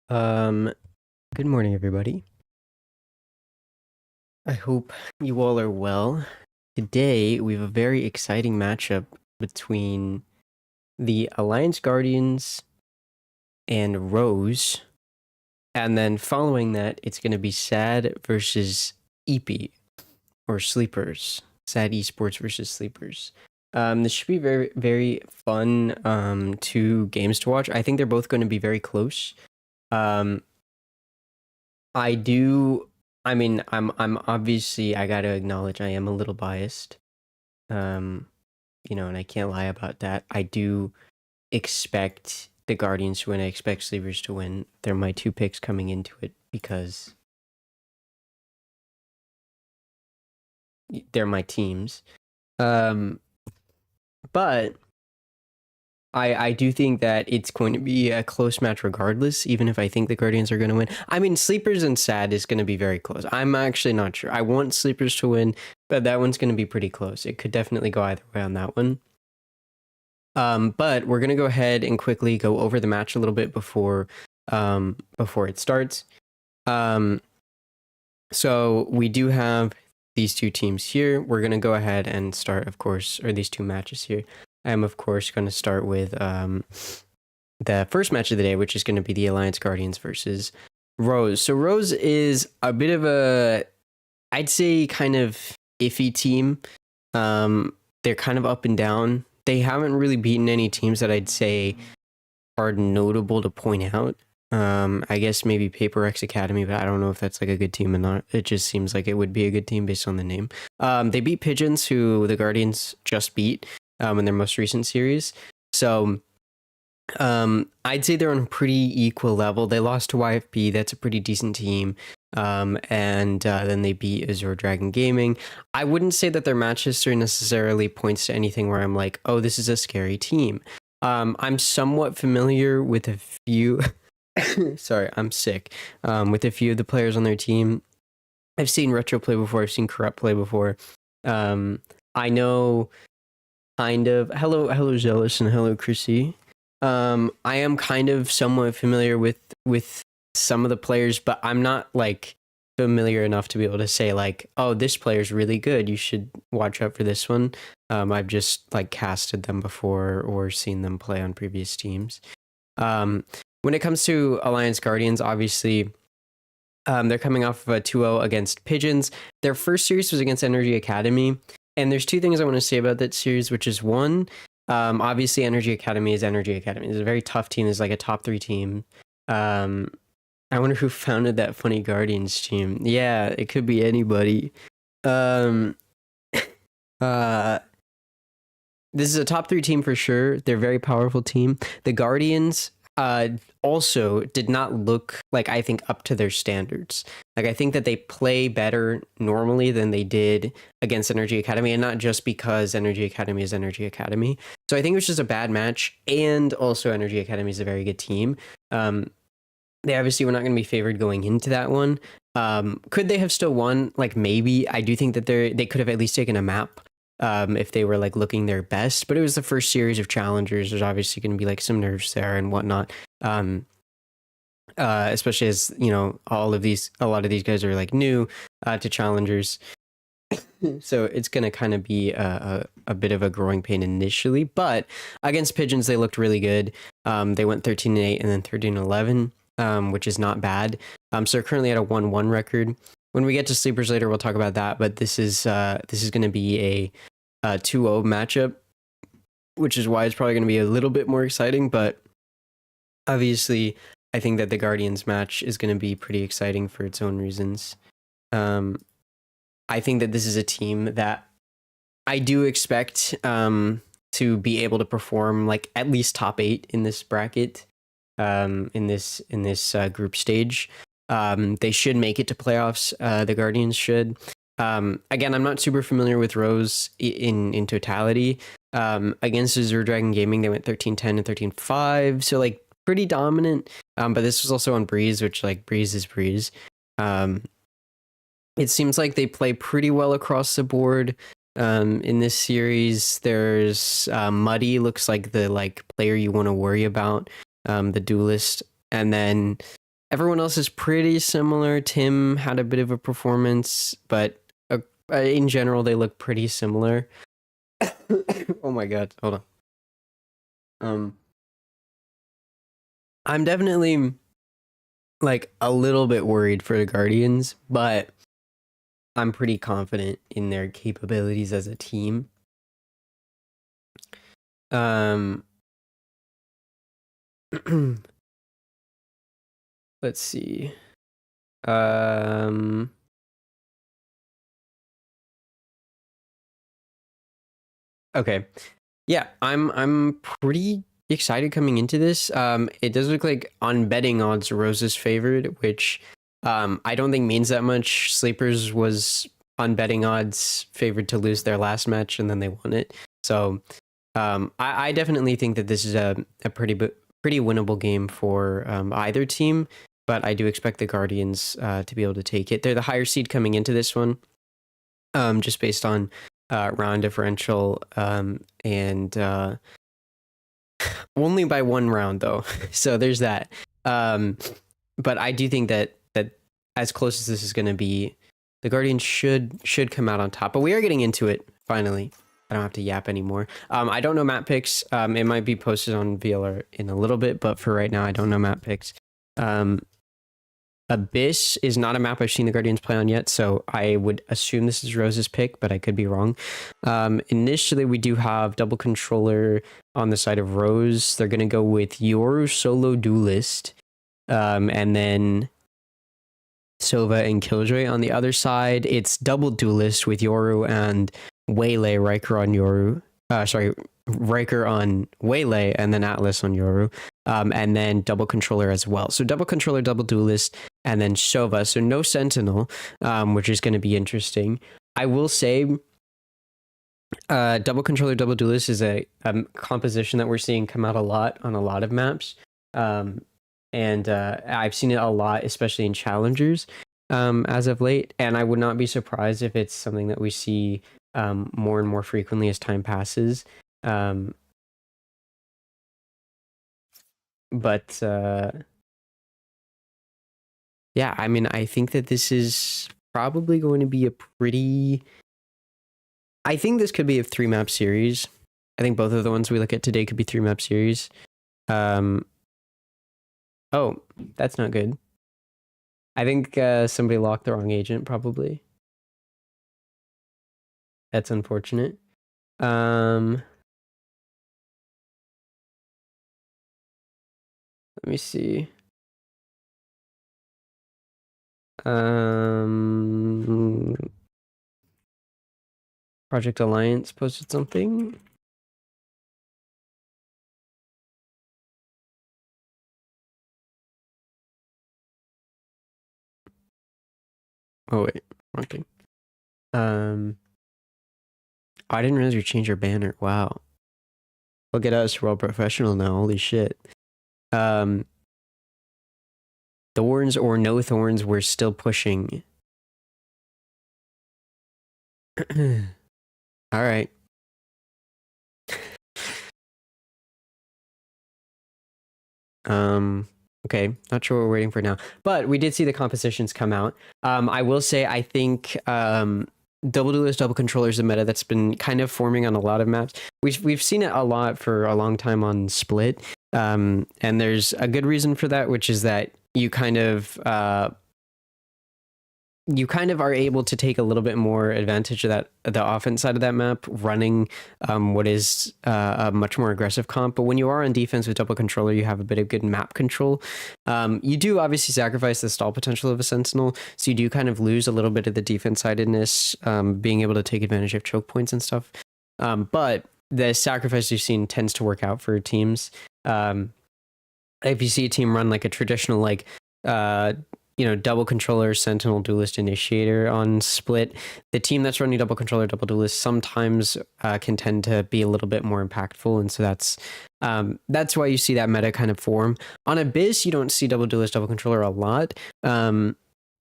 Um, Good morning, everybody. I hope you all are well. Today, we have a very exciting matchup between the Alliance Guardians and Rose. And then following that, it's going to be SaD versus EP, or Sleepers. SaD Esports versus Sleepers. This should be very, very fun two games to watch. I think they're both going to be very close. Um, I do. I mean, I'm obviously, I gotta acknowledge I am a little biased. Um, and I can't lie about that. I do expect the Guardians to win. I expect Sleepers to win. They're my two picks coming into it because they're my teams. But I do think that it's going to be a close match regardless, even if I think the Guardians are going to win. I mean, Sleepers and SaD is going to be very close. I'm actually not sure. I want Sleepers to win, but that one's going to be pretty close. It could definitely go either way on that one. But we're going to go ahead and quickly go over the match a little bit before it starts. So we do have these two teams here. We're going to go ahead and start, of course, or these two matches here. I'm, of course, going to start with the first match of the day, which is going to be the Alliance Guardians versus Rose. So Rose is a bit of a, I'd say, kind of iffy team. They're kind of up and down. They haven't really beaten any teams that I'd say are notable to point out. I guess maybe Paper X Academy, but I don't know if that's like a good team or not. It just seems like it would be a good team based on the name. They beat Pigeons, who the Guardians just beat in their most recent series. So I'd say they're on a pretty equal level. They lost to YFP. That's a pretty decent team. And then they beat Azure Dragon Gaming. I wouldn't say that their match history necessarily points to anything where I'm like, oh, this is a scary team. I'm somewhat familiar with a few. Sorry, I'm sick. With a few of the players on their team. I've seen Retro play before. I've seen Corrupt play before. I know kind of. Hello, Zealous, and hello, Chrissy. I am kind of somewhat familiar with some of the players, but I'm not like familiar enough to be able to say like, oh, this player's really good. You should watch out for this one. I've just like casted them before or seen them play on previous teams. When it comes to Alliance Guardians, obviously, they're coming off of a 2-0 against Pigeons. Their first series was against Energy Academy. And there's two things I want to say about that series, which is one, obviously Energy Academy is Energy Academy. It's a very tough team. It's like a top 3 team. I wonder who founded that funny Guardians team. Yeah, it could be anybody. This is a top 3 team for sure. They're a very powerful team. The Guardians also did not look like, I think, up to their standards. Like, I think that they play better normally than they did against Energy Academy, and not just because Energy Academy is Energy Academy. So I think it was just a bad match, and also Energy Academy is a very good team. They obviously were not going to be favored going into that one. Could they have still won? Like, maybe. I do think that they could have at least taken a map if they were like looking their best, but it was the first series of challengers. There's obviously going to be like some nerves there and whatnot. Especially as, you know, a lot of these guys are like new to challengers. So it's going to kind of be a bit of a growing pain initially, but against Pigeons, they looked really good. They went 13-8 and then 13-11, which is not bad. So they're currently at a 1-1 record. When we get to Sleepers later, we'll talk about that, but this is going to be a 2-0 matchup, which is why it's probably going to be a little bit more exciting, but obviously I think that the Guardians match is going to be pretty exciting for its own reasons. I think that this is a team that I do expect to be able to perform like at least top 8 in this bracket, in this group stage. They should make it to playoffs. The Guardians should. Again, I'm not super familiar with Rose in totality. Against Azure Dragon Gaming, they went 13-10 and 13-5, so like pretty dominant. But this was also on Breeze, which like Breeze is Breeze. It seems like they play pretty well across the board. In this series, there's Muddy, looks like the like player you want to worry about, the duelist, and then everyone else is pretty similar. Tim had a bit of a performance, but in general, they look pretty similar. Oh my god, hold on. I'm definitely like a little bit worried for the Guardians, but I'm pretty confident in their capabilities as a team. Let's see. Okay. Yeah, I'm pretty excited coming into this. It does look like on betting odds Rose's favored, which I don't think means that much. Sleepers was on betting odds favored to lose their last match and then they won it. So I definitely think that this is a pretty winnable game for either team, but I do expect the Guardians to be able to take it. They're the higher seed coming into this one, just based on round differential, and only by one round though. So there's that. But I do think that as close as this is going to be, the Guardians should come out on top. But we are getting into it finally. I don't have to yap anymore. I don't know map picks. It might be posted on VLR in a little bit, but for right now, I don't know map picks. Abyss is not a map I've seen the Guardians play on yet, so I would assume this is Rose's pick, but I could be wrong. Initially, we do have double controller on the side of Rose. They're going to go with Yoru solo duelist, and then Sova and Killjoy on the other side. It's double duelist with Yoru and Waylay, Riker on Yoru. Riker on Waylay, and then Atlas on Yoru. And then double controller as well. So double controller, double duelist, and then Sova. So no Sentinel, which is going to be interesting. I will say double controller, double duelist is a composition that we're seeing come out a lot on a lot of maps. And I've seen it a lot, especially in challengers as of late. And I would not be surprised if it's something that we see more and more frequently as time passes. But yeah, I mean, I think that this is probably going to be a pretty... I think this could be a 3-map series. I think both of the ones we look at today could be 3-map series. Oh, that's not good. I think somebody locked the wrong agent, probably. That's unfortunate. Let me see. Project Alliance posted something. Oh wait, wrong thing. I didn't realize you changed your banner. Wow. Look at us, we're all professional now. Holy shit. Thorns or no thorns, we're still pushing. All right. Okay, not sure what we're waiting for now, but we did see the compositions come out. I will say, I think double duelist, double controller is a meta that's been kind of forming on a lot of maps. We've seen it a lot for a long time on Split, and there's a good reason for that, which is that you kind of are able to take a little bit more advantage of that, the offense side of that map, running what is a much more aggressive comp. But when you are on defense with double controller, you have a bit of good map control. You do obviously sacrifice the stall potential of a Sentinel, so you do kind of lose a little bit of the defense sidedness, being able to take advantage of choke points and stuff. But the sacrifice you've seen tends to work out for teams. If you see a team run like a traditional, like, double controller, Sentinel, Duelist, Initiator on Split, the team that's running double controller, double duelist sometimes can tend to be a little bit more impactful, and so that's why you see that meta kind of form. On Abyss, you don't see double duelist, double controller a lot, or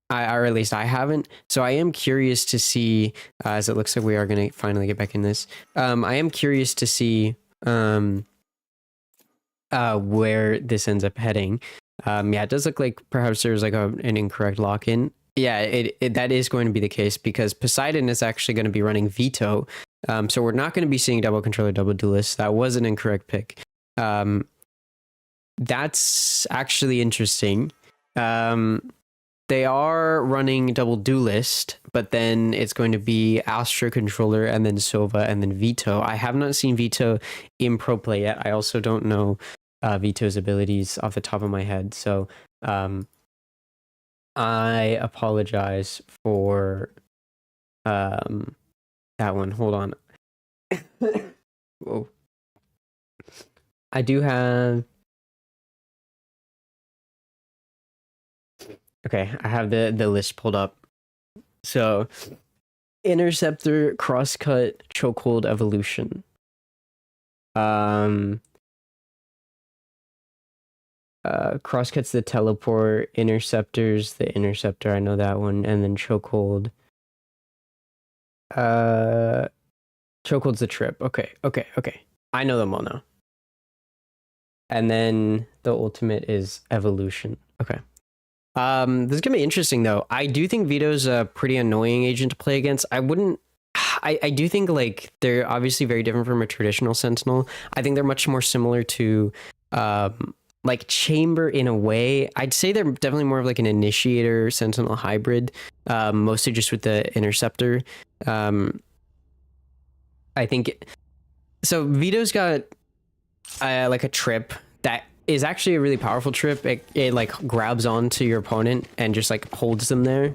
at least I haven't. So I am curious to see, as it looks like we are going to finally get back in this. I am curious to see where this ends up heading. Yeah, it does look like perhaps there's like an incorrect lock-in. Yeah, that is going to be the case because Poseidon is actually going to be running Veto. So we're not going to be seeing double controller, double duelist. That was an incorrect pick. That's actually interesting. They are running double duelist, but then it's going to be Astra controller and then Sova and then Veto. I have not seen Veto in pro play yet. I also don't know Vito's abilities off the top of my head. So I apologize for that one. Hold on. Whoa. I do have... Okay, I have the list pulled up. So, Interceptor, Crosscut, Chokehold, Evolution. Crosscut's the Teleport, Interceptor's the Interceptor, I know that one, and then Chokehold. Chokehold's the Trip. Okay. I know them all now. And then the ultimate is Evolution. Okay. This is gonna be interesting though. I do think Vito's a pretty annoying agent to play against. I do think like they're obviously very different from a traditional Sentinel. I think they're much more similar to like Chamber in a way. I'd say they're definitely more of like an Initiator Sentinel hybrid, mostly just with the Interceptor. I think so. Vito's got like a trip that is actually a really powerful trip. It like grabs onto your opponent and just like holds them there.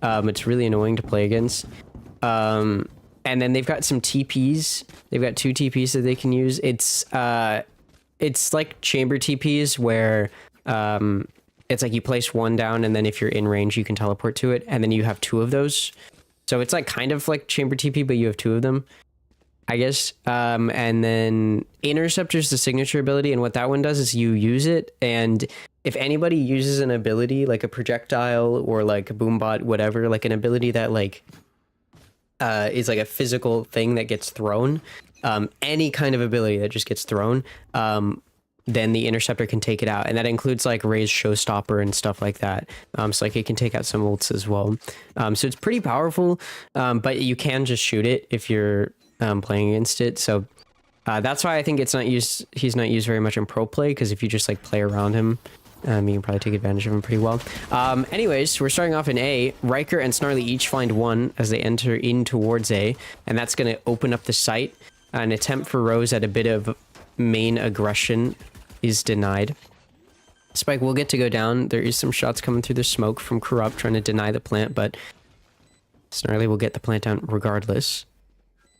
It's really annoying to play against. And then they've got some TPs. They've got 2 TPs that they can use. It's like chamber TPs where it's like you place one down and then if you're in range you can teleport to it, and then you have 2 of those. So it's like kind of like chamber TP, but you have 2 of them, I guess. And then Interceptor's the signature ability, and what that one does is you use it, and if anybody uses an ability like a projectile or like a boombot, whatever, like an ability that like is like a physical thing that gets thrown, any kind of ability that just gets thrown, then the Interceptor can take it out, and that includes like Ray's Showstopper and stuff like that. So like it can take out some ults as well. So it's pretty powerful, but you can just shoot it if you're playing against it. So that's why I think it's not used. He's not used very much in pro play, because if you just like play around him, you can probably take advantage of him pretty well. Anyways, we're starting off in A. Riker and Snarly each find 1 as they enter in towards A, and that's going to open up the site. An attempt for Rose at a bit of main aggression is denied. Spike will get to go down. There is some shots coming through the smoke from Corrupt trying to deny the plant, but Snarly will get the plant down regardless.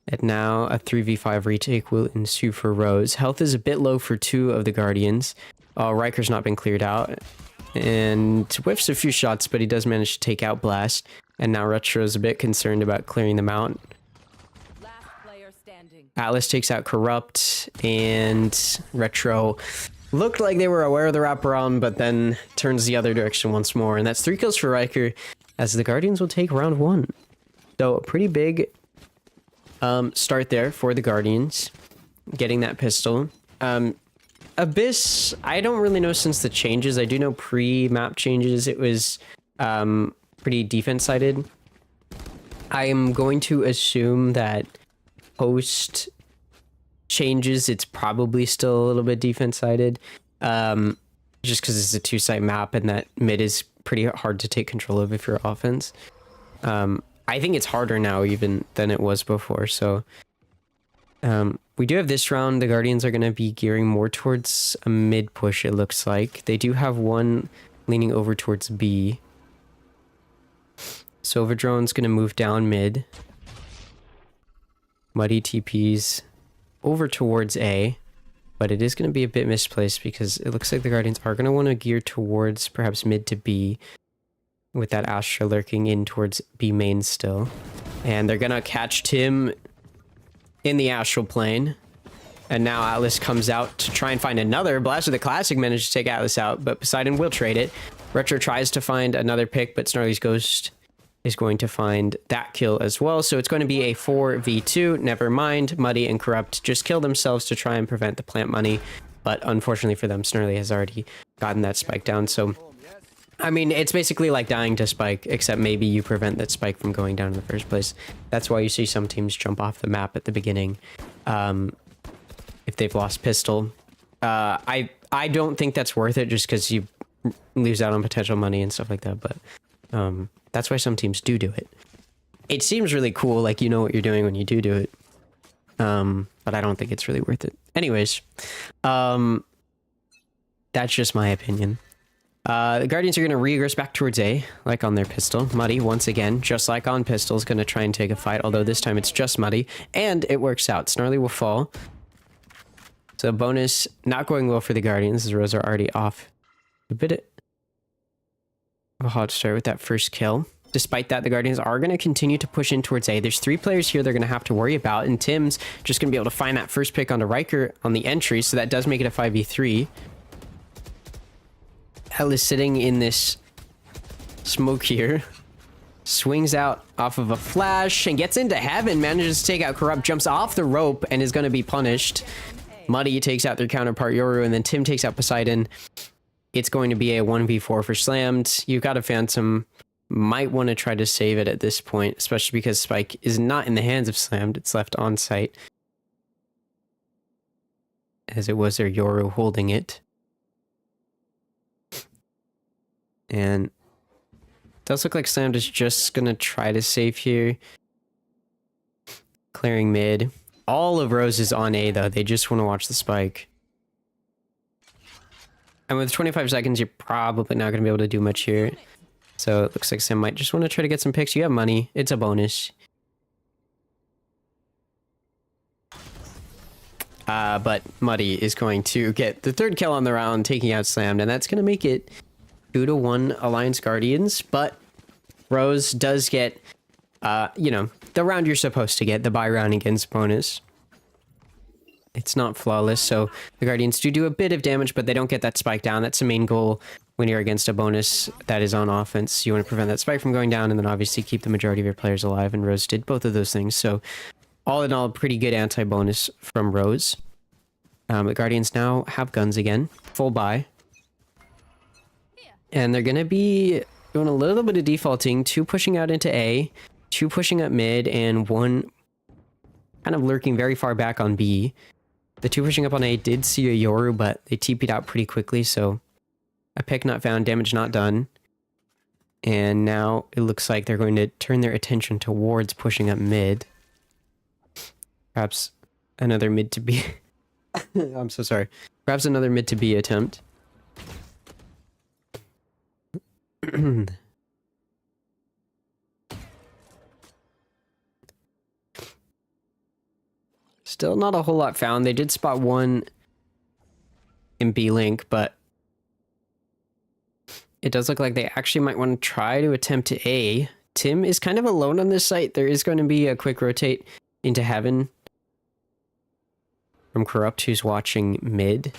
And now a 3v5 retake will ensue for Rose. Health is a bit low for 2 of the Guardians. Riker's not been cleared out, and whiffs a few shots, but he does manage to take out Blast. And now Retro's a bit concerned about clearing them out. Last player standing. Atlas takes out Corrupt, and Retro looked like they were aware of the wraparound, but then turns the other direction once more. And that's 3 kills for Riker, as the Guardians will take round 1. So a pretty big start there for the Guardians, getting that pistol. Abyss, I don't really know since the changes. I do know pre-map changes it was pretty defense-sided. I am going to assume that post changes it's probably still a little bit defense-sided, just because it's a 2-site map and that mid is pretty hard to take control of if you're offense. I think it's harder now even than it was before, so we do have this round. The Guardians are going to be gearing more towards a mid push, it looks like. They do have 1 leaning over towards B. Silverdrone's going to move down mid. Muddy TPs over towards A, but it is going to be a bit misplaced because it looks like the Guardians are going to want to gear towards perhaps mid to B, with that Astra lurking in towards B main still. And they're going to catch Tim in the astral plane, and now Atlas comes out to try and find another. Blast with the Classic managed to take Atlas out, but Poseidon will trade it. Retro tries to find another pick, but Snarly's Ghost is going to find that kill as well. So it's going to be a 4v2. Never mind, Muddy and Corrupt just kill themselves to try and prevent the plant money, but unfortunately for them, Snarly has already gotten that spike down. So, I mean, it's basically like dying to spike, except maybe you prevent that spike from going down in the first place. That's why you see some teams jump off the map at the beginning, if they've lost pistol. I don't think that's worth it just because you lose out on potential money and stuff like that, but that's why some teams do it. It seems really cool, like you know what you're doing when you do it, but I don't think it's really worth it. Anyways, that's just my opinion. The Guardians are going to regress back towards A, like on their pistol. Muddy, once again, just like on pistol, is going to try and take a fight, although this time it's just Muddy, and it works out. Snarly will fall. So bonus not going well for the Guardians, as Rose are already off a bit of a hot start with that first kill. Despite that, the Guardians are going to continue to push in towards A. There's 3 players here they're going to have to worry about, and Tim's just going to be able to find that first pick onto Riker on the entry, so that does make it a 5v3. Hell is sitting in this smoke here. Swings out off of a flash and gets into heaven, manages to take out Corrupt, jumps off the rope and is going to be punished. Muddy takes out their counterpart Yoru, and then Tim takes out Poseidon. It's going to be a 1v4 for Slammed. You've got a Phantom. Might want to try to save it at this point, especially because Spike is not in the hands of Slammed. It's left on site, as it was their Yoru holding it. And it does look like Slammed is just going to try to save here. Clearing mid. All of Rose is on A, though. They just want to watch the spike. And with 25 seconds, you're probably not going to be able to do much here. So it looks like Sam might just want to try to get some picks. You have money. It's a bonus. But Muddy is going to get the 3rd kill on the round, taking out Slammed. And that's going to make it 2-1 Alliance Guardians. But Rose does get, you know, the round you're supposed to get, the buy round against bonus. It's not flawless, so the Guardians do a bit of damage, but they don't get that spike down. That's the main goal when you're against a bonus that is on offense. You want to prevent that spike from going down, and then obviously keep the majority of your players alive, and Rose did both of those things. So all in all, pretty good anti-bonus from Rose. The Guardians now have guns again, full buy. And they're going to be doing a little bit of defaulting, 2 pushing out into A, 2 pushing up mid, and 1 kind of lurking very far back on B. The 2 pushing up on A did see a Yoru, but they TP'd out pretty quickly, so a pick not found, damage not done. And now it looks like they're going to turn their attention towards pushing up mid. Perhaps another mid to B. I'm so sorry. Perhaps another mid to B attempt. Still not a whole lot found. They did spot 1 in B-Link, but it does look like they actually might want to try to attempt to A. Tim is kind of alone on this site. There is going to be a quick rotate into heaven from Corrupt, who's watching mid.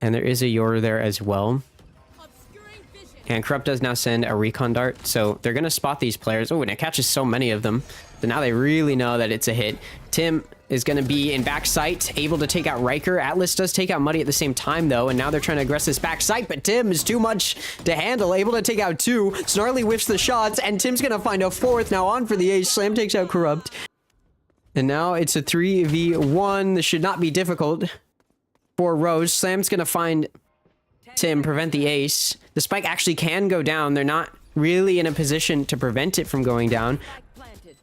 And there is a Yoru there as well. And Corrupt does now send a recon dart, so they're going to spot these players. Oh, and it catches so many of them. So now they really know that it's a hit. Tim is going to be in back sight, able to take out Riker. Atlas does take out Muddy at the same time, though, and now they're trying to aggress this back sight, but Tim is too much to handle, able to take out 2. Snarly whiffs the shots, and Tim's going to find a 4th. Now on for the ace. Slam takes out Corrupt. And now it's a 3v1. This should not be difficult for Rose. Slam's going to find Tim, prevent the ace. The spike actually can go down. They're not really in a position to prevent it from going down.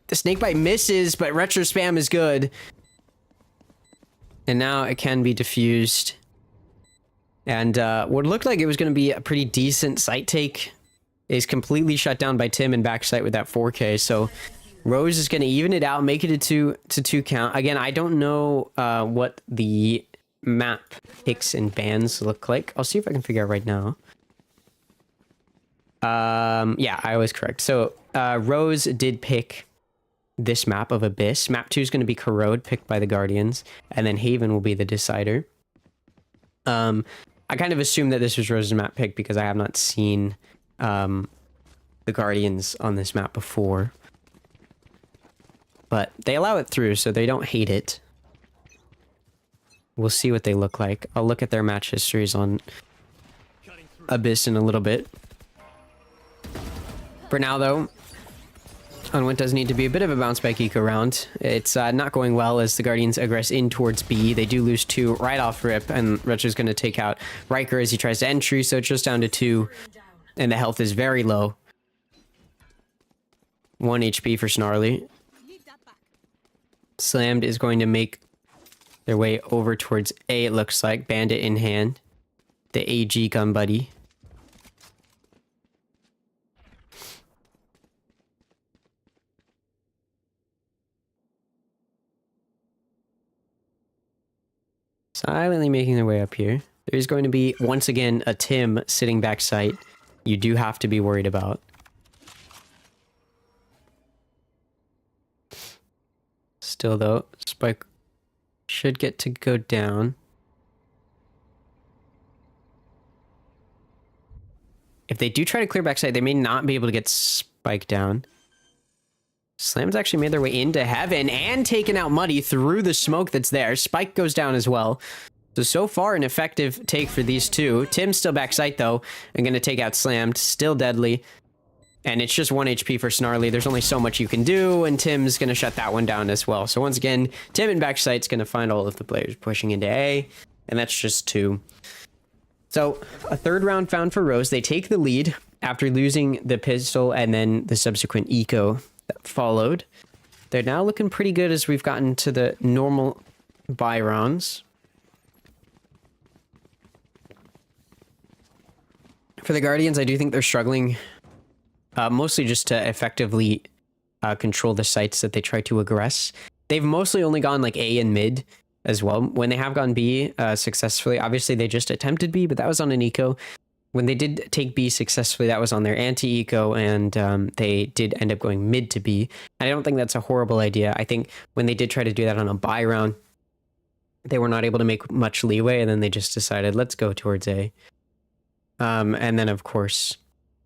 The snakebite misses, but retro spam is good. And now it can be diffused. And what looked like it was going to be a pretty decent site take is completely shut down by Tim in backside with that 4K. So Rose is going to even it out, make it a 2 count. Again, I don't know what the map picks and bans look like. I'll see if I can figure out right now. Yeah, I was correct. So Rose did pick this map of Abyss. Map 2 is going to be Corrode, picked by the Guardians, and then Haven will be the decider. I kind of assumed that this was Rose's map pick because I have not seen the Guardians on this map before. But they allow it through, so they don't hate it. We'll see what they look like. I'll look at their match histories on Abyss in a little bit. For now, though, on what does need to be a bit of a bounce back eco round. It's not going well as the Guardians aggress in towards B. They do lose 2 right off rip, and Retro's going to take out Riker as he tries to entry, so it's just down to 2, and the health is very low. 1 HP for Snarly. Slammed is going to make their way over towards A, it looks like. Bandit in hand. The AG gun buddy. Silently making their way up here. There's going to be, once again, a Tim sitting backside. You do have to be worried about. Still, though, Spike should get to go down. If they do try to clear backside, they may not be able to get Spike down. Slam's actually made their way into heaven and taken out Muddy through the smoke that's there. Spike goes down as well. So far, an effective take for these two. Tim's still backside, though, and going to take out Slammed. Still deadly. And it's just 1 HP for Snarly. There's only so much you can do, and Tim's going to shut that one down as well. So once again, Tim in backside's going to find all of the players pushing into A, and that's just 2. So a 3rd round found for Rose. They take the lead after losing the pistol and then the subsequent eco that followed. They're now looking pretty good as we've gotten to the normal buy rounds. For the Guardians, I do think they're struggling mostly just to effectively control the sites that they try to aggress. They've mostly only gone like A and mid as well. When they have gone B successfully, obviously they just attempted B, but that was on an eco. When they did take B successfully, that was on their anti-eco, and they did end up going mid to B. And I don't think that's a horrible idea. I think when they did try to do that on a buy round, they were not able to make much leeway, and then they just decided, let's go towards A. And then, of course,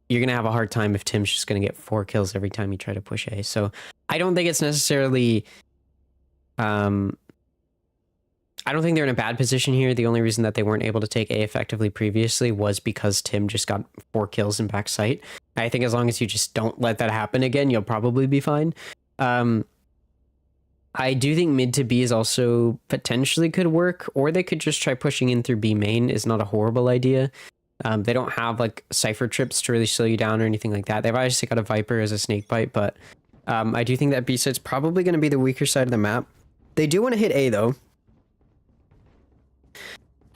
you're going to have a hard time if Tim's just going to get 4 kills every time you try to push A. So I don't think it's necessarily... I don't think they're in a bad position here. The only reason that they weren't able to take A effectively previously was because Tim just got 4 kills in backside. I think as long as you just don't let that happen again, you'll probably be fine. I do think mid to B is also potentially could work, or they could just try pushing in through B main is not a horrible idea. They don't have like Cypher trips to really slow you down or anything like that. They've obviously got a Viper as a snake bite, but I do think that B side's probably going to be the weaker side of the map. They do want to hit A though.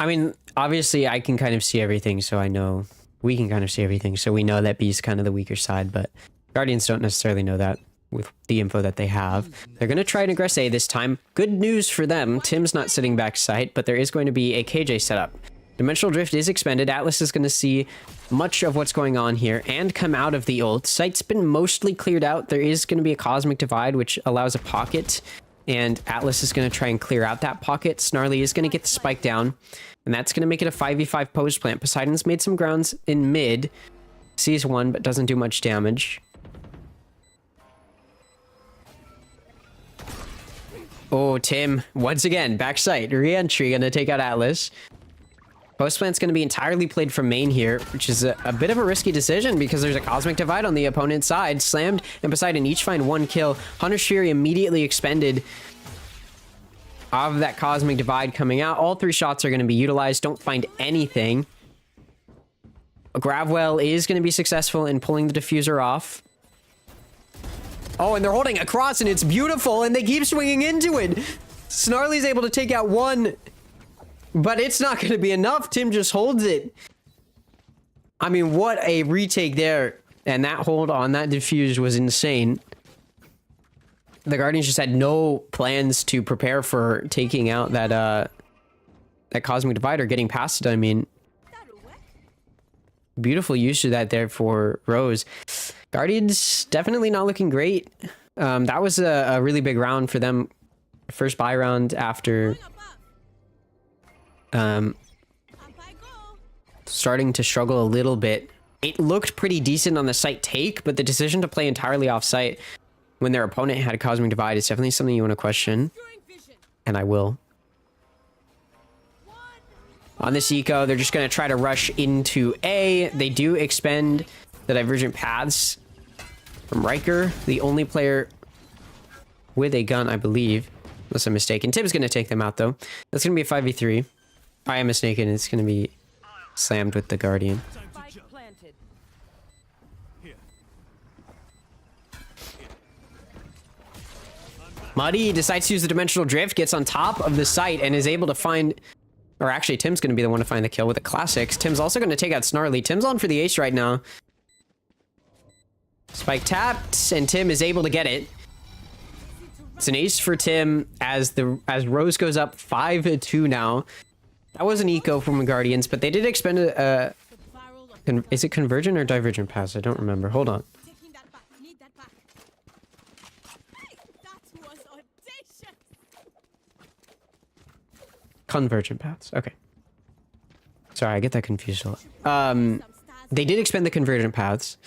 I mean, obviously I can kind of see everything, so I know we can kind of see everything, so we know that B is kind of the weaker side, but Guardians don't necessarily know that with the info that they have. They're going to try and aggress A this time. Good news for them, Tim's not sitting backside, but there is going to be a KJ setup. Dimensional Drift is expended. Atlas is going to see much of what's going on here and come out of the ult. Site's been mostly cleared out. There is going to be a Cosmic Divide, which allows a pocket, and Atlas is going to try and clear out that pocket. Snarly is going to get the spike down, and that's going to make it a 5v5 post plant. Poseidon's made some grounds in mid. Sees one, but doesn't do much damage. Oh, Tim, once again, backside. Re-entry, going to take out Atlas. Post plant's going to be entirely played from main here, which is a bit of a risky decision because there's a Cosmic Divide on the opponent's side. Slammed and Poseidon each find 1 kill. Hunter's Fury immediately expended of that Cosmic Divide coming out. All 3 shots are going to be utilized. Don't find anything. Gravwell is going to be successful in pulling the diffuser off. Oh, and they're holding across, and it's beautiful, and they keep swinging into it. Snarly's able to take out 1, but it's not going to be enough. Tim just holds it. I mean, what a retake there. And that hold on that diffuse was insane. The Guardians just had no plans to prepare for taking out that that Cosmic Divide or getting past it. I mean, beautiful use of that there for Rose. Guardians definitely not looking great. That was a really big round for them. First buy round after starting to struggle a little bit. It looked pretty decent on the site take, but the decision to play entirely off site when their opponent had a Cosmic Divide is definitely something you want to question, and I will. On this eco, they're just going to try to rush into A. They do expend the divergent paths from Riker, the only player with a gun, I believe. Unless I'm mistaken. Tim's going to take them out, though. That's going to be a 5v3. I am mistaken. It's going to be slammed with the Guardian. Spike planted. Muddy decides to use the dimensional drift, gets on top of the site, and is able to find... Or actually, Tim's going to be the one to find the kill with the classics. Tim's also going to take out Snarly. Tim's on for the ace right now. Spike tapped, and Tim is able to get it. It's an ace for Tim as Rose goes up 5-2 now. That was an eco from the Guardians, but they did expend a... is it convergent or divergent pass? I don't remember. Hold on. Convergent paths. Okay. Sorry, I get that confused a lot. They did expend the convergent paths.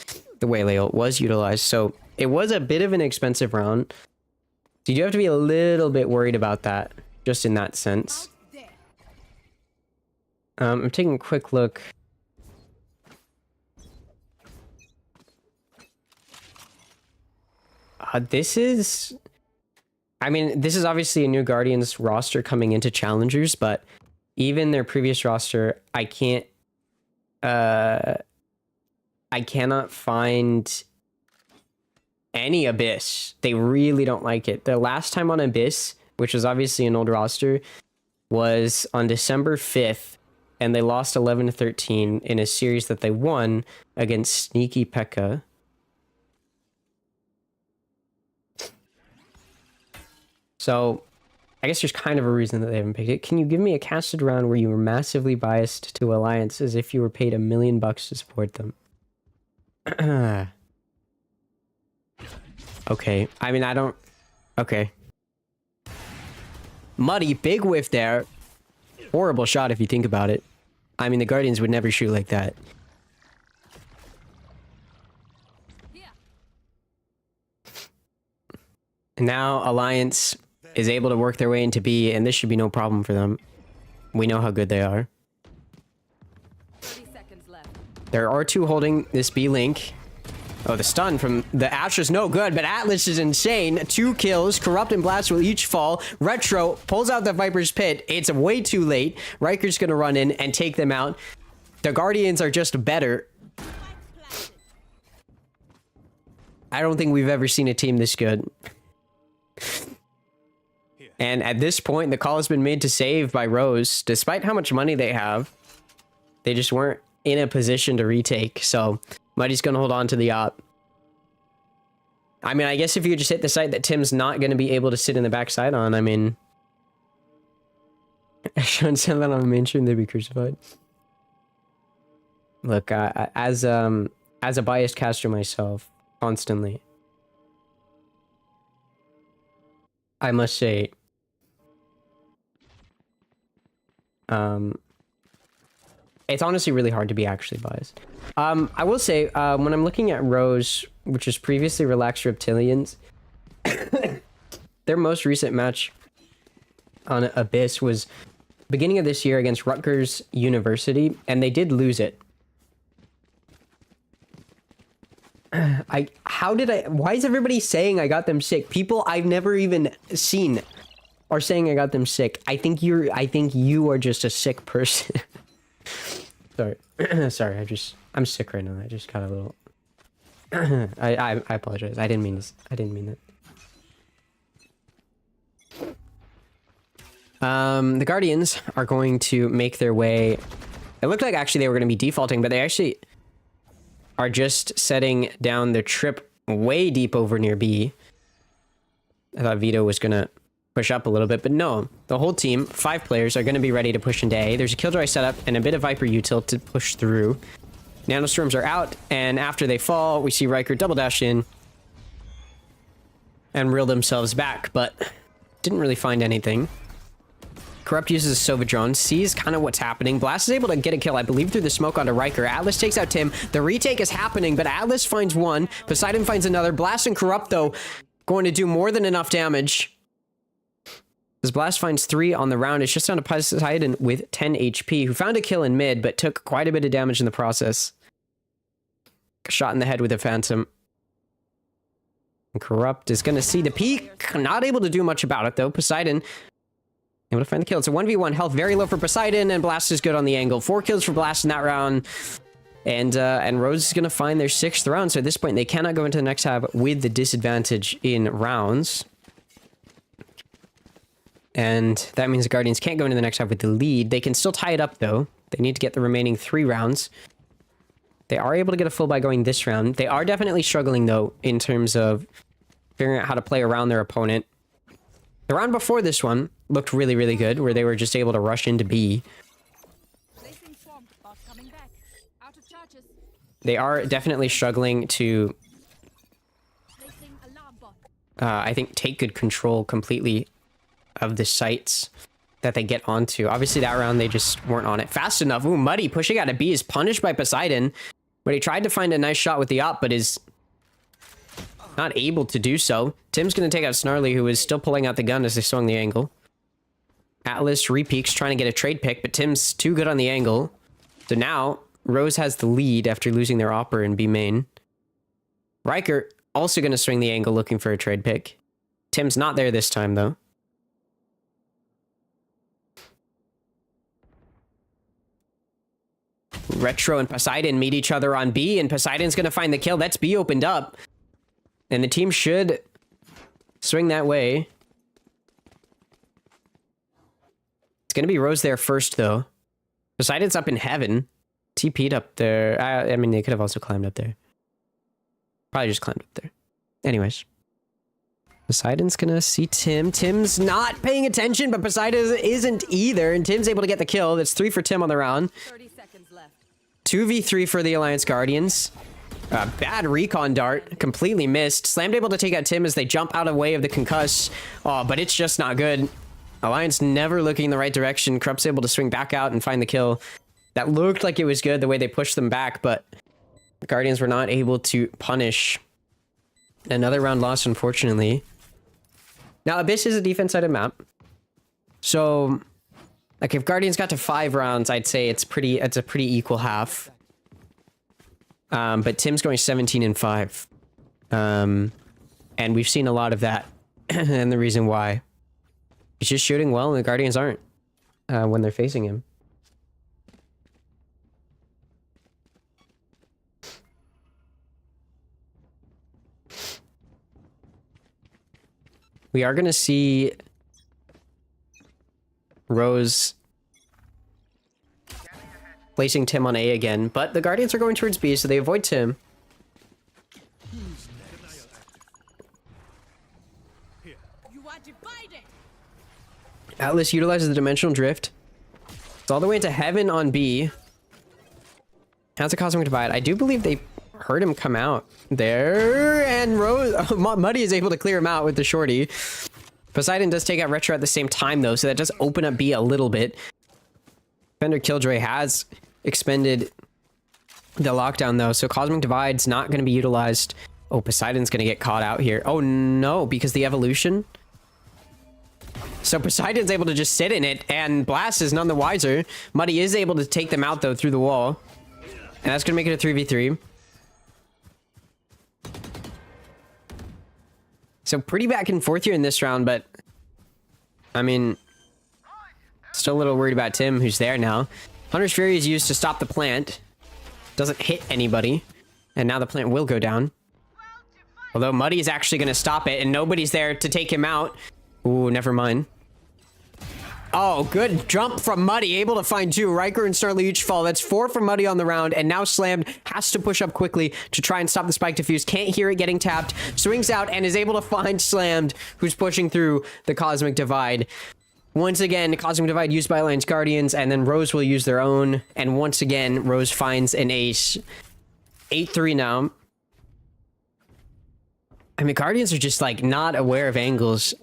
The Waylay ult was utilized, so it was a bit of an expensive round. So you do have to be a little bit worried about that, just in that sense. I'm taking a quick look. This is... I mean, this is obviously a new Guardians roster coming into Challengers, but even their previous roster, I cannot find any Abyss. They really don't like it. The last time on Abyss, which was obviously an old roster, was on December 5th, and they lost 11-13 in a series that they won against Sneaky P.E.K.K.A. So, I guess there's kind of a reason that they haven't picked it. Can you give me a casted round where you were massively biased to Alliance as if you were paid $1 million to support them? Okay. I mean, I don't... Okay. Muddy, big whiff there. Horrible shot if you think about it. I mean, the Guardians would never shoot like that. And now Alliance is able to work their way into B, and this should be no problem for them. We know how good they are. 30 seconds left. There are two holding this B link. Oh, the stun from the Ashe is no good, but Atlas is insane. 2 kills. Corrupt and Blast will each fall. Retro pulls out the Viper's Pit. It's way too late. Riker's going to run in and take them out. The Guardians are just better. I don't think we've ever seen a team this good. And at this point, the call has been made to save by Rose. Despite how much money they have, they just weren't in a position to retake. So, Muddy's going to hold on to the op. I mean, I guess if you just hit the site that Tim's not going to be able to sit in the backside on, I mean... Sean said that on the main stream, they'd be crucified. Look, as a biased caster myself, constantly, I must say... it's honestly really hard to be actually biased. I will say, when I'm looking at Rose, which was previously Relaxed Reptilians, their most recent match on Abyss was beginning of this year against Rutgers University, and they did lose it. Why is everybody saying I got them sick? People I've never even seen are saying I got them sick. I think you are just a sick person. Sorry. Sorry, I'm sick right now. I just got a little I apologize. I didn't mean this. I didn't mean that. The Guardians are going to make their way. It looked like actually they were going to be defaulting, but they actually are just setting down their trip way deep over near B. I thought Vito was going to push up a little bit, but no. The whole team, 5 players, are going to be ready to push into A. There's a Killjoy setup and a bit of Viper util to push through. Nanostorms are out, and after they fall, we see Riker double dash in and reel themselves back, but didn't really find anything. Corrupt uses a Sova drone, sees kind of what's happening. Blast is able to get a kill, I believe, through the smoke onto Riker. Atlas takes out Tim. The retake is happening, but Atlas finds one. Poseidon finds another. Blast and Corrupt, though, going to do more than enough damage. As Blast finds 3 on the round, it's just down to Poseidon with 10 HP, who found a kill in mid, but took quite a bit of damage in the process. Shot in the head with a Phantom. And Corrupt is going to see the peak. Not able to do much about it, though. Poseidon able to find the kill. It's a 1v1 health, very low for Poseidon, and Blast is good on the angle. 4 kills for Blast in that round. And Rose is going to find their 6th round, so at this point, they cannot go into the next half with the disadvantage in rounds. And that means the Guardians can't go into the next half with the lead. They can still tie it up, though. They need to get the remaining 3 rounds. They are able to get a full by going this round. They are definitely struggling, though, in terms of figuring out how to play around their opponent. The round before this one looked really, really good, where they were just able to rush into B. They are definitely struggling to, I think, take good control completely of the sites that they get onto. Obviously, that round, they just weren't on it fast enough. Ooh, Muddy pushing out a B is punished by Poseidon. But he tried to find a nice shot with the op, but is not able to do so. Tim's going to take out Snarly, who is still pulling out the gun as they swung the angle. Atlas repeaks, trying to get a trade pick, but Tim's too good on the angle. So now, Rose has the lead after losing their opper in B main. Riker also going to swing the angle, looking for a trade pick. Tim's not there this time, though. Retro and Poseidon meet each other on B, and Poseidon's going to find the kill. That's B opened up. And the team should swing that way. It's going to be Rose there first, though. Poseidon's up in heaven. TP'd up there. I mean, they could have also climbed up there. Probably just climbed up there. Anyways. Poseidon's going to see Tim. Tim's not paying attention, but Poseidon isn't either. And Tim's able to get the kill. That's 3 for Tim on the round. 30 seconds left. 2v3 for the Alliance Guardians. Bad recon dart. Completely missed. Slammed able to take out Tim as they jump out of the way of the concuss. Oh, but it's just not good. Alliance never looking in the right direction. Corrupt's able to swing back out and find the kill. That looked like it was good the way they pushed them back, but the Guardians were not able to punish. Another round lost, unfortunately. Now, Abyss is a defense-sided map. So, like, if Guardians got to 5 rounds, I'd say it's a pretty equal half. But Tim's going 17-5. And we've seen a lot of that. And the reason why. He's just shooting well, and the Guardians aren't when they're facing him. We are going to see Rose placing Tim on A again, but the Guardians are going towards B, so they avoid Tim. Atlas utilizes the Dimensional Drift. It's all the way into Heaven on B. Has a Cosmic Divide. I do believe they heard him come out there, and Rose Muddy is able to clear him out with the shorty. Poseidon does take out Retro at the same time, though, so that does open up B a little bit. Fender Killjoy has expended the lockdown, though, so Cosmic Divide's not going to be utilized. Oh, Poseidon's going to get caught out here. Oh, no, because the evolution. So Poseidon's able to just sit in it, and Blast is none the wiser. Muddy is able to take them out, though, through the wall. And that's going to make it a 3v3. So pretty back and forth here in this round, but I mean, still a little worried about Tim, who's there now. Hunter's Fury is used to stop the plant. Doesn't hit anybody. And now the plant will go down. Although Muddy is actually going to stop it, and nobody's there to take him out. Ooh, never mind. Oh, good jump from Muddy. Able to find 2. Riker and Snarly each fall. That's 4 from Muddy on the round. And now Slammed has to push up quickly to try and stop the spike defuse. Can't hear it getting tapped. Swings out and is able to find Slammed, who's pushing through the Cosmic Divide. Once again, the Cosmic Divide used by Alliance Guardians. And then Rose will use their own. And once again, Rose finds an ace. 8-3 now. I mean, Guardians are just, like, not aware of angles.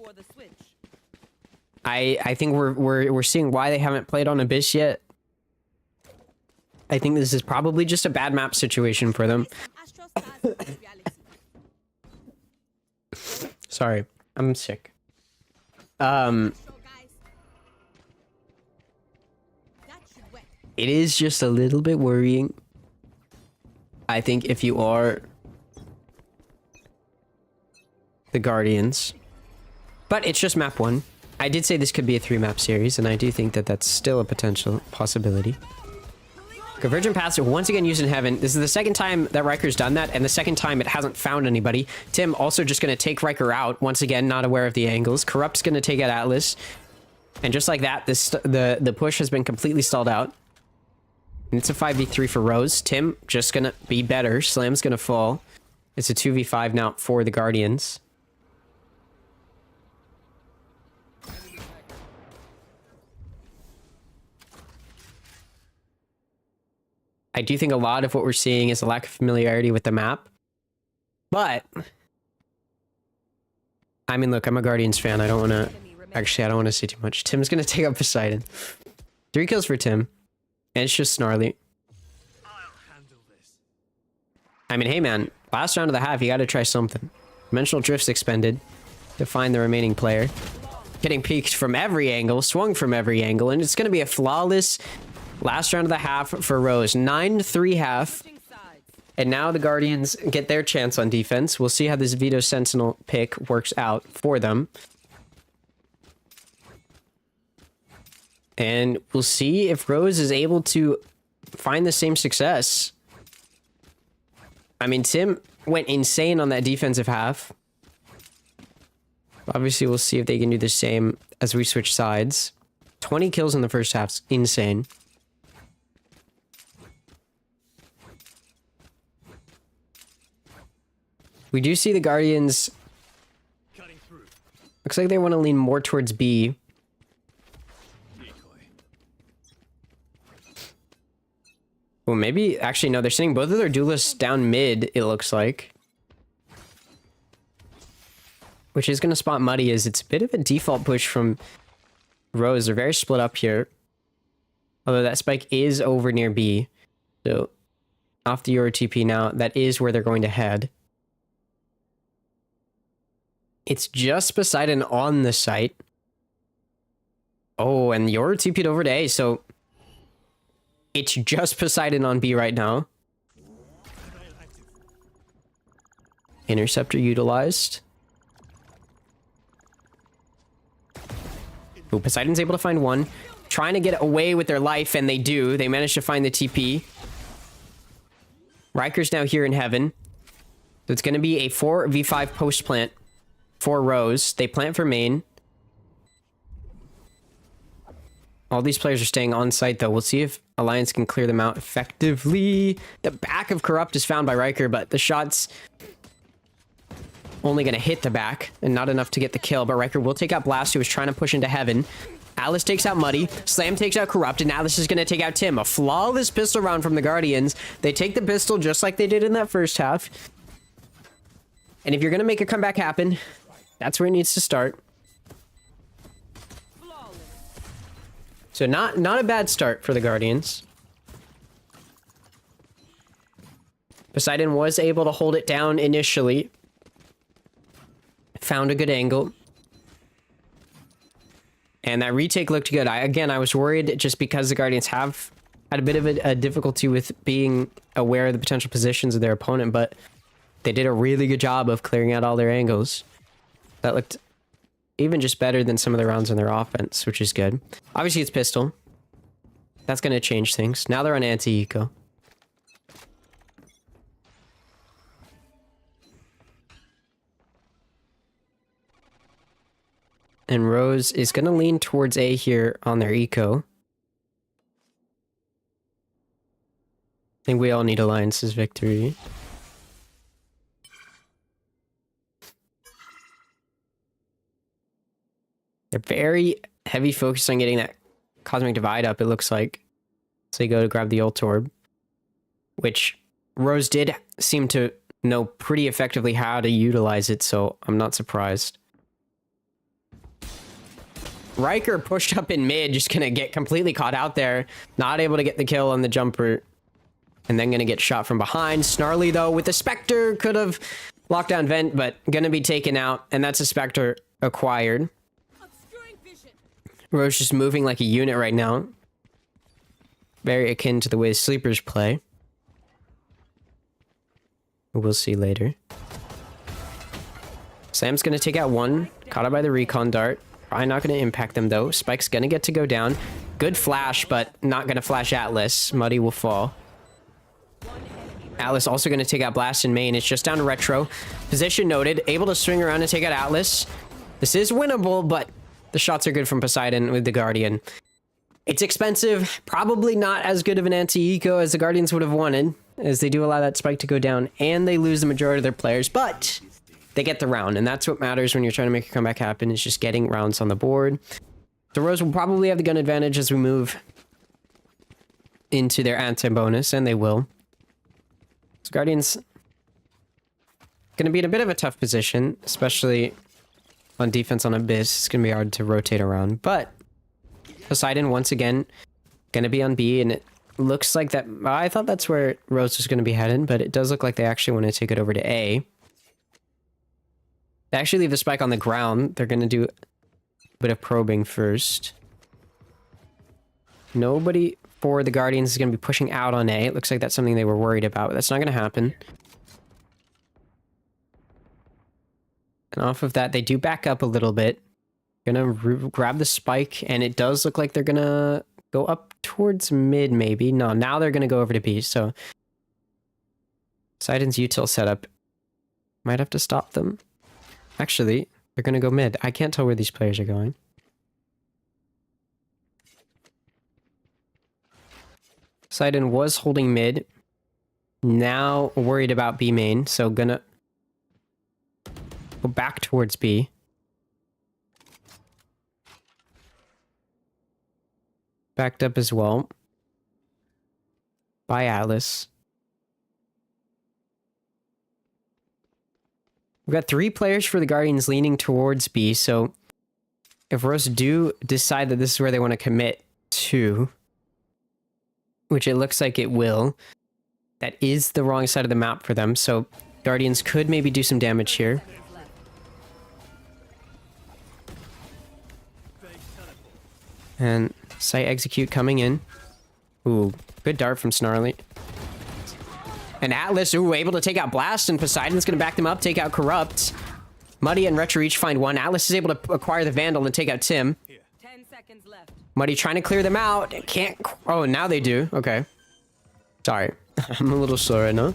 I think we're seeing why they haven't played on Abyss yet. I think this is probably just a bad map situation for them. Sorry, I'm sick. It is just a little bit worrying. I think if you are the Guardians. But it's just map 1. I did say this could be a 3-map series, and I do think that that's still a potential possibility. Convergent paths are once again used in Heaven. This is the second time that Riker's done that, and the second time it hasn't found anybody. Tim also just going to take Riker out. Once again, not aware of the angles. Corrupt's going to take out Atlas. And just like that, the push has been completely stalled out. And it's a 5v3 for Rose. Tim just going to be better. Slam's going to fall. It's a 2v5 now for the Guardians. I do think a lot of what we're seeing is a lack of familiarity with the map. But I mean, look, I'm a Guardians fan. I don't want to... Actually, I don't want to say too much. Tim's going to take out Poseidon. 3 kills for Tim. And it's just Snarly. I mean, hey, man. Last round of the half, you got to try something. Dimensional Drift's expended to find the remaining player. Getting peeked from every angle, swung from every angle, and it's going to be a flawless last round of the half for Rose. 9-3 half. And now the Guardians get their chance on defense. We'll see how this Vito Sentinel pick works out for them. And we'll see if Rose is able to find the same success. I mean, Tim went insane on that defensive half. Obviously, we'll see if they can do the same as we switch sides. 20 kills in the first half's insane. We do see the Guardians. Looks like they want to lean more towards B. Well, maybe... Actually, no, they're sending both of their duelists down mid, it looks like. Which is going to spot Muddy, as it's a bit of a default push from Rose. They're very split up here. Although that spike is over near B. So, off the Euro TP now, that is where they're going to head. It's just Poseidon on the site. Oh, and Euro TP'd over to A, so... It's just Poseidon on B right now. Interceptor utilized. Ooh, Poseidon's able to find one. Trying to get away with their life, and they do. They manage to find the TP. Riker's now here in Heaven. So it's going to be a 4v5 post plant for Rose. They plant for main. All these players are staying on site, though. We'll see if Alliance can clear them out effectively. The back of Corrupt is found by Riker, but the shot's only going to hit the back and not enough to get the kill. But Riker will take out Blast, who was trying to push into Heaven. Alice takes out Muddy. Slam takes out Corrupt, and now this is going to take out Tim. A flawless pistol round from the Guardians. They take the pistol just like they did in that first half. And if you're going to make a comeback happen, that's where it needs to start. So not a bad start for the Guardians. Poseidon was able to hold it down initially. Found a good angle. And that retake looked good. Again, I was worried just because the Guardians have had a bit of a difficulty with being aware of the potential positions of their opponent, but they did a really good job of clearing out all their angles. That looked even just better than some of the rounds on their offense, which is good. Obviously, it's pistol. That's going to change things. Now they're on anti-eco. And Rose is going to lean towards A here on their eco. I think we all need Alliance's victory. They're very heavy focused on getting that Cosmic Divide up, it looks like. So they go to grab the ult orb. Which Rose did seem to know pretty effectively how to utilize it, so I'm not surprised. Riker pushed up in mid, just gonna get completely caught out there. Not able to get the kill on the jumper. And then gonna get shot from behind. Snarly, though, with the Spectre, could have locked down Vent, but gonna be taken out. And that's a Spectre acquired. Rose just moving like a unit right now. very akin to the way sleepers play. We'll see later. Sam's going to take out one. Caught out by the recon dart. Probably not going to impact them, though. Spike's going to get to go down. Good flash, but not going to flash Atlas. Muddy will fall. Atlas also going to take out Blast in main. It's just down to Retro. Position noted. Able to swing around and take out Atlas. This is winnable, but the shots are good from Poseidon with the Guardian. It's expensive. Probably not as good of an anti-eco as the Guardians would have wanted, as they do allow that Spike to go down, and they lose the majority of their players, but they get the round, and that's what matters when you're trying to make a comeback happen, is just getting rounds on the board. The Rose will probably have the gun advantage as we move into their anti-bonus, and they will. So Guardians going to be in a bit of a tough position, especially on defense on Abyss. It's going to be hard to rotate around, but Poseidon once again going to be on B, and it looks like that. I thought that's where Rose was going to be headed, but it does look like they actually want to take it over to A. They actually leave the Spike on the ground. They're going to do a bit of probing first. Nobody for the Guardians is going to be pushing out on A. It looks like that's something they were worried about, but that's not going to happen. And off of that, they do back up a little bit. Gonna grab the Spike, and it does look like they're gonna go up towards mid, maybe. No, now they're gonna go over to B, so Poseidon's util setup might have to stop them. Actually, they're gonna go mid. I can't tell where these players are going. Poseidon was holding mid. Now worried about B main, so gonna go back towards B. Backed up as well by Atlas. We've got 3 players for the Guardians leaning towards B, so if Rose do decide that this is where they want to commit to, which it looks like it will, that is the wrong side of the map for them, so Guardians could maybe do some damage here. And site execute coming in. Ooh, good dart from Snarly. And Atlas, ooh, able to take out Blast, and Poseidon's going to back them up, take out Corrupt. Muddy and Retro each find one. Atlas is able to acquire the Vandal and take out Tim. 10 seconds left. Muddy trying to clear them out. Can't. Oh, now they do. Okay. Sorry. I'm a little slow right now.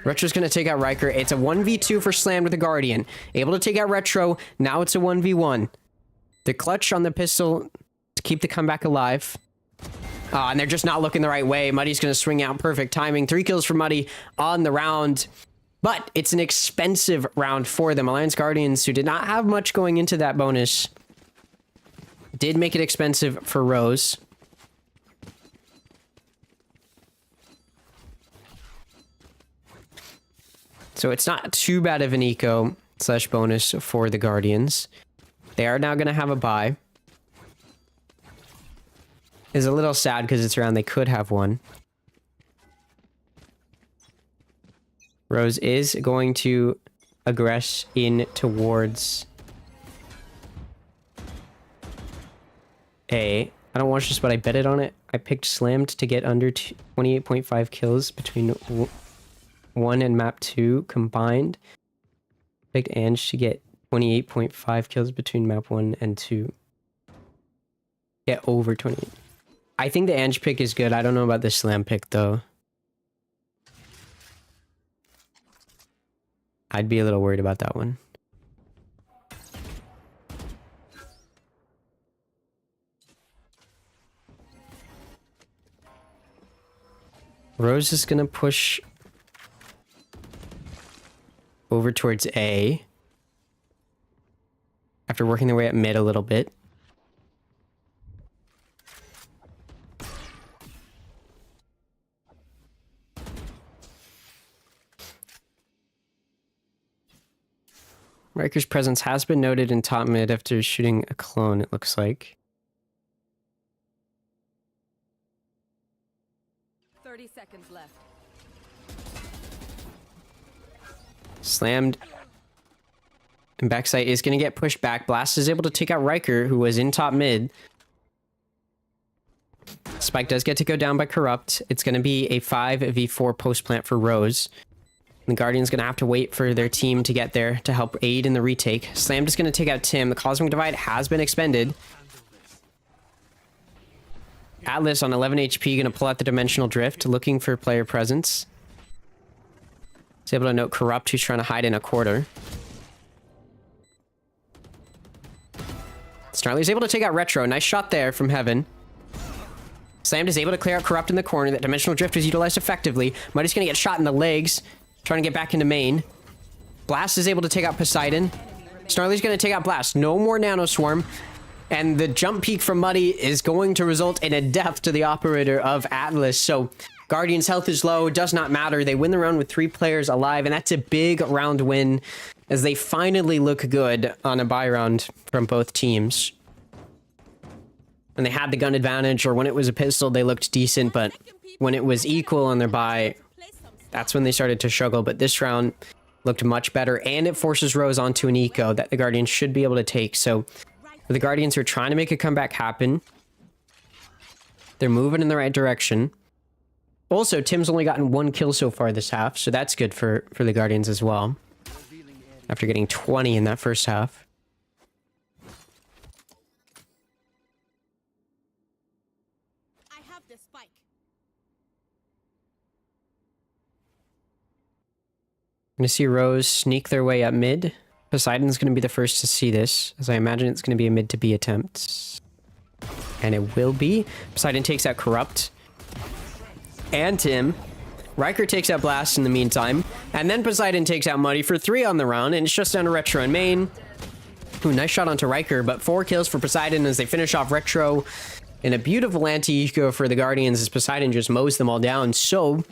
Retro's going to take out Riker. It's a 1v2 for Slam with the Guardian. Able to take out Retro. Now it's a 1v1. The clutch on the pistol to keep the comeback alive. And they're just not looking the right way. Muddy's going to swing out. Perfect timing. 3 kills for Muddy on the round. But it's an expensive round for them. Alliance Guardians, who did not have much going into that bonus, did make it expensive for Rose. So it's not too bad of an eco / bonus for the Guardians. They are now going to have a bye. Is a little sad because it's around they could have one. Rose is going to aggress in towards A. I don't watch this, but I bet it on it. I picked Slammed to get under 28.5 kills between 1 and map 2 combined. Picked Ange to get 28.5 kills between map 1 and 2. Get over 28. I think the Ange pick is good. I don't know about the Slam pick, though. I'd be a little worried about that one. Rose is going to push over towards A after working their way up mid a little bit. Riker's presence has been noted in top mid after shooting a clone, it looks like. 30 seconds left. Slammed. And backside is going to get pushed back. Blast is able to take out Riker, who was in top mid. Spike does get to go down by Corrupt. It's going to be a 5v4 post plant for Rose. The Guardian's going to have to wait for their team to get there to help aid in the retake. Slam just going to take out Tim. The Cosmic Divide has been expended. Atlas on 11 HP going to pull out the Dimensional Drift, looking for player presence. He's able to note Corrupt, who's trying to hide in a corridor. Snarly's able to take out Retro. Nice shot there from Heaven. Slammed is able to clear out Corrupt in the corner. That Dimensional Drift was utilized effectively. Muddy's going to get shot in the legs, trying to get back into main. Blast is able to take out Poseidon. Snarly's going to take out Blast. No more Nano Swarm. And the jump peak from Muddy is going to result in a death to the operator of Atlas. So Guardian's health is low. Does not matter. They win the round with 3 players alive. And that's a big round win as they finally look good on a buy round from both teams. When they had the gun advantage, or when it was a pistol, they looked decent, but when it was equal on their buy, that's when they started to struggle. But this round looked much better, and it forces Rose onto an eco that the Guardians should be able to take. So for the Guardians who are trying to make a comeback happen, they're moving in the right direction. Also, Tim's only gotten 1 kill so far this half, so that's good for the Guardians as well, after getting 20 in that first half. Going to see Rose sneak their way up mid. Poseidon's going to be the first to see this, as I imagine it's going to be a mid to B attempt. And it will be. Poseidon takes out Corrupt. And Tim. Riker takes out Blast in the meantime. And then Poseidon takes out Muddy for 3 on the round, and it's just down to Retro and main. Ooh, nice shot onto Riker, but 4 kills for Poseidon as they finish off Retro. In a beautiful anti-eco for the Guardians as Poseidon just mows them all down. So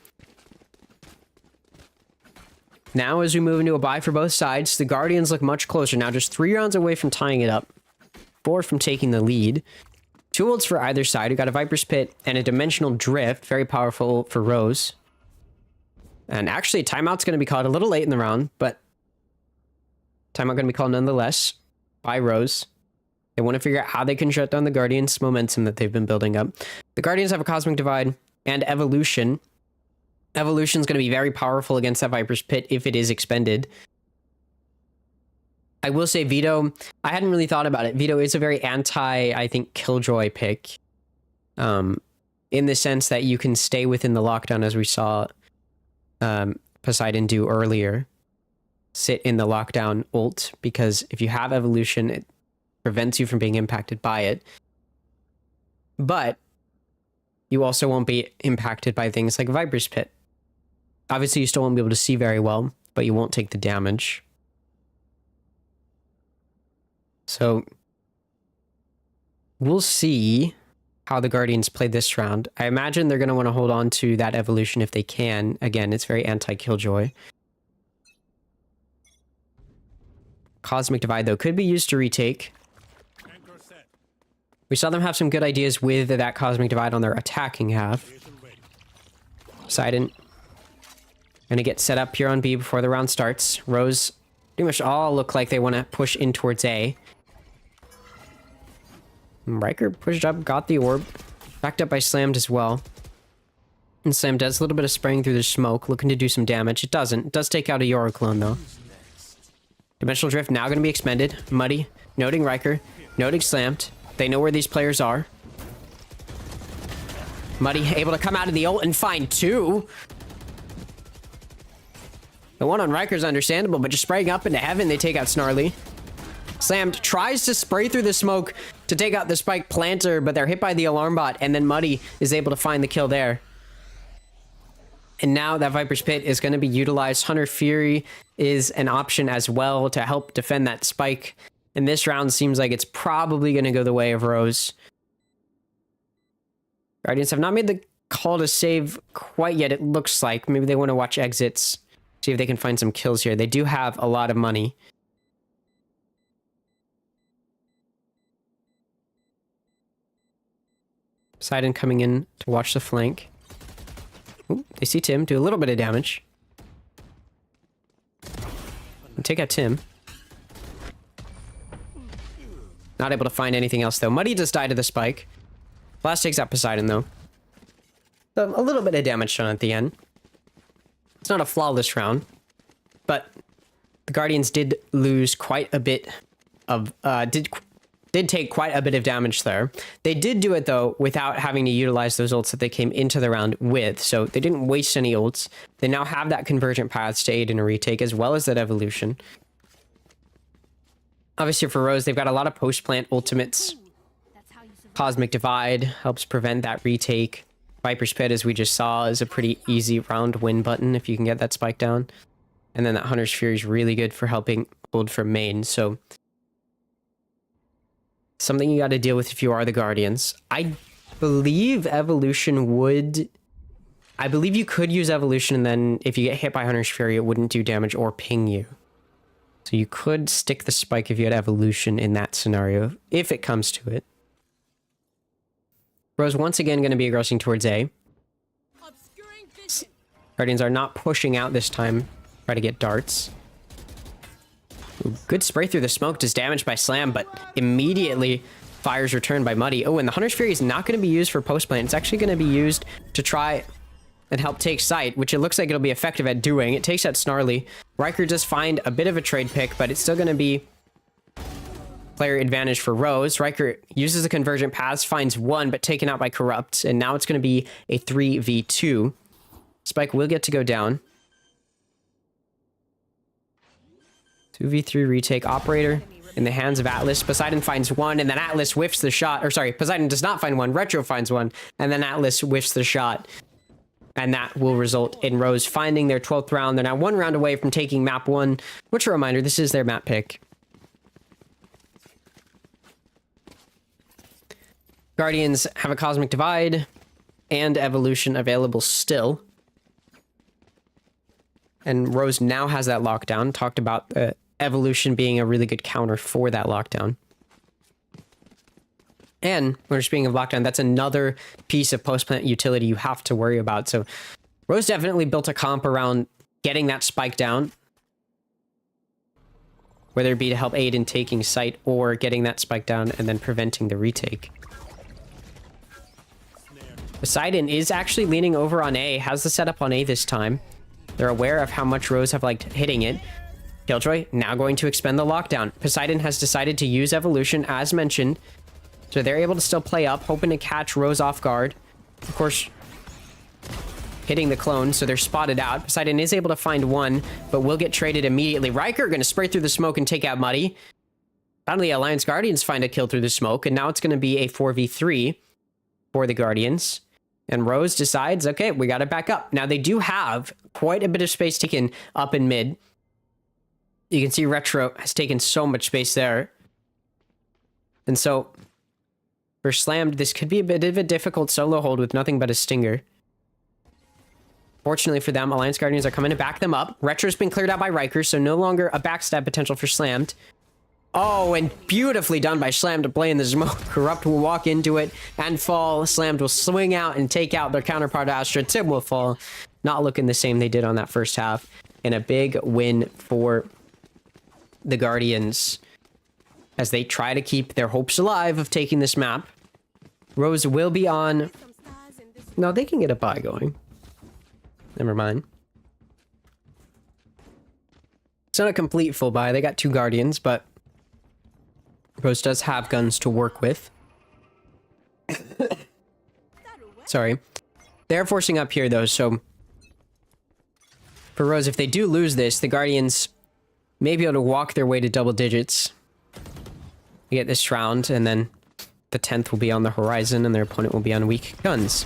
now, as we move into a bye for both sides, the Guardians look much closer. Now just 3 rounds away from tying it up. 4 from taking the lead. 2 ults for either side. We got a Viper's Pit and a Dimensional Drift. Very powerful for Rose. And actually, timeout's going to be called a little late in the round, but timeout going to be called nonetheless by Rose. They want to figure out how they can shut down the Guardians' momentum that they've been building up. The Guardians have a Cosmic Divide and Evolution. Evolution's going to be very powerful against that Viper's Pit if it is expended. I will say Vito, I hadn't really thought about it. Vito is a very anti, I think, Killjoy pick. In the sense that you can stay within the lockdown, as we saw Poseidon do earlier. Sit in the lockdown ult, because if you have Evolution, it prevents you from being impacted by it. But you also won't be impacted by things like Viper's Pit. Obviously, you still won't be able to see very well, but you won't take the damage. So we'll see how the Guardians play this round. I imagine they're going to want to hold on to that Evolution if they can. Again, it's very anti-Killjoy. Cosmic Divide, though, could be used to retake. We saw them have some good ideas with that Cosmic Divide on their attacking half. Poseidon gonna get set up here on B before the round starts. Rose pretty much all look like they want to push in towards A. Riker pushed up, got the orb. Backed up by Slammed as well. And Slam does a little bit of spraying through the smoke, looking to do some damage. It doesn't. It does take out a Yora clone, though. Dimensional Drift now going to be expended. Muddy, noting Riker, noting Slammed. They know where these players are. Muddy able to come out of the ult and find 2. The one on Riker's understandable, but just spraying up into heaven, they take out Snarly. Slammed tries to spray through the smoke to take out the Spike Planter, but they're hit by the alarm bot, and then Muddy is able to find the kill there. And now that Viper's Pit is going to be utilized. Hunter Fury is an option as well to help defend that Spike. And this round seems like it's probably going to go the way of Rose. Guardians have not made the call to save quite yet, it looks like. Maybe they want to watch exits, see if they can find some kills here. They do have a lot of money. Poseidon coming in to watch the flank. Ooh, they see Tim do a little bit of damage. And take out Tim. Not able to find anything else, though. Muddy just died to the Spike. Blast takes out Poseidon, though. So a little bit of damage done at the end. It's not a flawless round, but the Guardians did lose quite a bit of... did take quite a bit of damage there. They did do it, though, without having to utilize those ults that they came into the round with, so they didn't waste any ults. They now have that convergent paths to aid in a retake, as well as that evolution. Obviously, for Rose, they've got a lot of post-plant ultimates. Cosmic Divide helps prevent that retake. Viper's Pit, as we just saw, is a pretty easy round win button if you can get that spike down. And then that Hunter's Fury is really good for helping hold from main, so... something you got to deal with if you are the Guardians. I believe Evolution would... I believe you could use Evolution, and then if you get hit by Hunter's Fury, it wouldn't do damage or ping you. So you could stick the spike if you had Evolution in that scenario, if it comes to it. Rose once again going to be aggressing towards A. Guardians are not pushing out this time. Try to get darts. Ooh, good spray through the smoke, does damage by Slam, but immediately fires returned by Muddy. Oh, and the Hunter's Fury is not going to be used for post plant. It's actually going to be used to try and help take site, which it looks like it'll be effective at doing. It takes out Snarly. Riker does find a bit of a trade pick, but it's still going to be player advantage for Rose. Riker uses the convergent paths, finds one, but taken out by Corrupt, and now it's going to be a 3v2. Spike will get to go down. 2v3 retake. Operator in the hands of Atlas. Poseidon finds one, and then Atlas whiffs the shot. Or sorry, Poseidon does not find one. Retro finds one, and then Atlas whiffs the shot. And that will result in Rose finding their 12th round. They're now one round away from taking map 1, which, a reminder, this is their map pick. Guardians have a Cosmic Divide and Evolution available still. And Rose now has that lockdown. Talked about Evolution being a really good counter for that lockdown. And when we're speaking of lockdown, that's another piece of post-plant utility you have to worry about. So Rose definitely built a comp around getting that spike down, whether it be to help aid in taking site or getting that spike down and then preventing the retake. Poseidon is actually leaning over on A, has the setup on A this time. They're aware of how much Rose have liked hitting it. Killjoy now going to expend the lockdown. Poseidon has decided to use Evolution, as mentioned. So they're able to still play up, hoping to catch Rose off guard. Of course, hitting the clone, so they're spotted out. Poseidon is able to find one, but will get traded immediately. Riker going to spray through the smoke and take out Muddy. Finally, Alliance Guardians find a kill through the smoke, and now it's going to be a 4v3 for the Guardians. And Rose decides, okay, we got to back up. Now, they do have quite a bit of space taken up in mid. You can see Retro has taken so much space there. And so, for Slammed, this could be a bit of a difficult solo hold with nothing but a Stinger. Fortunately for them, Alliance Guardians are coming to back them up. Retro's been cleared out by Riker, so no longer a backstab potential for Slammed. Oh, and beautifully done by Slammed to play in the smoke. Corrupt will walk into it and fall. Slammed will swing out and take out their counterpart Astra. Tim will fall. Not looking the same they did on that first half. And a big win for the Guardians as they try to keep their hopes alive of taking this map. Rose will be on... No, they can get a buy going. Never mind. It's not a complete full buy. They got 2 Guardians, but Rose does have guns to work with. Sorry. They're forcing up here, though, so... For Rose, if they do lose this, the Guardians may be able to walk their way to double digits. You get this round, and then the 10th will be on the horizon, and their opponent will be on weak guns.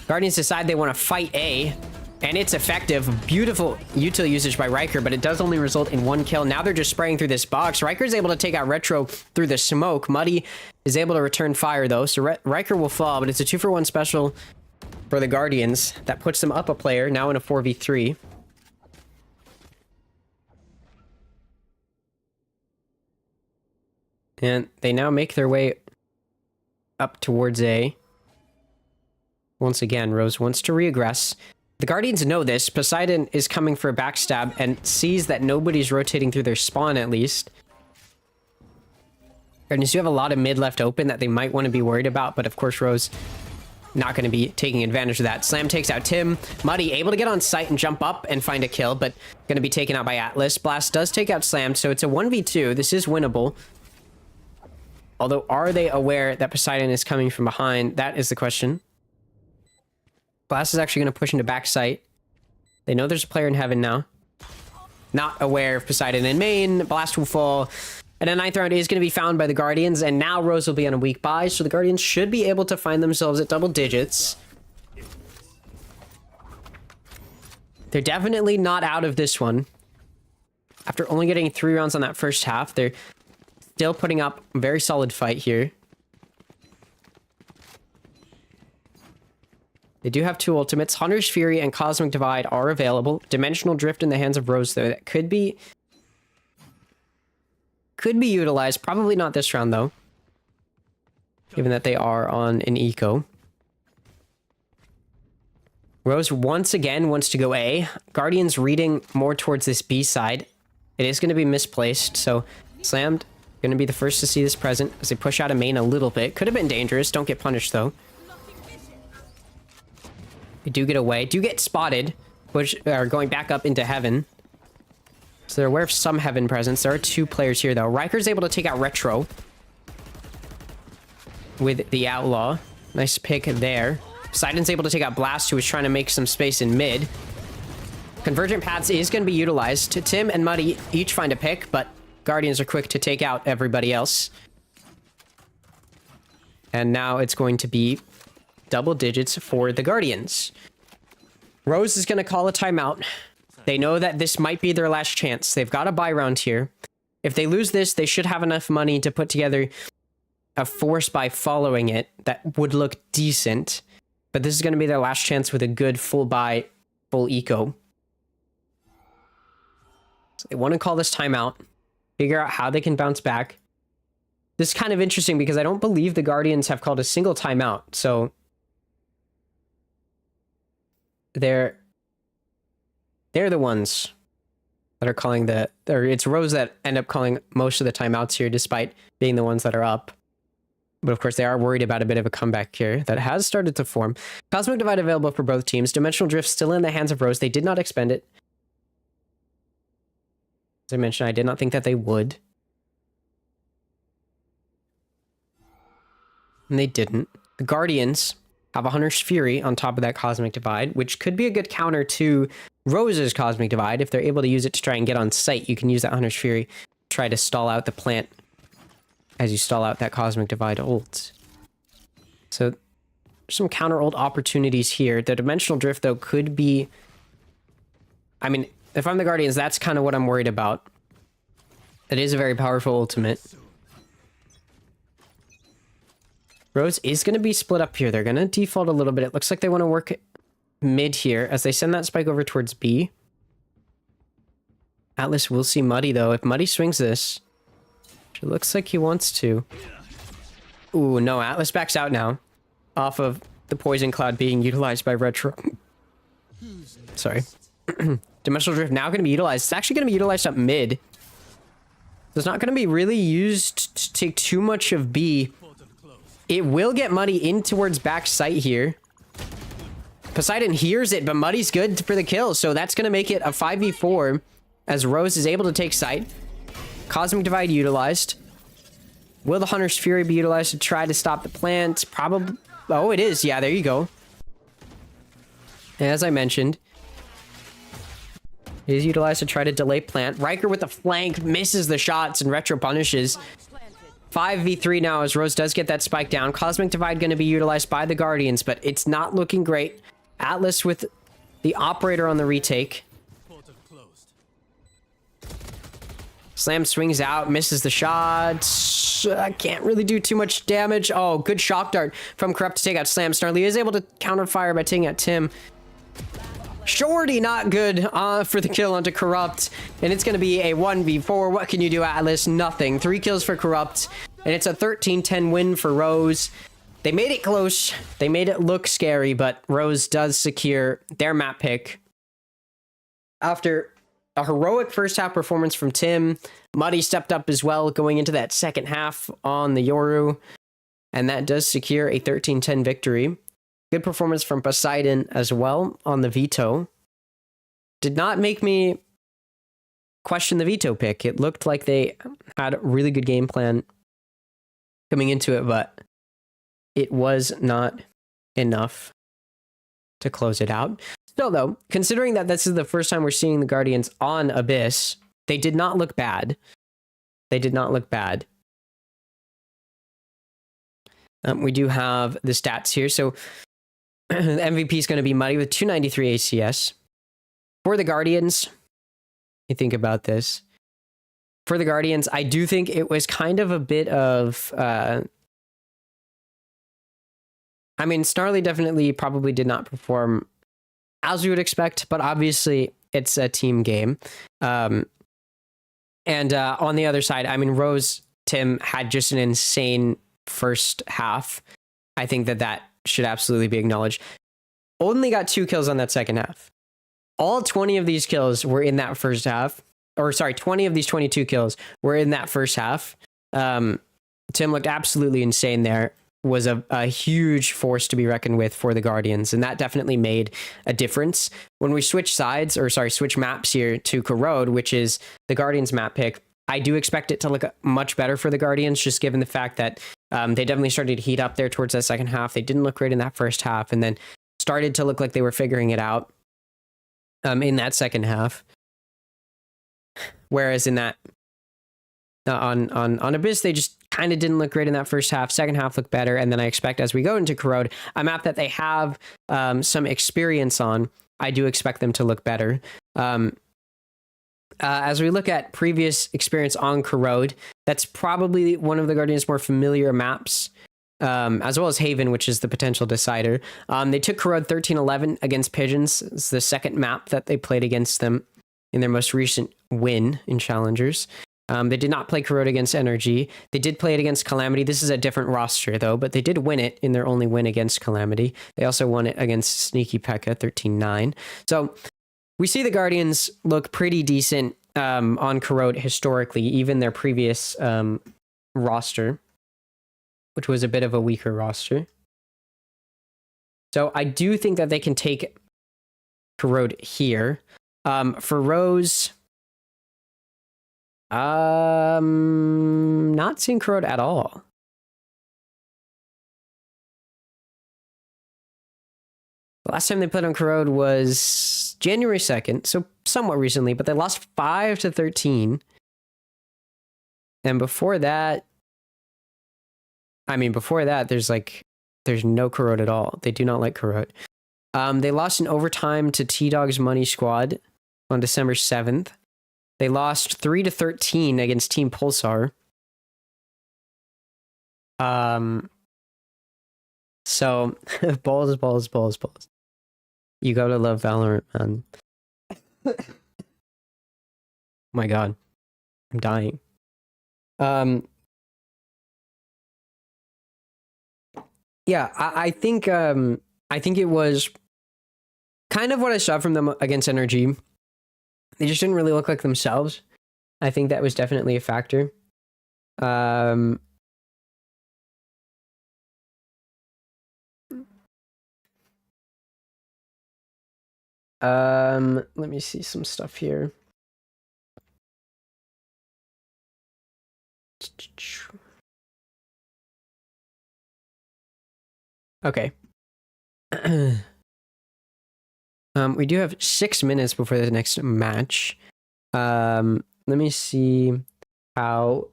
Guardians decide they want to fight A, and it's effective. Beautiful util usage by Riker, but it does only result in 1 kill. Now they're just spraying through this box. Riker's able to take out Retro through the smoke. Muddy is able to return fire, though, so Riker will fall, but it's a 2-for-1 special for the Guardians. That puts them up a player, now in a 4v3. And they now make their way up towards A. Once again, Rose wants to reaggress. The Guardians know this. Poseidon is coming for a backstab and sees that nobody's rotating through their spawn, at least. Guardians do have a lot of mid left open that they might want to be worried about, but of course Rose not going to be taking advantage of that. Slam takes out Tim. Muddy able to get on site and jump up and find a kill, but going to be taken out by Atlas. Blast does take out Slam, so it's a 1v2. This is winnable. Although, are they aware that Poseidon is coming from behind? That is the question. Blast is actually going to push into back site. They know there's a player in heaven now. Not aware of Poseidon in main. Blast will fall. And a 9th round is going to be found by the Guardians, and now Rose will be on a weak buy, so the Guardians should be able to find themselves at double digits. They're definitely not out of this one. After only getting 3 rounds on that first half, they're still putting up a very solid fight here. They do have 2 ultimates. Hunter's Fury and Cosmic Divide are available. Dimensional Drift in the hands of Rose, though. That could be utilized. Probably not this round, though. Given that they are on an eco. Rose once again wants to go A. Guardians reading more towards this B side. It is going to be misplaced, so Slammed going to be the first to see this present as they push out a main a little bit. Could have been dangerous. Don't get punished, though. They do get away. Do get spotted, which are going back up into heaven. So they're aware of some heaven presence. There are 2 players here, though. Riker's able to take out Retro with the Outlaw. Nice pick there. Poseidon's able to take out Blast, who was trying to make some space in mid. Convergent Paths is going to be utilized. Tim and Muddy each find a pick, but Guardians are quick to take out everybody else. And now it's going to be double digits for the Guardians. Rose is going to call a timeout. They know that this might be their last chance. They've got a buy round here. If they lose this, they should have enough money to put together a force buy following it that would look decent. But this is going to be their last chance with a good full buy, full eco. So they want to call this timeout. Figure out how they can bounce back. This is kind of interesting because I don't believe the Guardians have called a single timeout. So they're the ones that are calling or it's Rose that end up calling most of the timeouts here, despite being the ones that are up. But of course, they are worried about a bit of a comeback here that has started to form. Cosmic Divide available for both teams. Dimensional Drift still in the hands of Rose. They did not expend it. As I mentioned, I did not think that they would. And they didn't. The Guardians have a Hunter's Fury on top of that Cosmic Divide, which could be a good counter to Rose's Cosmic Divide. If they're able to use it to try and get on site, you can use that Hunter's Fury, try to stall out the plant as you stall out that Cosmic Divide ult. So some counter ult opportunities here. The Dimensional Drift, though, could be... I mean, if I'm the Guardians, that's kind of what I'm worried about. It is a very powerful ultimate. Rose is going to be split up here. They're going to default a little bit. It looks like they want to work mid here as they send that spike over towards B. Atlas will see Muddy, though. If Muddy swings this, it looks like he wants to. Ooh, no. Atlas backs out now off of the Poison Cloud being utilized by Retro. Sorry. Dimensional Drift now going to be utilized. It's actually going to be utilized up mid. So it's not going to be really used to take too much of B. It will get Muddy in towards back site here. Poseidon hears it, but Muddy's good for the kill. So that's going to make it a 5v4 as Rose is able to take site. Cosmic Divide utilized. Will the Hunter's Fury be utilized to try to stop the plant? Probably. Oh, it is. Yeah, there you go. As I mentioned, it is utilized to try to delay plant. Riker with the flank misses the shots and Retro punishes. 5v3 now as Rose does get that spike down. Cosmic Divide going to be utilized by the Guardians, but it's not looking great. Atlas with the Operator on the retake. Slam swings out, misses the shot. Can't really do too much damage. Oh, good shock dart from Corrupt to take out Slam. Snarly is able to counter fire by taking out Tim. Shorty, not good for the kill onto Corrupt. And it's going to be a 1v4. What can you do, Atlas? Nothing. 3 kills for Corrupt. And it's a 13-10 win for Rose. They made it close. They made it look scary, but Rose does secure their map pick after a heroic first half performance from Tim. Muddy stepped up as well going into that second half on the Yoru, and that does secure a 13-10 victory. Good performance from Poseidon as well on the veto. Did not make me question the veto pick. It looked like they had a really good game plan coming into it, but it was not enough to close it out. Still, though, considering that this is the first time we're seeing the Guardians on Abyss, they did not look bad. They did not look bad. We do have the stats here. So the MVP is going to be Muddy with 293 ACS. For the Guardians, you think about this. For the Guardians, I do think it was kind of a bit of... I mean, Snarly definitely probably did not perform as we would expect, but obviously it's a team game. And on the other side, I mean, Rose, Tim had just an insane first half. I think that should absolutely be acknowledged. Only got 2 kills on that second half. All 20 of these kills were in that first half. Or sorry, 20 of these 22 kills were in that first half. Tim looked absolutely insane there. Was a huge force to be reckoned with for the Guardians, and that definitely made a difference. When we switch switch maps here to Corrode, which is the Guardians map pick, I do expect it to look much better for the Guardians, just given the fact that they definitely started to heat up there towards that second half. They didn't look great in that first half, and then started to look like they were figuring it out in that second half. Whereas in that on Abyss, they just kind of didn't look great in that first half. Second half looked better, and then I expect as we go into Corrode, a map that they have some experience on, I do expect them to look better. As we look at previous experience on Corrode, that's probably one of the Guardians' more familiar maps, as well as Haven, which is the potential decider. They took Corrode 13-11 against Pigeons. It's the second map that they played against them in their most recent win in Challengers. They did not play Corrode against Energy. They did play it against Calamity. This is a different roster, though, but they did win it in their only win against Calamity. They also won it against Sneaky P.E.K.K.A 13-9. So we see the Guardians look pretty decent on Corrode historically, even their previous roster, which was a bit of a weaker roster. So I do think that they can take Corrode here. For Rose... not seeing Corrode at all. The last time they played on Corrode was January 2nd, so somewhat recently, but they lost 5-13. And before that, there's no Corrode at all. They do not like Corrode. They lost in overtime to T-Dog's Money Squad on December 7th. They lost 3-13 against Team Pulsar. So balls. You gotta love Valorant, man. My God, I'm dying. Yeah, I think it was kind of what I saw from them against Energy. They just didn't really look like themselves. I think that was definitely a factor. Let me see some stuff here. Okay. We do have 6 minutes before the next match. Let me see how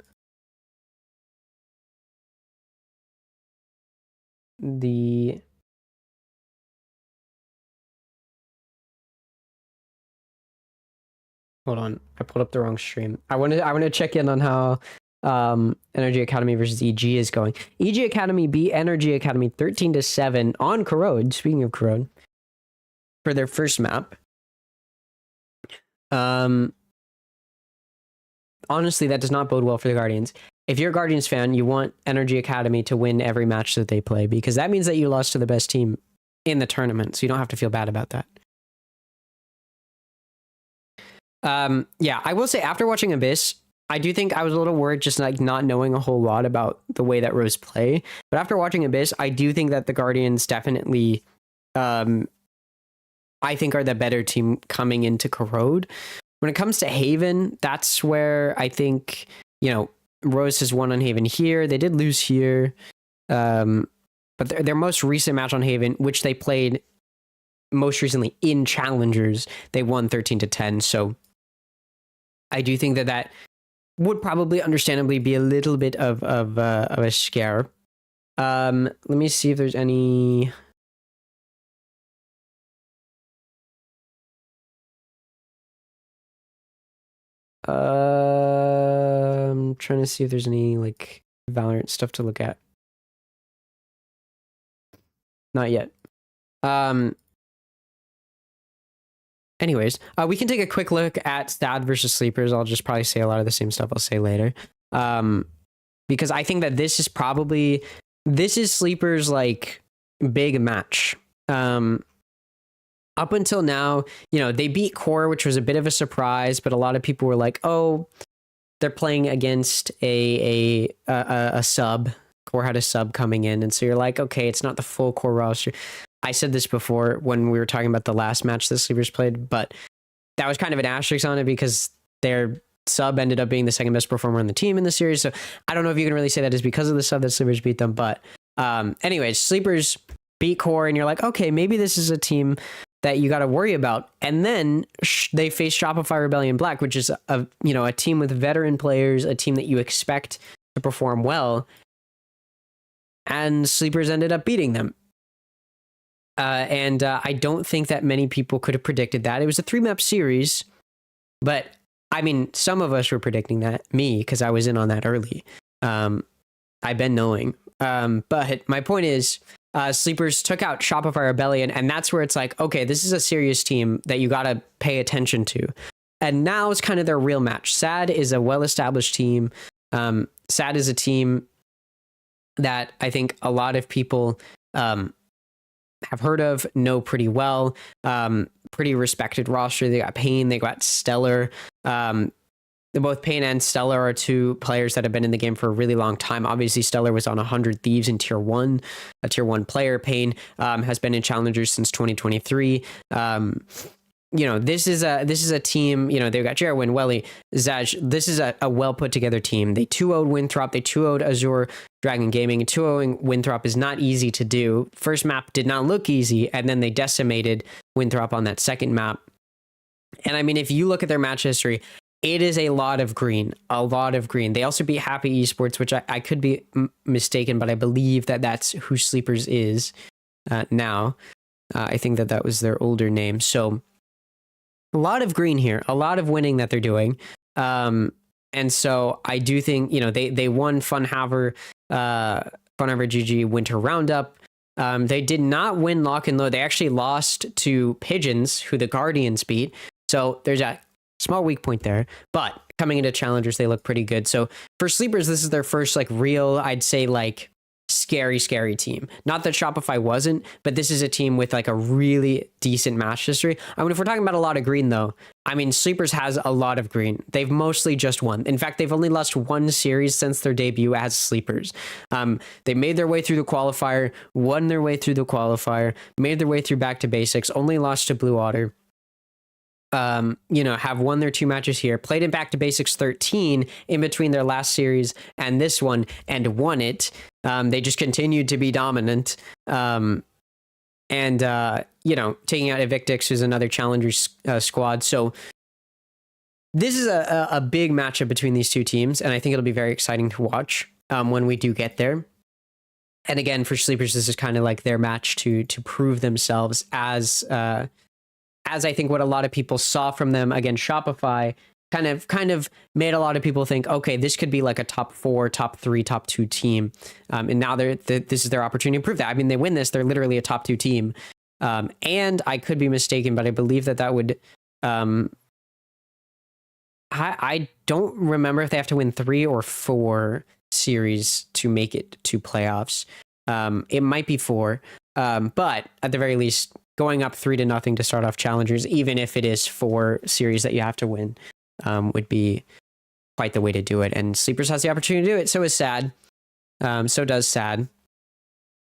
the hold on, I pulled up the wrong stream. I want to check in on how Energy Academy versus EG is going. EG Academy beat Energy Academy 13-7 on Corrode. Speaking of Corrode, for their first map. Honestly, that does not bode well for the Guardians. If you're a Guardians fan, you want Energy Academy to win every match that they play, because that means that you lost to the best team in the tournament, so you don't have to feel bad about that. Yeah, I will say after watching Abyss, I do think I was a little worried just like not knowing a whole lot about the way that Rose play. But after watching Abyss, I do think that the Guardians definitely, I think, are the better team coming into Corrode. When it comes to Haven, that's where I think, Rose has won on Haven here. They did lose here. But their most recent match on Haven, which they played most recently in Challengers, they won 13-10. So I do think that would probably understandably be a little bit of a scare. Let me see if there's any. I'm trying to see if there's any like Valorant stuff to look at. Not yet. Anyways, we can take a quick look at SaD versus Sleepers. I'll just probably say a lot of the same stuff I'll say later. Because I think that this is Sleepers like big match. Up until now, they beat Core, which was a bit of a surprise, but a lot of people were like, oh, they're playing against a sub. Core had a sub coming in, and so you're like, okay, it's not the full Core roster. I said this before when we were talking about the last match the Sleepers played, but that was kind of an asterisk on it because their sub ended up being the second best performer on the team in the series. So I don't know if you can really say that is because of the sub that Sleepers beat them. But anyways, Sleepers beat Core, and you're like, okay, maybe this is a team that you got to worry about. And then they face Shopify Rebellion Black, which is a team with veteran players, a team that you expect to perform well. And Sleepers ended up beating them. And I don't think that many people could have predicted that. It was a 3-map series, but I mean, some of us were predicting that. Me, because I was in on that early. I've been knowing. But my point is, Sleepers took out Shopify Rebellion, and that's where it's like, okay, this is a serious team that you got to pay attention to. And now it's kind of their real match. SaD is a well-established team. SaD is a team that I think a lot of people have heard of, know pretty well. Pretty respected roster. They got Payne, they got Stellar. Both Payne and Stellar are two players that have been in the game for a really long time. Obviously, Stellar was on 100 Thieves in Tier 1, a Tier 1 player. Payne has been in Challengers since 2023. This is a team, they've got Jerwin, Welly, Zaj. This is a well put together team. They 2-0'd Winthrop, they 2-0'd Azure Dragon Gaming. 2-0'ing Winthrop is not easy to do. First map did not look easy, and then they decimated Winthrop on that second map. And I mean, if you look at their match history, it is a lot of green, a lot of green. They also beat Happy Esports, which I could be mistaken, but I believe that that's who Sleepers is now. I think that was their older name. So a lot of green here, a lot of winning that they're doing. And so I do think, they won Funhaver GG Winter Roundup. They did not win Lock and Load. They actually lost to Pigeons, who the Guardians beat. So there's a small weak point there, but coming into Challengers, they look pretty good. So for Sleepers, this is their first like real, I'd say like scary team. Not that Shopify wasn't, but this is a team with like a really decent match history. I mean, if we're talking about a lot of green though, I mean, Sleepers has a lot of green. They've mostly just won. In fact, they've only lost one series since their debut as Sleepers. They made their way through the qualifier, won their way through the qualifier, made their way through back to basics, only lost to Blue Otter. Have won their 2 matches here, played in back to basics 13 in between their last series and this one, and won it. They just continued to be dominant. Taking out Evictix, who's another challenger squad. So this is a big matchup between these two teams, and I think it'll be very exciting to watch when we do get there. And again, for Sleepers, this is kind of like their match to prove themselves as I think what a lot of people saw from them against Shopify kind of made a lot of people think, okay, this could be like a top 4, top 3, top 2 team. And now this is their opportunity to prove that. I mean, they win this, they're literally a top 2 team. And I could be mistaken, but I believe that would, I don't remember if they have to win 3 or 4 series to make it to playoffs. It might be 4, but at the very least, going up 3-0 to start off challengers, even if it is 4 series that you have to win, would be quite the way to do it. And Sleepers has the opportunity to do it. So is SaD. So does SaD.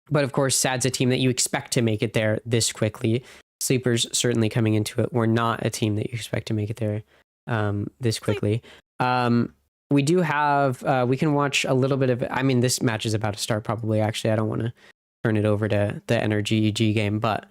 But of course, SaD's a team that you expect to make it there this quickly. Sleepers certainly coming into it. We're not a team that you expect to make it there this quickly. We do have, we can watch a little bit of, I mean, this match is about to start probably, actually. I don't want to turn it over to the Energy EG game, but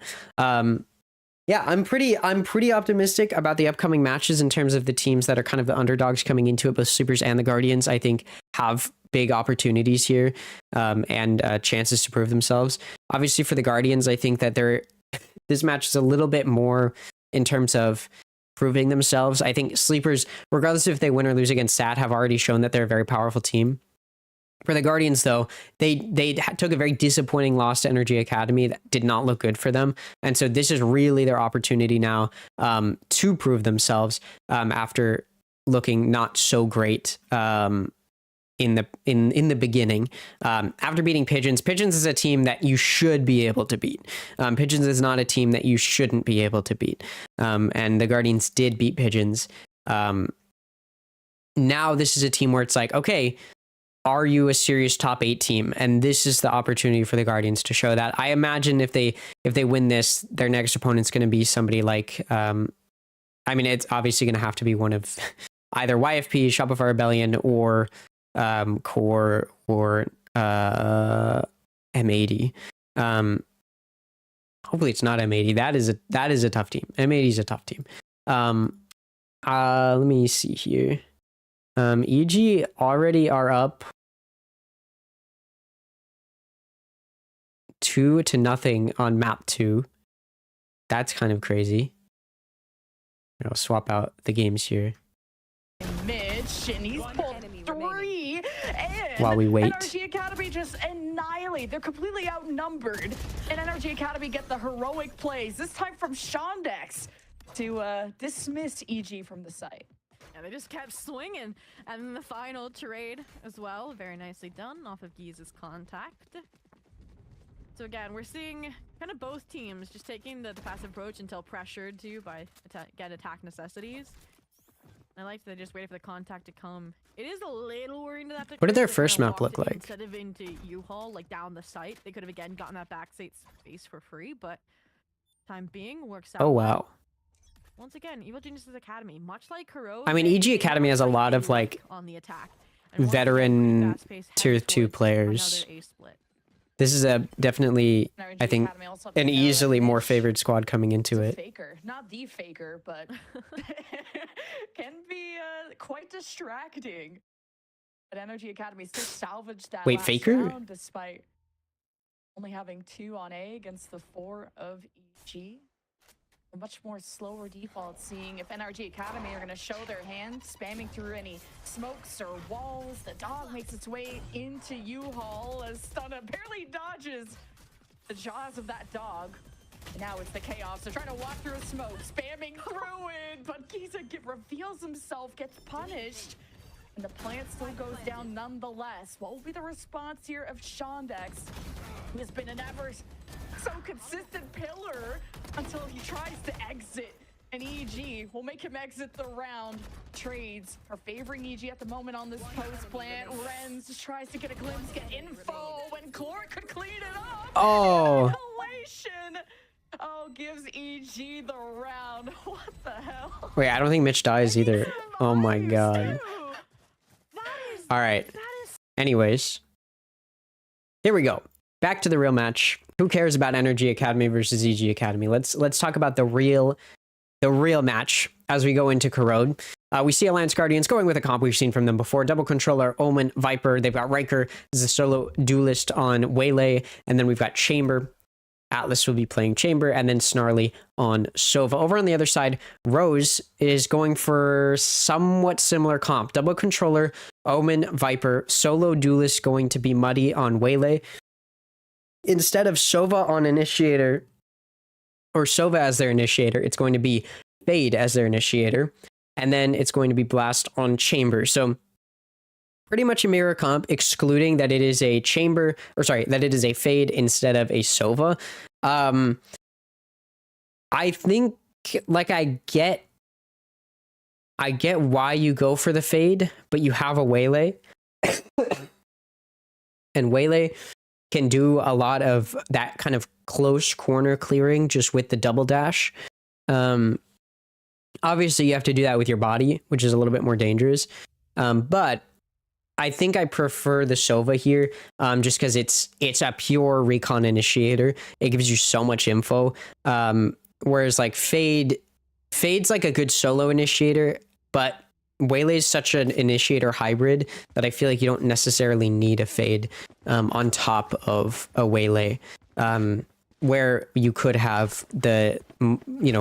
yeah, I'm pretty optimistic about the upcoming matches in terms of the teams that are kind of the underdogs coming into it. Both Sleepers and the Guardians, I think, have big opportunities here and chances to prove themselves. Obviously for the Guardians, I think that this match is a little bit more in terms of proving themselves. I think Sleepers, regardless if they win or lose against SaD, have already shown that they're a very powerful team. For the Guardians, though, they took a very disappointing loss to Energy Academy that did not look good for them. And so this is really their opportunity now to prove themselves after looking not so great in the beginning. After beating Pigeons is a team that you should be able to beat. Pigeons is not a team that you shouldn't be able to beat. And the Guardians did beat Pigeons. Now this is a team where it's like, okay, are you a serious top 8 team? And this is the opportunity for the Guardians to show that. I imagine if they win this, their next opponent's going to be somebody like, I mean, it's obviously going to have to be one of either YFP, Shopify Rebellion, or Core, or M80. Hopefully it's not M80. That is a tough team. M80 is a tough team. Let me see here. EG already are up 2-0 on map 2. That's kind of crazy. I'll swap out the games here. Mitch, and he's pulled 3. And while we wait. Energy Academy just annihilate. They're completely outnumbered. And Energy Academy get the heroic plays, this time from Shondex, to dismiss EG from the site. Yeah, they just kept swinging. And then the final trade as well. Very nicely done off of Geeze's contact. So again, we're seeing kind of both teams just taking the passive approach until pressured to by attack necessities. I like that they just waited for the contact to come. It is a little worrying that what did their first map look like? Instead of into U-Haul, like down the site, they could have again gotten that backside space for free, but time being works out. Oh wow. Once again, Evil Geniuses Academy, much like Hero. I mean, EG Academy has a lot of like on the attack. veteran tier 2 players. This is a definitely, I think, an easily more favored squad coming into it. Faker, not the faker, but can be quite distracting. But Energy Academy still salvaged that last round despite only having 2 on A against the 4 of EG. A much more slower default, seeing if NRG Academy are going to show their hand, spamming through any smokes or walls. The dog makes its way into U-Haul as Stunna barely dodges the jaws of that dog. And now it's the chaos. They're trying to walk through a smoke, spamming through it, but Giza reveals himself, gets punished, and the plant still goes down nonetheless. What will be the response here of Shondex, who has been an ever so consistent pillar until he tries to exit, and EG will make him exit the round. Trades are favoring EG at the moment on this post plant. Renz just tries to get a glimpse, get info, when Cloric could clean it up. Oh. Oh, gives EG the round. What the hell? Wait, I don't think Mitch dies either. Oh my god. All right. Anyways, here we go. Back to the real match. Who cares about Energy Academy versus EG Academy? Let's talk about the real match as we go into Corrode. We see Alliance Guardians going with a comp we've seen from them before. Double Controller, Omen, Viper. They've got Riker as a solo duelist on Waylay. And then we've got Chamber. Atlas will be playing Chamber, and then Snarly on Sova. Over on the other side, Rose is going for somewhat similar comp. Double Controller, Omen, Viper. Solo duelist going to be Muddy on Waylay. Instead of Sova on Initiator, or Sova as their Initiator, it's going to be Fade as their Initiator. And then it's going to be Blast on Chamber. So pretty much a mirror comp, excluding that it is a Chamber, or sorry, that it is a Fade instead of a Sova. I think, like, I get why you go for the fade, but you have a waylay. And waylay can do a lot of that kind of close corner clearing just with the double dash. Obviously, you have to do that with your body, which is a little bit more dangerous. But I think I prefer the Sova here, just because it's a pure recon initiator. It gives you so much info. Whereas like Fade's like a good solo initiator, but Waylay is such an initiator hybrid that I feel like you don't necessarily need a Fade on top of a Waylay, where you could have the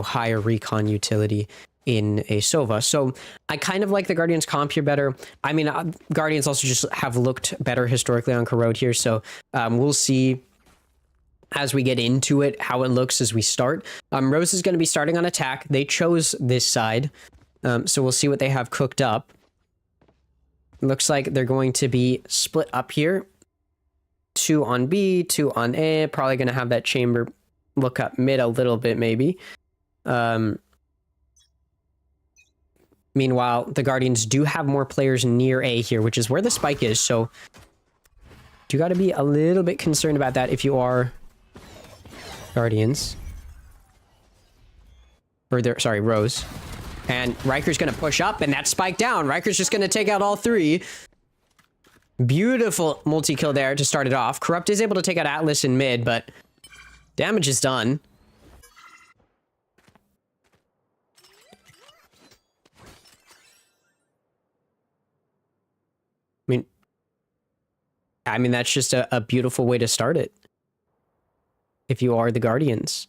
higher recon utility in a Sova. So I kind of like the Guardians comp here better. I mean, Guardians also just have looked better historically on Corrode here, so we'll see as we get into it how it looks as we start. Rose is going to be starting on attack. They chose this side, so we'll see what they have cooked up. Looks like they're going to be split up here. 2 on B, 2 on A. Probably going to have that chamber look up mid a little bit, maybe. Meanwhile, the Guardians do have more players near A here, which is where the spike is, so you got to be a little bit concerned about that if you are Guardians. Or sorry, Rose. And Riker's going to push up, and that's spike down. Riker's just going to take out all 3. Beautiful multi-kill there to start it off. Corrupt is able to take out Atlas in mid, but damage is done. I mean, that's just a beautiful way to start it. If you are the Guardians.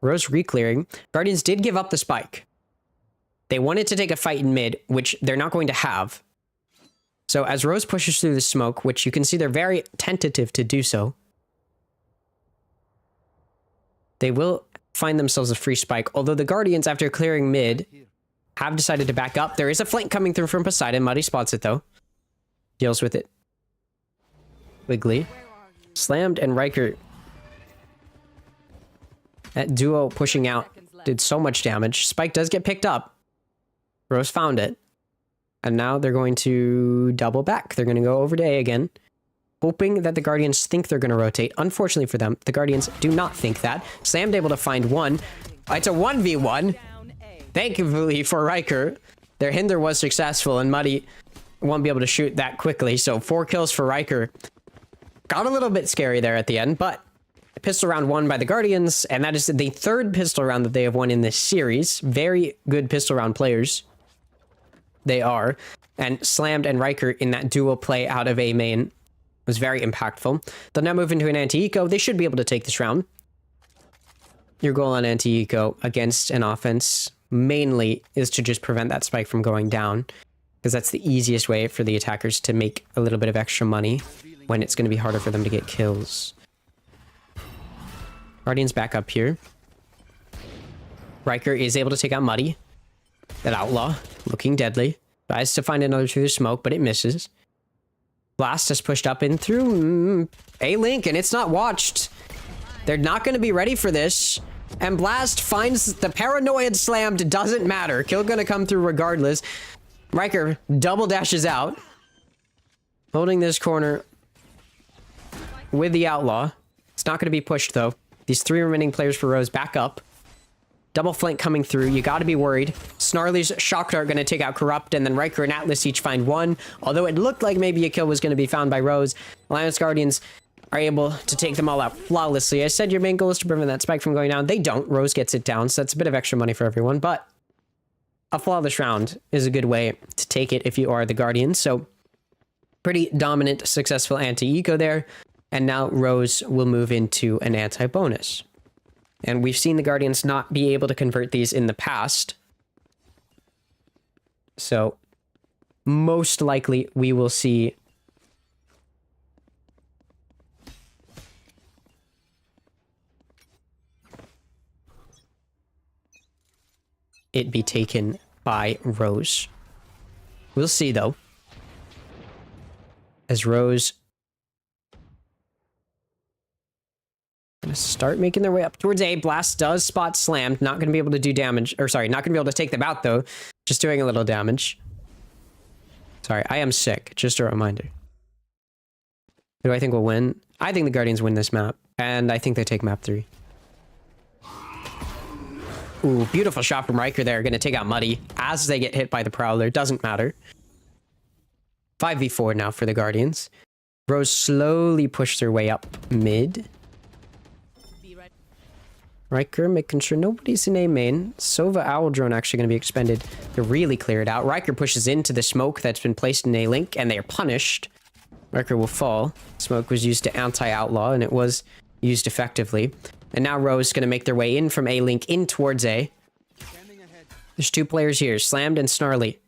Rose re-clearing. Guardians did give up the spike. They wanted to take a fight in mid, which they're not going to have. So as Rose pushes through the smoke, which you can see they're very tentative to do so, they will find themselves a free spike. Although the Guardians, after clearing mid, have decided to back up. There is a flank coming through from Poseidon. Muddy spots it, though. Deals with it. Wiggly. Slammed and Riker. That duo pushing out did so much damage. Spike does get picked up. Rose found it. And now they're going to double back. They're going to go over to A again, hoping that the Guardians think they're going to rotate. Unfortunately for them, the Guardians do not think that. Slammed able to find one. It's a 1v1. Thankfully for Riker, their Hinder was successful, and Muddy won't be able to shoot that quickly. So 4 kills for Riker. Got a little bit scary there at the end, but pistol round won by the Guardians, and that is the 3rd pistol round that they have won in this series. Very good pistol round players. They are. And Slammed and Riker in that dual play out of A main was very impactful. They'll now move into an anti-eco. They should be able to take this round. Your goal on anti-eco against an offense mainly is to just prevent that spike from going down, because that's the easiest way for the attackers to make a little bit of extra money when it's going to be harder for them to get kills. Guardians back up here. Riker is able to take out Muddy. That Outlaw, looking deadly. Tries to find another through the smoke, but it misses. Blast has pushed up in through A-Link, and it's not watched. They're not going to be ready for this. And Blast finds the paranoid slammed. Doesn't matter. Kill going to come through regardless. Riker double dashes out. Holding this corner with the Outlaw. It's not going to be pushed, though. These 3 remaining players for Rose back up. Double flank coming through. You got to be worried. Snarly's Shock Dart going to take out Corrupt, and then Riker and Atlas each find 1. Although it looked like maybe a kill was going to be found by Rose, Alliance Guardians are able to take them all out flawlessly. I said your main goal is to prevent that spike from going down. They don't. Rose gets it down, so that's a bit of extra money for everyone, but a flawless round is a good way to take it if you are the Guardians. So pretty dominant, successful anti-eco there. And now Rose will move into an anti-bonus. And we've seen the Guardians not be able to convert these in the past. So most likely we will see it be taken by Rose. We'll see, though. As Rose Gonna start making their way up towards A. Blast does spot Slammed. Not gonna be able to do damage. Or sorry, not gonna be able to take them out though. Just doing a little damage. Sorry, I am sick. Just a reminder. Who do I think will win? I think the Guardians win this map. And I think they take map 3. Ooh, beautiful shot from Riker there. Gonna take out Muddy as they get hit by the Prowler. Doesn't matter. 5v4 now for the Guardians. Rose slowly push their way up mid. Riker making sure nobody's in A main. Sova Owl Drone actually going to be expended to really clear it out. Riker pushes into the smoke that's been placed in A link, and they are punished. Riker will fall. Smoke was used to anti-outlaw, and it was used effectively. And now Rose is going to make their way in from A link in towards A. There's 2 players here, Slammed and Snarly.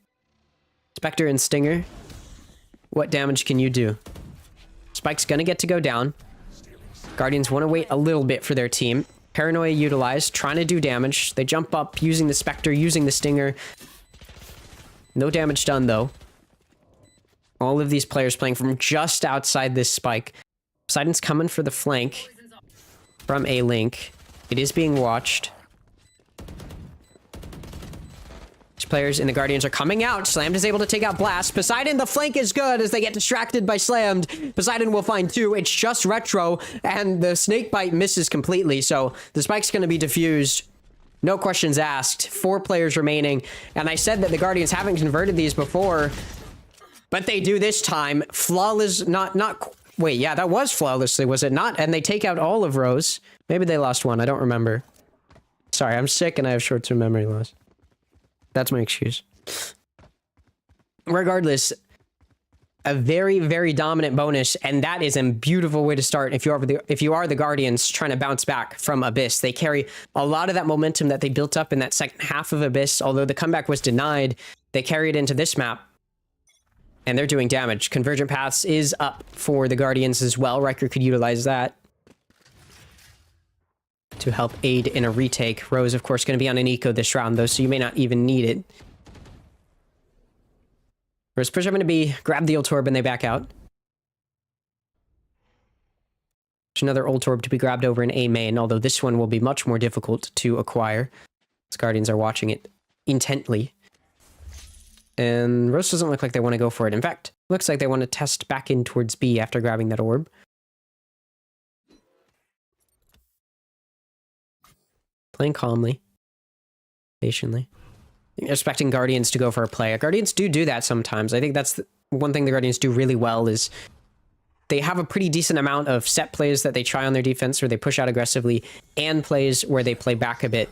Spectre and Stinger. What damage can you do? Spike's going to get to go down. Guardians want to wait a little bit for their team. Paranoia utilized, trying to do damage. They jump up using the Spectre, using the Stinger. No damage done, though. All of these players playing from just outside this spike. Poseidon's coming for the flank from A-Link. It is being watched. These players in the Guardians are coming out. Slammed is able to take out Blast. Poseidon, the flank is good as they get distracted by Slammed. Poseidon will find 2. It's just Retro, and the Snakebite misses completely, so the spike's going to be diffused. No questions asked. 4 players remaining, and I said that the Guardians haven't converted these before, but they do this time. Flawless, wait, yeah, that was flawlessly, was it not? And they take out all of Rose. Maybe they lost 1, I don't remember. Sorry, I'm sick and I have short-term memory loss. That's my excuse. Regardless, a very, very dominant bonus, and that is a beautiful way to start if you are the Guardians trying to bounce back from Abyss. They carry a lot of that momentum that they built up in that second half of Abyss, although the comeback was denied. They carry it into this map, and they're doing damage. Convergent Paths is up for the Guardians as well. Riker could utilize that to help aid in a retake. Rose, of course, going to be on an eco this round, though, so you may not even need it. Rose push up into B, grab the ult orb, and they back out. There's another ult orb to be grabbed over in A main, although this one will be much more difficult to acquire. These Guardians are watching it intently. And Rose doesn't look like they want to go for it. In fact, looks like they want to test back in towards B after grabbing that orb. Playing calmly. Patiently. Expecting Guardians to go for a play. Guardians do that sometimes. I think that's one thing the Guardians do really well is they have a pretty decent amount of set plays that they try on their defense where they push out aggressively and plays where they play back a bit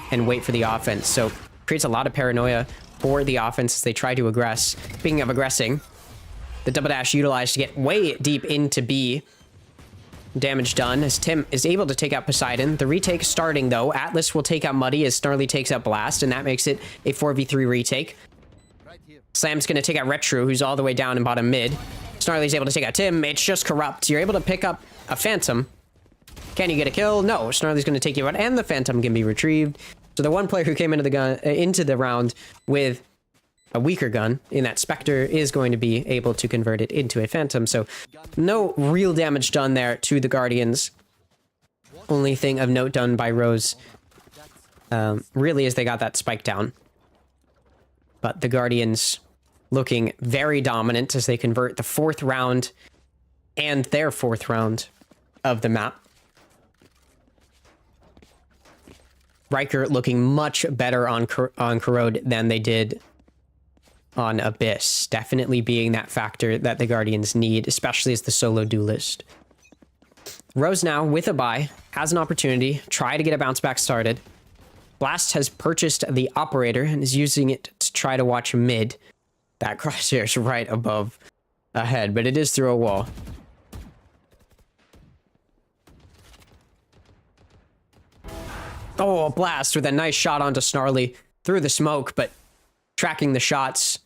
and wait for the offense. So creates a lot of paranoia for the offense as they try to aggress. Speaking of aggressing, the double dash utilized to get way deep into B. Damage done as Tim is able to take out Poseidon. The retake starting though. Atlas will take out Muddy as Snarly takes out Blast, and that makes it a 4v3 retake. Slam's going to take out Retro, who's all the way down in bottom mid. Snarly's able to take out Tim. It's just Corrupt. You're able to pick up a Phantom. Can you get a kill? No. Snarly's going to take you out, and the Phantom can be retrieved. So the one player who came into the round with a weaker gun in that Spectre is going to be able to convert it into a Phantom. So no real damage done there to the Guardians. Only thing of note done by Rose really is they got that spike down. But the Guardians looking very dominant as they convert the 4th round and their 4th round of the map. Riker looking much better on Corrode than they did on Abyss, definitely being that factor that the Guardians need, especially as the solo duelist. Rose now, with a buy, has an opportunity, try to get a bounce back started. Blast has purchased the Operator and is using it to try to watch mid. That crosshair is right above ahead, but it is through a wall. Oh, a Blast with a nice shot onto Snarly through the smoke, but tracking the shots.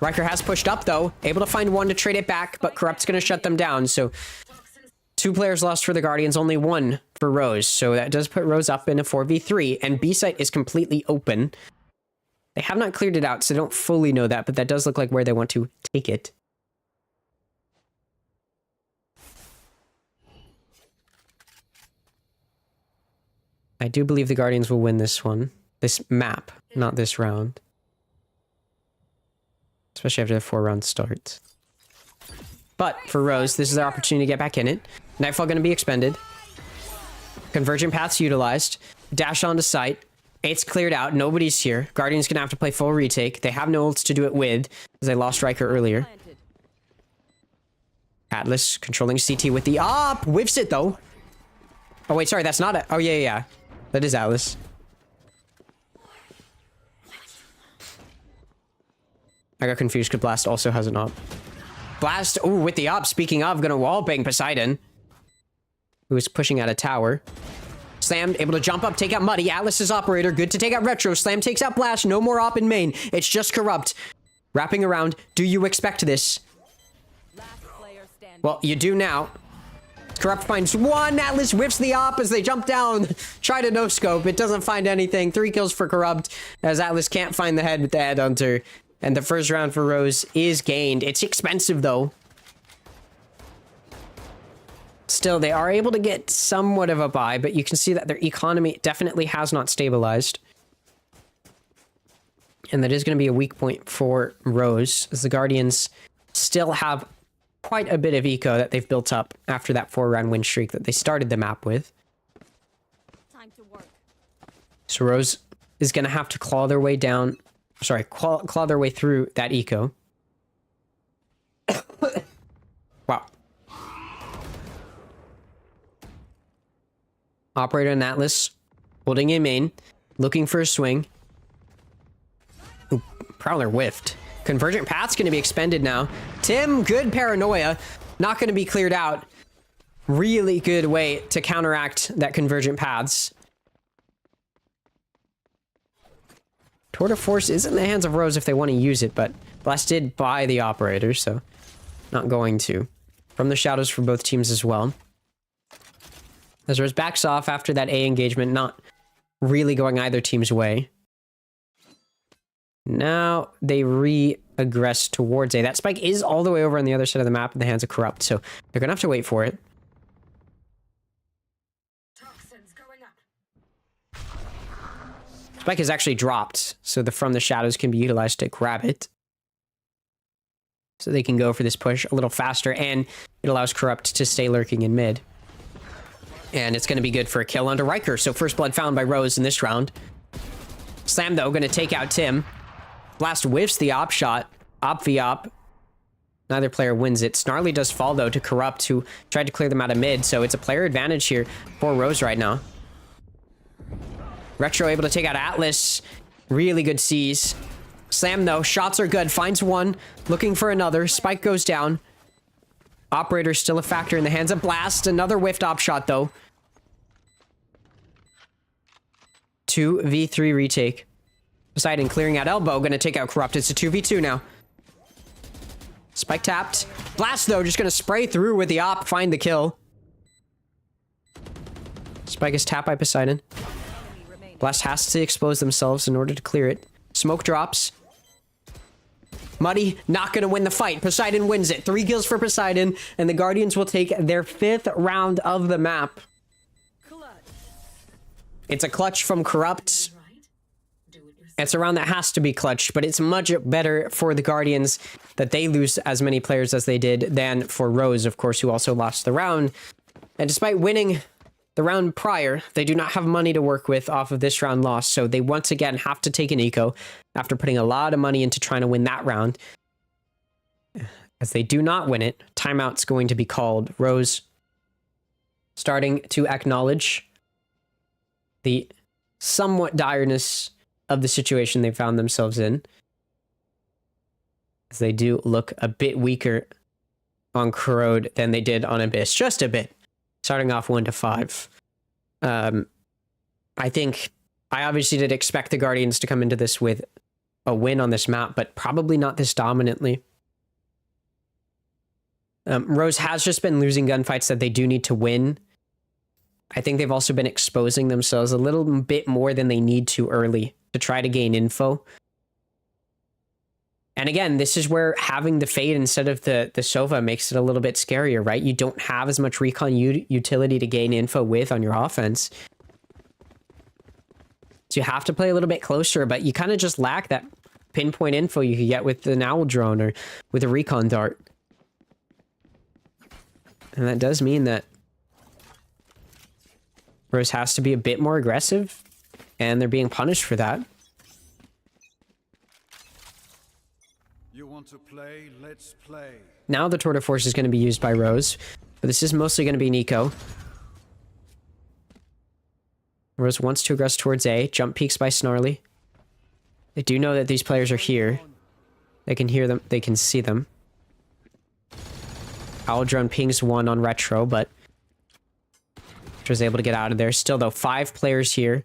Riker has pushed up, though. Able to find 1 to trade it back, but Corrupt's going to shut them down. So 2 players lost for the Guardians, only 1 for Rose. So that does put Rose up in a 4v3, and B site is completely open. They have not cleared it out, so they don't fully know that, but that does look like where they want to take it. I do believe the Guardians will win this one. This map, not this round. Especially after the 4-round start. But for Rose, this is their opportunity to get back in it. Nightfall going to be expended. Convergent paths utilized. Dash onto site. 8's cleared out. Nobody's here. Guardians going to have to play full retake. They have no ults to do it with, as they lost Riker earlier. Planted. Atlas controlling CT with the op. Whiffs it though. Oh wait, sorry, that's not it. Oh yeah. That is Atlas. I got confused because Blast also has an op. Blast, oh, with the op, speaking of, gonna wallbang Poseidon, who is pushing out a tower. Slam, able to jump up, take out Muddy. Atlas's operator, good to take out Retro. Slam takes out Blast, no more op in main. It's just Corrupt. Wrapping around, do you expect this? Last player standing. Well, you do now. Corrupt finds one. Atlas whiffs the op as they jump down. Try to no-scope. It doesn't find anything. 3 kills for Corrupt as Atlas can't find the head with the headhunter. And the first round for Rose is gained. It's expensive, though. Still, they are able to get somewhat of a buy, but you can see that their economy definitely has not stabilized. And that is going to be a weak point for Rose, as the Guardians still have quite a bit of eco that they've built up after that 4-round win streak that they started the map with. Time to work. So Rose is going to have to claw their way down. Sorry, claw their way through that eco. Wow. Operator and Atlas holding in main, looking for a swing. Ooh, Prowler whiffed. Convergent Path's going to be expended now. Tim, good paranoia. Not going to be cleared out. Really good way to counteract that Convergent Paths. Tour de Force is in the hands of Rose if they want to use it, but Blast did buy the operator, so not going to. From the shadows for both teams as well. As Rose backs off after that A engagement, not really going either team's way. Now they re-aggress towards A. That spike is all the way over on the other side of the map in the hands of Corrupt, so they're going to have to wait for it. Spike is actually dropped, so the From the Shadows can be utilized to grab it. So they can go for this push a little faster, and it allows Corrupt to stay lurking in mid. And it's going to be good for a kill onto Riker, so first blood found by Rose in this round. Slam, though, going to take out Tim. Blast whiffs the op shot. Op v op. Neither player wins it. Snarly does fall, though, to Corrupt, who tried to clear them out of mid, so it's a player advantage here for Rose right now. Retro able to take out Atlas. Really good C's. Slam, though. Shots are good. Finds one. Looking for another. Spike goes down. Operator still a factor in the hands of Blast. Another whiffed op shot, though. 2v3 retake. Poseidon clearing out elbow. Gonna take out Corrupt. It's a 2v2 now. Spike tapped. Blast, though, just gonna spray through with the op. Find the kill. Spike is tapped by Poseidon. Blast has to expose themselves in order to clear it. Smoke drops. Muddy not going to win the fight. Poseidon wins it. 3 kills for Poseidon, and the Guardians will take their 5th round of the map. It's a clutch from Corrupt. It's a round that has to be clutched, but it's much better for the Guardians that they lose as many players as they did than for Rose, of course, who also lost the round. And despite winning the round prior, they do not have money to work with off of this round loss, so they once again have to take an eco after putting a lot of money into trying to win that round. As they do not win it, timeout's going to be called. Rose starting to acknowledge the somewhat direness of the situation they found themselves in, as they do look a bit weaker on Corrode than they did on Abyss, just a bit. Starting off 1-5. I think I obviously did expect the Guardians to come into this with a win on this map, but probably not this dominantly. Rose has just been losing gunfights that they do need to win. I think they've also been exposing themselves a little bit more than they need to early to try to gain info. And again, this is where having the Fade instead of the Sova makes it a little bit scarier, right? You don't have as much recon utility to gain info with on your offense. So you have to play a little bit closer, but you kind of just lack that pinpoint info you could get with an owl drone or with a recon dart. And that does mean that Rose has to be a bit more aggressive, and they're being punished for that. You want to play? Let's play. Now the tour de force is going to be used by Rose, but this is mostly going to be Nico. Rose wants to aggress towards A. Jump peeks by Snarly. They do know that these players are here. They can hear them. They can see them. Owl drone pings 1 on Retro, but was able to get out of there. Still, though, 5 players here.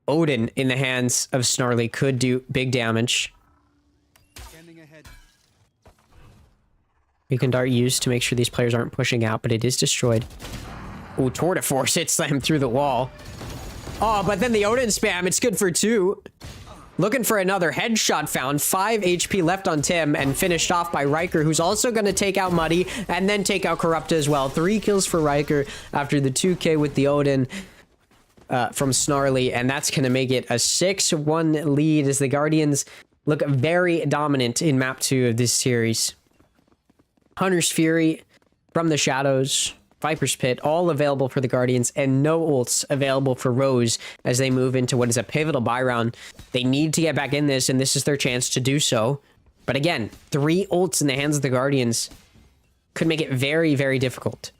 Odin in the hands of Snarly could do big damage. Beacon dart used to make sure these players aren't pushing out, but it is destroyed. Ooh, tour de force hit slam through the wall. Oh, but then the Odin spam, it's good for 2. Looking for another headshot found. 5 HP left on Tim and finished off by Riker, who's also going to take out Muddy and then take out Corrupta as well. 3 kills for Riker after the 2K with the Odin from Snarly, and that's going to make it a 6-1 lead as the Guardians look very dominant in map 2 of this series. Hunter's Fury from the Shadows, Viper's Pit, all available for the Guardians, and no ults available for Rose as they move into what is a pivotal buy round. They need to get back in this, and this is their chance to do so. But again, 3 ults in the hands of the Guardians could make it very, very difficult.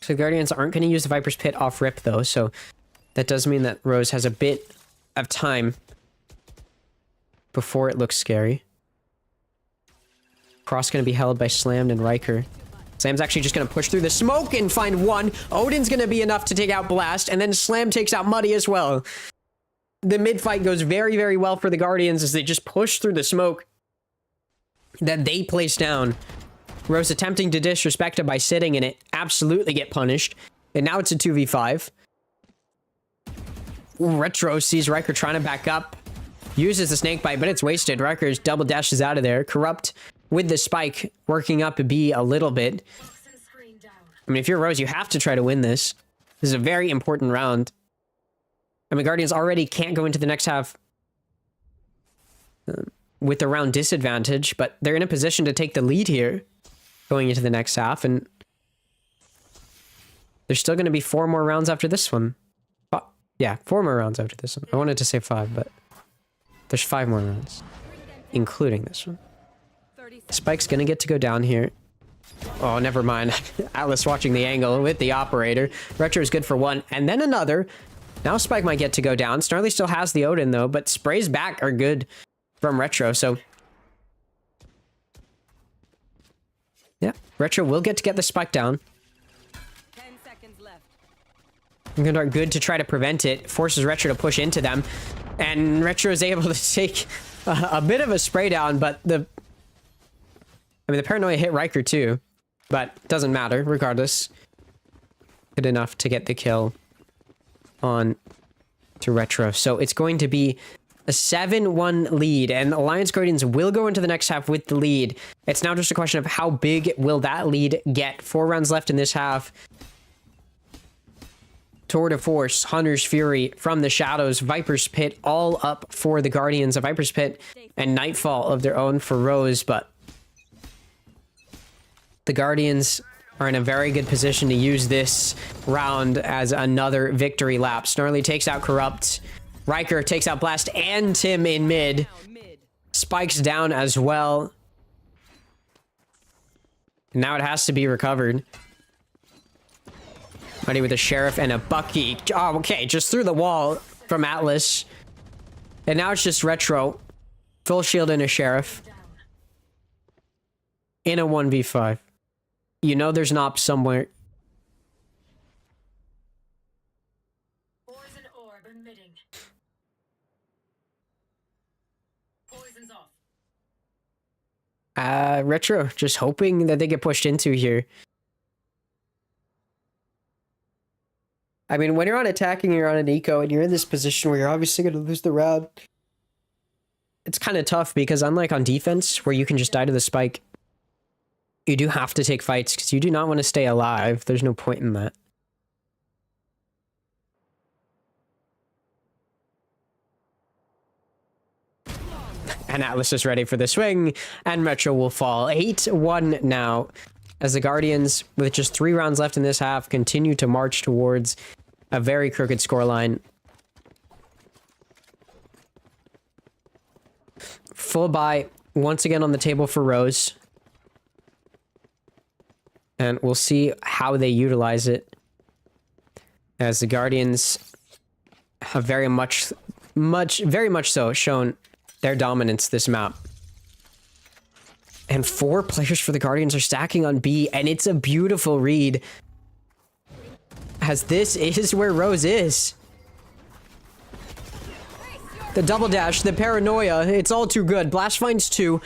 So the Guardians aren't going to use the Viper's Pit off rip, though, so that does mean that Rose has a bit of time before it looks scary. Cross going to be held by Slammed and Riker. Slam's actually just going to push through the smoke and find 1. Odin's going to be enough to take out Blast, and then Slam takes out Muddy as well. The mid fight goes very, very well for the Guardians as they just push through the smoke that they place down. Rose attempting to disrespect it by sitting in it, absolutely get punished. And now it's a 2v5. Retro sees Riker trying to back up. Uses the snake bite, but it's wasted. Riker's double dashes out of there. Corrupt with the spike, working up a B a little bit. I mean, if you're Rose, you have to try to win this. This is a very important round. I mean, Guardians already can't go into the next half with the round disadvantage, but they're in a position to take the lead here going into the next half, and there's still going to be 4 more rounds after this one. Yeah, 4 more rounds after this one. I wanted to say 5, but there's 5 more rounds, including this one. Spike's gonna get to go down here. Oh, never mind. Atlas watching the angle with the operator. Retro is good for 1, and then another. Now Spike might get to go down. Snarly still has the Odin, though, but sprays back are good from Retro, so... yeah, Retro will get the Spike down. 10 seconds left. Are good to try to prevent it. Forces Retro to push into them. And Retro is able to take a bit of a spray down, but the paranoia hit Riker too, but doesn't matter regardless. Good enough to get the kill on to Retro. So it's going to be a 7-1 lead, and Alliance Guardians will go into the next half with the lead. It's now just a question of how big will that lead get. 4 rounds left in this half. Tour de Force, Hunter's Fury from the Shadows, Viper's Pit all up for the Guardians. A Viper's Pit and Nightfall of their own for Rose, but the Guardians are in a very good position to use this round as another victory lap. Snarly takes out Corrupt. Riker takes out Blast and Tim in mid. Spikes down as well. And now it has to be recovered. Buddy with a Sheriff and a Bucky. Oh, okay, just through the wall from Atlas. And now it's just Retro. Full shield and a Sheriff. In a 1v5. You know there's an op somewhere. Poison orb emitting. Poison's off. Retro, just hoping that they get pushed into here. I mean, when you're on attacking, you're on an eco, and you're in this position where you're obviously going to lose the round. It's kind of tough because unlike on defense, where you can just die to the spike, You do have to take fights because you do not want to stay alive. There's no point in that. And Atlas is ready for the swing, and Metro will fall. 8-1 now, as the Guardians, with just 3 rounds left in this half, continue to march towards a very crooked scoreline. Full buy once again on the table for Rose. And we'll see how they utilize it, as the Guardians have very much so shown their dominance this map. And 4 players for the Guardians are stacking on B, and it's a beautiful read, as this is where Rose is. The double dash, the paranoia, it's all too good. Blast finds 2.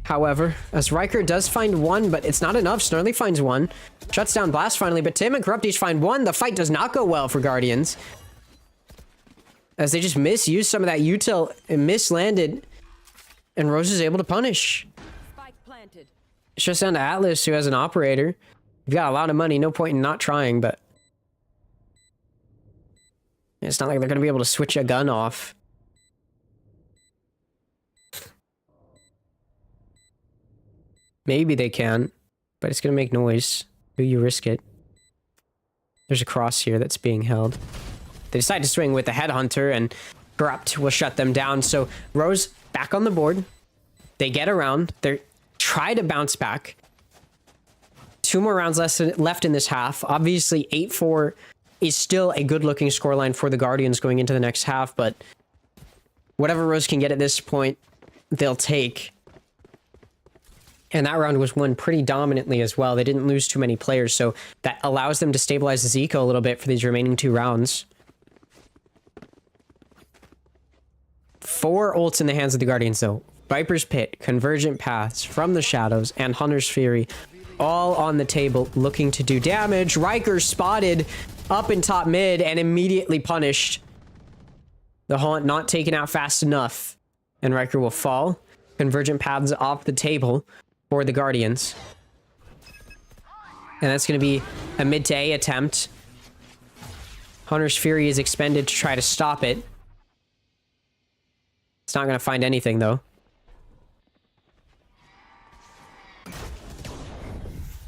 However, as Riker does find 1, but it's not enough. Snarly finds 1. Shuts down Blast finally, but Tim and Corrupt each find 1. The fight does not go well for Guardians, as they just misused some of that util and mislanded, and Rose is able to punish. Spike planted. It's just down to Atlas, who has an operator. You've got a lot of money, no point in not trying, but it's not like they're going to be able to switch a gun off. Maybe they can, but it's going to make noise. Do you risk it? There's a cross here that's being held. They decide to swing with the Headhunter, and Corrupt will shut them down. So Rose back on the board. They get around. They try to bounce back. 2 more rounds left in this half. Obviously, 8-4 is still a good-looking scoreline for the Guardians going into the next half, but whatever Rose can get at this point, they'll take. And that round was won pretty dominantly as well. They didn't lose too many players, so that allows them to stabilize the Zico a little bit for these remaining 2 rounds. 4 ults in the hands of the Guardians, though. Viper's Pit, Convergent Paths, From the Shadows, and Hunter's Fury, all on the table, looking to do damage. Riker spotted up in top mid and immediately punished. The Haunt not taken out fast enough, and Riker will fall. Convergent Paths off the table for the Guardians. And that's going to be a mid to A attempt. Hunter's Fury is expended to try to stop it. It's not going to find anything, though.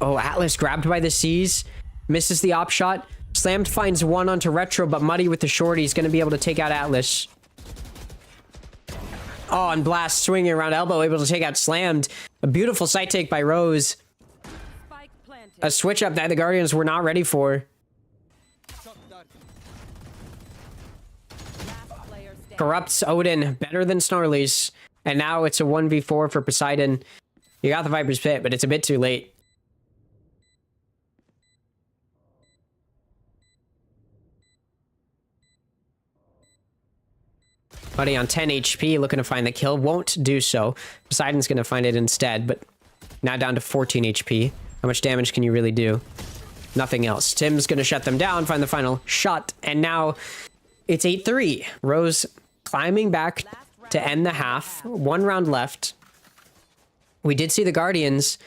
Oh, Atlas grabbed by the Seas. Misses the op shot. Slammed finds 1 onto Retro, but Muddy with the shorty is going to be able to take out Atlas. Oh, and Blast swinging around elbow, able to take out Slammed. A beautiful sight take by Rose. Spike planted. A switch up that the Guardians were not ready for. Last player standing. Corrupts Odin better than Snarly's. And now it's a 1v4 for Poseidon. You got the Viper's Pit, but it's a bit too late. Buddy on 10 HP, looking to find the kill. Won't do so. Poseidon's going to find it instead, but now down to 14 HP. How much damage can you really do? Nothing else. Tim's going to shut them down, find the final shot, and now it's 8-3. Rose climbing back to end the half. 1 round left. We did see the Guardians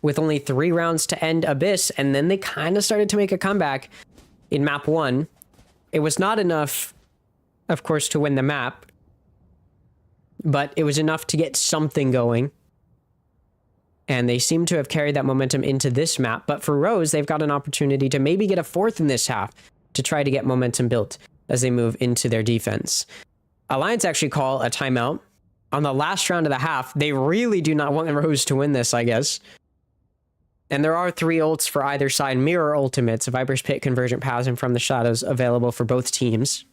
with only 3 rounds to end Abyss, and then they kind of started to make a comeback in map 1. It was not enough, of course, to win the map, but it was enough to get something going. And they seem to have carried that momentum into this map. But for Rose, they've got an opportunity to maybe get a 4th in this half to try to get momentum built as they move into their defense. Alliance actually call a timeout on the last round of the half. They really do not want Rose to win this, I guess. And there are 3 ults for either side. Mirror ultimates, Viper's Pit, Convergent Paths, and From the Shadows available for both teams.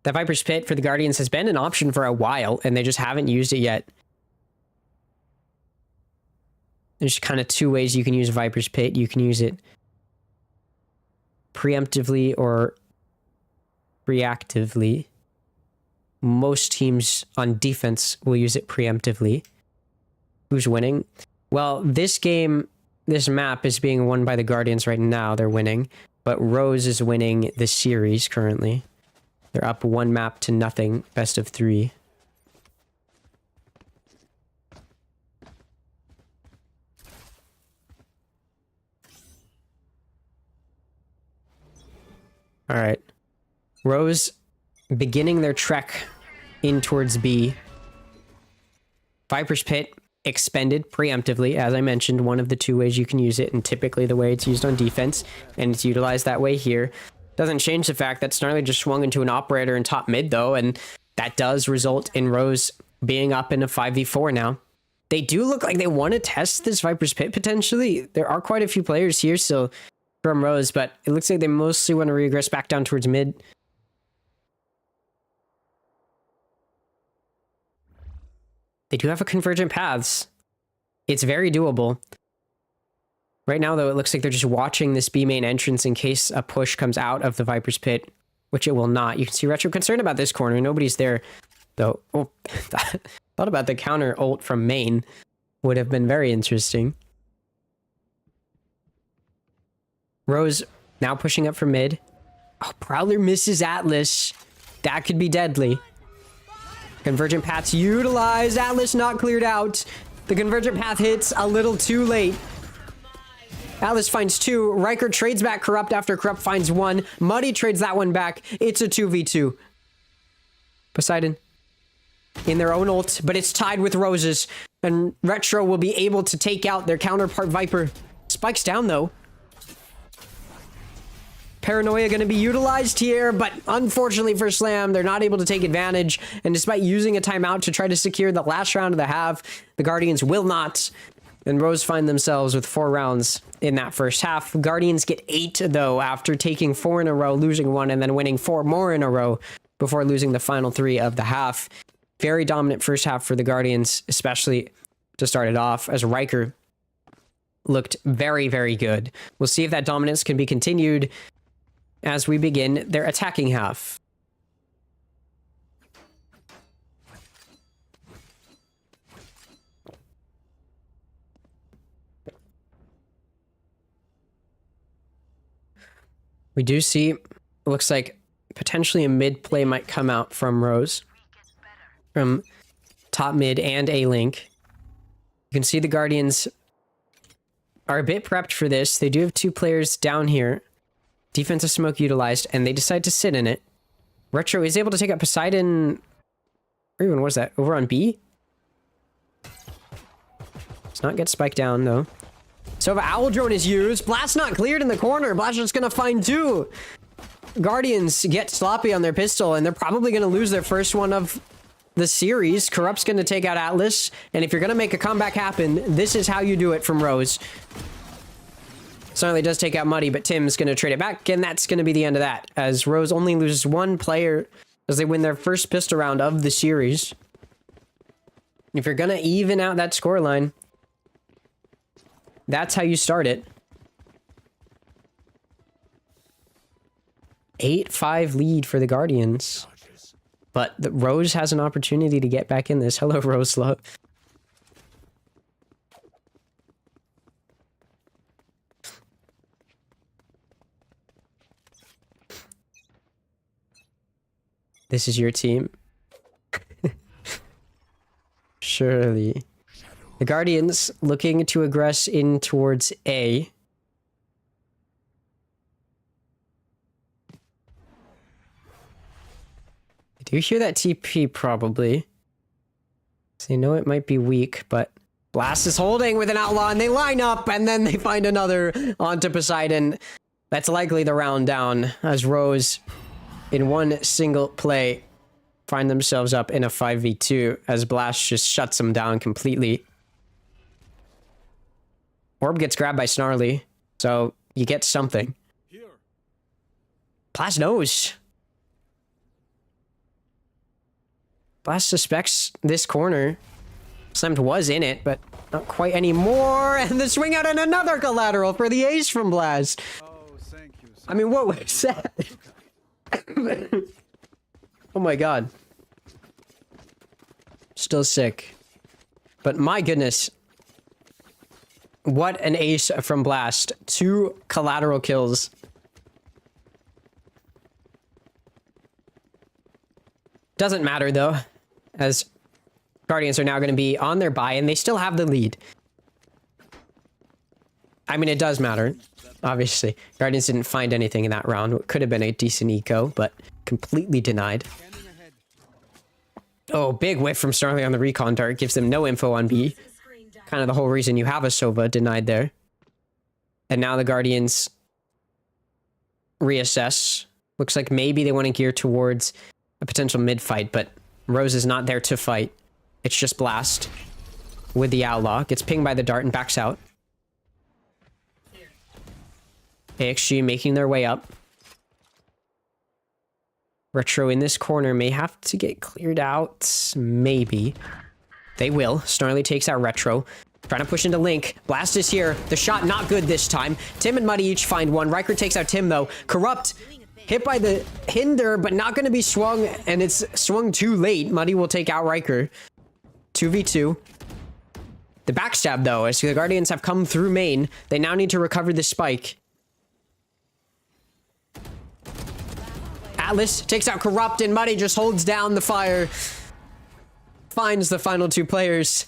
The Viper's Pit for the Guardians has been an option for a while, and they just haven't used it yet. There's kind of 2 ways you can use Viper's Pit. You can use it preemptively or reactively. Most teams on defense will use it preemptively. Who's winning? Well, this game, this map is being won by the Guardians right now. They're winning. But Rose is winning the series currently. They're up 1 map to nothing, best of 3. All right. Rose beginning their trek in towards B. Viper's Pit expended preemptively, as I mentioned, one of the two ways you can use it, and typically the way it's used on defense, and it's utilized that way here. Doesn't change the fact that Snarly just swung into an operator in top mid, though, and that does result in Rose being up in a 5v4 now. They do look like they want to test this Viper's Pit, potentially. There are quite a few players here still from Rose, but it looks like they mostly want to regress back down towards mid. They do have a convergent paths. It's very doable. Right now, though, it looks like they're just watching this B main entrance in case a push comes out of the Viper's Pit, which it will not. You can see Retro concerned about this corner. Nobody's there, though. Oh, thought about the counter ult from main. Would have been very interesting. Rose now pushing up from mid. Oh, Prowler misses Atlas. That could be deadly. Convergent paths utilized. Atlas not cleared out. The convergent path hits a little too late. Atlas finds 2. Riker trades back Corrupt after Corrupt finds 1. Muddy trades that one back. It's a 2v2. Poseidon in their own ult, but it's tied with Rose's. And Retro will be able to take out their counterpart Viper. Spike's down, though. Paranoia going to be utilized here, but unfortunately for Slam, they're not able to take advantage. And despite using a timeout to try to secure the last round of the half, the Guardians will not. And Rose find themselves with 4 rounds in that first half. Guardians get 8, though, after taking 4 in a row, losing 1, and then winning 4 more in a row before losing the final 3 of the half. Very dominant first half for the Guardians, especially to start it off, as Riker looked very, very good. We'll see if that dominance can be continued as we begin their attacking half. We do see, looks like potentially a mid play might come out from Rose. From top mid and A-Link. You can see the Guardians are a bit prepped for this. They do have 2 players down here. Defensive smoke utilized, and they decide to sit in it. Retro is able to take out Poseidon. Or even, what was that? Over on B? Does not get spiked down, though. So if Owl Drone is used, Blast not cleared in the corner. Blast just gonna find 2. Guardians get sloppy on their pistol, and they're probably gonna lose their first one of the series. Corrupt's gonna take out Atlas, and if you're gonna make a comeback happen, this is how you do it from Rose. Certainly does take out Muddy, but Tim's going to trade it back, and that's going to be the end of that, as Rose only loses 1 player as they win their first pistol round of the series. If you're going to even out that scoreline, that's how you start it. 8-5 lead for the Guardians, but Rose has an opportunity to get back in this. Hello, Rose Love. This is your team. Surely. The Guardians looking to aggress in towards A. I do hear that TP probably. So they know it might be weak, but Blast is holding with an Outlaw, and they line up, and then they find another onto Poseidon. That's likely the round down, as Rose, in one single play, find themselves up in a 5v2 as Blast just shuts them down completely. Orb gets grabbed by Snarly, so you get something. Blast knows. Blast suspects this corner. Slammed was in it, but not quite anymore. And the swing out and another collateral for the ace from Blast. Oh, thank you. I mean, what was that? Oh my god. Still sick. But my goodness. What an ace from Blast. 2 collateral kills. Doesn't matter though, as Guardians are now going to be on their bye and they still have the lead. I mean, it does matter, obviously. Guardians didn't find anything in that round. It could have been a decent eco, but completely denied. Oh, big whiff from Snarly on the recon dart. Gives them no info on B. Kind of the whole reason you have a Sova denied there. And now the Guardians reassess. Looks like maybe they want to gear towards a potential mid-fight, but Rose is not there to fight. It's just Blast with the Outlaw. Gets pinged by the dart and backs out. AXG making their way up. Retro in this corner may have to get cleared out. Maybe. They will. Snarly takes out Retro. Trying to push into Link. Blast is here. The shot not good this time. Tim and Muddy each find one. Riker takes out Tim though. Corrupt. Hit by the Hinder, but not going to be swung. And it's swung too late. Muddy will take out Riker. 2v2. The backstab though, as the Guardians have come through main. They now need to recover the spike. Atlas takes out Corrupt, and Muddy just holds down the fire. Finds the final two players.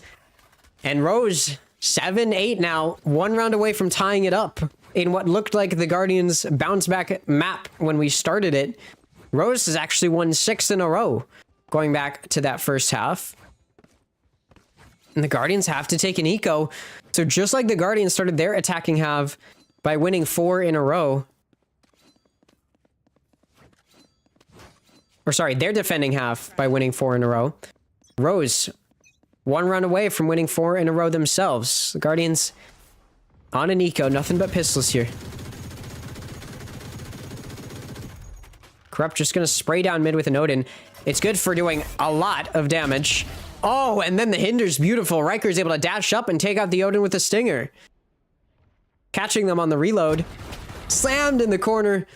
And Rose, 7-8 now. One round away from tying it up. In what looked like the Guardians' bounce back map when we started it. Rose has actually won 6 in a row. Going back to that first half. And the Guardians have to take an eco. So just like the Guardians started their attacking half by winning 4 in a row. Or sorry, their defending half by winning 4 in a row. Rose, one round away from winning 4 in a row themselves. The Guardians on an eco, nothing but pistols here. Corrupt just gonna spray down mid with an Odin. It's good for doing a lot of damage. Oh, and then the Hinder's beautiful. Riker's able to dash up and take out the Odin with a Stinger. Catching them on the reload. Slammed in the corner.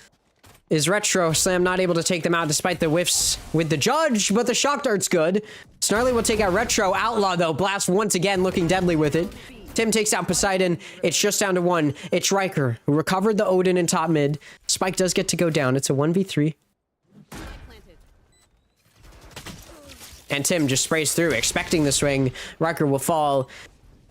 Is Retro. Slam not able to take them out despite the whiffs with the Judge, but the shock dart's good. Snarly will take out Retro. Outlaw, though. Blast once again, looking deadly with it. Tim takes out Poseidon. It's just down to 1. It's Riker, who recovered the Odin in top mid. Spike does get to go down. It's a 1v3. And Tim just sprays through, expecting the swing. Riker will fall.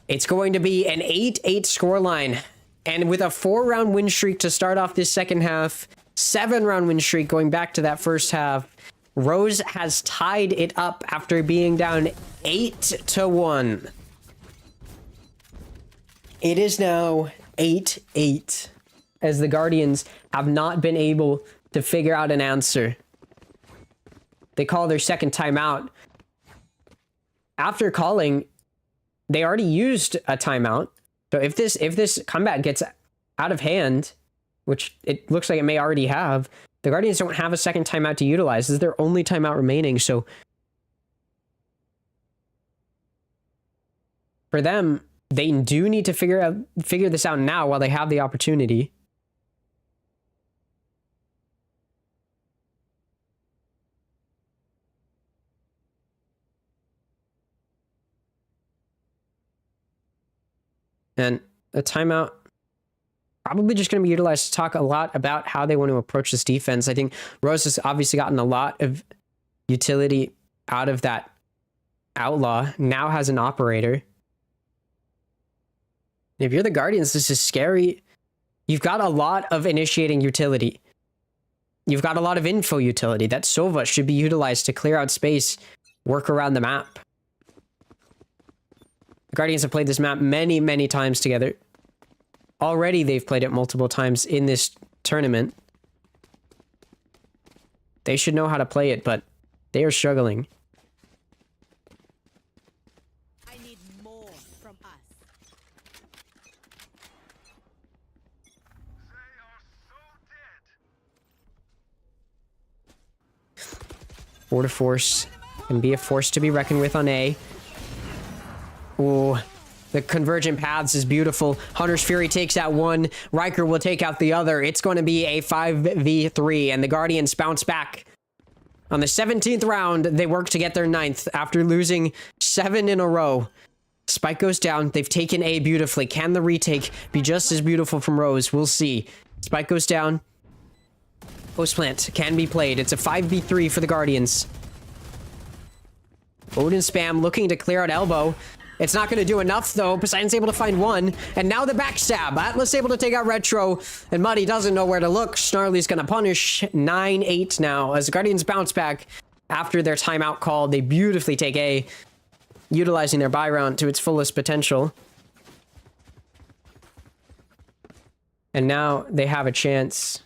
It's going to be an 8-8 scoreline. And with a 4-round win streak to start off this second half, 7-round win streak going back to that first half, Rose has tied it up after being down 8-1. It is now 8-8 as the Guardians have not been able to figure out an answer. They call their second timeout. After calling, they already used a timeout. So if this combat gets out of hand, which it looks like it may already have, the Guardians don't have a second timeout to utilize. This is their only timeout remaining, so for them, they do need to figure this out now while they have the opportunity. And a timeout probably just going to be utilized to talk a lot about how they want to approach this defense. I think Rose has obviously gotten a lot of utility out of that Outlaw. Now has an Operator. If you're the Guardians, this is scary. You've got a lot of initiating utility. You've got a lot of info utility. That Sova should be utilized to clear out space, work around the map. The Guardians have played this map many, many times together. Already they've played it multiple times in this tournament. They should know how to play it, but they are struggling. I need more from us. 4 to force and be a force to be reckoned with on A. Ooh, the convergent paths is beautiful. Hunter's Fury takes out one. Riker will take out the other. It's going to be a 5v3, and the Guardians bounce back. On the 17th round, they work to get their 9th after losing 7 in a row. Spike goes down. They've taken A beautifully. Can the retake be just as beautiful from Rose? We'll see. Spike goes down. Post plant can be played. It's a 5v3 for the Guardians. Odin spam looking to clear out elbow. It's not going to do enough, though. Poseidon's able to find one. And now the backstab. Atlas able to take out Retro. And Muddy doesn't know where to look. Snarly's going to punish 9-8 now. As the Guardians bounce back after their timeout call, they beautifully take A, utilizing their buy round to its fullest potential. And now they have a chance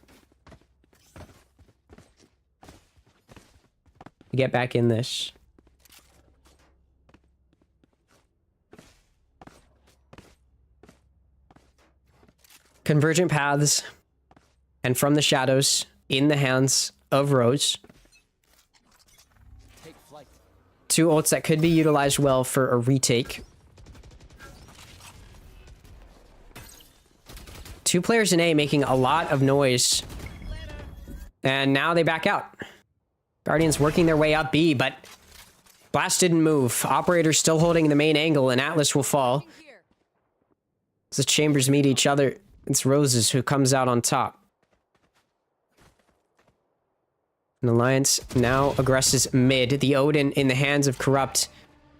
to get back in this. Convergent paths, and from the shadows, in the hands of Rose. Two ults that could be utilized well for a retake. Two players in A making a lot of noise. And now they back out. Guardians working their way up B, but Blast didn't move. Operator's still holding the main angle, and Atlas will fall. As the chambers meet each other, it's Roses who comes out on top. And Alliance now aggresses mid. The Odin in the hands of Corrupt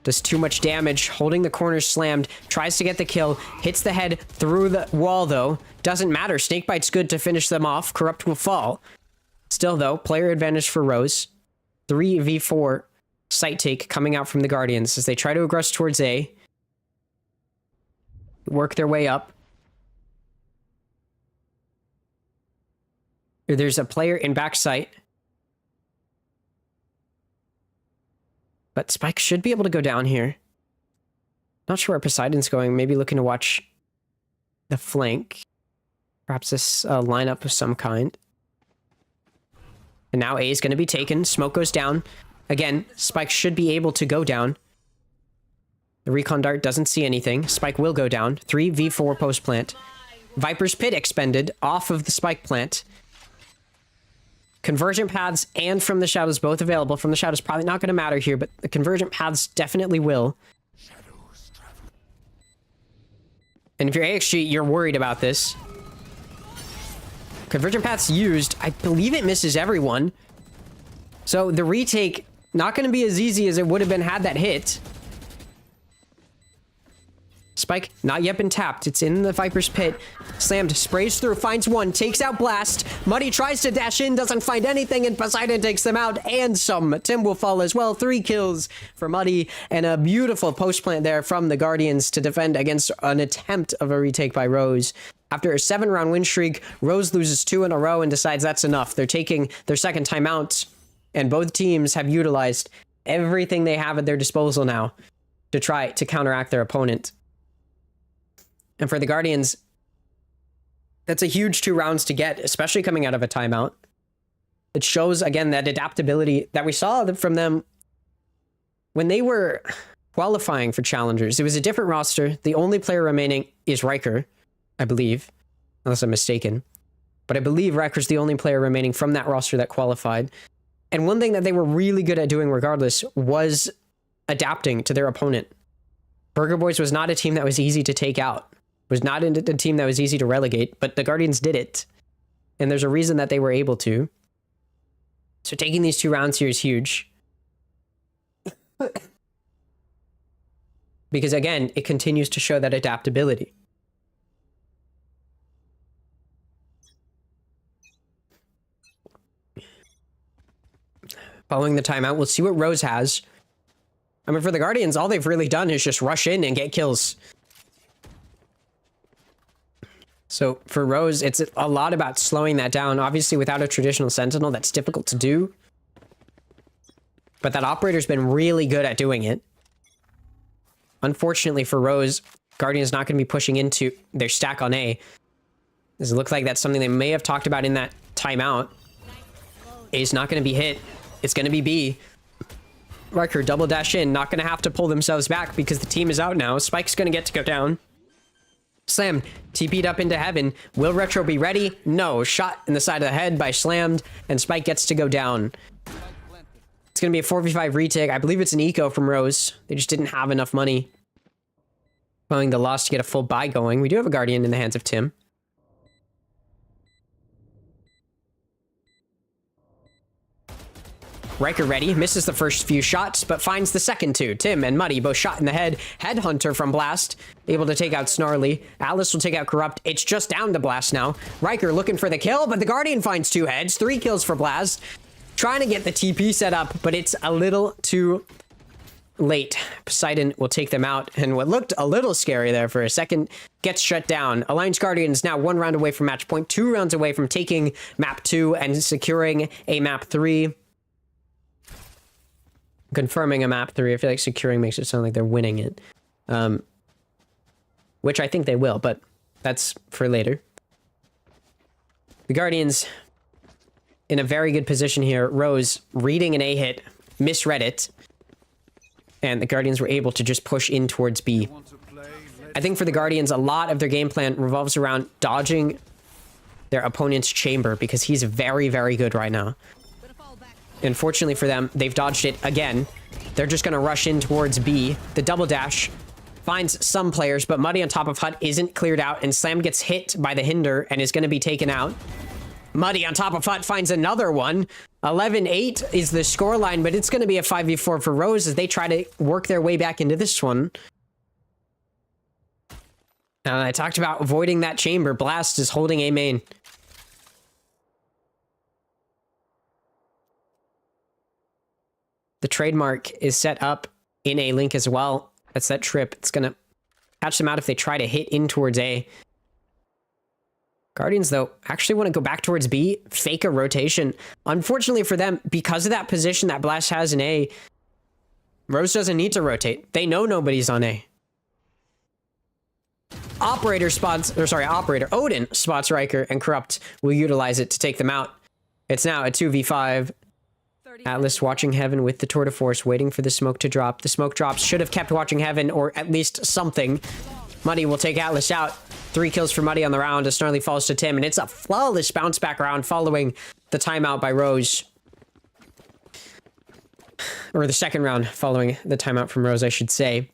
does too much damage, holding the corners slammed, tries to get the kill, hits the head through the wall though. Doesn't matter, Snakebite's good to finish them off. Corrupt will fall. Still though, player advantage for Rose. 3v4 site take coming out from the Guardians as they try to aggress towards A. Work their way up. There's a player in backside. But Spike should be able to go down here. Not sure where Poseidon's going. Maybe looking to watch the flank. Perhaps this lineup of some kind. And now A is going to be taken. Smoke goes down. Again, Spike should be able to go down. The recon dart doesn't see anything. Spike will go down. 3v4 post plant. Viper's Pit expended off of the Spike plant. Convergent paths and from the shadows both available. From the shadows probably not going to matter here, but the convergent paths definitely will. And if you're AXG, you're worried about this. Convergent paths used. I believe it misses everyone. So the retake, not going to be as easy as it would have been had that hit. Spike, not yet been tapped. It's in the Viper's Pit. Slammed, sprays through, finds one, takes out Blast. Muddy tries to dash in, doesn't find anything, and Poseidon takes them out, and some. Tim will fall as well. 3 kills for Muddy, and a beautiful post plant there from the Guardians to defend against an attempt of a retake by Rose. After a 7-round win streak, Rose loses 2 in a row and decides that's enough. They're taking their second timeout, and both teams have utilized everything they have at their disposal now to try to counteract their opponent. And for the Guardians, that's a huge 2 rounds to get, especially coming out of a timeout. It shows, again, that adaptability that we saw from them when they were qualifying for Challengers. It was a different roster. The only player remaining is Riker, I believe, unless I'm mistaken. But I believe Riker's the only player remaining from that roster that qualified. And one thing that they were really good at doing regardless was adapting to their opponent. Burger Boys was not a team that was easy to take out. Was not a team that was easy to relegate, but the Guardians did it. And there's a reason that they were able to. So taking these 2 rounds here is huge. Because again, it continues to show that adaptability. Following the timeout, we'll see what Rose has. I mean, for the Guardians, all they've really done is just rush in and get kills. So for Rose, it's a lot about slowing that down. Obviously, without a traditional Sentinel, that's difficult to do. But that Operator's been really good at doing it. Unfortunately for Rose, Guardian's not going to be pushing into their stack on A. Does it look like that's something they may have talked about in that timeout? A's not going to be hit. It's going to be B. Riker double dash in, not going to have to pull themselves back because the team is out now. Spike's going to get to go down. Slam, TP'd up into heaven. Will Retro be ready? No. Shot in the side of the head by Slammed, and Spike gets to go down. It's going to be a 4v5 retake. I believe it's an eco from Rose. They just didn't have enough money. Following the loss to get a full buy going. We do have a Guardian in the hands of Tim. Riker ready, misses the first few shots, but finds the second two. Tim and Muddy both shot in the head. Headhunter from Blast, able to take out Snarly. Atlas will take out Corrupt. It's just down to Blast now. Riker looking for the kill, but the Guardian finds 2 heads. 3 kills for Blast. Trying to get the TP set up, but it's a little too late. Poseidon will take them out, and what looked a little scary there for a second gets shut down. Alliance Guardians now 1 round away from match point, 2 rounds away from taking map 2 and securing a map 3. Confirming a map 3. I feel like securing makes it sound like they're winning it. Which I think they will, but that's for later. The Guardians in a very good position here. Rose reading an A hit, misread it. And the Guardians were able to just push in towards B. I think for the Guardians, a lot of their game plan revolves around dodging their opponent's chamber because he's very, very good right now. Unfortunately for them, they've dodged it again. They're just going to rush in towards B. The double dash finds some players, but Muddy on top of Hut isn't cleared out, and Slam gets hit by the Hinder and is going to be taken out. Muddy on top of Hut finds another one. 11-8 is the scoreline, but it's going to be a 5v4 for Rose as they try to work their way back into this one. I talked about avoiding that chamber. Blast is holding A main. The trademark is set up in A link as well. That's that trip. It's going to catch them out if they try to hit in towards A. Guardians, though, actually want to go back towards B, fake a rotation. Unfortunately for them, because of that position that Blast has in A, Rose doesn't need to rotate. They know nobody's on A. Operator, Odin spots Riker, and Corrupt will utilize it to take them out. It's now a 2v5. Atlas watching Heaven with the Tour de Force, waiting for the smoke to drop. The smoke drops. Should have kept watching Heaven, or at least something. Muddy will take Atlas out. 3 kills for Muddy on the round. A Snarly falls to Tim, and it's a flawless bounce back round following the timeout by Rose. Or the second round following the timeout from Rose, I should say.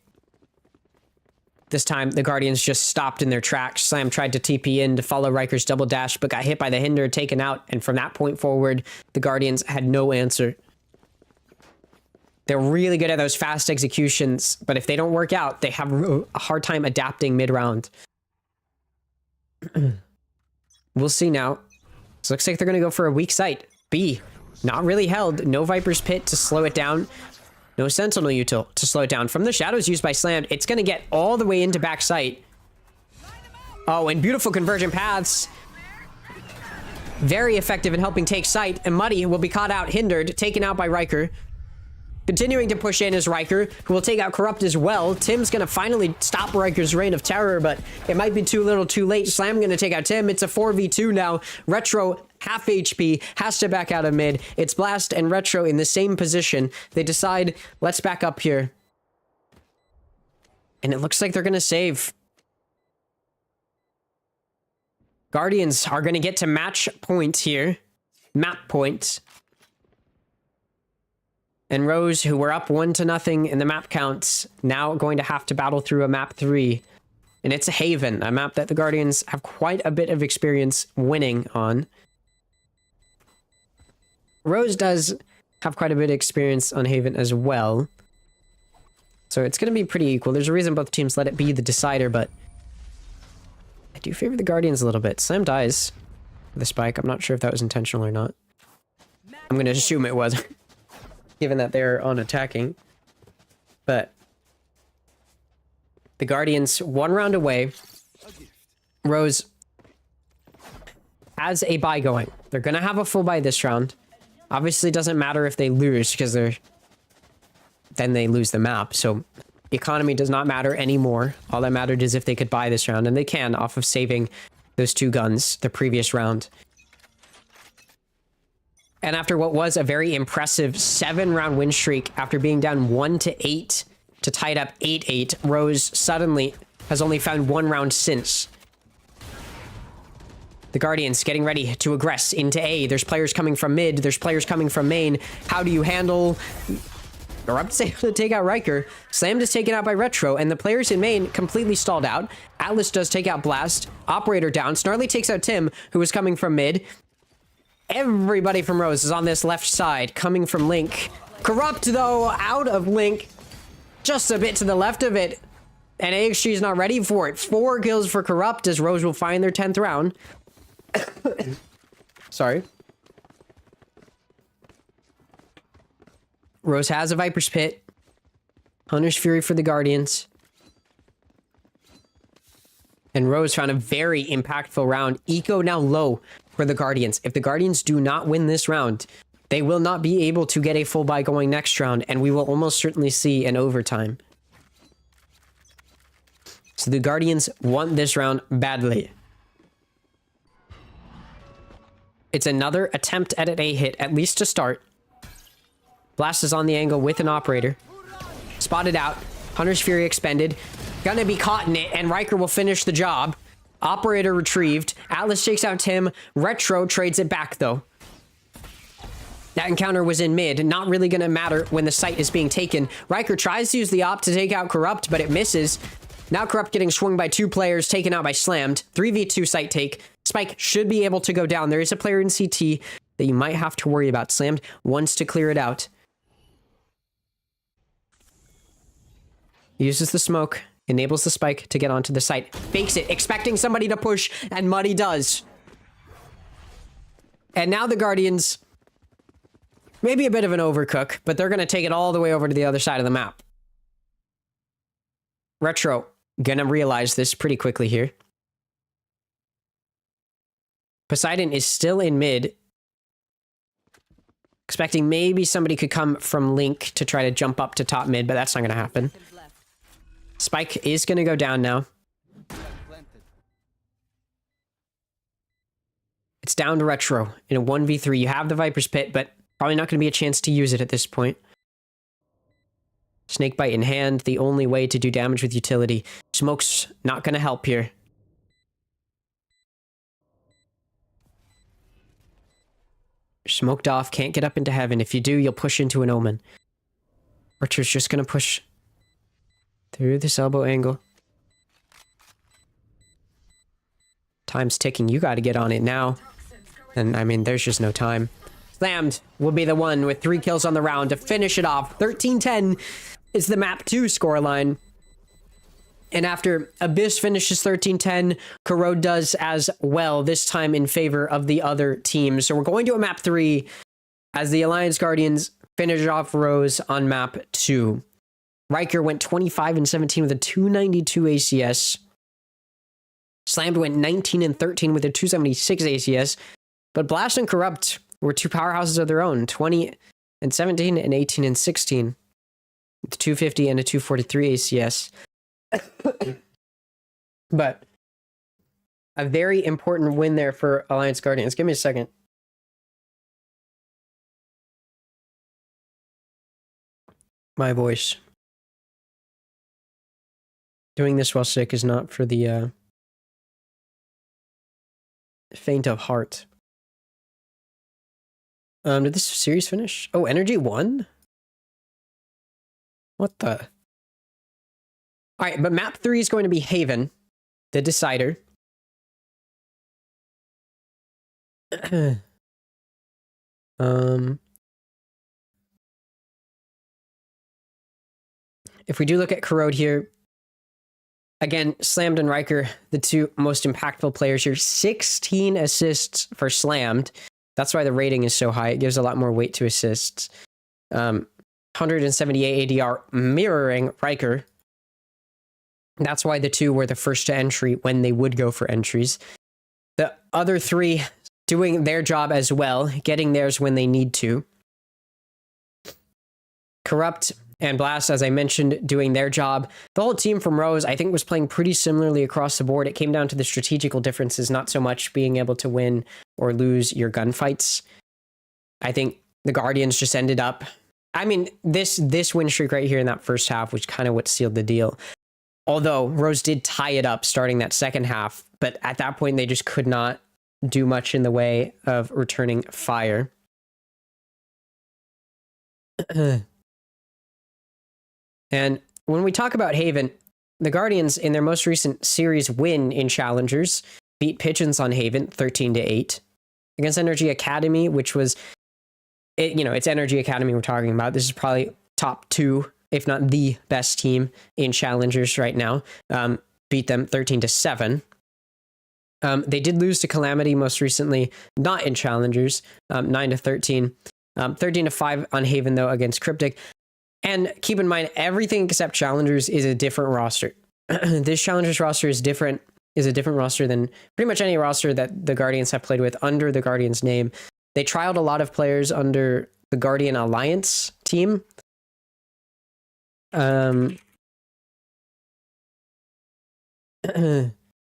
This time, the Guardians just stopped in their tracks. Slam tried to TP in to follow Riker's double dash, but got hit by the Hinder, taken out, and from that point forward, the Guardians had no answer. They're really good at those fast executions, but if they don't work out, they have a hard time adapting mid-round. We'll see now. This looks like they're going to go for a weak site. B, not really held. No Viper's Pit to slow it down. No Sentinel Util to slow it down. From the shadows used by Slam, it's going to get all the way into back site. Oh, and beautiful convergent paths. Very effective in helping take site, and Muddy will be caught out, hindered, taken out by Riker. Continuing to push in is Riker, who will take out Corrupt as well. Tim's going to finally stop Riker's reign of terror, but it might be too little too late. Slam going to take out Tim. It's a 4v2 now. Retro, half HP, has to back out of mid. It's Blast and Retro in the same position. They decide, let's back up here. And it looks like they're going to save. Guardians are going to get to match point here. Map point. And Rose, who were up 1-0 in the map counts, now going to have to battle through a map 3. And it's a Haven, a map that the Guardians have quite a bit of experience winning on. Rose does have quite a bit of experience on Haven as well. So it's going to be pretty equal. There's a reason both teams let it be the decider, but I do favor the Guardians a little bit. Slam dies with the spike. I'm not sure if that was intentional or not. I'm going to assume it was. Given that they're on attacking. But the Guardians, 1 round away. Rose has a bye going. They're going to have a full bye this round. Obviously, it doesn't matter if they lose because then they lose the map. So economy does not matter anymore. All that mattered is if they could buy this round, and they can off of saving those 2 guns the previous round. And after what was a very impressive 7-round win streak, after being down 1-8 to tie it up 8-8, Rose suddenly has only found 1 round since. The Guardians getting ready to aggress into A. There's players coming from mid. There's players coming from main. How do you handle... Corrupt's able to take out Riker. Slammed is taken out by Retro, and the players in main completely stalled out. Atlas does take out Blast. Operator down. Snarly takes out Tim, who was coming from mid. Everybody from Rose is on this left side, coming from Link. Corrupt, though, out of Link. Just a bit to the left of it. And AXG is not ready for it. 4 kills for Corrupt as Rose will find their 10th round. Sorry. Rose has a Viper's Pit. Hunter's Fury for the Guardians. And Rose found a very impactful round. Eco now low for the Guardians. If the Guardians do not win this round, they will not be able to get a full buy going next round, and we will almost certainly see an overtime. So the Guardians want this round badly. It's another attempt at an A hit, at least to start. Blast is on the angle with an operator. Spotted out. Hunter's Fury expended. Gonna be caught in it, and Riker will finish the job. Operator retrieved. Atlas takes out Tim. Retro trades it back, though. That encounter was in mid. Not really gonna matter when the site is being taken. Riker tries to use the op to take out Corrupt, but it misses. Now Corrupt getting swung by 2 players, taken out by Slammed. 3v2 site take. Spike should be able to go down. There is a player in CT that you might have to worry about. Slammed wants to clear it out. Uses the smoke. Enables the spike to get onto the site. Fakes it, expecting somebody to push, and Muddy does. And now the Guardians, maybe a bit of an overcook, but they're going to take it all the way over to the other side of the map. Retro gonna realize this pretty quickly here. Poseidon is still in mid. Expecting maybe somebody could come from Link to try to jump up to top mid, but that's not going to happen. Spike is going to go down now. It's down to Retro in a 1v3. You have the Viper's Pit, but probably not going to be a chance to use it at this point. Snakebite in hand, the only way to do damage with utility. Smoke's not going to help here. Smoked off, can't get up into heaven. If you do, you'll push into an Omen. Archer's just going to push through this elbow angle. Time's ticking. You got to get on it now. And, I mean, there's just no time. Slammed will be the one with 3 kills on the round to finish it off. 13-10 is the map 2 scoreline. And after Abyss finishes 13-10, Corrode does as well, this time in favor of the other team. So we're going to a map 3 as the Alliance Guardians finish off Rose on map 2. Riker went 25-17 with a 292 ACS. Slammed went 19-13 with a 276 ACS. But Blast and Corrupt were 2 powerhouses of their own, 20-17 and 18-16. With 250 and a 243 ACS. But a very important win there for Alliance Guardians. Give me a second. My voice. Doing this while sick is not for the faint of heart. Did this series finish? Oh, Energy won? What the? All right, but map 3 is going to be Haven, the decider. If we do look at Corrode here, again, Slammed and Riker, the 2 most impactful players here. 16 assists for Slammed. That's why the rating is so high. It gives a lot more weight to assists. 178 ADR mirroring Riker. That's why the 2 were the first to entry when they would go for entries. The other 3 doing their job as well, getting theirs when they need to. Corrupt and Blast, as I mentioned, doing their job. The whole team from Rose, I think, was playing pretty similarly across the board. It came down to the strategical differences, not so much being able to win or lose your gunfights. I think the Guardians just ended up... I mean, this win streak right here in that first half was kind of what sealed the deal. Although Rose did tie it up starting that second half, but at that point they just could not do much in the way of returning fire. And when we talk about Haven, the Guardians in their most recent series win in Challengers beat Pigeons on Haven 13-8. against Energy Academy, which was, it's Energy Academy we're talking about. This is probably top 2, if not the best team in Challengers right now. Beat them 13-7. They did lose to Calamity most recently, not in Challengers, 9-13. 13-5 on Haven, though, against Cryptic. And keep in mind, everything except Challengers is a different roster. This Challengers roster is a different roster than pretty much any roster that the Guardians have played with under the Guardians name. They trialed a lot of players under the Guardian Alliance team. And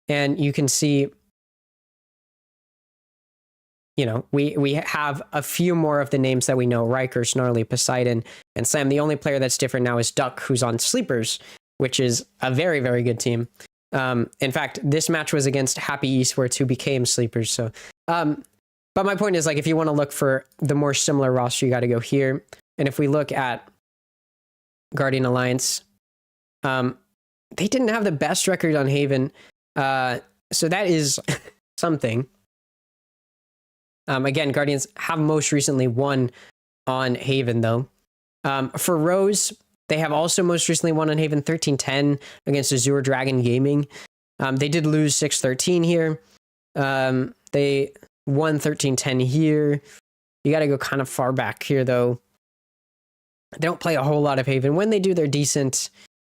you can see, we have a few more of the names that we know: Riker, Snarly, Poseidon, and Slam. The only player that's different now is Duck, who's on Sleepers, which is a very, very good team. In fact, this match was against Happy Esports, who became Sleepers. So, but my point is, like, if you want to look for the more similar roster, you got to go here. And if we look at Guardian Alliance, they didn't have the best record on Haven. So that is something. Again, Guardians have most recently won on Haven, though. For Rose, they have also most recently won on Haven 13-10 against Azure Dragon Gaming. They did lose 6-13 here. They won 13-10 here. You got to go kind of far back here, though. They don't play a whole lot of Haven. When they do, they're decent.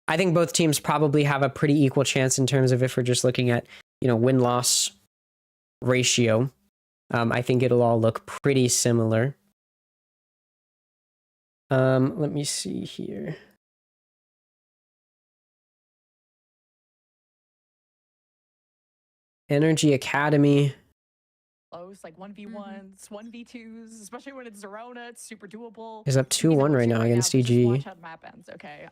I think both teams probably have a pretty equal chance in terms of if we're just looking at, win-loss ratio. I think it'll all look pretty similar. Let me see here. Energy Academy. Close, like 1v1s, 1v2s, especially when it's Zerona, it's super doable. Is up 2-1 right now against EG. Watch how the map ends. Okay,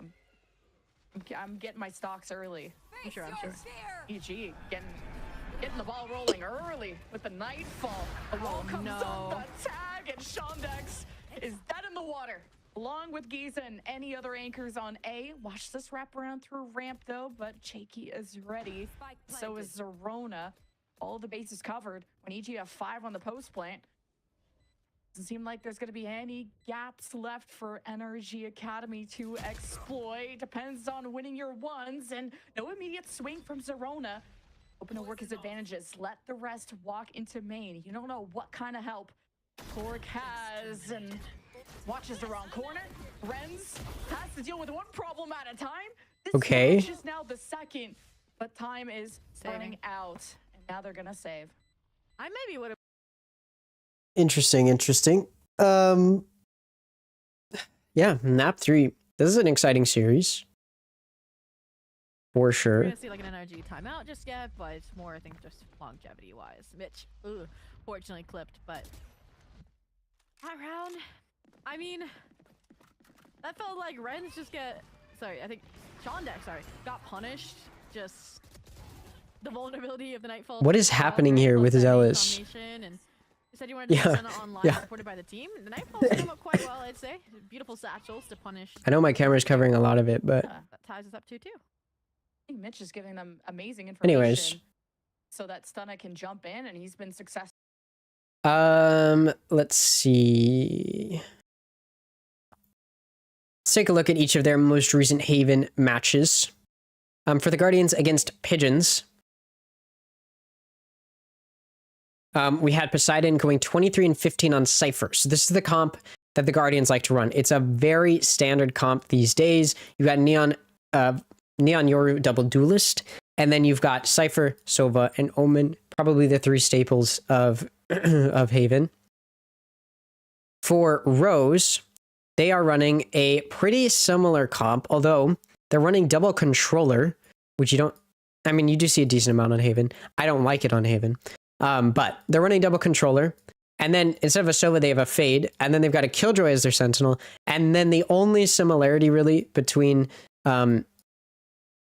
I'm getting my stocks early. I'm sure. EG getting the ball rolling early with the Nightfall. Oh comes on the tag, and Shondex is dead in the water, along with Giza and any other anchors on A. Watch this wrap around through ramp, though, but Cheeky is ready. So is Zerona. All the bases covered. When EG have 5 on the post plant, doesn't seem like there's going to be any gaps left for Energy Academy to exploit. Depends on winning your ones, and no immediate swing from Zerona. Hoping to work his advantages. Let the rest walk into main. You don't know what kind of help Torque has, and watches the wrong corner. Renz has to deal with one problem at a time. This match is now the second, but time is running out, and now they're gonna save. I maybe would have. Interesting. Yeah, Nap 3. This is an exciting series. For sure. We're gonna see like an energy timeout just yet, but it's more, I think, just longevity wise. Mitch, fortunately clipped, but that round, I mean, that felt like Renz just I think Shondex, got punished. Just the vulnerability of the Nightfall. What is happening here with Zealous? And you said you wanted to send it online, supported by the team. The Nightfall came up quite well, I'd say. Beautiful satchels to punish. I know my camera's covering a lot of it, but that ties us up too. I think Mitch is giving them amazing information. Anyways, so that Stunna can jump in, and he's been successful. Let's see. Let's take a look at each of their most recent Haven matches. For the Guardians against Pigeons, we had Poseidon going 23-15 on Cypher. So this is the comp that the Guardians like to run. It's a very standard comp these days. You got Neon Yoru double duelist, and then you've got Cypher, Sova, and Omen, probably the 3 staples of of Haven. For Rose, they are running a pretty similar comp, although they're running double controller, which you do see a decent amount on Haven. I don't like it on Haven. But they're running double controller, and then instead of a Sova, they have a Fade, and then they've got a Killjoy as their Sentinel, and then the only similarity really between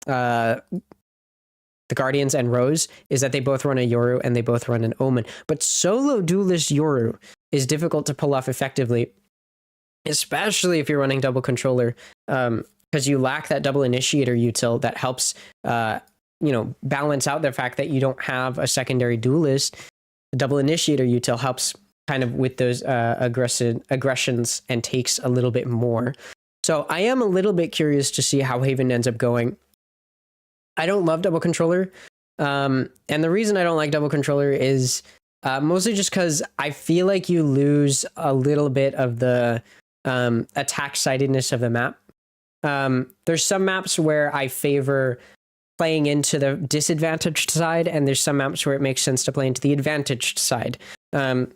the Guardians and Rose is that they both run a Yoru and they both run an Omen. But solo duelist Yoru is difficult to pull off effectively, especially if you're running double controller, because you lack that double initiator util that helps balance out the fact that you don't have a secondary duelist. the double initiator util helps kind of with those aggressions and takes a little bit more. So I am a little bit curious to see how Haven ends up going. I don't love double controller. And the reason I don't like double controller is mostly just because I feel like you lose a little bit of the attack sidedness of the map. There's some maps where I favor playing into the disadvantaged side, and there's some maps where it makes sense to play into the advantaged side. Corrode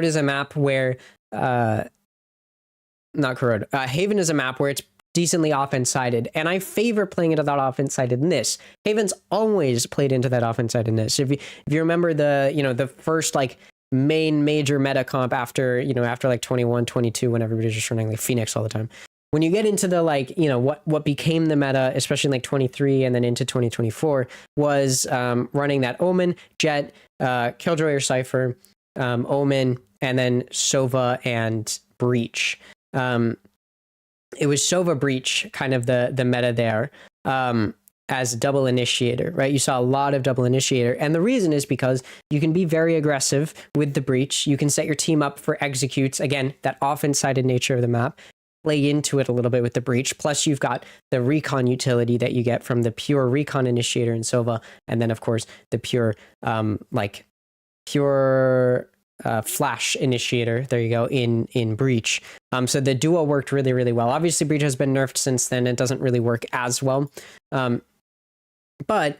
is a map where not Corrode. Haven is a map where it's decently offense-sided, and I favor playing into that offense-sidedness. Haven's always played into that offense-sidedness. If you remember the first like main major meta comp after like 21, 22, when everybody's just running like Phoenix all the time. When you get into the what became the meta, especially in like 23 and then into 2024, was running that Omen, Jet, Killjoy or Cypher, Omen, and then Sova and Breach. It was Sova Breach kind of the meta there as double initiator, right? You saw a lot of double initiator. And the reason is because you can be very aggressive with the Breach. You can set your team up for executes. Again, that offense-sided nature of the map. Play into it a little bit with the Breach. Plus, you've got the recon utility that you get from the pure recon initiator in Sova. And then, of course, the pure flash initiator, there you go, in Breach. So the duo worked really, really well. Obviously, Breach has been nerfed since then. It doesn't really work as well. But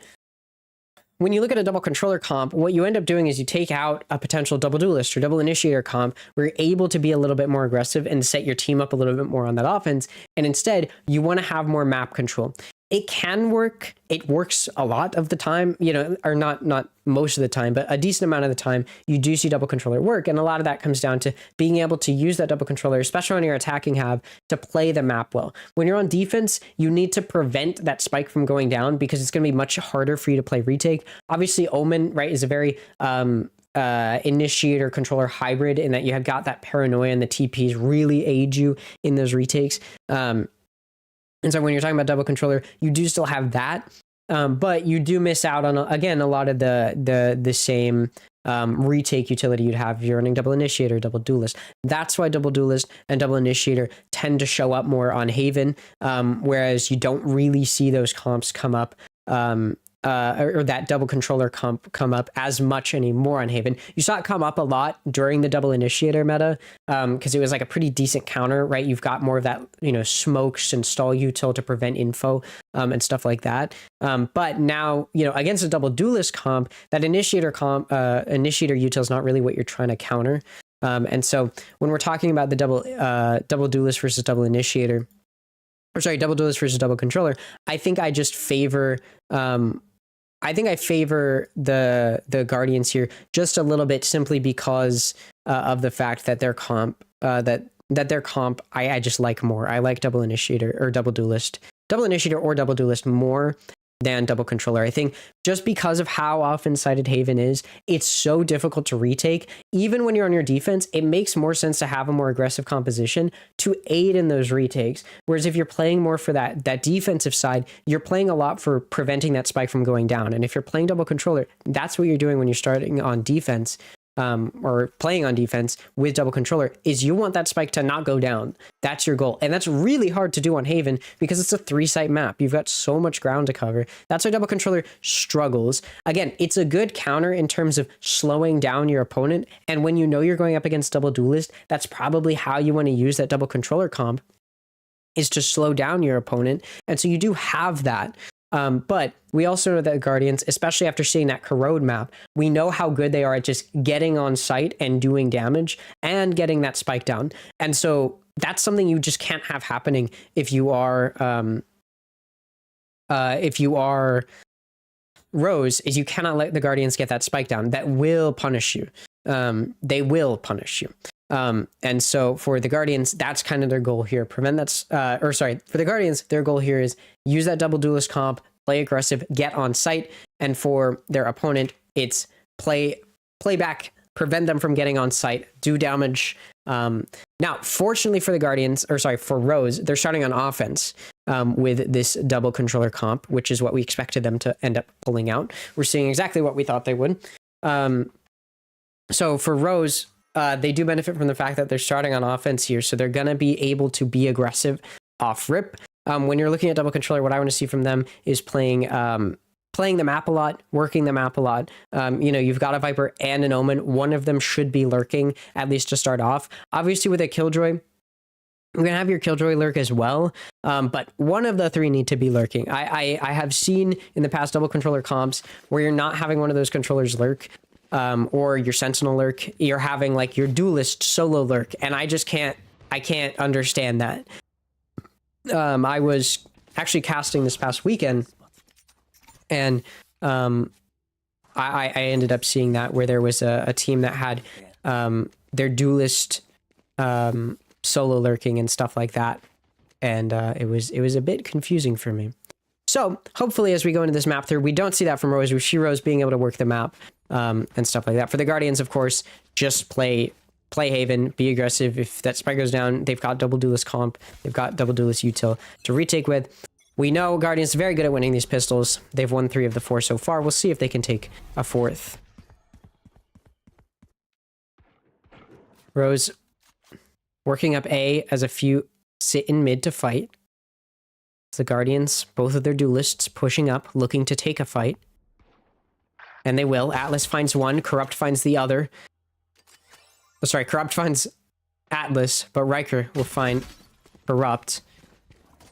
when you look at a double controller comp, what you end up doing is you take out a potential double duelist or double initiator comp where you're able to be a little bit more aggressive and set your team up a little bit more on that offense. And instead, you want to have more map control. It can work. It works a lot of the time, or not most of the time, but a decent amount of the time you do see double controller work. And a lot of that comes down to being able to use that double controller, especially on your attacking half, to play the map well. When you're on defense, you need to prevent that spike from going down because it's going to be much harder for you to play retake. Obviously, Omen, right, is a very initiator controller hybrid in that you have got that paranoia and the TPs really aid you in those retakes. And so when you're talking about double controller, you do still have that, but you do miss out on, again, a lot of the same retake utility you'd have if you're running double initiator, double duelist. That's why double duelist and double initiator tend to show up more on Haven, whereas you don't really see those comps come up, or that double controller comp come up as much anymore on Haven. You saw it come up a lot during the double initiator meta, because it was like a pretty decent counter, right? You've got more of that, smokes and stall util to prevent info, and stuff like that. But now, against a double duelist comp, that initiator util is not really what you're trying to counter. And so when we're talking about the double duelist versus double initiator, double duelist versus double controller, I think I just favor, I favor the Guardians here just a little bit, simply because of the fact that their comp, I just like more. I like double initiator or double initiator or double duelist more than double controller. I think just because of how offense-sided Haven is, it's so difficult to retake. Even when you're on your defense, it makes more sense to have a more aggressive composition to aid in those retakes. Whereas if you're playing more for that defensive side, you're playing a lot for preventing that spike from going down. And if you're playing double controller, that's what you're doing when you're starting on defense. Or playing on defense with double controller, is you want that spike to not go down. That's your goal. And that's really hard to do on Haven because it's a 3-site map. You've got so much ground to cover. That's why double controller struggles. Again, it's a good counter in terms of slowing down your opponent. And when you know you're going up against double duelist, that's probably how you want to use that double controller comp, is to slow down your opponent. And so you do have that. But we also know that Guardians, especially after seeing that Corrode map, we know how good they are at just getting on site and doing damage and getting that spike down. And so that's something you just can't have happening if you are Rose, is you cannot let the Guardians get that spike down. That will punish you. They will punish you. And so for the Guardians, that's kind of their goal here. For the Guardians, their goal here is use that double duelist comp, play aggressive, get on site. And for their opponent, it's play back, prevent them from getting on site, do damage. Now, fortunately for the Guardians, for Rose, they're starting on offense with this double controller comp, which is what we expected them to end up pulling out. We're seeing exactly what we thought they would. So for Rose, they do benefit from the fact that they're starting on offense here, so they're going to be able to be aggressive off rip. When you're looking at double controller, what I want to see from them is playing the map a lot, working the map a lot. You've got a Viper and an Omen. One of them should be lurking, at least to start off. Obviously, with a Killjoy, you're going to have your Killjoy lurk as well, but one of the three need to be lurking. I have seen in the past double controller comps where you're not having one of those controllers lurk, or your Sentinel lurk. You're having like your duelist solo lurk, and I can't understand that. I was actually casting this past weekend, and I ended up seeing that where there was a team that had their duelist solo lurking and stuff like that, and it was a bit confusing for me. So hopefully as we go into this map through, we don't see that from Rose. We see Rose being able to work the map and stuff like that. For the Guardians, of course, just play Haven, be aggressive. If that spike goes down, they've got double duelist comp, they've got double duelist util to retake with. We know Guardians are very good at winning these pistols. They've won 3 of the 4 so far. We'll see if they can take a 4th. Rose working up A as a few sit in mid to fight. The Guardians, both of their duelists pushing up, looking to take a fight. And they will. Atlas finds one, Corrupt finds the other. Oh, sorry, Corrupt finds Atlas, but Riker will find Corrupt.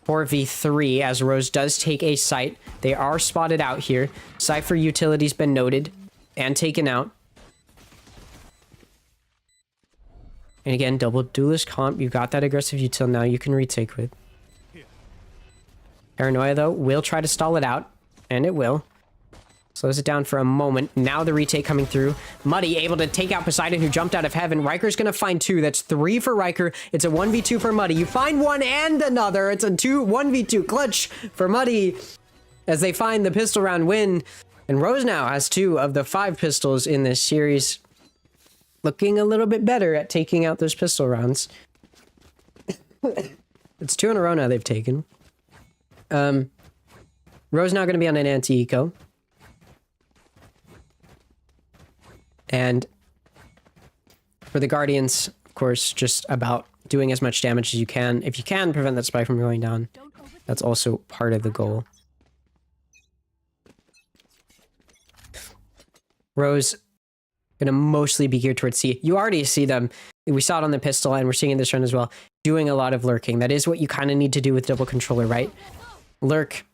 4v3 as Rose does take a site. They are spotted out here. Cypher utility's been noted and taken out. And again, double duelist comp. You've got that aggressive util now you can retake with. Paranoia, though, will try to stall it out, and it will. Slows it down for a moment. Now the retake coming through. Muddy able to take out Poseidon, who jumped out of heaven. Riker's going to find 2. That's 3 for Riker. It's a 1v2 for Muddy. You find one and another. It's a 1v2 clutch for Muddy as they find the pistol round win. And Rose now has 2 of the 5 pistols in this series. Looking a little bit better at taking out those pistol rounds. It's 2 in a row now they've taken. Rose now going to be on an anti-eco. And for the Guardians, of course, just about doing as much damage as you can. If you can prevent that spike from going down, that's also part of the goal. Rose going to mostly be geared towards C. You already see them. We saw it on the pistol, and we're seeing it this run as well, doing a lot of lurking. That is what you kind of need to do with double controller, right? Lurk,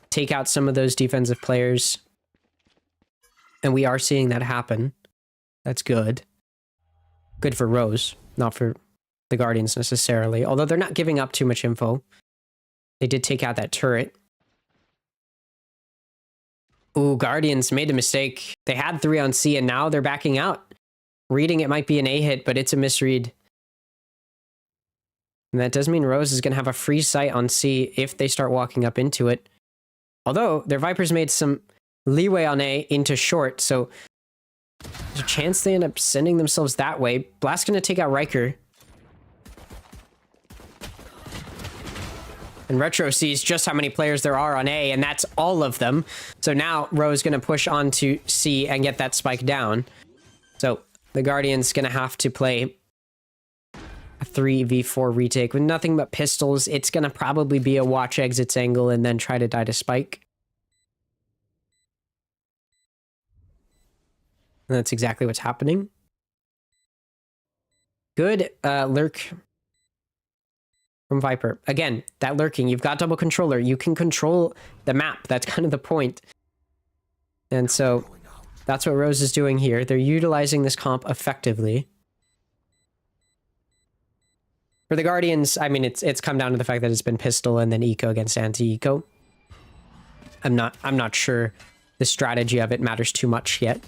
take out some of those defensive players. And we are seeing that happen. That's good. Good for Rose, not for the Guardians necessarily. Although they're not giving up too much info. They did take out that turret. Ooh, Guardians made a mistake. They had 3 on C and now they're backing out. Reading it might be an A hit, but it's a misread. And that does mean Rose is going to have a free sight on C if they start walking up into it. Although their Vipers made some leeway on A into short, so there's a chance they end up sending themselves that way. Blast's going to take out Riker. And Retro sees just how many players there are on A, and that's all of them. So now Rose going to push on to C and get that spike down. So the Guardian's going to have to play a 3v4 retake with nothing but pistols. It's going to probably be a watch exits angle and then try to die to spike. And that's exactly what's happening. Good lurk from Viper. Again, that lurking, you've got double controller. You can control the map. That's kind of the point. And so that's what Rose is doing here. They're utilizing this comp effectively. For the Guardians, I mean, it's come down to the fact that it's been pistol and then eco against anti-eco. I'm not sure the strategy of it matters too much yet.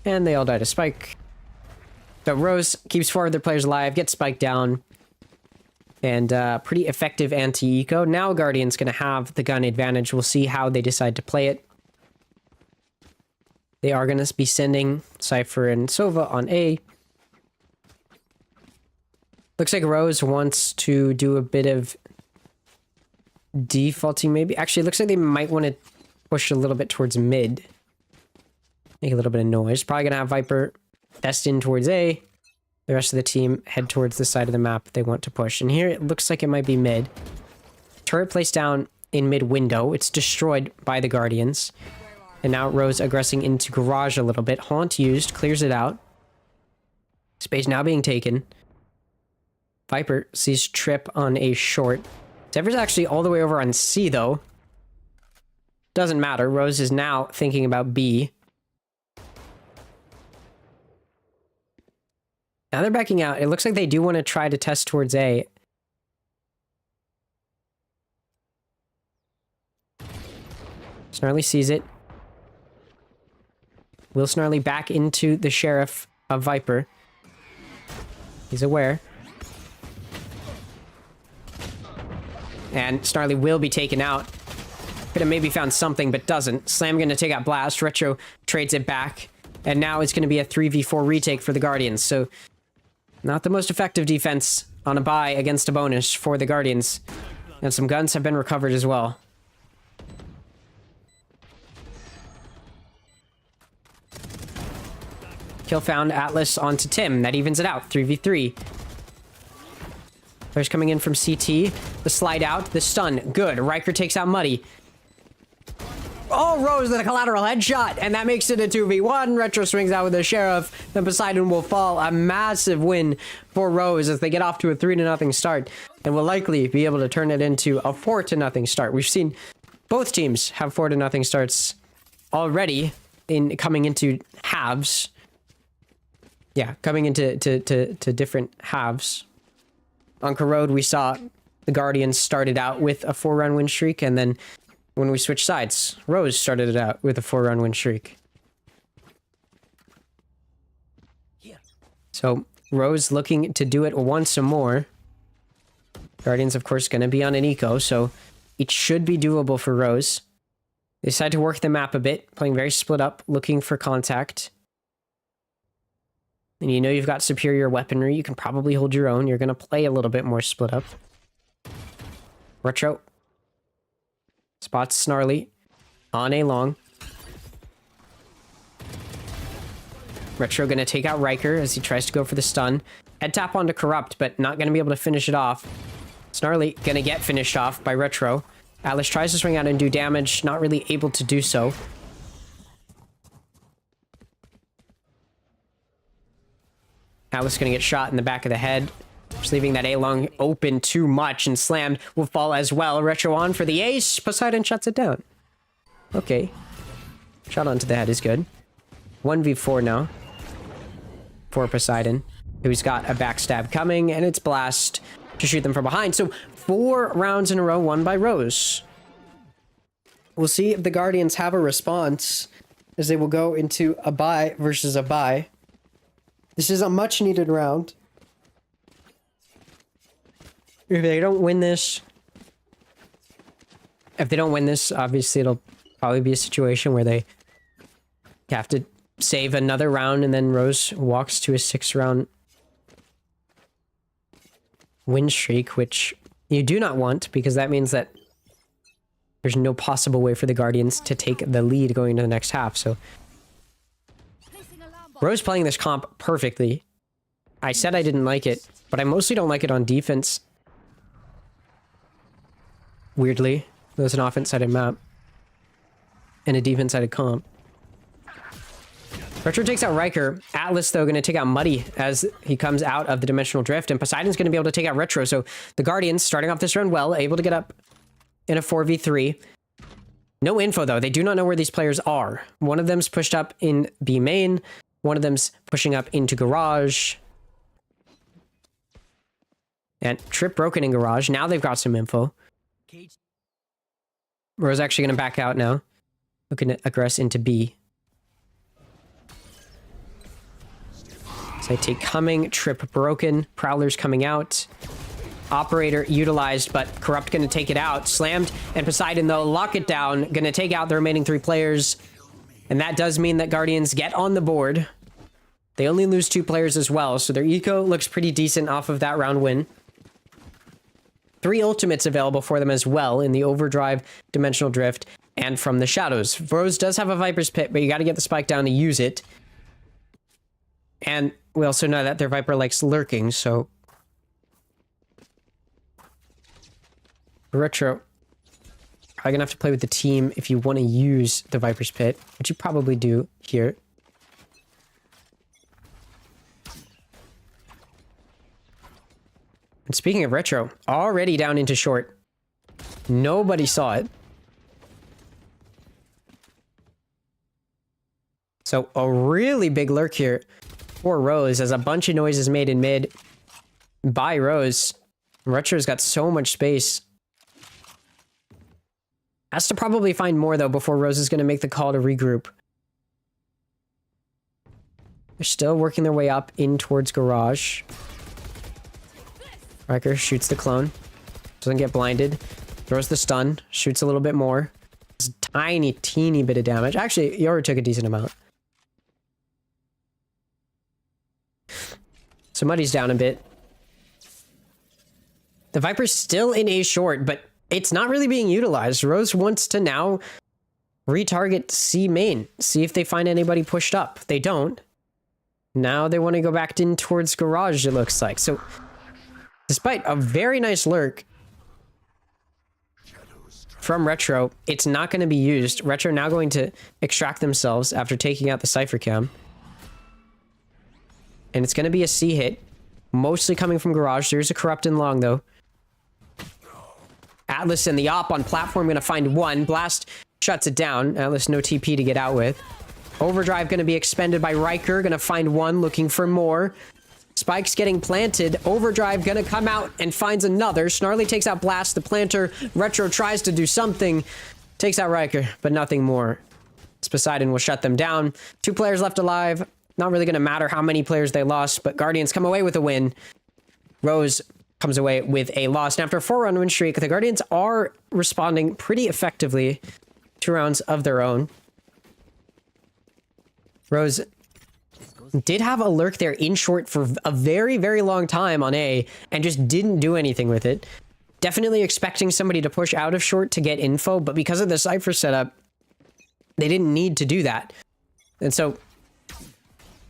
And they all die to spike. So Rose keeps 4 of their players alive, gets spiked down. And pretty effective anti-eco. Now Guardian's going to have the gun advantage. We'll see how they decide to play it. They are going to be sending Cypher and Sova on A. Looks like Rose wants to do a bit of defaulting maybe. Actually, it looks like they might want to push a little bit towards mid. Make a little bit of noise. Probably going to have Viper destined towards A. The rest of the team head towards the side of the map they want to push. And here it looks like it might be mid. Turret placed down in mid window. It's destroyed by the Guardians. And now Rose aggressing into garage a little bit. Haunt used, clears it out. Space now being taken. Viper sees Trip on a short. Zephyr's actually all the way over on C though. Doesn't matter. Rose is now thinking about B. Now they're backing out. It looks like they do want to try to test towards A. Snarly sees it. Will Snarly back into the Sheriff of Viper. He's aware. And Snarly will be taken out. Could have maybe found something, but doesn't. Slam going to take out Blast. Retro trades it back. And now it's going to be a 3v4 retake for the Guardians. So, not the most effective defense on a buy against a bonus for the Guardians. And some guns have been recovered as well. Kill found. Atlas onto Tim. That evens it out. 3v3. There's coming in from CT. The slide out. The stun. Good. Riker takes out Muddy. Oh, Rose with a collateral headshot. And that makes it a 2v1. Retro swings out with the Sheriff. Then Poseidon will fall. A massive win for Rose as they get off to a 3-0 start. And will likely be able to turn it into a 4-0 start. We've seen both teams have 4-0 starts already in coming into halves. Yeah, coming into to different halves. On Corrode, we saw the Guardians started out with a 4-run win streak, and then when we switched sides, Rose started it out with a 4-run win streak. So, Rose looking to do it once more. Guardians, of course, going to be on an eco, so it should be doable for Rose. They decide to work the map a bit, playing very split up, looking for contact. And you know you've got superior weaponry, you can probably hold your own. You're going to play a little bit more split up. Retro. Spots Snarly. On A long. Retro going to take out Riker as he tries to go for the stun. Head tap onto Corrupt, but not going to be able to finish it off. Snarly going to get finished off by Retro. Atlas tries to swing out and do damage, not really able to do so. Atlas going to get shot in the back of the head. Just leaving that A-long open too much, and Slammed will fall as well. Retro on for the ace. Poseidon shuts it down. Okay. Shot onto the head is good. 1v4 now. For Poseidon, who's got a backstab coming, and it's Blast to shoot them from behind. So 4 rounds in a row won by Rose. We'll see if the Guardians have a response as they will go into a buy versus a buy. This is a much needed round. If they don't win this, obviously it'll probably be a situation where they have to save another round, and then Rose walks to a 6-round win streak, which you do not want, because that means that there's no possible way for the Guardians to take the lead going into the next half. So Rose playing this comp perfectly. I said I didn't like it, but I mostly don't like it on defense. Weirdly, there's an offense-sided map and a defense-sided comp. Retro takes out Riker. Atlas, though, going to take out Muddy as he comes out of the Dimensional Drift, and Poseidon's going to be able to take out Retro. So the Guardians, starting off this round well, able to get up in a 4v3. No info, though. They do not know where these players are. One of them's pushed up in B main. One of them's pushing up into garage. And Trip broken in garage. Now they've got some info. Rose actually going to back out now. Looking to aggress into B. SaD coming. Trip broken. Prowler's coming out. Operator utilized, but Corrupt going to take it out. Slammed. And Poseidon, though, lock it down. Going to take out the remaining 3 players. And that does mean that Guardians get on the board. They only lose 2 players as well, so their eco looks pretty decent off of that round win. 3 ultimates available for them as well in the Overdrive, Dimensional Drift, and From the Shadows. Rose does have a Viper's Pit, but you got to get the spike down to use it. And we also know that their Viper likes lurking, so... Retro, probably gonna have to play with the team if you want to use the Viper's Pit, which you probably do here. And speaking of Retro, already down into short. Nobody saw it. So a really big lurk here for Rose as a bunch of noise is made in mid by Rose. Retro's got so much space. Has to probably find more, though, before Rose is going to make the call to regroup. They're still working their way up in towards Garage. Riker shoots the clone. Doesn't get blinded. Throws the stun. Shoots a little bit more. It's a tiny, teeny bit of damage. Actually, Yoru took a decent amount. So Muddy's down a bit. The Viper's still in A short, but it's not really being utilized. Rose wants to now retarget C main. See if they find anybody pushed up. They don't. Now they want to go back in towards Garage, it looks like. So, despite a very nice lurk from Retro, it's not going to be used. Retro now going to extract themselves after taking out the Cypher Cam. And it's going to be a C hit. Mostly coming from Garage. There's a Corrupt in long, though. Atlas and the Op on platform going to find one. Blast shuts it down. Atlas no TP to get out with. Overdrive going to be expended by Riker. Going to find one, looking for more. Spike's getting planted. Overdrive going to come out and finds another. Snarly takes out Blast, the planter. Retro tries to do something. Takes out Riker, but nothing more. Poseidon will shut them down. 2 players left alive. Not really going to matter how many players they lost, but Guardians come away with a win. Rose comes away with a loss. And after a 4-round win streak, the Guardians are responding pretty effectively. 2 rounds of their own. Rose did have a lurk there in short for a very, very long time on A, and just didn't do anything with it. Definitely expecting somebody to push out of short to get info, but because of the Cypher setup, they didn't need to do that. And so,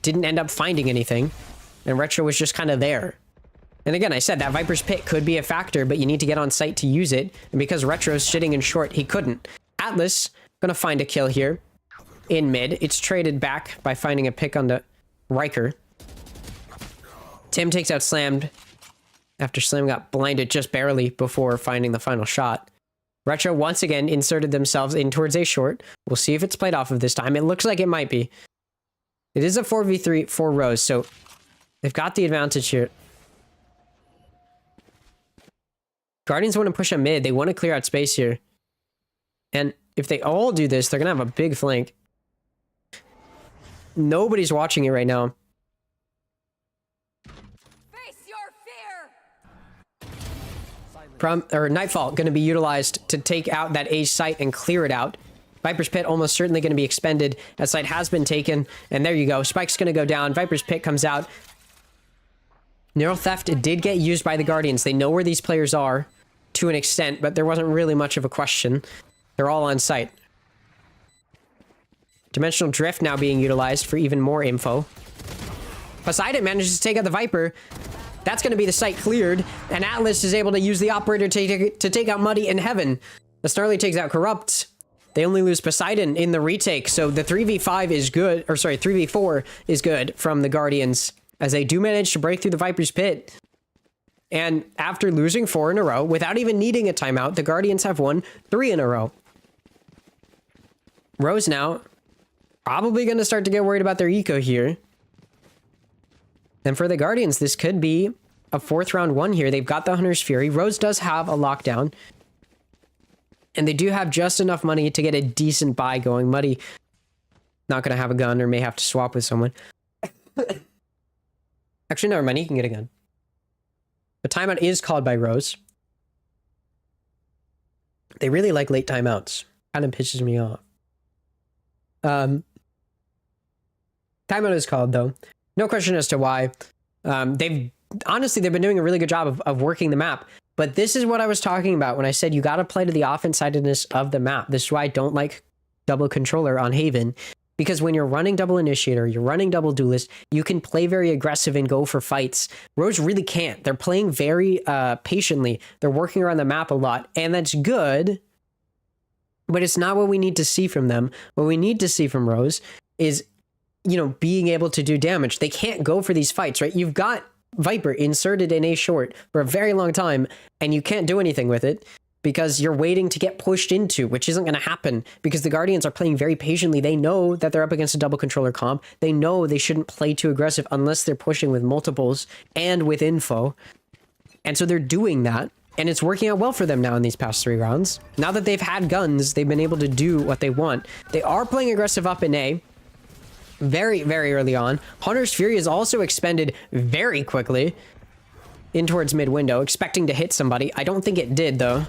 didn't end up finding anything, and Retro was just kind of there. And again, I said that Viper's Pit could be a factor, but you need to get on site to use it, and because Retro's shitting in short, he couldn't. Atlas gonna find a kill here in mid. It's traded back by finding a pick onto Riker. Tim takes out Slammed after Slam got blinded just barely before finding the final shot. Retro once again inserted themselves in towards A short. We'll see if it's played off of this time. It looks like it might be. It is a 4v3 for Rose, so they've got the advantage here. Guardians want to push a mid. They want to clear out space here. And if they all do this, they're going to have a big flank. Nobody's watching it right now. Face your Silence. Nightfall going to be utilized to take out that A site and clear it out. Viper's Pit almost certainly going to be expended. That site has been taken. And there you go. Spike's going to go down. Viper's Pit comes out. Neural Theft did get used by the Guardians. They know where these players are to an extent, but there wasn't really much of a question. They're all on site. Dimensional Drift now being utilized for even more info. Poseidon manages to take out the Viper. That's going to be the site cleared. And Atlas is able to use the Operator to take out Muddy in Heaven. The Snarly takes out Corrupt. They only lose Poseidon in the retake, so the 3v5 is good, or sorry, 3v4 is good from the Guardians, as they do manage to break through the Viper's Pit. And after losing 4 in a row, without even needing a timeout, the Guardians have won 3 in a row. Rose now, probably going to start to get worried about their eco here. And for the Guardians, this could be a 4th round one here. They've got the Hunter's Fury. Rose does have a lockdown. And they do have just enough money to get a decent buy going. Muddy not going to have a gun or may have to swap with someone. Actually, never mind. He can get a gun. The timeout is called by Rose. They really like late timeouts. Kind of pisses me off. Timeout is called, though. No question as to why. They've been doing a really good job of working the map. But this is what I was talking about when I said you got to play to the offense-sidedness of the map. This is why I don't like double controller on Haven. Because when you're running double initiator, you're running double duelist, you can play very aggressive and go for fights. Rose really can't. They're playing very patiently. They're working around the map a lot, and that's good. But it's not what we need to see from them. What we need to see from Rose is, you know, being able to do damage. They can't go for these fights, right? You've got Viper inserted in A short for a very long time, and you can't do anything with it. Because you're waiting to get pushed into, which isn't going to happen because the Guardians are playing very patiently. They know that they're up against a double controller comp. They know they shouldn't play too aggressive unless they're pushing with multiples and with info. And so they're doing that. And it's working out well for them now in these past 3 rounds. Now that they've had guns, they've been able to do what they want. They are playing aggressive up in A. Very, very early on. Hunter's Fury is also expended very quickly in towards mid window, expecting to hit somebody. I don't think it did, though.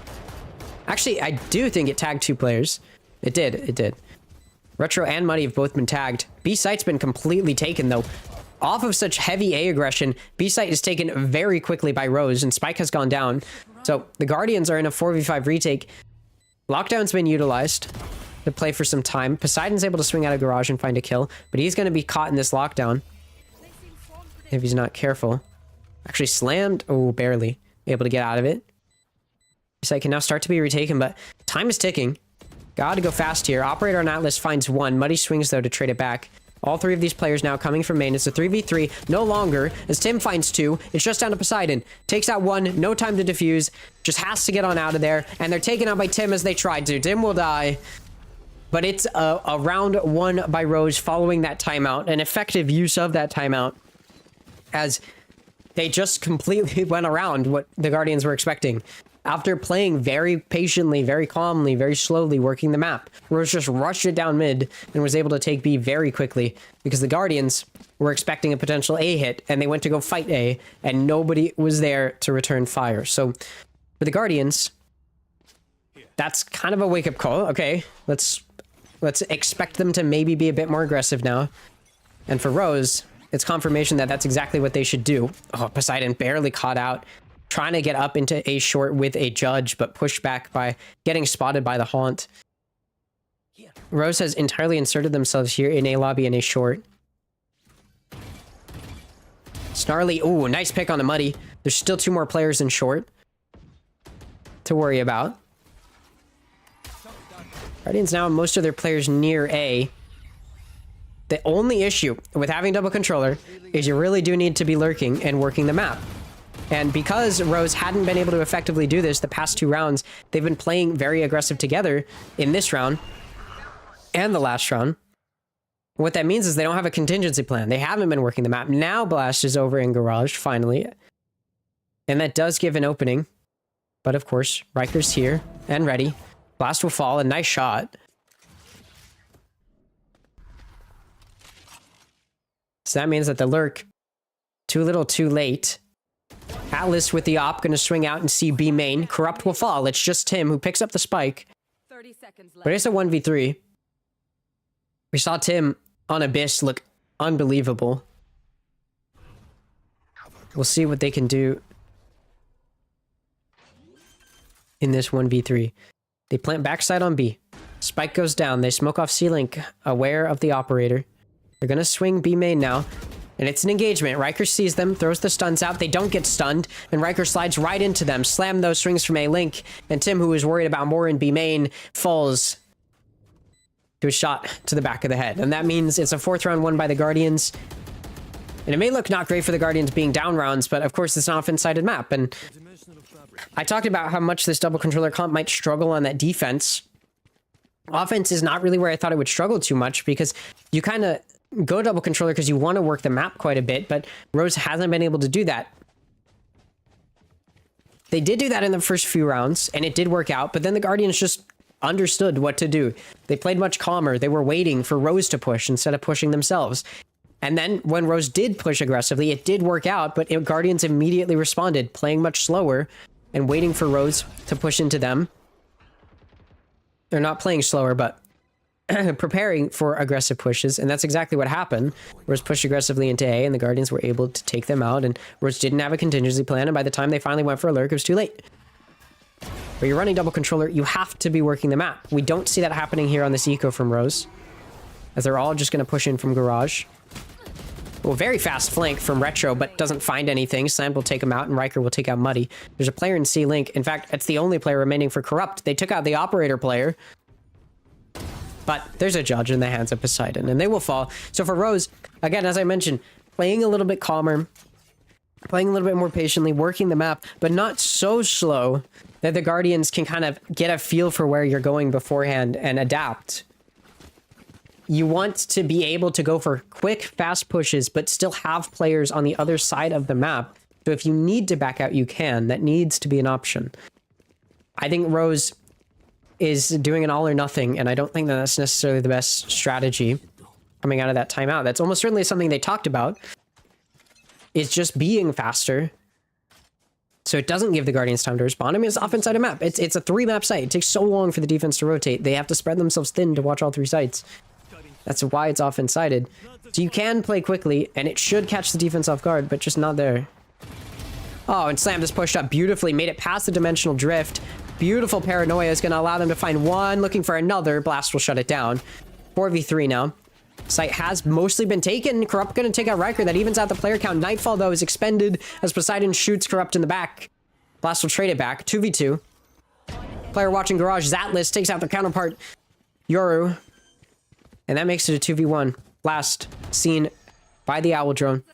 Actually, I do think it tagged 2 players. It did. Retro and Muddy have both been tagged. B site's been completely taken, though. Off of such heavy A aggression, B site is taken very quickly by Rose, and Spike has gone down. So the Guardians are in a 4v5 retake. Lockdown's been utilized to play for some time. Poseidon's able to swing out of garage and find a kill, but he's going to be caught in this lockdown if he's not careful. Actually slammed. Oh, barely. Able to get out of it. Site can now start to be retaken, but time is ticking. Gotta go fast here. Operator on Atlas finds 1. Muddy swings, though, to trade it back. All 3 of these players now coming from main. It's a 3v3. No longer, as Tim finds 2. It's just down to Poseidon. Takes out 1. No time to defuse. Just has to get on out of there. And they're taken out by Tim as they tried to. Tim will die. But it's a round 1 by Rose following that timeout. An effective use of that timeout. As they just completely went around what the Guardians were expecting. After playing very patiently, very calmly, very slowly, working the map, Rose just rushed it down mid and was able to take B very quickly because the Guardians were expecting a potential A hit and they went to go fight A and nobody was there to return fire. So for the Guardians, that's kind of a wake-up call. Okay, let's expect them to maybe be a bit more aggressive now. And for Rose, it's confirmation that that's exactly what they should do. Oh, Poseidon barely caught out. Trying to get up into A short with a judge, but pushed back by getting spotted by the Haunt. Rose has entirely inserted themselves here in A lobby and A short. Snarly, ooh, nice pick on the Muddy. There's still 2 more players in short to worry about. Guardians now, most of their players near A. The only issue with having double controller is you really do need to be lurking and working the map. And because Rose hadn't been able to effectively do this the past 2 rounds, they've been playing very aggressive together in this round and the last round. What that means is they don't have a contingency plan. They haven't been working the map. Now Blast is over in garage, finally. And that does give an opening. But of course, Riker's here and ready. Blast will fall. A nice shot. So that means that the lurk, too little, too late. Atlas with the op, going to swing out and see B main. Corrupt will fall. It's just Tim who picks up the spike. 30 seconds left. But it's a 1v3. We saw Tim on Abyss look unbelievable. We'll see what they can do in this 1v3. They plant backside on B. Spike goes down. They smoke off C-Link, aware of the operator. They're going to swing B main now. And it's an engagement. Riker sees them, throws the stuns out. They don't get stunned. And Riker slides right into them. Slam those swings from A-Link. And Tim, who was worried about more in B main, falls to a shot to the back of the head. And that means it's a 4th round won by the Guardians. And it may look not great for the Guardians being down rounds, but of course it's an offense-sided map. And I talked about how much this double controller comp might struggle on that defense. Offense is not really where I thought it would struggle too much because you kind of go double controller because you want to work the map quite a bit, but Rose hasn't been able to do that. They did do that in the first few rounds, and it did work out, but then the Guardians just understood what to do. They played much calmer. They were waiting for Rose to push instead of pushing themselves. And then when Rose did push aggressively, it did work out, but Guardians immediately responded, playing much slower and waiting for Rose to push into them. They're not playing slower, but preparing for aggressive pushes, and that's exactly what happened. Rose pushed aggressively into A, and the Guardians were able to take them out, and Rose didn't have a contingency plan, and by the time they finally went for a lurk, it was too late. but you're running double controller, you have to be working the map. We don't see that happening here on this eco from Rose, as they're all just going to push in from garage. Well, very fast flank from Retro, but doesn't find anything. Slam will take him out, and Riker will take out Muddy. There's a player in C-Link. In fact, it's the only player remaining for Corrupt. They took out the operator player. But there's a judge in the hands of Poseidon, and they will fall. So for Rose, again, as I mentioned, playing a little bit calmer, playing a little bit more patiently, working the map, but not so slow that the Guardians can kind of get a feel for where you're going beforehand and adapt. You want to be able to go for quick, fast pushes, but still have players on the other side of the map. So if you need to back out, you can. That needs to be an option. I think Rose is doing an all or nothing, and I don't think that that's necessarily the best strategy coming out of that timeout. That's almost certainly something they talked about. It's just being faster, so it doesn't give the Guardians time to respond. I mean, it's off inside a map. It's a 3-map site. It takes so long for the defense to rotate. They have to spread themselves thin to watch all 3 sites. That's why it's off-sided. So you can play quickly, and it should catch the defense off guard, but just not there. Oh, and Slam just pushed up beautifully, made it past the dimensional drift. Beautiful paranoia is going to allow them to find one, looking for another. Blast will shut it down. 4v3 now. Site has mostly been taken. Corrupt going to take out Riker. That evens out the player count. Nightfall, though, is expended as Poseidon shoots Corrupt in the back. Blast will trade it back. 2v2. Player watching Garage. Atlas takes out their counterpart, Yoru. And that makes it a 2v1. Blast seen by the Owl drone.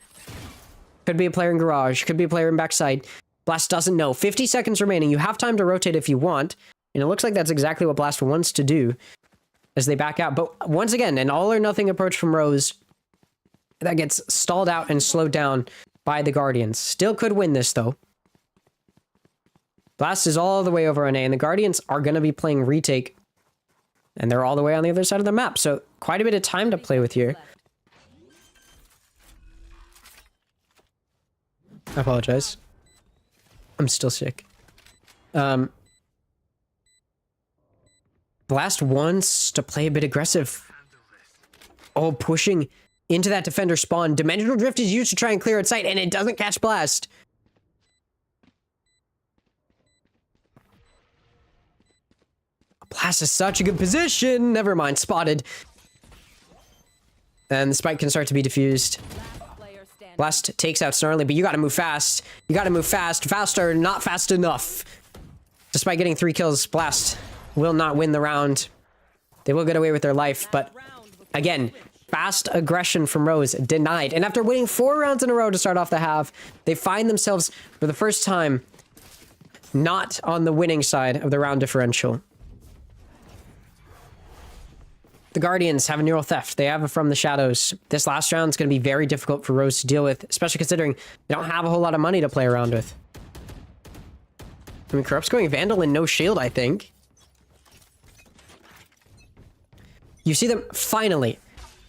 Could be a player in Garage. Could be a player in backside. Blast doesn't know. 50 seconds remaining. You have time to rotate if you want. And it looks like that's exactly what Blast wants to do as they back out. But once again, an all or nothing approach from Rose that gets stalled out and slowed down by the Guardians. Still could win this, though. Blast is all the way over on A, and the Guardians are going to be playing retake. And they're all the way on the other side of the map, so quite a bit of time to play with here. I apologize. I'm still sick. Blast wants to play a bit aggressive. Oh, pushing into that defender spawn. Dimensional Drift is used to try and clear its sight, and it doesn't catch Blast. Blast is such a good position. Never mind, spotted. And the spike can start to be diffused. Blast takes out Snarly, but you gotta move fast. You gotta move fast. Faster, not fast enough. Despite getting 3 kills, Blast will not win the round. They will get away with their life, but again, fast aggression from Rose denied. And after winning 4 rounds in a row to start off the half, they find themselves, for the first time, not on the winning side of the round differential. The Guardians have a neural theft. They have it from the shadows. This last round is going to be very difficult for Rose to deal with, especially considering they don't have a whole lot of money to play around with. I mean, Corrupt's going Vandal and no shield, I think. You see them finally.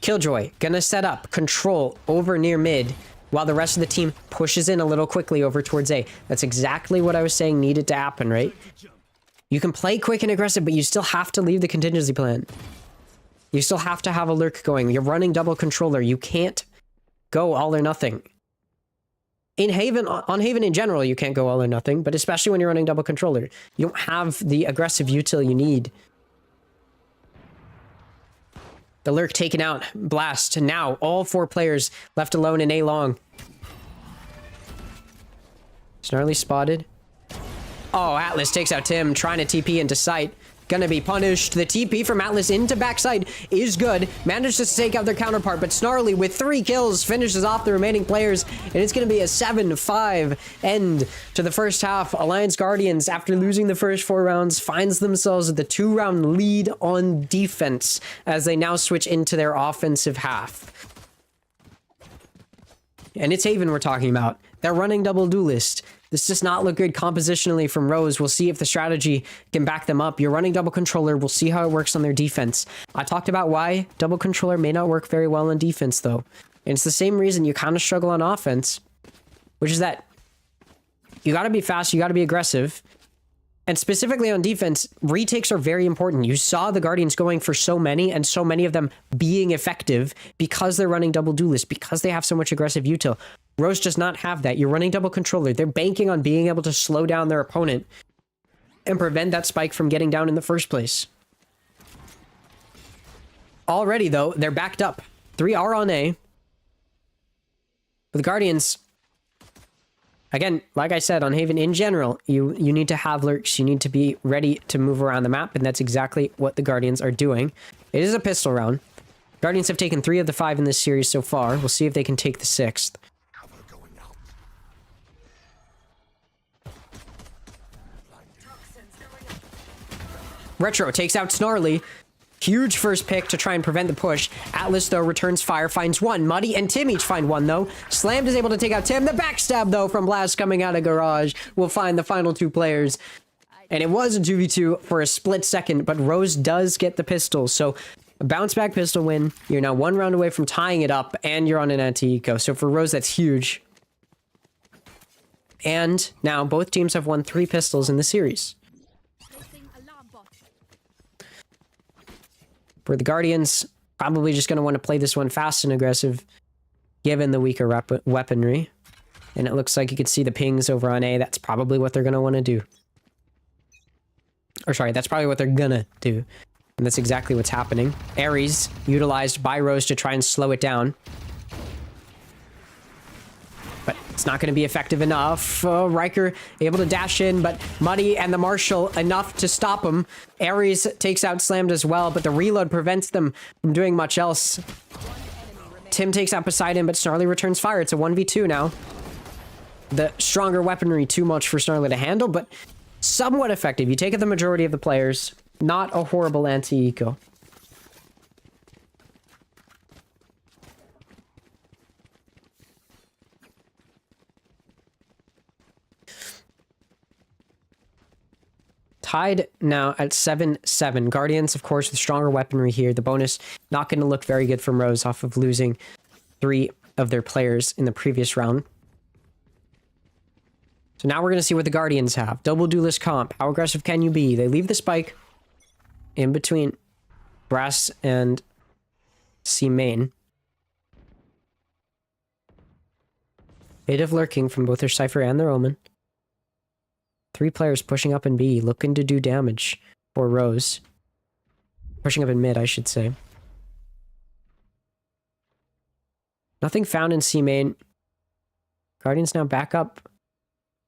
Killjoy gonna set up control over near mid while the rest of the team pushes in a little quickly over towards A. That's exactly what I was saying needed to happen, right? You can play quick and aggressive, but you still have to leave the contingency plan. You still have to have a lurk going. You're running double controller. You can't go all or nothing. In Haven, on Haven in general, you can't go all or nothing, but especially when you're running double controller. You don't have the aggressive util you need. The lurk taken out. Blast. Now, all 4 players left alone in A long. Snarly spotted. Oh, Atlas takes out Tim, trying to TP into sight. Gonna be punished. The TP from Atlas into backside is good. Manages to take out their counterpart, but Snarly with 3 kills finishes off the remaining players, and it's gonna be a 7-5 end to the first half. Alliance Guardians, after losing the first 4 rounds, finds themselves with the 2-round lead on defense as they now switch into their offensive half. And it's Haven we're talking about. They're running double duelist. This does not look good compositionally from Rose. We'll see if the strategy can back them up. You're running double controller. We'll see how it works on their defense. I talked about why double controller may not work very well on defense, though. And it's the same reason you kind of struggle on offense, which is that you got to be fast, you got to be aggressive. And specifically on defense, retakes are very important. You saw the Guardians going for so many, and so many of them being effective because they're running double duelist, because they have so much aggressive util. Rose does not have that. You're running double controller. They're banking on being able to slow down their opponent and prevent that spike from getting down in the first place. Already, though, they're backed up. 3 are on A. With Guardians, again, like I said, on Haven in general, you need to have lurks. You need to be ready to move around the map, and that's exactly what the Guardians are doing. It is a pistol round. Guardians have taken 3 of the 5 in this series so far. We'll see if they can take the 6th. Retro takes out Snarly. Huge first pick to try and prevent the push. Atlas, though, returns fire, finds 1. Muddy and Tim each find 1, though. Slammed is able to take out Tim. The backstab, though, from Blast coming out of Garage will find the final 2 players. And it was a 2v2 for a split second, but Rose does get the pistol. So, a bounce back pistol win. You're now 1 round away from tying it up, and you're on an anti-eco. So for Rose, that's huge. And now both teams have won 3 pistols in the series. For the Guardians, probably just going to want to play this one fast and aggressive, given the weaker weaponry. And it looks like you can see the pings over on A. That's probably what they're going to want to do. Or sorry, that's probably what they're going to do. And that's exactly what's happening. Ares utilized by Rose to try and slow it down. But it's not going to be effective enough. Riker able to dash in, but Muddy and the Marshal enough to stop him. Ares takes out Slammed as well, but the reload prevents them from doing much else. Tim takes out Poseidon, but Snarly returns fire. It's a 1v2 now. The stronger weaponry, too much for Snarly to handle, but somewhat effective. You take out the majority of the players. Not a horrible anti-eco. Tied now at 7-7. Guardians, of course, with stronger weaponry here. The bonus not going to look very good from Rose off of losing 3 of their players in the previous round. So now we're going to see what the Guardians have. Double duelist comp. How aggressive can you be? They leave the spike in between Brass and C main. Bit of lurking from both their Cypher and their Omen. 3 players pushing up in B, looking to do damage for Rose. Pushing up in mid, I should say. Nothing found in C main. Guardians now back up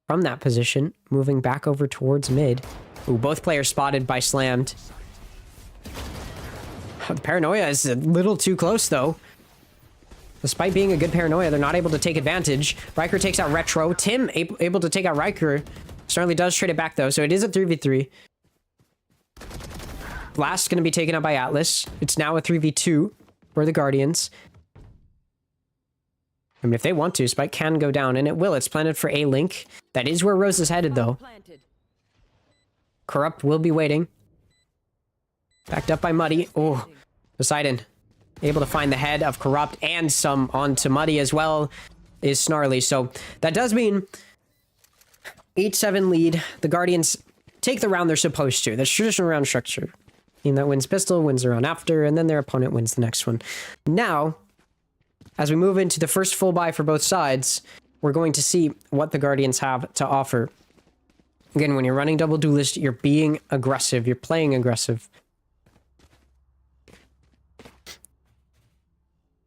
from that position, moving back over towards mid. Ooh, both players spotted by Slammed. The Paranoia is a little too close, though. Despite being a good Paranoia, they're not able to take advantage. Riker takes out Retro. Tim able to take out Riker. Snarly does trade it back, though, so it is a 3v3. Blast going to be taken out by Atlas. It's now a 3v2 for the Guardians. I mean, if they want to, Spike can go down, and it will. It's planted for A-Link. That is where Rose is headed, though. Corrupt will be waiting. Backed up by Muddy. Oh, Poseidon able to find the head of Corrupt, and some onto Muddy as well is Snarly. So that does mean 8-7 lead. The Guardians take the round they're supposed to. That's traditional round structure. Team that wins pistol wins the round after, and then their opponent wins the next one. Now, as we move into the first full buy for both sides, we're going to see what the Guardians have to offer. Again, when you're running double duelist, you're being aggressive. You're playing aggressive.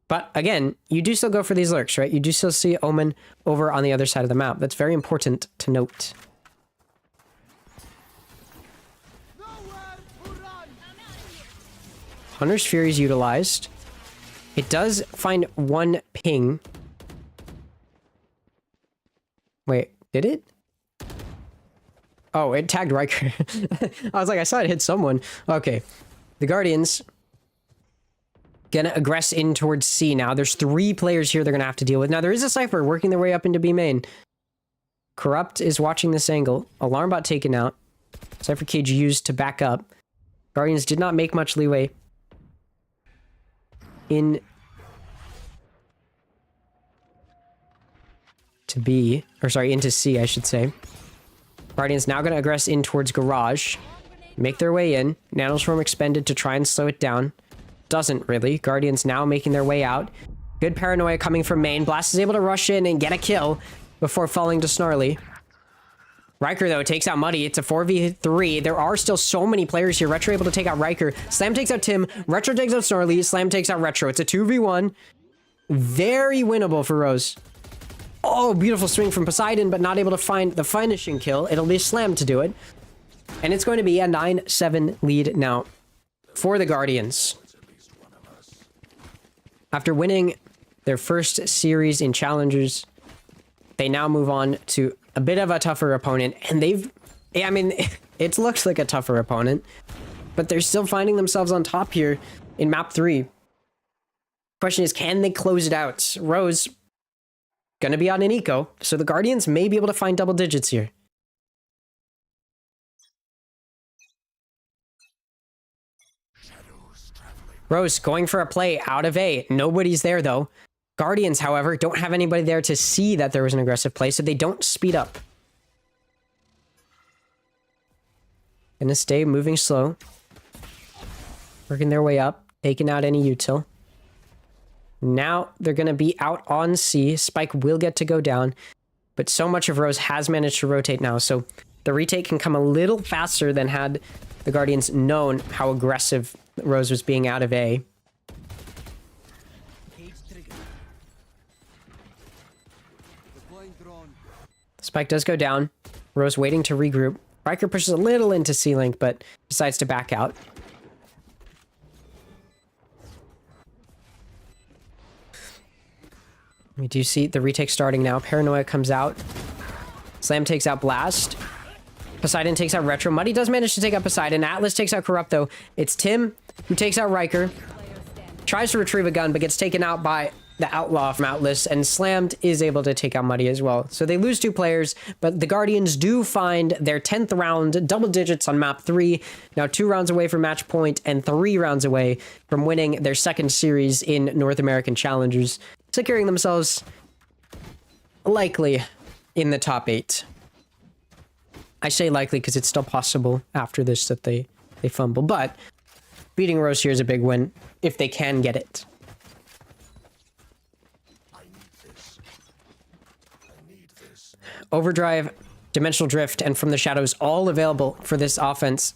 But again, you do still go for these lurks, right? You do still see Omen over on the other side of the map. That's very important to note. Hunter's Fury is utilized. It does find 1 ping. Wait, did it? Oh, it tagged Riker. I was like, I saw it hit someone. Okay. The Guardians gonna aggress in towards C now. There's 3 players here they're gonna have to deal with. Now, there is a Cypher working their way up into B main. Corrupt is watching this angle. Alarm bot taken out. Cypher cage used to back up. Guardians did not make much leeway in to B, or sorry, into C, I should say. Guardians now going to aggress in towards Garage. Make their way in. Nanoswarm expended to try and slow it down. Doesn't really. Guardians now making their way out. Good Paranoia coming from main. Blast is able to rush in and get a kill before falling to Snarly. Riker, though, takes out Muddy. It's a 4v3. There are still so many players here. Retro able to take out Riker. Slam takes out Tim. Retro takes out Snarly. Slam takes out Retro. It's a 2v1. Very winnable for Rose. Oh, beautiful swing from Poseidon, but not able to find the finishing kill. It'll be Slam to do it. And it's going to be a 9-7 lead now for the Guardians. After winning their first series in Challengers, they now move on to a bit of a tougher opponent. And I mean, it looks like a tougher opponent, but they're still finding themselves on top here in map 3. Question is, can they close it out? Rose gonna be on an eco, so the Guardians may be able to find double digits here. Rose going for a play out of A. Nobody's there though. Guardians, however, don't have anybody there to see that there was an aggressive play, so they don't speed up. Gonna stay moving slow. Working their way up, taking out any util. Now they're gonna be out on C. Spike will get to go down, but so much of Rose has managed to rotate now, so the retake can come a little faster than had the Guardians known how aggressive Rose was being out of A. Spike does go down. Rose waiting to regroup. Riker pushes a little into C-Link, but decides to back out. We do see the retake starting now. Paranoia comes out. Slam takes out Blast. Poseidon takes out Retro. Muddy does manage to take out Poseidon. Atlas takes out Corrupt, though. It's Tim who takes out Riker. Tries to retrieve a gun, but gets taken out by the Outlaw from Atlas. And Slammed is able to take out Muddy as well. So they lose 2 players, but the Guardians do find their 10th round, double digits on map 3. Now 2 rounds away from match point and 3 rounds away from winning their second series in North American Challengers, securing themselves likely in the top 8. I say likely because it's still possible after this that they fumble, but beating Rose here is a big win if they can get it. Overdrive, Dimensional Drift, and From the Shadows all available for this offense.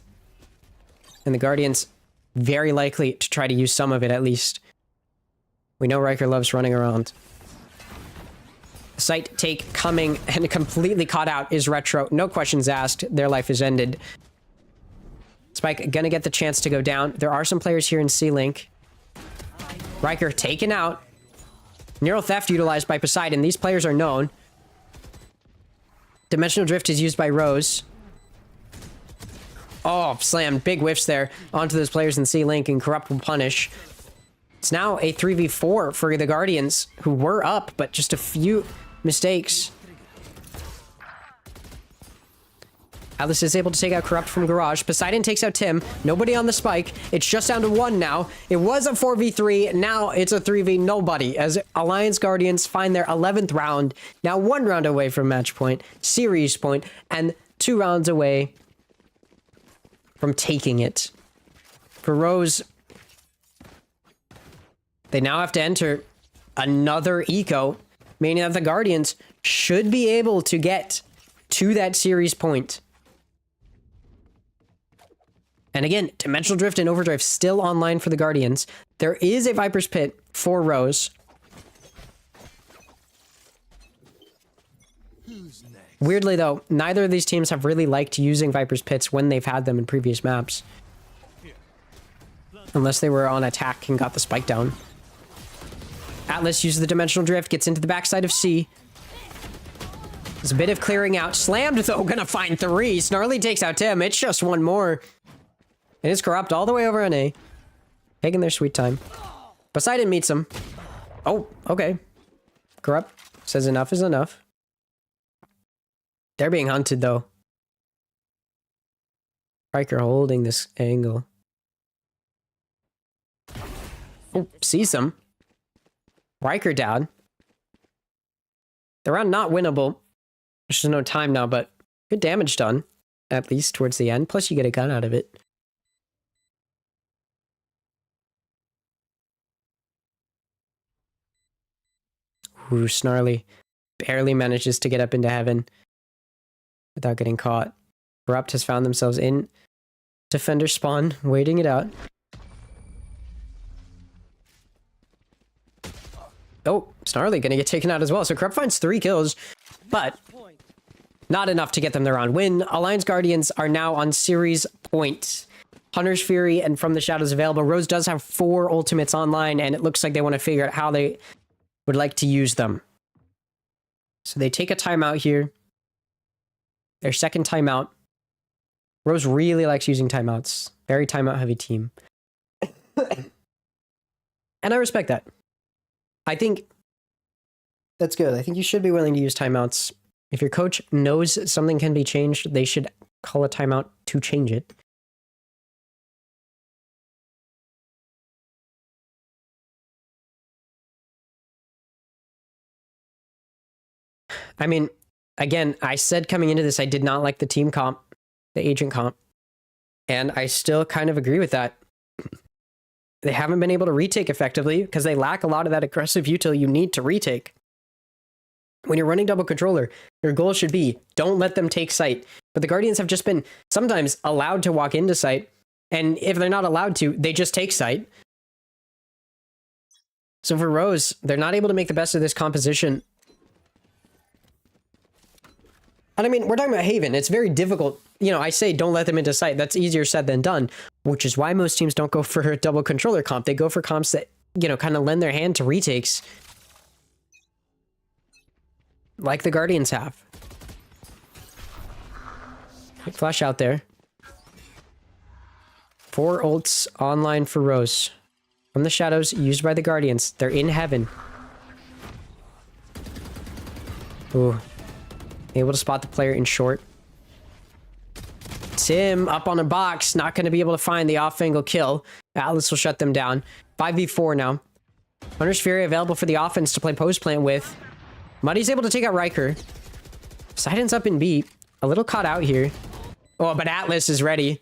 And the Guardians very likely to try to use some of it at least. We know Riker loves running around. Sight take coming and completely caught out is Retro. No questions asked. Their life is ended. Spike gonna get the chance to go down. There are some players here in C-Link. Riker taken out. Neural Theft utilized by Poseidon. These players are known. Dimensional Drift is used by Rose. Oh, slammed. Big whiffs there onto those players in C-Link, and Corrupt will punish. It's now a 3v4 for the Guardians, who were up, but just a few mistakes. Atlas is able to take out Corrupt from Garage. Poseidon takes out Tim. Nobody on the Spike. It's just down to 1 now. It was a 4v3. Now it's a 3v nobody as Alliance Guardians find their 11th round. Now 1 round away from match point, series point, and 2 rounds away from taking it. For Rose, they now have to enter another eco, meaning that the Guardians should be able to get to that series point. And again, Dimensional Drift and Overdrive still online for the Guardians. There is a Viper's Pit for Rose. Weirdly, though, neither of these teams have really liked using Viper's Pits when they've had them in previous maps. Unless they were on attack and got the spike down. Atlas uses the Dimensional Drift, gets into the backside of C. There's a bit of clearing out. Slammed, though, gonna find 3. Snarly takes out Tim. It's just 1 more. It is Corrupt all the way over on A. Taking their sweet time. Poseidon meets him. Oh, okay. Corrupt says enough is enough. They're being hunted, though. Riker holding this angle. Oh, sees him. Riker down. The round not winnable. There's no time now, but good damage done. At least towards the end. Plus you get a gun out of it. Ooh, Snarly barely manages to get up into heaven. without getting caught. Corrupt has found themselves in defender spawn, waiting it out. Oh, Snarly gonna get taken out as well. So Corrupt finds 3 kills, but not enough to get them the round win. Alliance Guardians are now on series points. Hunter's Fury and From the Shadows available. Rose does have 4 ultimates online, and it looks like they want to figure out how they would like to use them. So they take a timeout here. Their second timeout. Rose really likes using timeouts. Very timeout heavy team. And I respect that. I think that's good. I think you should be willing to use timeouts. If your coach knows something can be changed, they should call a timeout to change it. I mean, again, I said coming into this, I did not like the team comp, the agent comp. And I still kind of agree with that. They haven't been able to retake effectively because they lack a lot of that aggressive util you need to retake. When you're running double controller, your goal should be don't let them take site. But the Guardians have just been sometimes allowed to walk into site. And if they're not allowed to, they just take site. So for Rose, they're not able to make the best of this composition. And I mean, we're talking about Haven. It's very difficult. You know, I say don't let them into sight. That's easier said than done, which is why most teams don't go for a double controller comp. They go for comps that, you know, kind of lend their hand to retakes. Like the Guardians have. Quick flash out there. 4 ults online for Rose. From the Shadows, used by the Guardians. They're in heaven. Ooh. Able to spot the player in short. Tim up on a box, not going to be able to find the off-angle kill. Atlas will shut them down. 5v4 now. Hunter's Fury available for the offense to play post-plant with. Muddy's able to take out Riker. Poseidon's up in B. A little caught out here. Oh, but Atlas is ready.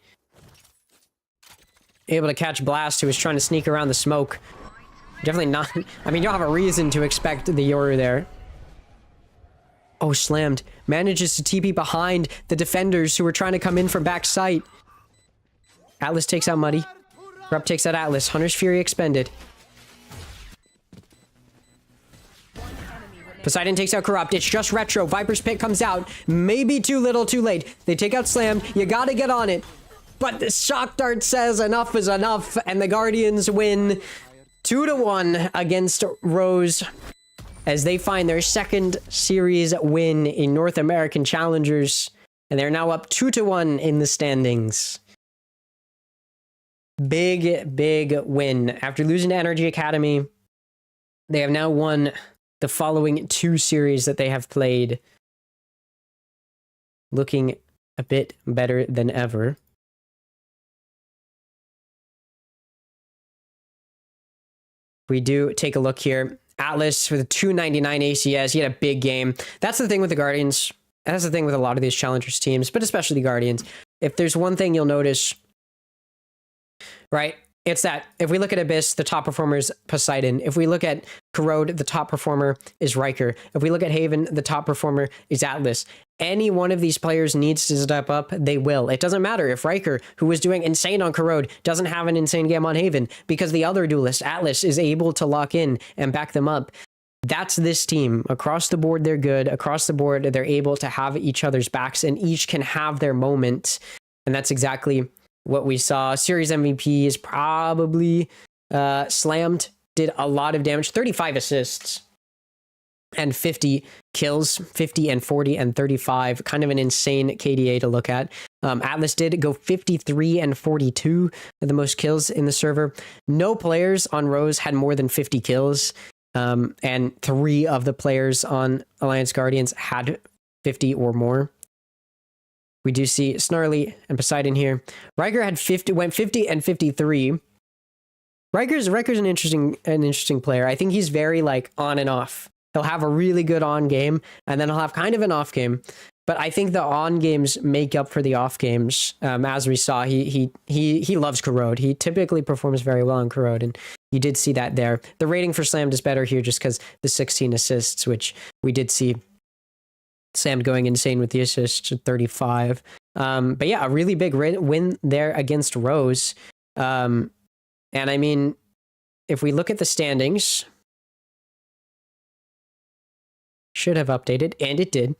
Able to catch Blast, who was trying to sneak around the smoke. Definitely not... I mean, you don't have a reason to expect the Yoru there. Oh, slammed. Manages to TP behind the defenders who were trying to come in from back sight. Atlas takes out Muddy. Corrupt takes out Atlas. Hunter's Fury expended. Poseidon takes out Corrupt. It's just Retro. Viper's Pit comes out. Maybe too little, too late. They take out Slammed. You gotta get on it. But the Shock Dart says enough is enough, and the Guardians win 2-1 against Rose, as they find their second series win in North American Challengers, and they're now up 2-1 in the standings. Big, big win. After losing to Energy Academy, they have now won the following 2 series that they have played. Looking a bit better than ever. We do take a look here. Atlas with a 299 ACS. He had a big game. That's the thing with the Guardians. That's the thing with a lot of these Challengers teams, but especially the Guardians. If there's one thing you'll notice, right, it's that if we look at Abyss, the top performer is Poseidon. If we look at Corrode, the top performer is Riker. If we look at Haven, the top performer is Atlas. Any one of these players needs to step up, they will. It doesn't matter if Riker, who was doing insane on Corrode, doesn't have an insane game on Haven, because the other duelist, Atlas, is able to lock in and back them up. That's this team. Across the board, they're good. Across the board, they're able to have each other's backs, and each can have their moment. And that's exactly what we saw. Series MVP is probably slammed. Did a lot of damage. 35 assists. And 50 kills, 50 and 40 and 35. Kind of an insane KDA to look at. Atlas did go 53 and 42, the most kills in the server. No players on Rose had more than 50 kills. And 3 of the players on Alliance Guardians had 50 or more. We do see Snarly and Poseidon here. Riker had 50, went 50 and 53. Riker's an interesting player. I think he's very like on and off. He'll have a really good on game, and then he'll have kind of an off game. But I think the on games make up for the off games. As we saw, he loves Corrode. He typically performs very well on Corrode, and you did see that there. The rating for Slammed is better here just because the 16 assists, which we did see Sam going insane with the assist to 35. But yeah, a really big win there against Rose. And I mean, if we look at the standings, should have updated, and it did.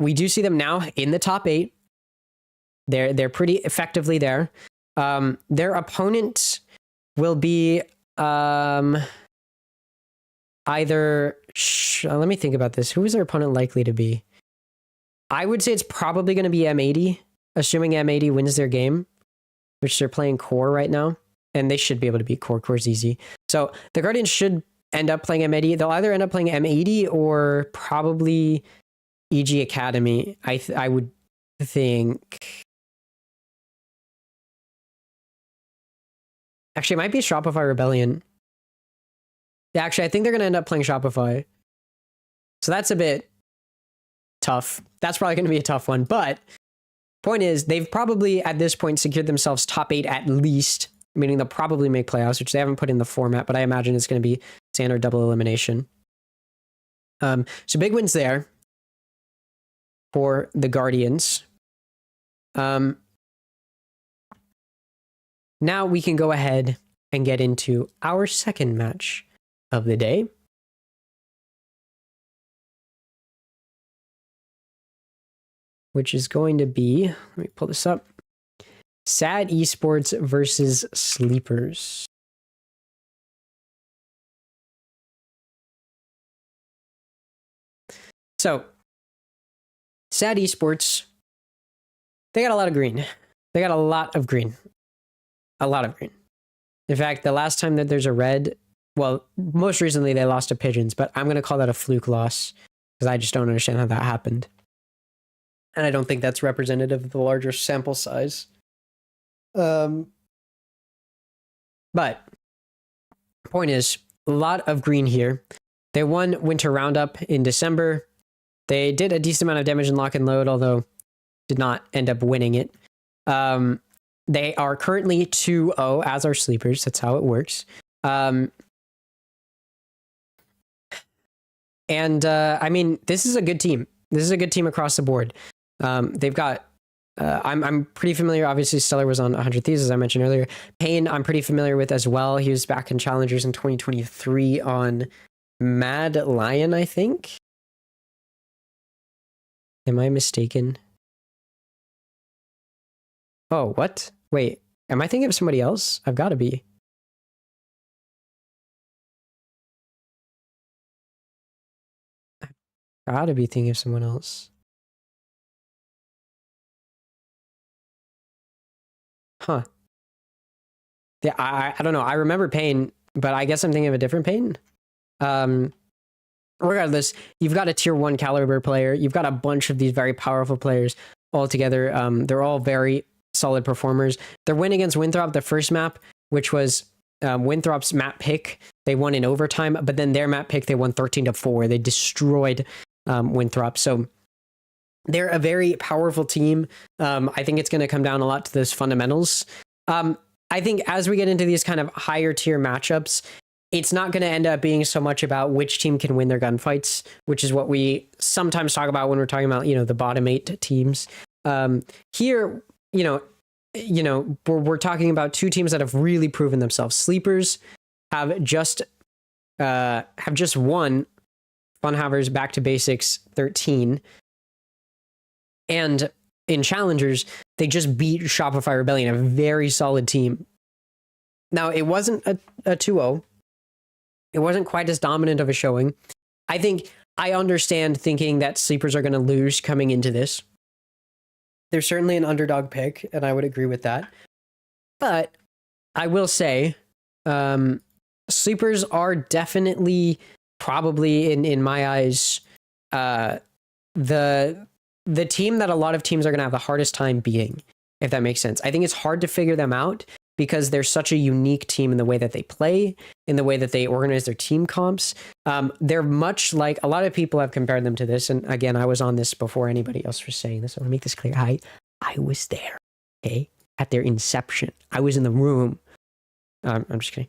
We do see them now in the top 8. They're pretty effectively there. Their opponent will be either. Let me think about this. Who is their opponent likely to be? I would say it's probably going to be M80, assuming M80 wins their game, which they're playing Core right now, and they should be able to beat Core. Core's easy. So the Guardians should end up playing M80. They'll either end up playing M80 or probably EG Academy. I would think. Actually, it might be Shopify Rebellion. Yeah, actually, I think they're going to end up playing Shopify. So that's a bit tough. That's probably going to be a tough one. But point is, they've probably, at this point, secured themselves top 8 at least, meaning they'll probably make playoffs, which they haven't put in the format, but I imagine it's going to be standard double elimination. So big wins there for the Guardians. Now we can go ahead and get into our second match of the day. Which is going to be, let me pull this up, SaD Esports versus Sleepers. So, SaD Esports, they got a lot of green. They got a lot of green. A lot of green. In fact, the last time that there's a red, well, most recently they lost to Pigeons, but I'm going to call that a fluke loss because I just don't understand how that happened. And I don't think that's representative of the larger sample size. But point is, a lot of green here. They won Winter Roundup in December. They did a decent amount of damage in Lock and Load, although did not end up winning it. They are currently 2-0, as are Sleepers. That's how it works. I mean, this is a good team. This is a good team across the board. They've got, I'm pretty familiar. Obviously, Stellar was on 100 Thieves, as I mentioned earlier. Payne, I'm pretty familiar with as well. He was back in Challengers in 2023 on Mad Lion, I think. Am I mistaken? Oh, what? Wait, am I thinking of somebody else? I've got to be. I've got to be thinking of someone else. Huh. Yeah, I don't know. I remember Payne, but I guess I'm thinking of a different Payne. Regardless, you've got a tier 1 caliber player. You've got a bunch of these very powerful players all together. They're all very solid performers. Their win against Winthrop, the first map, which was Winthrop's map pick, they won in overtime, but then their map pick, they won 13-4. They destroyed Winthrop. So they're a very powerful team. I think it's going to come down a lot to those fundamentals. I think as we get into these kind of higher tier matchups, it's not going to end up being so much about which team can win their gunfights, which is what we sometimes talk about when we're talking about, the bottom 8 teams. Here, we're talking about 2 teams that have really proven themselves. Sleepers have just won Funhaver's Back to Basics 13. And in Challengers, they just beat Shopify Rebellion, a very solid team. Now, it wasn't a 2-0. It wasn't quite as dominant of a showing. I think I understand thinking that Sleepers are going to lose coming into this. They're certainly an underdog pick, and I would agree with that. But I will say, Sleepers are definitely, probably in my eyes, the team that a lot of teams are going to have the hardest time beating, if that makes sense. I think it's hard to figure them out because they're such a unique team in the way that they play, in the way that they organize their team comps. They're much like, a lot of people have compared them to this. And again, I was on this before anybody else was saying this. I want to make this clear. I was there, okay? At their inception. I was in the room. I'm just kidding.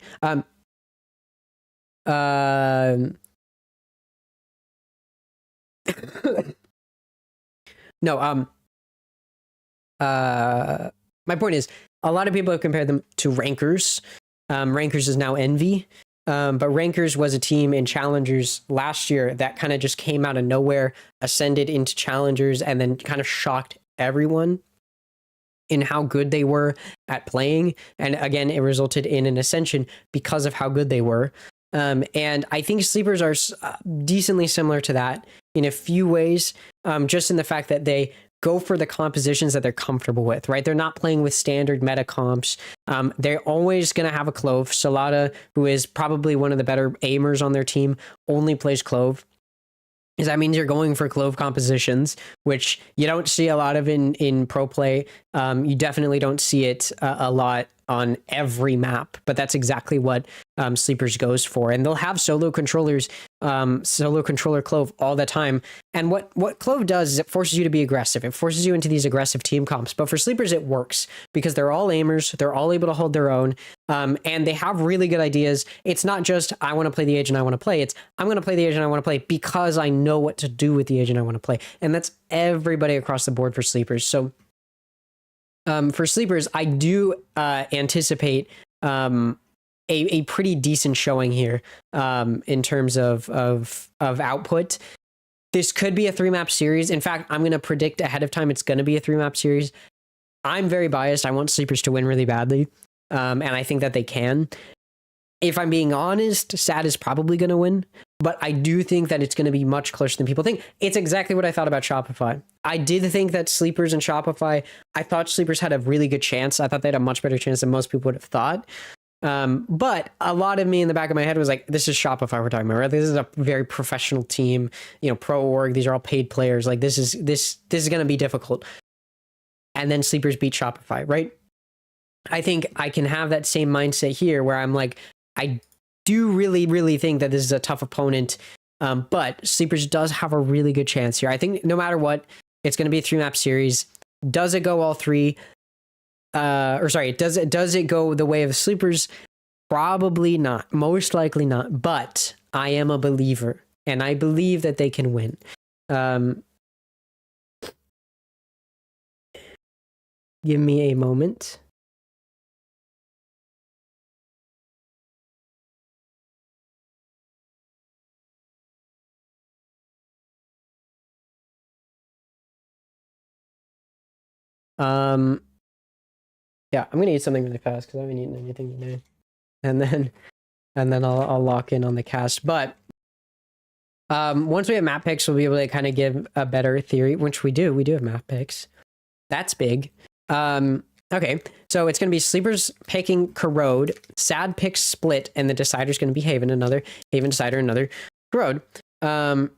No, my point is, a lot of people have compared them to Rankers. Rankers is now Envy. But Rankers was a team in Challengers last year that kind of just came out of nowhere, ascended into Challengers, and then kind of shocked everyone in how good they were at playing. And again, it resulted in an ascension because of how good they were. And I think Sleepers are decently similar to that in a few ways, just in the fact that they go for the compositions that they're comfortable with, right? They're not playing with standard meta comps. They're always going to have a Clove. SaD, who is probably one of the better aimers on their team, only plays Clove. Because that means you're going for Clove compositions, which you don't see a lot of in pro play. You definitely don't see it a lot on every map, but that's exactly what Sleepers goes for. And they'll have solo controllers, solo controller Clove all the time. And what Clove does is it forces you to be aggressive. It forces you into these aggressive team comps. But for Sleepers, it works because they're all aimers. They're all able to hold their own. And they have really good ideas. It's not just, I want to play the agent I want to play. It's, I'm going to play the agent I want to play because I know what to do with the agent I want to play. And that's everybody across the board for Sleepers. So for Sleepers, I do anticipate a pretty decent showing here in terms of output. This could be a 3-map series. In fact, I'm going to predict ahead of time it's going to be a 3-map series. I'm very biased. I want Sleepers to win really badly, and I think that they can. If I'm being honest, SaD is probably going to win, but I do think that it's going to be much closer than people think. It's exactly what I thought about Shopify. I did think that Sleepers and Shopify, I thought Sleepers had a really good chance. I thought they had a much better chance than most people would have thought. But a lot of me in the back of my head was like, this is Shopify we're talking about, right? This is a very professional team, you know, pro org. These are all paid players. Like this is going to be difficult. And then Sleepers beat Shopify, right? I think I can have that same mindset here where I'm like, I do really, really think that this is a tough opponent. But Sleepers does have a really good chance here. I think no matter what, it's going to be a 3-map series. Does it go all three? Does it go the way of Sleepers? Probably not. Most likely not. But I am a believer, and I believe that they can win. Give me a moment. Yeah, I'm gonna eat something really fast because I haven't eaten anything today, and then I'll lock in on the cast. But once we have map picks, we'll be able to kind of give a better theory, which we do. We do have map picks. That's big. Okay, so it's gonna be Sleepers picking Corrode, SaD picks Split, and the decider's gonna be Haven decider, another Corrode. When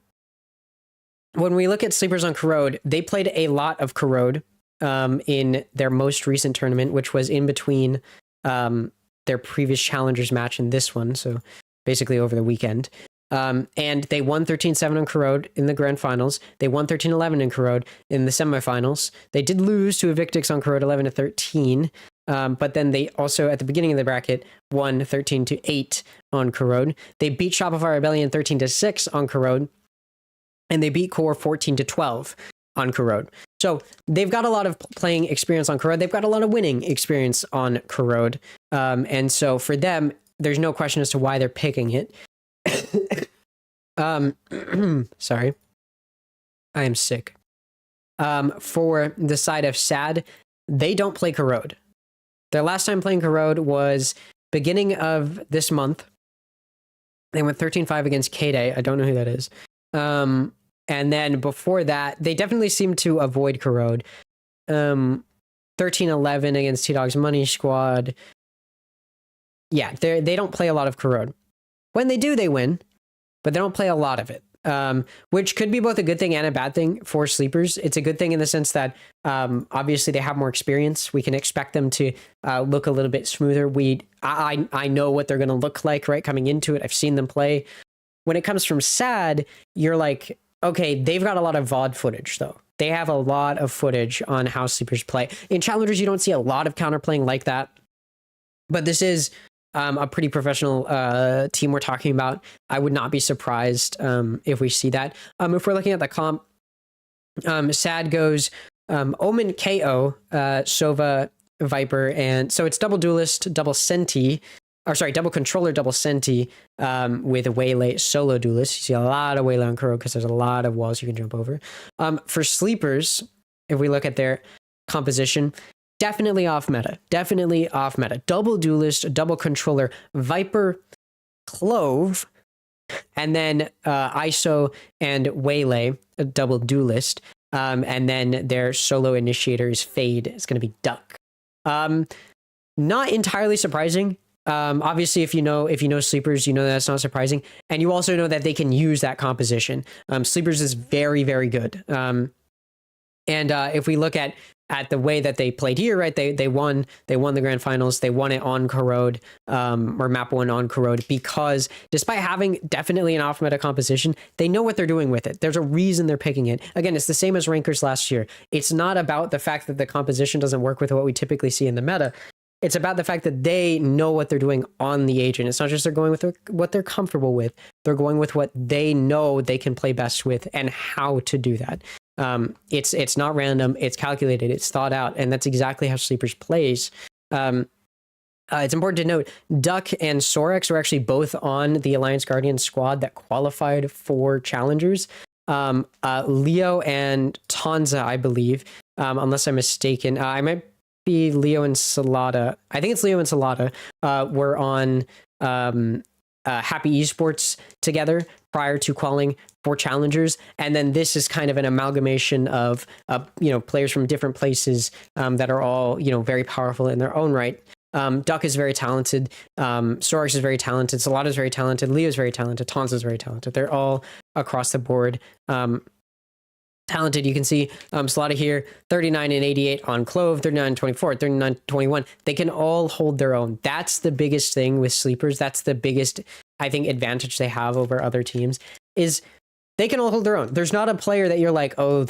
we look at Sleepers on Corrode, they played a lot of Corrode in their most recent tournament, which was in between their previous Challengers match and this one, so basically over the weekend. And they won 13-7 on Corrode in the grand finals. They won 13-11 in Corrode in the semifinals. They did lose to Evictix on Corrode 11-13, but then they also, at the beginning of the bracket, won 13-8 on Corrode. They beat Shopify Rebellion 13-6 on Corrode, and they beat Core 14-12 on Corrode. So they've got a lot of playing experience on Corrode. They've got a lot of winning experience on Corrode. And so for them, there's no question as to why they're picking it. Sorry. I am sick. For the side of SaD, they don't play Corrode. Their last time playing Corrode was beginning of this month. They went 13-5 against K-Day. I don't know who that is. And then before that, they definitely seem to avoid Corrode. 13-11 against T-Dog's Money Squad. Yeah, they don't play a lot of Corrode. When they do, they win, but they don't play a lot of it. Which could be both a good thing and a bad thing for Sleepers. It's a good thing in the sense that obviously they have more experience. We can expect them to look a little bit smoother. I know what they're going to look like, right, coming into it. I've seen them play. When it comes from SaD, you're like, okay, they've got a lot of VOD footage, though. They have a lot of footage on how Sleepers play. In Challengers, you don't see a lot of counterplaying like that. But this is a pretty professional team we're talking about. I would not be surprised if we see that. If we're looking at the comp, SaD goes Omen, KO, Sova, Viper, and so it's double duelist, double Senti, or sorry, double controller, double Senti, with a Waylay solo duelist. You see a lot of Waylay on Kuro because there's a lot of walls you can jump over. For sleepers, if we look at their composition, definitely off meta. Definitely off meta. Double duelist, double controller, Viper, Clove, and then ISO and Waylay, a double duelist. And then their solo initiator is Fade. It's going to be Duck. Not entirely surprising. Obviously, if you know sleepers, you know that's not surprising, and you also know that they can use that composition. Sleepers is very, very good. And if we look at the way that they played here, right? They won the grand finals. They won it on Corrode, or map 1 on Corrode, because despite having definitely an off meta composition, they know what they're doing with it. There's a reason they're picking it. Again, it's the same as rankers last year. It's not about the fact that the composition doesn't work with what we typically see in the meta. It's about the fact that they know what they're doing on the agent. It's not just they're going with what they're comfortable with. They're going with what they know they can play best with and how to do that. It's not random. It's calculated. It's thought out, and that's exactly how Sleepers plays. It's important to note Duck and Sorex were actually both on the Alliance Guardian squad that qualified for Challengers. Leo and Tanza, I believe, unless I'm mistaken. I might be Leo and Salada. I think it's Leo and Salada were on Happy Esports together prior to qualifying for Challengers, and then this is kind of an amalgamation of players from different places that are all very powerful in their own right. Duck is very talented. Sorex is very talented. Salada is very talented. Leo is very talented. Tanza is very talented. They're all across the board talented. You can see Salada here, 39 and 88 on Clove, 39 and 24, 39 and 21. They can all hold their own. That's the biggest thing with sleepers. That's the biggest, I think, advantage they have over other teams is they can all hold their own. There's not a player that you're like, oh,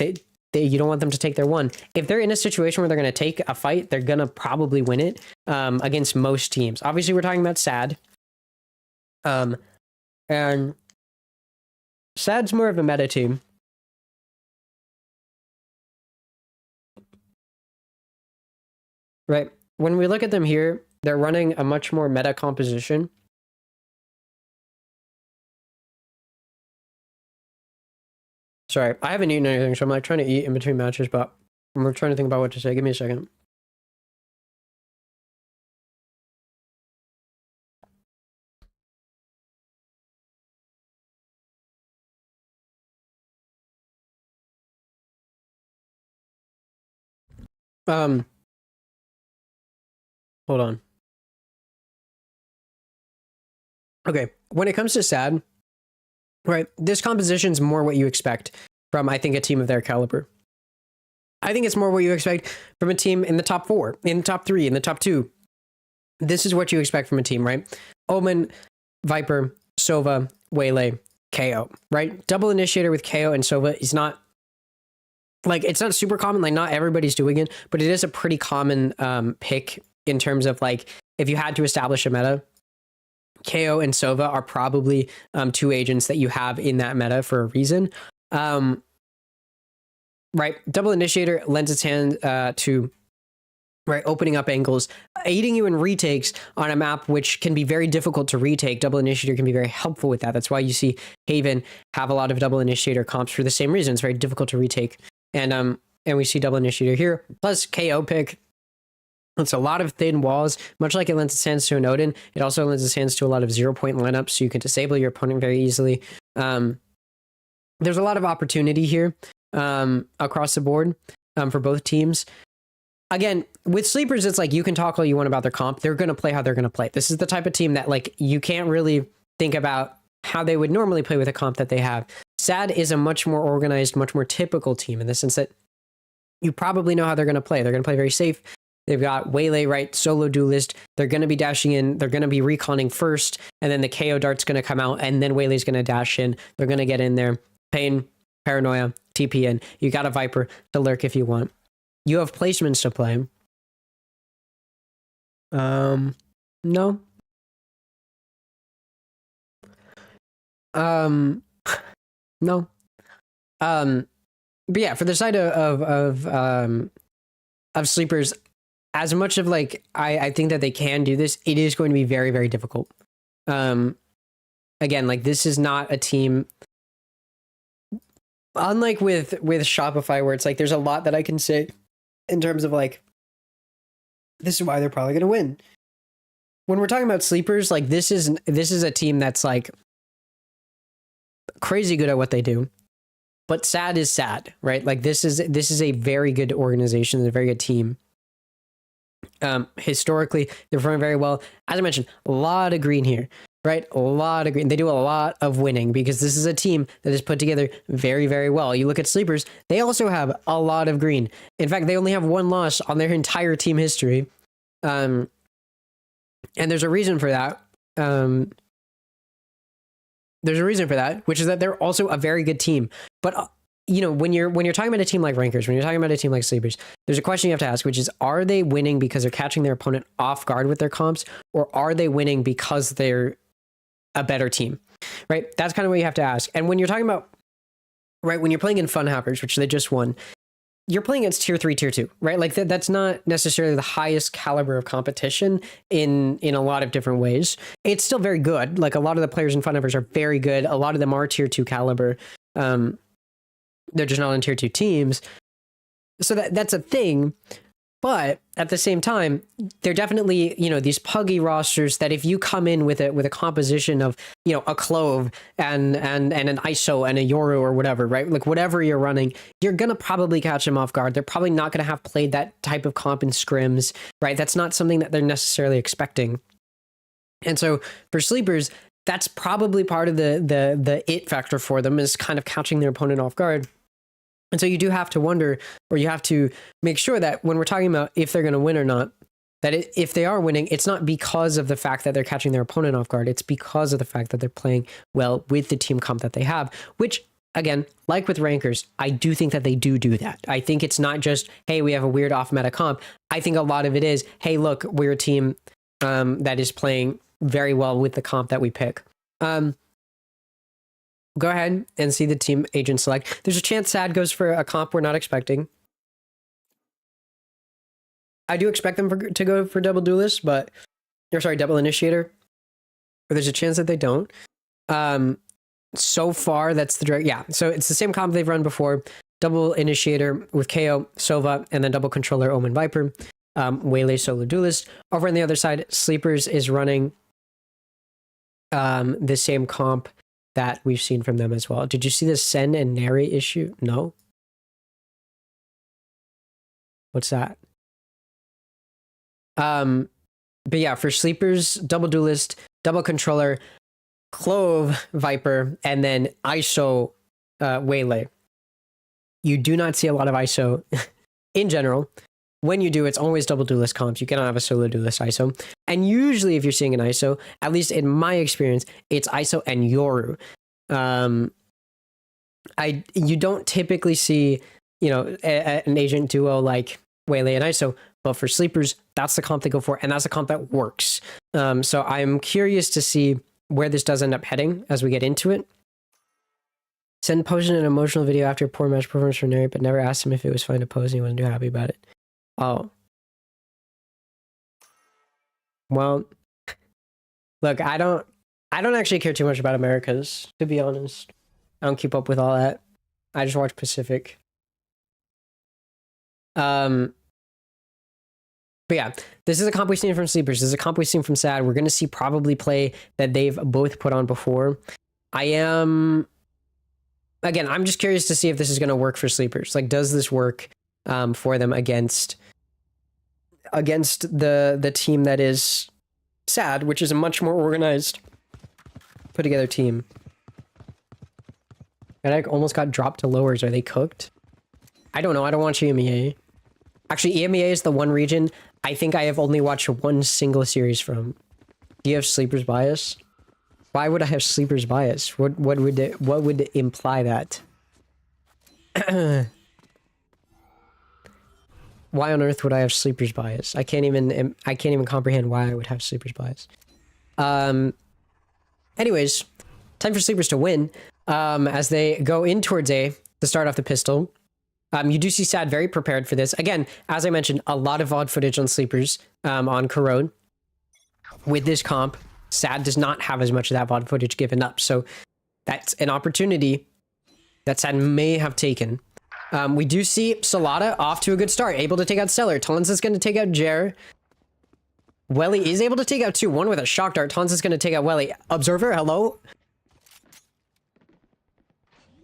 you don't want them to take their one. If they're in a situation where they're going to take a fight, they're going to probably win it against most teams. Obviously, we're talking about SaD. And SaD's more of a meta team. Right. When we look at them here, they're running a much more meta composition. Sorry, I haven't eaten anything, so I'm like trying to eat in between matches, but I'm trying to think about what to say. Give me a second. Hold on. Okay, when it comes to SaD, right, this composition's more what you expect from, I think, a team of their caliber. I think it's more what you expect from a team in the top 4, in the top 3, in the top 2. This is what you expect from a team, right? Omen, Viper, Sova, Waylay, KO, right? Double initiator with KO and Sova is not, like, it's not super common, like not everybody's doing it, but it is a pretty common pick in terms of, like, if you had to establish a meta, KO and Sova are probably 2 agents that you have in that meta for a reason. Right, double initiator lends its hand to opening up angles, aiding you in retakes on a map which can be very difficult to retake. Double initiator can be very helpful with that. That's why you see Haven have a lot of double initiator comps for the same reason. It's very difficult to retake, and we see double initiator here plus KO pick. It's a lot of thin walls, much like it lends its hands to an Odin. It also lends its hands to a lot of 0-point lineups, so you can disable your opponent very easily. There's a lot of opportunity here across the board for both teams. Again, with sleepers, it's like you can talk all you want about their comp. They're going to play how they're going to play. This is the type of team that, like, you can't really think about how they would normally play with a comp that they have. SaD is a much more organized, much more typical team in the sense that you probably know how they're going to play. They're going to play very safe. They've got Waylay, right? Solo duelist. They're going to be dashing in. They're going to be reconning first, and then the KO dart's going to come out, and then Waylay's going to dash in. They're going to get in there. Pain, Paranoia, TP in. You got a Viper to lurk if you want. You have placements to play. No. No. but yeah, for the side of sleepers, as much of like I think that they can do this, it is going to be very, very difficult. Again, like this is not a team, unlike with Shopify, where it's like there's a lot that I can say in terms of like this is why they're probably going to win. When we're talking about sleepers, like this is a team that's like crazy good at what they do, but SaD is SaD, right? Like this is a very good organization, a very good team. Historically, they're performing very well. As I mentioned, a lot of green here, right? A lot of green. They do a lot of winning because this is a team that is put together very, very well. You look at sleepers, they also have a lot of green. In fact, they only have one loss on their entire team history. And there's a reason for that. There's a reason for that, which is that they're also a very good team. But you know, when you're talking about a team like Rankers, when you're talking about a team like Sleepers, there's a question you have to ask, which is, are they winning because they're catching their opponent off guard with their comps, or are they winning because they're a better team, right? That's kind of what you have to ask. And when you're talking about, right, when you're playing in Fun Hoppers, which they just won, you're playing against tier 3, tier 2, right? Like that's not necessarily the highest caliber of competition in a lot of different ways. It's still very good. Like a lot of the players in Fun Hoppers are very good. A lot of them are tier 2 caliber. They're just not on tier 2 teams. So that's a thing. But at the same time, they're definitely, you know, these puggy rosters that if you come in with a composition of, you know, a Clove and an ISO and a Yoru or whatever, right? Like whatever you're running, you're going to probably catch them off guard. They're probably not going to have played that type of comp in scrims, right? That's not something that they're necessarily expecting. And so for Sleepers, that's probably part of the it factor for them, is kind of catching their opponent off guard. And so you do have to wonder, or you have to make sure that when we're talking about if they're going to win or not, that if they are winning, it's not because of the fact that they're catching their opponent off guard. It's because of the fact that they're playing well with the team comp that they have, which, again, like with Rankers, I do think that they do that. I think it's not just, hey, we have a weird off-meta comp. I think a lot of it is, hey, look, we're a team that is playing very well with the comp that we pick. Go ahead and see the team agent select. There's a chance SaD goes for a comp we're not expecting. I do expect them to go for double duelist, double initiator. But there's a chance that they don't. So far, that's the direct. Yeah, so it's the same comp they've run before. Double initiator with KO, Sova, and then double controller, Omen Viper. Waylay solo duelist. Over on the other side, Sleepers is running the same comp that we've seen from them as well. Did you see the Sen and Neri issue? No? What's that? But yeah, for Sleepers, double duelist, double controller, Clove Viper, and then ISO Waylay. You do not see a lot of ISO in general. When you do, it's always double duelist comps. You cannot have a solo duelist ISO. And usually if you're seeing an ISO, at least in my experience, it's ISO and Yoru. You don't typically see, you know, an agent duo like Waylay and ISO, but for Sleepers, that's the comp they go for, and that's the comp that works. So I'm curious to see where this does end up heading as we get into it. Sen posted an emotional video after a poor match performance for Neri, but never asked him if it was fine to pose and he wasn't too happy about it. Oh. Well, look, I don't actually care too much about Americas, to be honest. I don't keep up with all that. I just watch Pacific. But yeah, this is a comp we've seen from Sleepers. This is a comp we've seen from SaD. We're going to see probably play that they've both put on before. Again, I'm just curious to see if this is going to work for Sleepers. Like, does this work for them against the team that is SaD, which is a much more organized, put together team. And I almost got dropped to lowers. Are they cooked? I don't know. I don't watch EMEA. Actually, EMEA is the one region I think I have only watched one single series from. Do you have Sleepers bias? Why would I have Sleepers bias? What would imply that? Why on earth would I have Sleepers bias? I can't even comprehend why I would have Sleepers bias. Anyways, time for Sleepers to win. As they go in towards A to start off the pistol. You do see SaD very prepared for this. Again, as I mentioned, a lot of VOD footage on Sleepers on Corrode. With this comp, SaD does not have as much of that VOD footage given up. So that's an opportunity that SaD may have taken. We do see SaLaDa off to a good start, able to take out Stellar. Tons is going to take out Jer. Welly is able to take out 2, one with a shock dart. Tons is going to take out Welly. Observer, hello?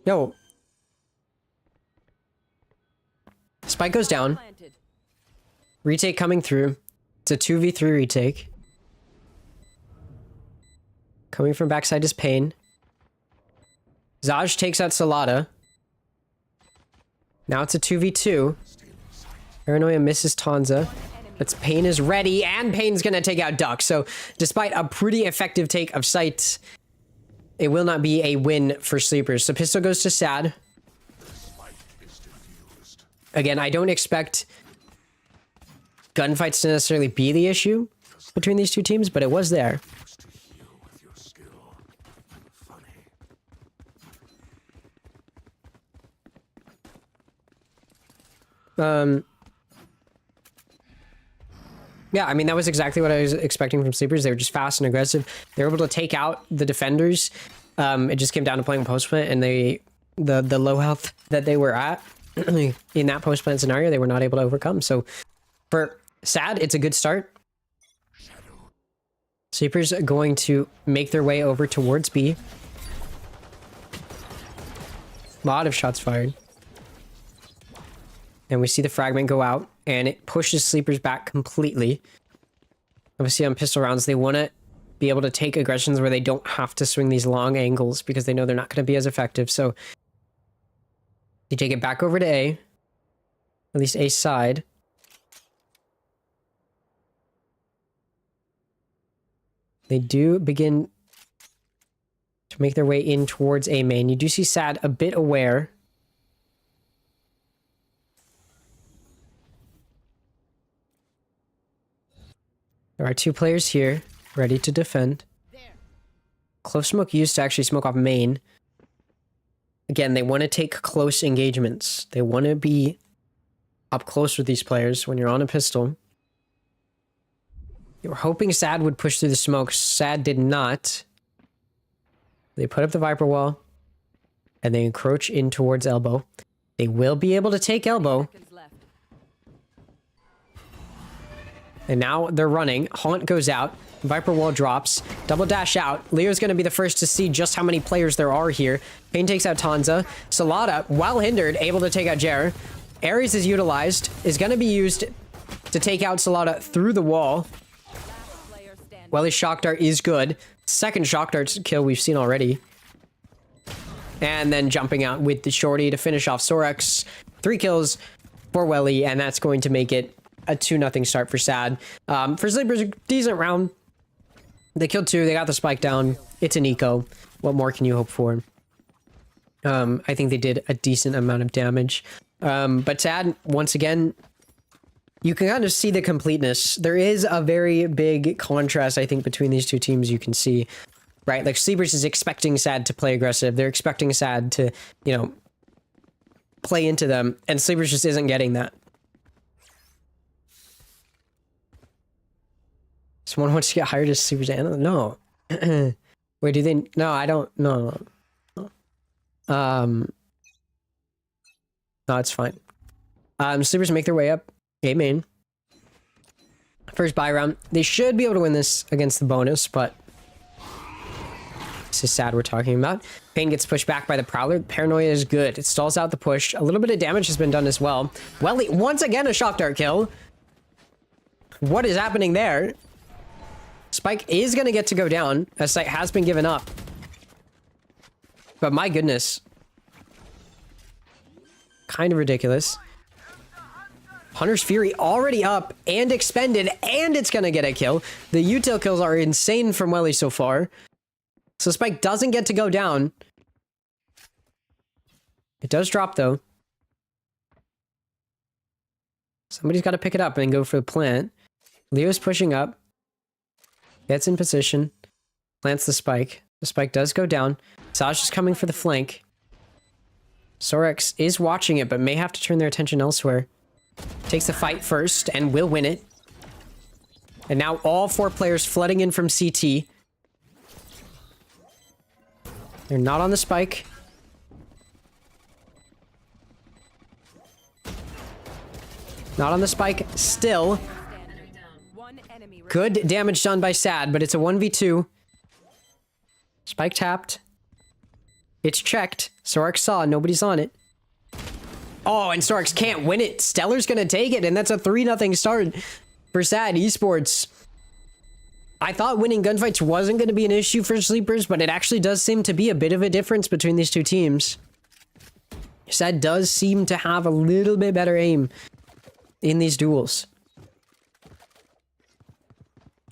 Yo. Spike goes down. Retake coming through. It's a 2v3 retake. Coming from backside is Pain. Zaj takes out SaLaDa. Now it's a 2v2. Paranoia misses Tanza. But Pain is ready, and Pain's gonna take out Duck. So despite a pretty effective take of sight, it will not be a win for Sleepers. So pistol goes to SaD. Again, I don't expect gunfights to necessarily be the issue between these two teams, but it was there. Yeah, I mean, that was exactly what I was expecting from Sleepers. They were just fast and aggressive. They were able to take out the defenders. It just came down to playing post plant, and the low health that they were at in that post plant scenario, they were not able to overcome. So for SaD, it's a good start. Sleepers are going to make their way over towards B. A lot of shots fired. And we see the fragment go out, and it pushes Sleepers back completely. Obviously, on pistol rounds, they want to be able to take aggressions where they don't have to swing these long angles because they know they're not going to be as effective. So they take it back over to A, at least A side. They do begin to make their way in towards A main. You do see SaD a bit aware. There are 2 players here, ready to defend. Close smoke used to actually smoke off main. Again, they want to take close engagements. They want to be up close with these players when you're on a pistol. You were hoping SaD would push through the smoke. SaD did not. They put up the Viper wall, and they encroach in towards Elbow. They will be able to take Elbow. And now they're running. Haunt goes out. Viper wall drops. Double dash out. Leo's going to be the first to see just how many players there are here. Pain takes out Tanza. SaLaDa, while hindered, able to take out Jer. Ares is utilized. Is going to be used to take out SaLaDa through the wall. Well, his shock dart is good. Second shock dart kill we've seen already. And then jumping out with the shorty to finish off Sorex. 3 kills for Welly, and that's going to make it a 2-0 start for SaD. For Sleepers, a decent round. They killed 2. They got the spike down. It's an eco. What more can you hope for? I think they did a decent amount of damage. But SaD, once again, you can kind of see the completeness. There is a very big contrast, I think, between these two teams you can see. Right? Like, Sleepers is expecting SaD to play aggressive. They're expecting SaD to, you know, play into them. And Sleepers just isn't getting that. Someone wants to get hired as Sleepers analyst? No. Wait, do they? No, I don't. No. No, it's fine. Sleepers make their way up. A main. First buy round. They should be able to win this against the bonus, but this is SaD we're talking about. Pain gets pushed back by the Prowler. Paranoia is good. It stalls out the push. A little bit of damage has been done as well. Welly, once again, a shock dart kill. What is happening there? Spike is going to get to go down, as sight has been given up. But my goodness. Kind of ridiculous. Hunter's Fury already up and expended, and it's going to get a kill. The util kills are insane from Welly so far. So Spike doesn't get to go down. It does drop, though. Somebody's got to pick it up and go for the plant. Leo's pushing up. Gets in position. Plants the spike. The spike does go down. Saj is coming for the flank. Sorex is watching it, but may have to turn their attention elsewhere. Takes the fight first and will win it. And now all 4 players flooding in from CT. They're not on the spike. Not on the spike still. Good damage done by SaD, but it's a 1v2. Spike tapped. It's checked. Sorex saw, nobody's on it. Oh, and Sorex can't win it. Stellar's gonna take it, and that's a 3-0 start for SaD Esports. I thought winning gunfights wasn't gonna be an issue for Sleepers, but it actually does seem to be a bit of a difference between these two teams. SaD does seem to have a little bit better aim in these duels.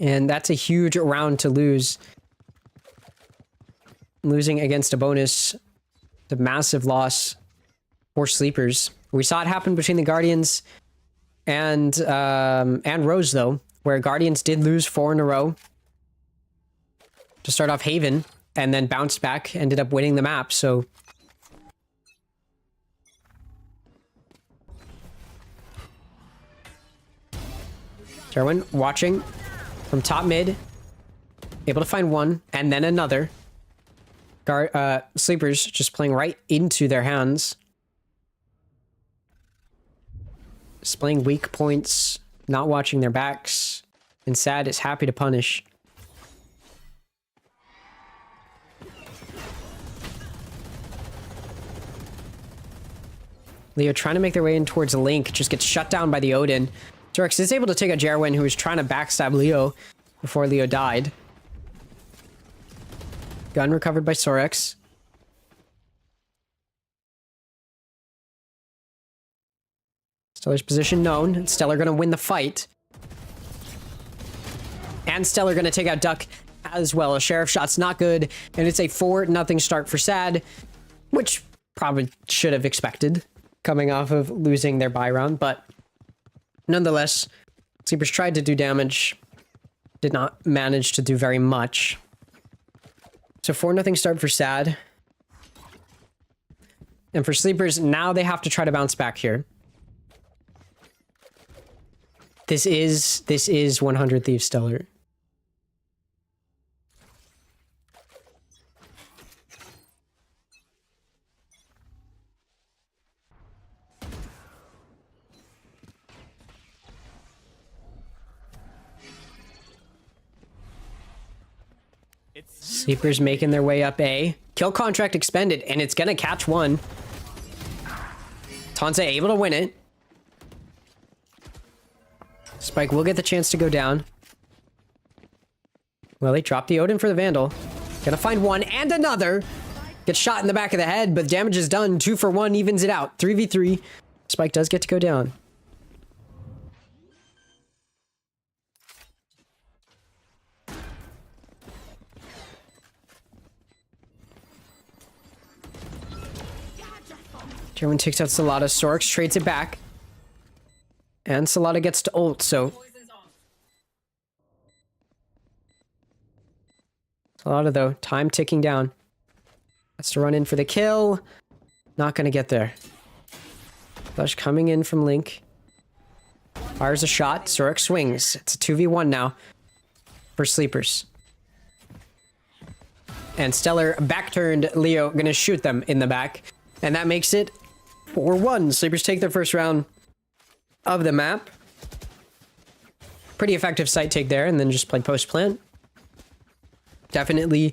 And that's a huge round to lose. Losing against a bonus, the massive loss for Sleepers. We saw it happen between the Guardians and Rose, though, where Guardians did lose 4 in a row to start off Haven, and then bounced back, ended up winning the map, so... Jarwin watching from top mid, able to find one, and then another. Sleepers just playing right into their hands. Displaying weak points, not watching their backs, and SaD is happy to punish. Leo trying to make their way in towards Link, just gets shut down by the Odin. Sorex is able to take a Jarwin, who was trying to backstab Leo before Leo died. Gun recovered by Sorex. Stellar's position known. Stellar gonna win the fight. And Stellar gonna take out Duck as well. A Sheriff shot's not good, and it's a 4-0 start for SaD, which probably should have expected coming off of losing their buy round, but nonetheless, Sleepers tried to do damage, did not manage to do very much. So 4-0 start for SaD. And for Sleepers, now they have to try to bounce back here. This is 100 Thieves Stellar. Sleepers making their way up A. Kill contract expended, and it's gonna catch one. Tanse able to win it. Spike will get the chance to go down. Well, they dropped the Odin for the Vandal. Gonna find one and another. Gets shot in the back of the head, but damage is done. 2 for 1 evens it out. 3v3. Spike does get to go down. Jarwin takes out Salada. Sorex trades it back. And Salada gets to ult, so... Salada, though, time ticking down. Has to run in for the kill. Not gonna get there. Flush coming in from Link. Fires a shot. Sorex swings. It's a 2v1 now for Sleepers. And Stellar back-turned Leo gonna shoot them in the back. And that makes it 4-1. Sleepers take their first round of the map. Pretty effective site take there, and then just play post-plant. Definitely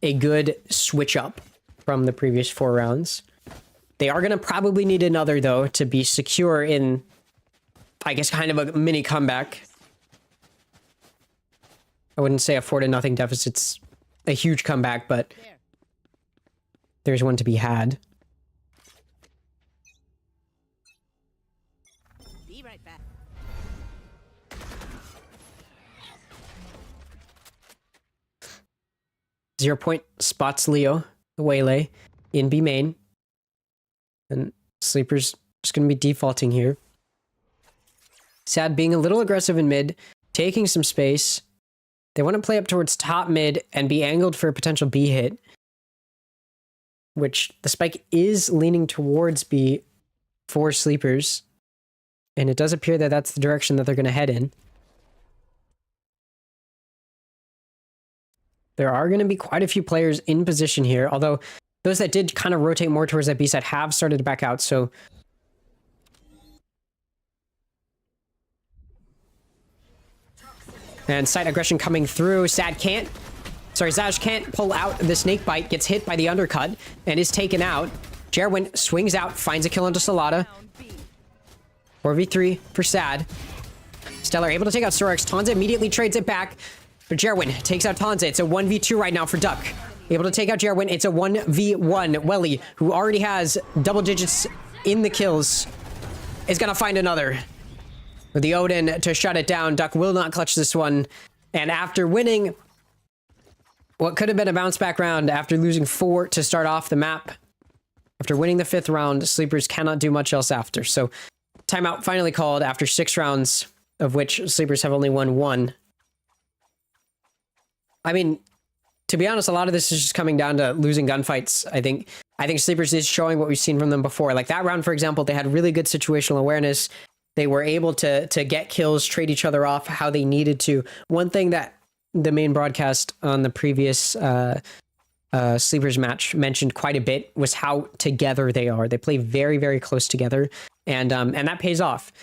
a good switch up from the previous 4 rounds. They are going to probably need another, though, to be secure in, I guess, kind of a mini comeback. I wouldn't say a 4-0 deficit's a huge comeback, but there's one to be had. Be right back. 0 point spots Leo, the waylay, in B main. And Sleepers just going to be defaulting here. SaD being a little aggressive in mid, taking some space. They want to play up towards top mid and be angled for a potential B hit. which the spike is leaning towards B for Sleepers. And it does appear that that's the direction that they're going to head in. There are going to be quite a few players in position here, although those that did kind of rotate more towards that B side have started to back out, so... And side aggression coming through. SaD can't... Sorry, Zaj can't pull out the snake bite, gets hit by the undercut, and is taken out. Jerwin swings out, finds a kill onto Salada. 4v3 for SaD. Stellar able to take out Sorex. Tonza immediately trades it back. But Jerwin takes out Tonza. It's a 1v2 right now for Duck. Able to take out Jerwin. It's a 1v1. Welly, who already has double digits in the kills, is going to find another. With the Odin to shut it down. Duck will not clutch this one. And after winning what could have been a bounce back round after losing 4 to start off the map, after winning the 5th round, Sleepers cannot do much else after. So timeout finally called after 6 rounds, of which Sleepers have only won 1. I mean, to be honest, a lot of this is just coming down to losing gunfights. I think Sleepers is showing what we've seen from them before. Like that round, for example, they had really good situational awareness. They were able to get kills, trade each other off how they needed to. One thing that the main broadcast on the previous Sleepers match mentioned quite a bit was how together they are. They play very, very close together, and that pays off.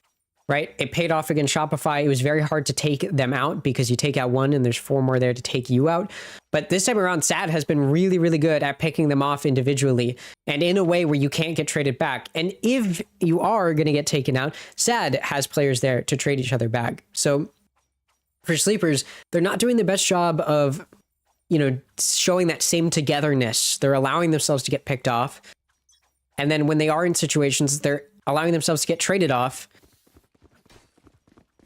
Right? It paid off against Shopify. It was very hard to take them out because you take out one and there's 4 more there to take you out. But this time around, SaD has been really, really good at picking them off individually and in a way where you can't get traded back. And if you are going to get taken out, SaD has players there to trade each other back. So for Sleepers, they're not doing the best job of, you know, showing that same togetherness. They're allowing themselves to get picked off. And then when they are in situations, they're allowing themselves to get traded off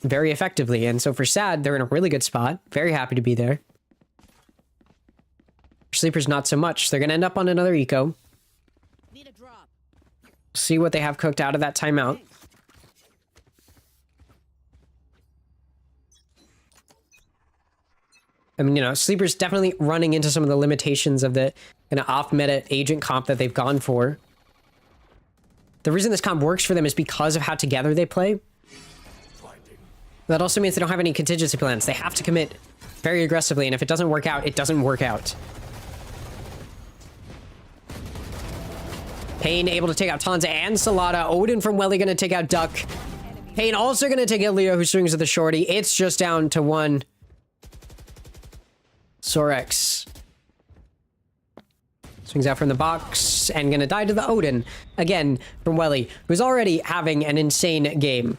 very effectively. And so for SaD, they're in a really good spot. Very happy to be there. For Sleepers, not so much. They're going to end up on another eco. See what they have cooked out of that timeout. I mean, you know, Sleepers definitely running into some of the limitations of the kind of off-meta agent comp that they've gone for. The reason this comp works for them is because of how together they play. That also means they don't have any contingency plans. They have to commit very aggressively, and if it doesn't work out, it doesn't work out. Payne able to take out Tonza and Salada. Odin from Welly gonna take out Duck. Payne also gonna take out Leo, who swings at the shorty. It's just down to 1. Sorex swings out from the box and gonna die to the Odin. Again, from Welly, who's already having an insane game.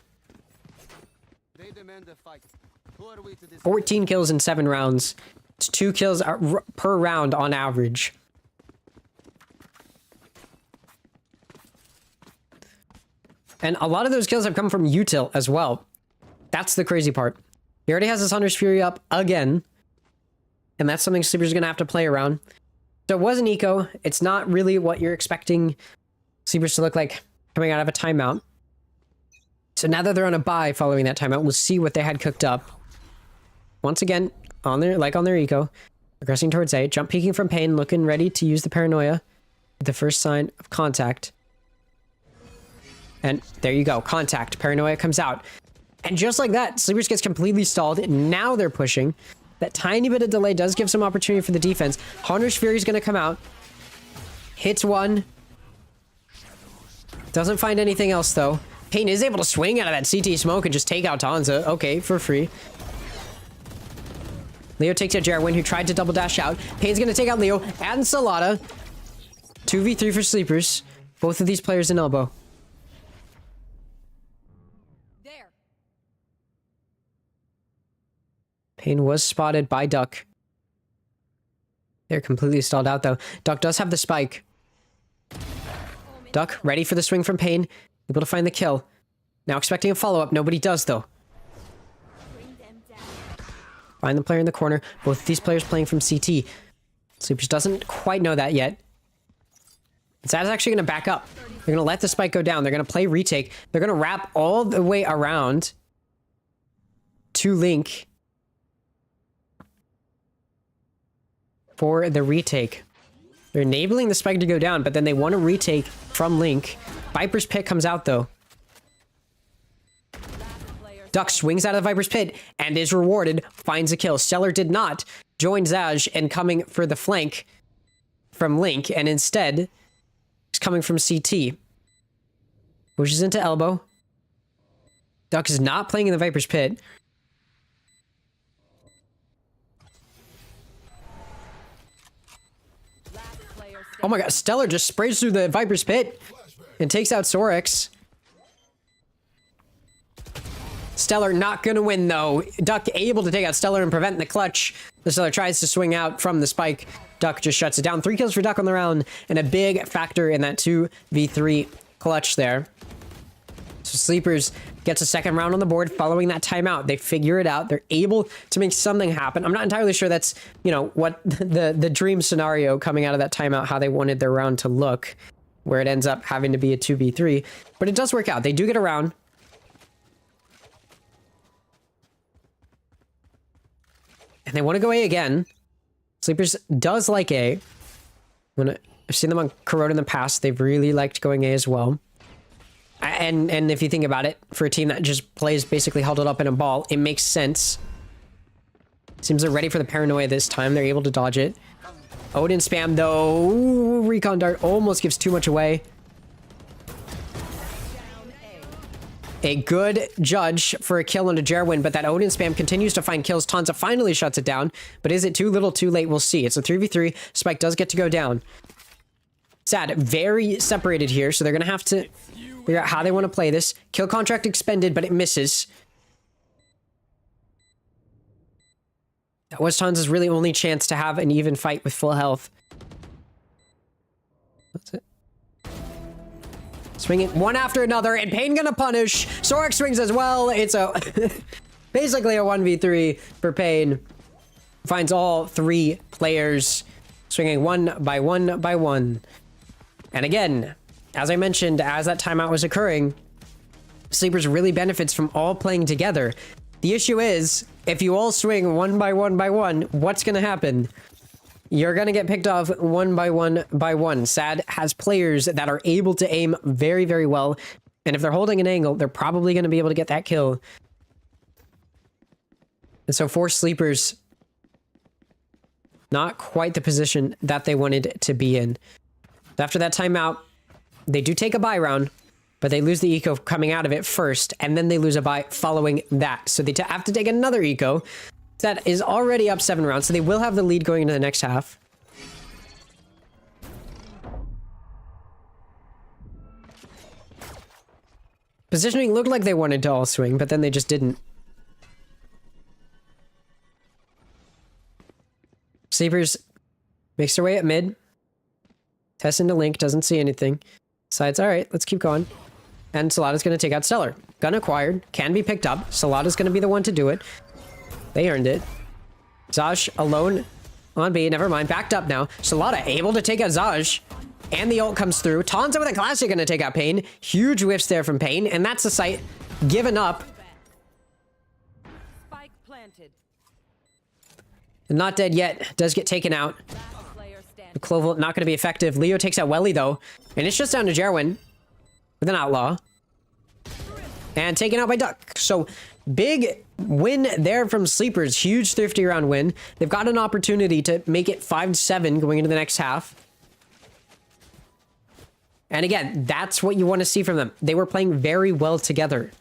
14 kills in 7 rounds. It's 2 kills per round on average. And a lot of those kills have come from util as well. That's the crazy part. He already has his Hunter's Fury up again. And that's something Sleepers are going to have to play around. So it was an eco. It's not really what you're expecting Sleepers to look like coming out of a timeout. So now that they're on a bye following that timeout, we'll see what they had cooked up. Once again, on their eco, progressing towards A, jump peeking from Payne, looking ready to use the paranoia. The first sign of contact. And there you go, contact. Paranoia comes out. And just like that, Sleepers gets completely stalled. Now they're pushing. That tiny bit of delay does give some opportunity for the defense. Hunter's Fury is going to come out. Hits 1. Doesn't find anything else, though. Payne is able to swing out of that CT smoke and just take out Tonza. Okay, for free. Leo takes out Jerwin, who tried to double dash out. Payne's going to take out Leo and Salada. 2v3 for Sleepers. Both of these players in elbow. There. Payne was spotted by Duck. They're completely stalled out, though. Duck does have the spike. Duck ready for the swing from Payne. Able to find the kill. Now expecting a follow-up. Nobody does, though. Find the player in the corner. Both of these players playing from CT. Sleepers doesn't quite know that yet. SaD's actually going to back up. They're going to let the spike go down. They're going to play retake. They're going to wrap all the way around to Link for the retake. They're enabling the spike to go down, but then they want to retake from Link. Viper's Pit comes out, though. Duck swings out of the Viper's Pit and is rewarded, finds a kill. Stellar did not join SaD and coming for the flank from Link, and instead is coming from CT. Pushes into elbow. Duck is not playing in the Viper's Pit. Oh my god, Stellar just sprays through the Viper's Pit and takes out Sorex. Stellar not gonna win though. Duck able to take out Stellar and prevent the clutch. The Stellar tries to swing out from the spike. Duck just shuts it down. 3 kills for Duck on the round and a big factor in that 2v3 clutch there. So Sleepers gets a second round on the board following that timeout. They figure it out. They're able to make something happen. I'm not entirely sure that's, you know, what the dream scenario coming out of that timeout, how they wanted their round to look, where it ends up having to be a 2v3. But it does work out. They do get a round. And they want to go A again. Sleepers does like A. I've seen them on Corrode in the past. They've really liked going A as well. And if you think about it, for a team that just plays basically huddled up in a ball, it makes sense. Seems they're ready for the paranoia this time. They're able to dodge it. Odin spam, though. Ooh, Recon Dart almost gives too much away. A good judge for a kill on a Jerwin, but that Odin spam continues to find kills. Tanza finally shuts it down, but is it too little too late? We'll see. It's a 3v3. Spike does get to go down. SaD, very separated here, so they're going to have to figure out how they want to play this. Kill contract expended, but it misses. That was Tanza's really only chance to have an even fight with full health. That's it. Swinging one after another, and Pain gonna punish. Sorex swings as well. It's a basically a 1v3 for Pain. Finds all 3 players swinging one by one. And again, as I mentioned, as that timeout was occurring, Sleepers really benefits from all playing together. The issue is, if you all swing one by one, what's gonna happen? You're gonna get picked off one by one. SaD has players that are able to aim very, very well. And if they're holding an angle, they're probably gonna be able to get that kill. And so for Sleepers, not quite the position that they wanted to be in. After that timeout, they do take a buy round, but they lose the eco coming out of it first, and then they lose a buy following that. So they have to take another eco. That is already up 7 rounds, so they will have the lead going into the next half. Positioning looked like they wanted to all swing, but then they just didn't. Sleepers makes their way at mid. Tests into Link, doesn't see anything. Decides, alright, let's keep going. And Salada's going to take out Stellar. Gun acquired, can be picked up. Salada's going to be the one to do it. They earned it. Zaj alone on B. Never mind. Backed up now. Salada able to take out Zaj. And the ult comes through. Tanza with a classic going to take out Pain. Huge whiffs there from Pain. And that's the site given up. Spike planted. Not dead yet. Does get taken out. Clovel not going to be effective. Leo takes out Welly though. And it's just down to Jerwin with an outlaw. And taken out by Duck. So big win there from Sleepers. Huge Thrifty round win. They've got an opportunity to make it 5-7 going into the next half. And again, that's what you want to see from them. They were playing very well together.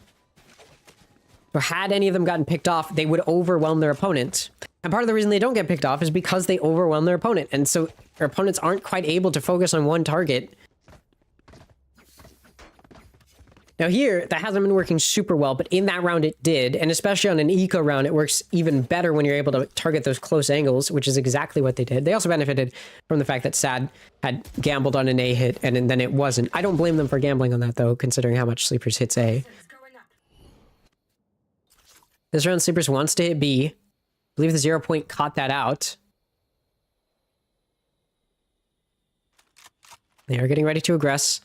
So had any of them gotten picked off, they would overwhelm their opponent. And part of the reason they don't get picked off is because they overwhelm their opponent. And so their opponents aren't quite able to focus on one target. Now here, that hasn't been working super well, but in that round it did. And especially on an eco round, it works even better when you're able to target those close angles, which is exactly what they did. They also benefited from the fact that SaD had gambled on an A hit, and then it wasn't. I don't blame them for gambling on that, though, considering how much Sleepers hits A. This round, Sleepers wants to hit B. I believe the 0 point caught that out. They are getting ready to aggress.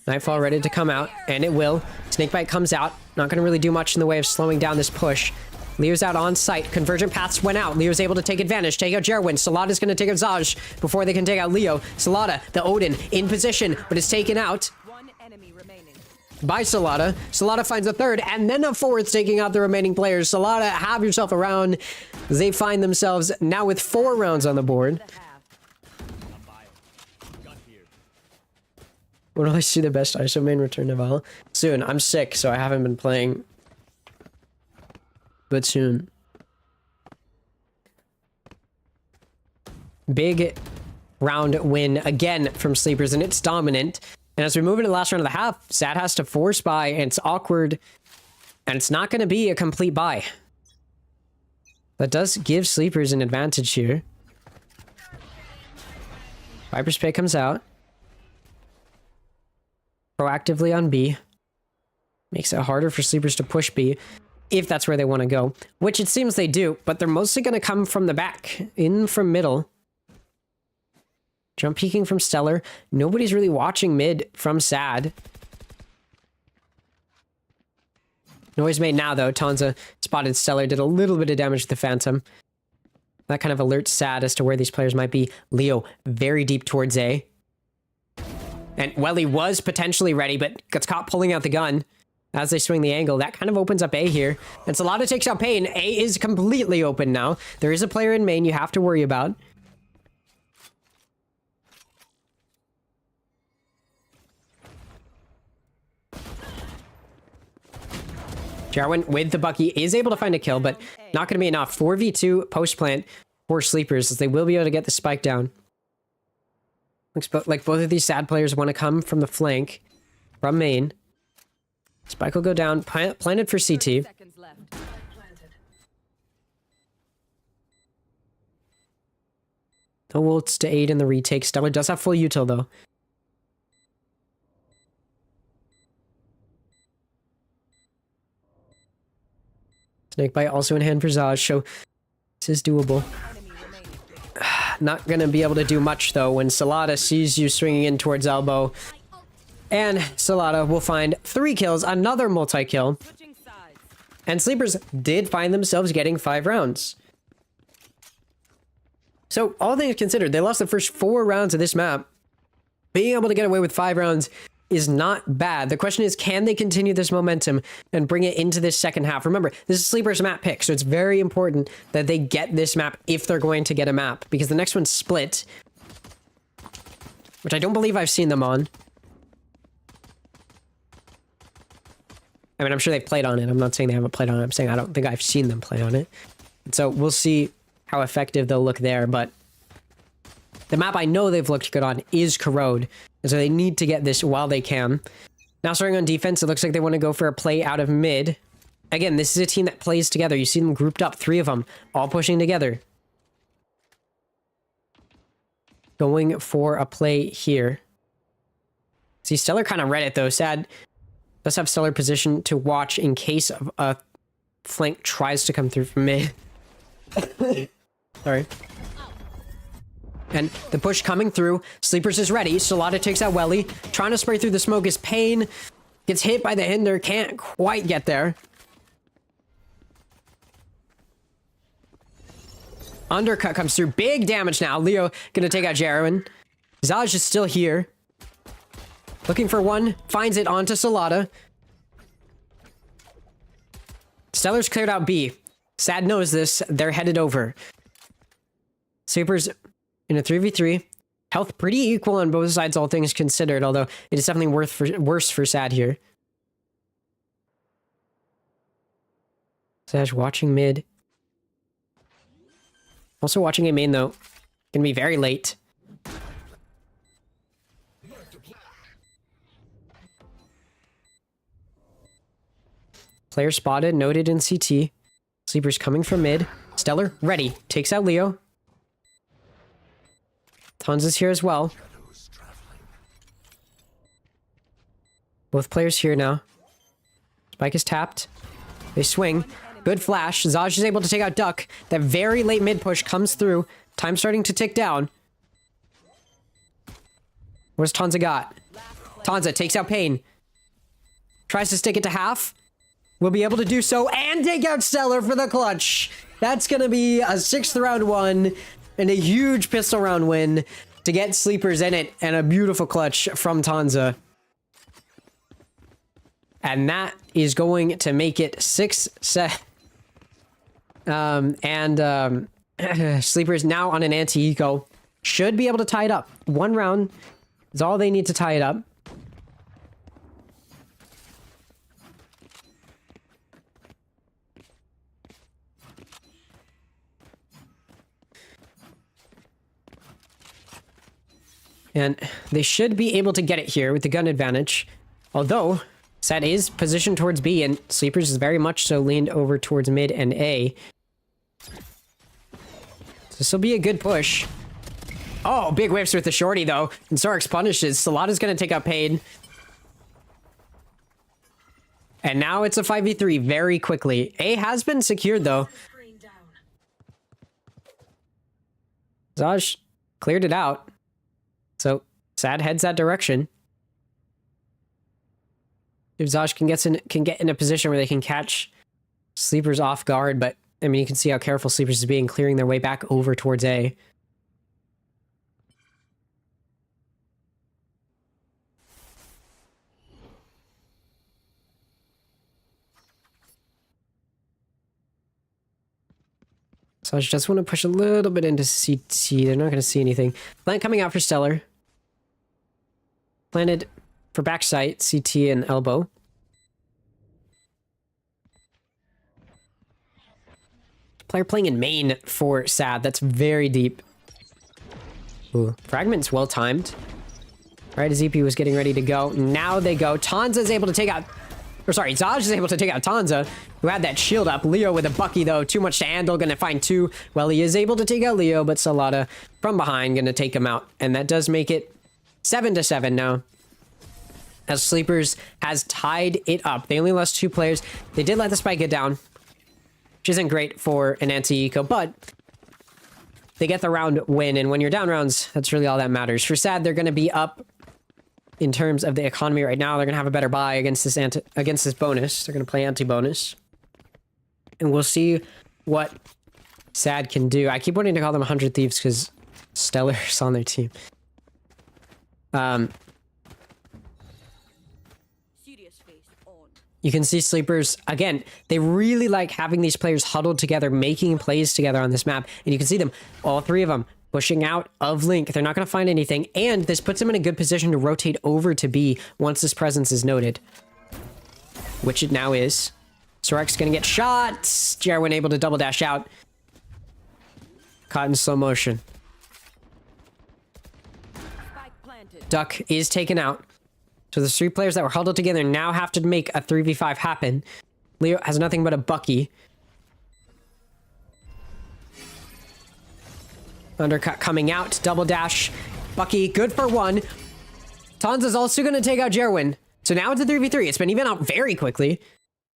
Nightfall ready to come out, and it will. Snakebite comes out. Not going to really do much in the way of slowing down this push. Leo's out on site. Convergent paths went out. Leo's able to take advantage. Take out Jerwin. SaLaDa's going to take out Zaj before they can take out Leo. SaLaDa, the Odin, in position, but is taken out One enemy remaining. by SaLaDa. SaLaDa finds a third, and then a fourth, taking out the remaining players. SaLaDa, have yourself a round. They find themselves now with 4 rounds on the board. When will I see the best ISO main return to Val? Soon. I'm sick, so I haven't been playing. But soon. Big round win again from Sleepers, and it's dominant. And as we move into the last round of the half, SaD has to force buy, and it's awkward. And it's not going to be a complete buy. That does give Sleepers an advantage here. Viper's Pay comes out. Proactively on B. Makes it harder for Sleepers to push B, if that's where they want to go. Which it seems they do, but they're mostly going to come from the back. In from middle. Jump peeking from Stellar. Nobody's really watching mid from SaD. Noise made now, though. Tanza spotted Stellar, did a little bit of damage to the Phantom. That kind of alerts SaD as to where these players might be. Leo, very deep towards A. And Welly was potentially ready, but gets caught pulling out the gun as they swing the angle. That kind of opens up A here. And SaLaDa takes out Pain. A is completely open now. There is a player in main you have to worry about. Jarwin with the Bucky is able to find a kill, but not going to be enough. 4v2 post-plant for Sleepers, as they will be able to get the spike down. Looks like both of these SaD players want to come from the flank, from main. Spike will go down, planted for CT. Seconds left. No ults to aid in the retake. Stellar does have full util, though. Snakebite also in hand for Zaj, so this is doable. Not gonna be able to do much, though, when SaLaDa sees you swinging in towards elbow. And SaLaDa will find 3 kills, another multi-kill. Switching sides. And Sleepers did find themselves getting 5 rounds. So, all things considered, they lost the first 4 rounds of this map. Being able to get away with 5 rounds is not bad. The question is, can they continue this momentum and bring it into this second half? Remember, this is Sleepers map pick, so it's very important that they get this map if they're going to get a map, because the next one's Split, which I don't believe I've seen them on. I mean, I'm sure they've played on it. I'm not saying they haven't played on it. I'm saying I don't think I've seen them play on it. And so we'll see how effective they'll look there, but the map I know they've looked good on is Corrode, and so they need to get this while they can. Now starting on defense, it looks like they want to go for a play out of mid. Again, this is a team that plays together. You see them grouped up, 3 of them, all pushing together. Going for a play here. See, Stellar kind of read it, though. SaD does have Stellar position to watch in case of a flank tries to come through from mid. Sorry. And the push coming through. Sleepers is ready. SaLaDa takes out Welly. Trying to spray through the smoke is Pain. Gets hit by the Hinder. Can't quite get there. Undercut comes through. Big damage now. Leo gonna take out Jarwin. Zaj is still here. Looking for one. Finds it onto SaLaDa. Stellar's cleared out B. SaD knows this. They're headed over. Sleepers in a 3v3. Health pretty equal on both sides, all things considered, although it is definitely worse for SaD here. Saj watching mid. Also watching a main, though. Gonna be very late. Player spotted, noted in CT. Sleepers coming from mid. Stellar, ready. Takes out Leo. Tons is here as well. Both players here now. Spike is tapped. They swing. Good flash. Zaj is able to take out Duck. That very late mid push comes through. Time starting to tick down. Where's Tanza got? Tanza takes out Pain. Tries to stick it to half. will be able to do so and take out Stellar for the clutch. That's going to be a 6th round one and a huge pistol round win to get Sleepers in it, and a beautiful clutch from Tanza. And that is going to make it 6 set. Sleepers now on an anti-eco. Should be able to tie it up. 1 round is all they need to tie it up. And they should be able to get it here with the gun advantage. Although, SaD is positioned towards B, and Sleepers is very much so leaned over towards mid and A. So this will be a good push. Oh, big whiffs with the shorty, though. And Sorix punishes. Salada's going to take out Paid. And now it's a 5v3 very quickly. A has been secured, though. Zaj cleared it out. So, SaD heads that direction. If Zaj can get in a position where they can catch Sleepers off guard, but, I mean, you can see how careful Sleepers is being, clearing their way back over towards A. So I just want to push a little bit into CT. They're not going to see anything. Plant coming out for Stellar. Planted for backside, CT and elbow. Player playing in main for SaD. That's very deep. Ooh, fragment's well timed. Right as EP was getting ready to go. Now they go. Tanza is able to take out... Or sorry, Zaj is able to take out Tanza, who had that shield up. Leo with a Bucky, though. Too much to handle. Gonna find 2. Well, he is able to take out Leo, but Salada from behind gonna take him out. And that does make it 7-7 now. As Sleepers has tied it up. They only lost 2 players. They did let the spike get down, which isn't great for an anti-eco, but they get the round win. And when you're down rounds, that's really all that matters. For SaD, they're gonna be up in terms of the economy right now. They're going to have a better buy against this bonus. They're going to play anti-bonus. And we'll see what SaD can do. I keep wanting to call them 100 Thieves because Stellar's on their team. You can see Sleepers, again, they really like having these players huddled together, making plays together on this map. And you can see them, all 3 of them, pushing out of Link. They're not going to find anything. And this puts them in a good position to rotate over to B once this presence is noted. Which it now is. Sorix going to get shot. Jarwin able to double dash out. Caught in slow motion. Duck is taken out. So the 3 players that were huddled together now have to make a 3v5 happen. Leo has nothing but a Bucky. Undercut coming out. Double dash. Bucky, good for 1. Tanza's also going to take out Jarwin. So now it's a 3v3. It's been even out very quickly.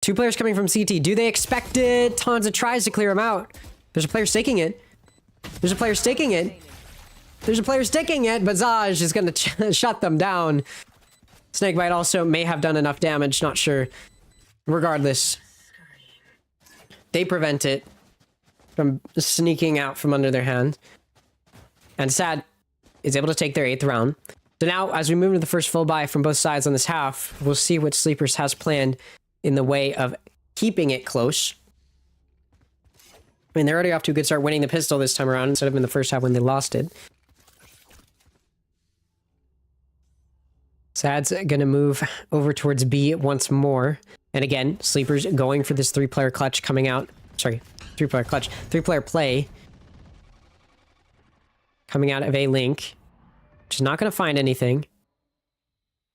2 players coming from CT. Do they expect it? Tanza tries to clear him out. There's a player staking it. There's a player staking it. There's a player staking it, but Zaj is going to shut them down. Snakebite also may have done enough damage. Not sure. Regardless, they prevent it from sneaking out from under their hand. And SaD is able to take their 8th round. So now, as we move into the first full buy from both sides on this half, we'll see what Sleepers has planned in the way of keeping it close. I mean, they're already off to a good start winning the pistol this time around instead of in the first half when they lost it. SaD's gonna move over towards B once more. And again, Sleepers going for this 3-player clutch coming out. Sorry, 3-player clutch. 3-player play. Coming out of a Link. Which is not going to find anything.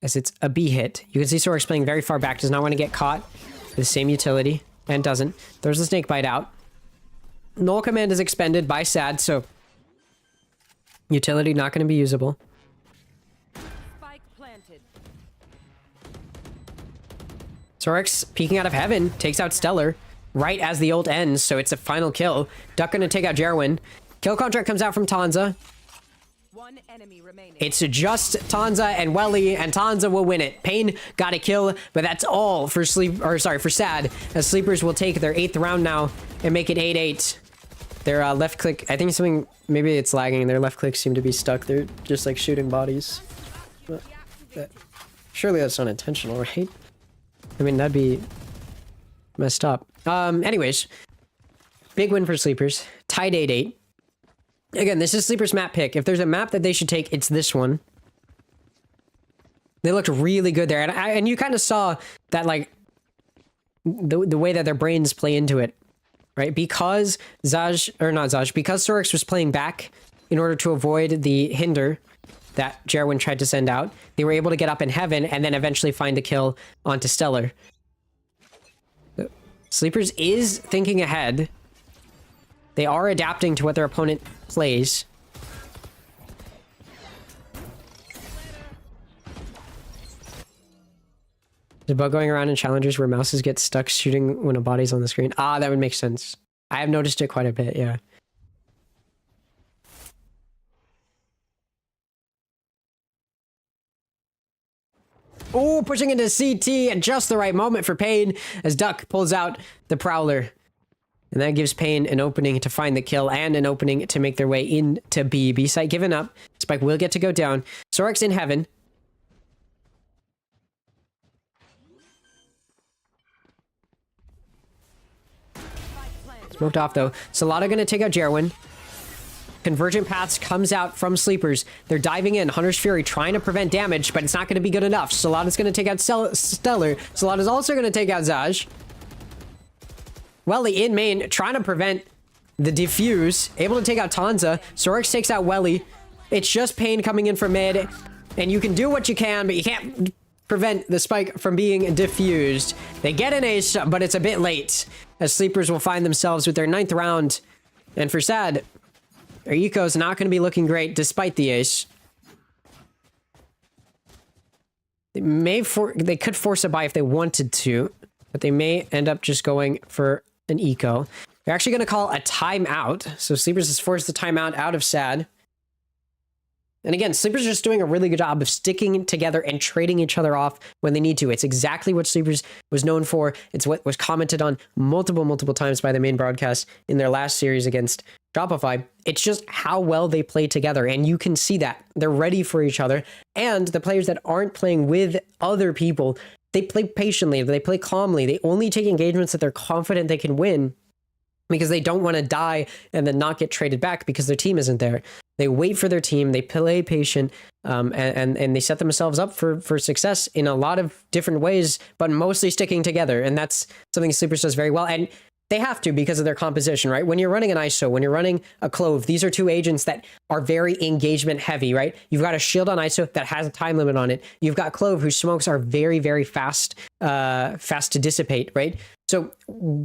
As it's a B hit. You can see Sorix playing very far back. Does not want to get caught. With the same utility. And doesn't. Throws the Snakebite out. Null command is expended by SaD, so... utility not going to be usable. Spike planted. Sorix peeking out of heaven. Takes out Stellar. Right as the ult ends, so it's a final kill. Duck going to take out Jarwin. Kill contract comes out from Tanza. One enemy remaining. It's just Tanza and Welly, and Tanza will win it. Pain got a kill, but that's all for for SaD, as Sleepers will take their 8th round now and make it 8-8. Their left click, I think something, maybe it's lagging. Their left clicks seem to be stuck. They're just like shooting bodies. But surely that's not intentional, right? I mean, that'd be messed up. Anyways, big win for Sleepers. Tied 8-8. Again, this is Sleepers map pick. If there's a map that they should take, it's this one. They looked really good there. And you kind of saw that, like, the way that their brains play into it, right? Because because Sorix was playing back in order to avoid the hinder that Jerwin tried to send out, they were able to get up in heaven and then eventually find a kill onto Stellar. Sleepers is thinking ahead. They are adapting to what their opponent plays. There's a bug going around in challengers where mouses get stuck shooting when a body's on the screen. Ah, that would make sense. I have noticed it quite a bit, yeah. Oh, pushing into CT at just the right moment for Pain as Duck pulls out the Prowler. And that gives Pain an opening to find the kill and an opening to make their way into B. B site given up. Spike will get to go down. Sorix in heaven. Smoked off though. SaLada gonna take out Jerwin. Convergent Paths comes out from Sleepers. They're diving in. Hunter's Fury trying to prevent damage, but it's not going to be good enough. SaLada's going to take out Stellar. SaLada's also going to take out Zaj. Welly in main, trying to prevent the defuse. Able to take out Tanza. Sorix takes out Welly. It's just Pain coming in from mid. And you can do what you can, but you can't prevent the spike from being diffused. They get an ace, but it's a bit late. As Sleepers will find themselves with their 9th round. And for SaD, their eco's not going to be looking great despite the ace. They could force a buy if they wanted to, but they may end up just going for an eco. They're actually going to call a timeout. So Sleepers has forced the timeout out of SaD. And again, Sleepers are just doing a really good job of sticking together and trading each other off when they need to. It's exactly what Sleepers was known for. It's what was commented on multiple times by the main broadcast in their last series against Shopify. It's just how well they play together, and you can see that. They're ready for each other, and the players that aren't playing with other people, they play patiently, they play calmly, they only take engagements that they're confident they can win because they don't want to die and then not get traded back because their team isn't there. They wait for their team, they play patient, and they set themselves up for success in a lot of different ways, but mostly sticking together, and that's something Sleepers does very well. And they have to because of their composition, right? When you're running an ISO, when you're running a Clove, these are two agents that are very engagement heavy, right? You've got a shield on ISO that has a time limit on it. You've got Clove, whose smokes are very fast to dissipate, right? So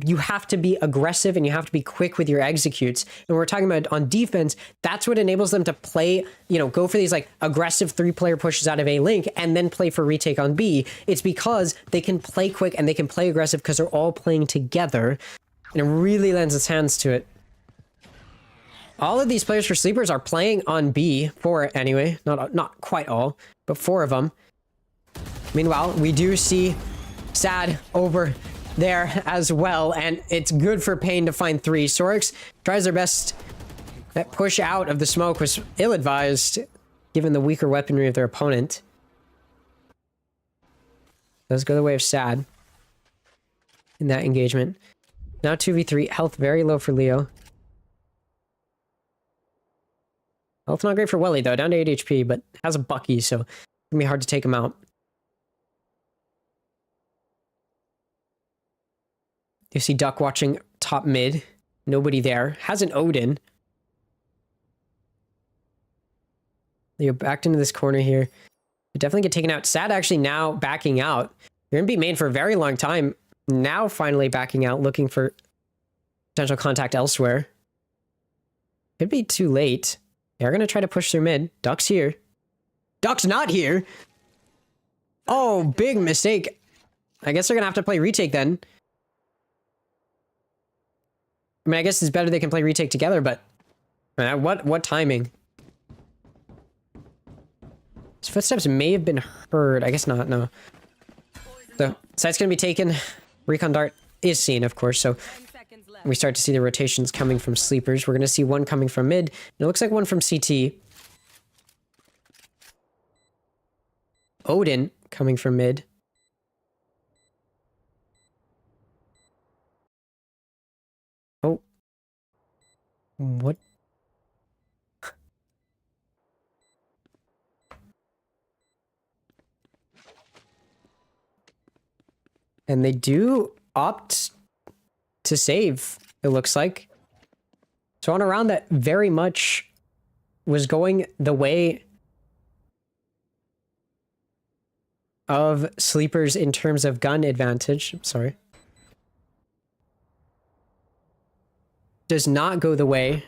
you have to be aggressive and you have to be quick with your executes. And we're talking about on defense, that's what enables them to play, go for these like aggressive 3-player pushes out of A link and then play for retake on B. It's because they can play quick and they can play aggressive because they're all playing together. And it really lends its hands to it. All of these players for Sleepers are playing on B, 4 anyway. Not quite all, but 4 of them. Meanwhile, we do see SaD over there as well, and it's good for Pain to find 3. Sorix tries their best. That push out of the smoke was ill-advised, given the weaker weaponry of their opponent. Does go the way of SaD in that engagement. Now 2v3, health very low for Leo. Health not great for Welly though, down to 8 HP, but has a Bucky, so it's gonna be hard to take him out. You see Duck watching top mid. Nobody there. Has an Odin. Leo backed into this corner here. Definitely get taken out. SaD actually now backing out. They're gonna be main for a very long time. Now finally backing out, looking for potential contact elsewhere. Could be too late. They're going to try to push through mid. Duck's here. Duck's not here! Oh, big mistake. I guess they're going to have to play retake then. I mean, I guess it's better they can play retake together, but what timing? His footsteps may have been heard. I guess not, no. So, site's gonna be taken. Recon dart is seen, of course, so 10 seconds left. we start to see the rotations coming from sleepers. We're gonna see one coming from mid, and it looks like one from CT. Odin coming from mid. Oh. What? And they do opt to save, it looks like. So on a round that very much was going the way of sleepers in terms of gun advantage. I'm sorry. Does not go the way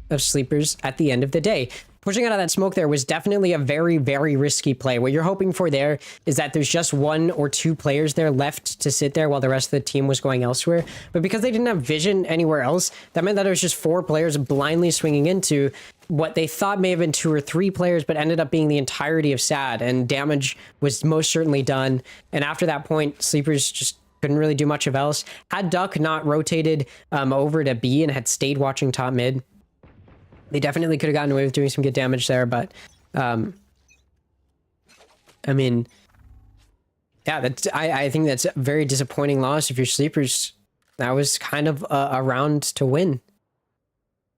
of sleepers at the end of the day. Pushing out of that smoke there was definitely a very, very risky play. What you're hoping for there is that there's just 1 or 2 players there left to sit there while the rest of the team was going elsewhere. But because they didn't have vision anywhere else, that meant that there was just 4 players blindly swinging into what they thought may have been 2 or 3 players, but ended up being the entirety of SaD, and damage was most certainly done. And after that point, sleepers just couldn't really do much of else. Had Duck not rotated over to B and had stayed watching top mid, they definitely could have gotten away with doing some good damage there, but I mean, yeah, that's I think that's a very disappointing loss if you're sleepers. That was kind of a round to win.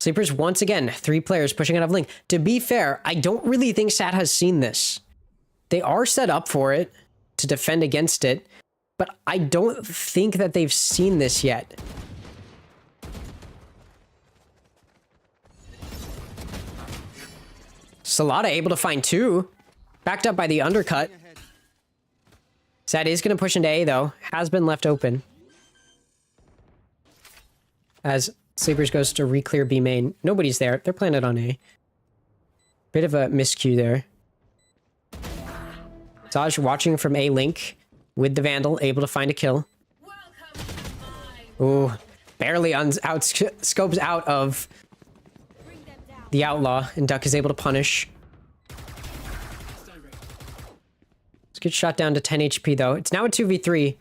Sleepers, once again, 3 players pushing out of Link. To be fair, I don't really think SaD has seen this. They are set up for it to defend against it, but I don't think that they've seen this yet. SaLada able to find 2. Backed up by the undercut. SaD is going to push into A, though. Has been left open. As sleepers goes to re-clear B main. Nobody's there. They're planted on A. Bit of a miscue there. SaD watching from A Link with the Vandal, able to find a kill. Ooh, barely scopes out of the Outlaw, and Duck is able to punish. Let's get shot down to 10 HP, though. It's now a 2v3.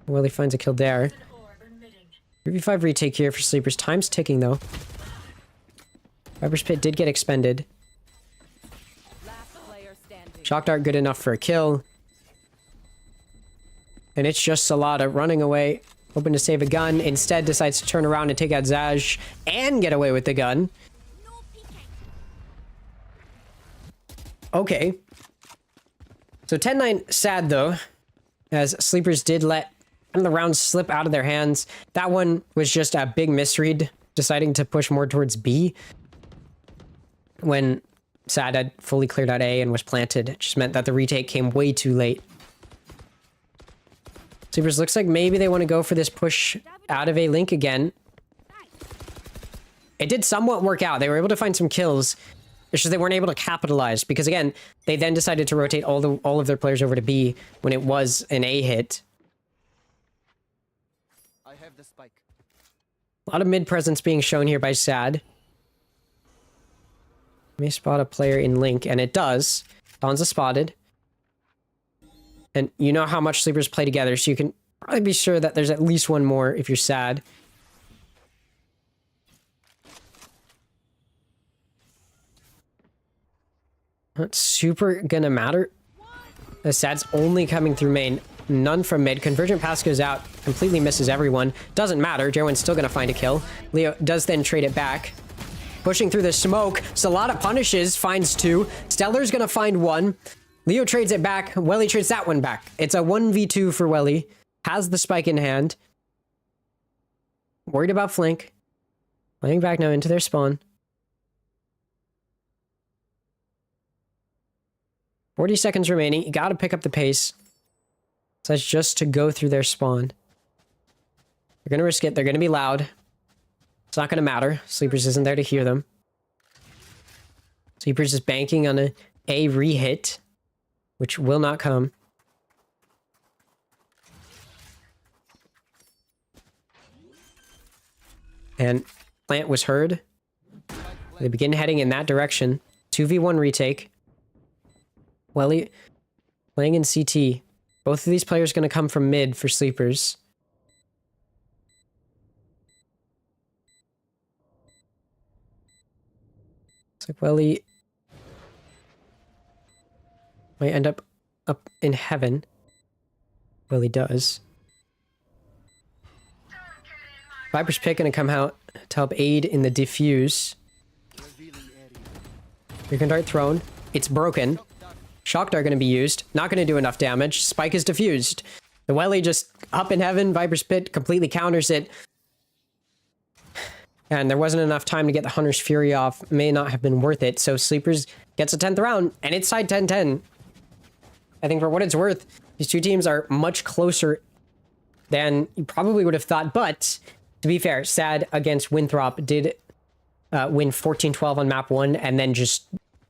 Willie finds a kill there. 3v5 retake here for sleepers. Time's ticking, though. Viper's Pit did get expended. Last player standing. Shock Dart good enough for a kill. And it's just SaLada running away, hoping to save a gun. Instead, decides to turn around and take out SaD and get away with the gun. Okay. So 10-9 SaD, though, as sleepers did let the rounds slip out of their hands. That one was just a big misread, deciding to push more towards B when SaD had fully cleared out A and was planted. It just meant that the retake came way too late. Sleepers looks like maybe they want to go for this push out of A Link again. It did somewhat work out. They were able to find some kills. It's just they weren't able to capitalize because, again, they then decided to rotate all of their players over to B when it was an A hit. I have the spike. A lot of mid presence being shown here by SaD. May spot a player in Link, and it does. Bonza spotted. And you know how much sleepers play together, so you can probably be sure that there's at least one more if you're SaD. Not super gonna matter. The SaD's only coming through main. None from mid. Convergent pass goes out. Completely misses everyone. Doesn't matter. Jerwin's still gonna find a kill. Leo does then trade it back. Pushing through the smoke. SaLada punishes. Finds 2. Stellar's gonna find 1. Leo trades it back. Welly trades that one back. It's a 1v2 for Welly. Has the spike in hand. Worried about flank. Playing back now into their spawn. 40 seconds remaining. You gotta pick up the pace. So that's just to go through their spawn. They're gonna risk it. They're gonna be loud. It's not gonna matter. Sleepers isn't there to hear them. Sleepers is banking on a re-hit, which will not come. And plant was heard. They begin heading in that direction. 2v1 retake. Welly playing in CT. Both of these players going to come from mid for Sleepers. Looks like Welly might end up in heaven. Welly does. Viper's pick going to come out to help aid in the defuse. Beacon Dart thrown. It's broken. Shock Dart going to be used. Not going to do enough damage. Spike is diffused. The Welly just up in heaven. Viper's Pit completely counters it. And there wasn't enough time to get the Hunter's Fury off. May not have been worth it. So Sleepers gets a 10th round. And it's tied 10-10. I think for what it's worth, these two teams are much closer than you probably would have thought. But to be fair, SaD against Winthrop did win 14-12 on map 1 and then just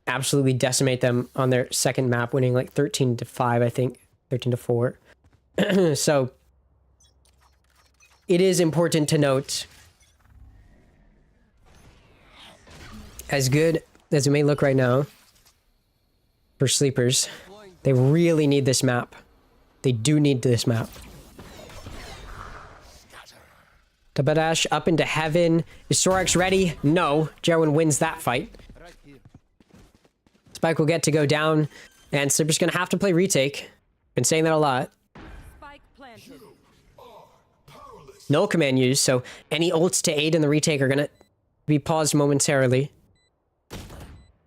absolutely decimate them on their second map, winning like 13-5, I think. 13-4. So it is important to note, as good as it may look right now for Sleepers, they really need this map. They do need this map. Double dash up into heaven. Is Sorax ready? No. Jerwin wins that fight. Spike will get to go down, and Sleeper's gonna have to play retake. Been saying that a lot. Spike planted. No command used, so any ults to aid in the retake are gonna be paused momentarily.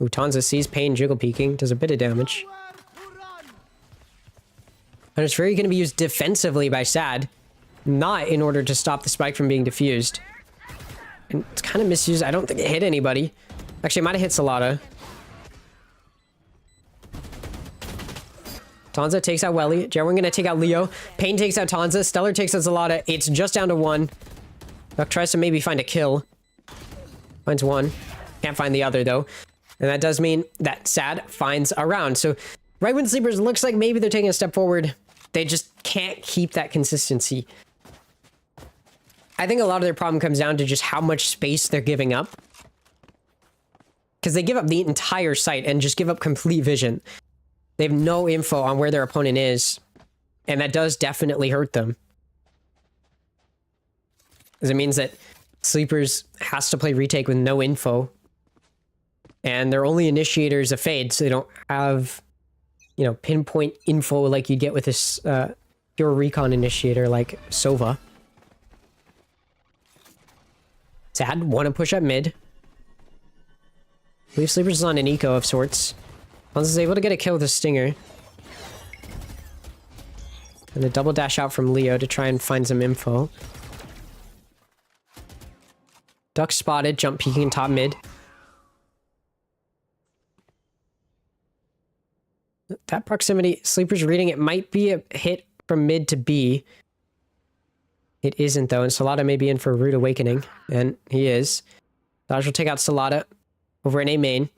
Ooh, Tanza sees Pain jiggle peeking, does a bit of damage. And it's very gonna be used defensively by SaD, not in order to stop the spike from being diffused. And it's kind of misused. I don't think it hit anybody. Actually, it might have hit Salada. Tanza takes out Welly. Jerwin gonna take out Leo. Pain takes out Tanza. Stellar takes out Zalata. It's just down to 1. Duck tries to maybe find a kill. Finds 1. Can't find the other, though. And that does mean that SaD finds a round. So right when Sleepers looks like maybe they're taking a step forward, they just can't keep that consistency. I think a lot of their problem comes down to just how much space they're giving up. Because they give up the entire site and just give up complete vision. They have no info on where their opponent is. And that does definitely hurt them. Because it means that Sleepers has to play retake with no info. And their only initiator is a fade, so they don't have, you know, pinpoint info like you'd get with this pure recon initiator like Sova. SaD, want to push up mid. I believe Sleepers is on an eco of sorts. Hans is able to get a kill with a stinger. And a double dash out from Leo to try and find some info. Duck spotted, jump peeking top mid. That proximity, Sleeper's reading it might be a hit from mid to B. It isn't though, and Salada may be in for a rude awakening. And he is. Dodge will take out Salada over in A main.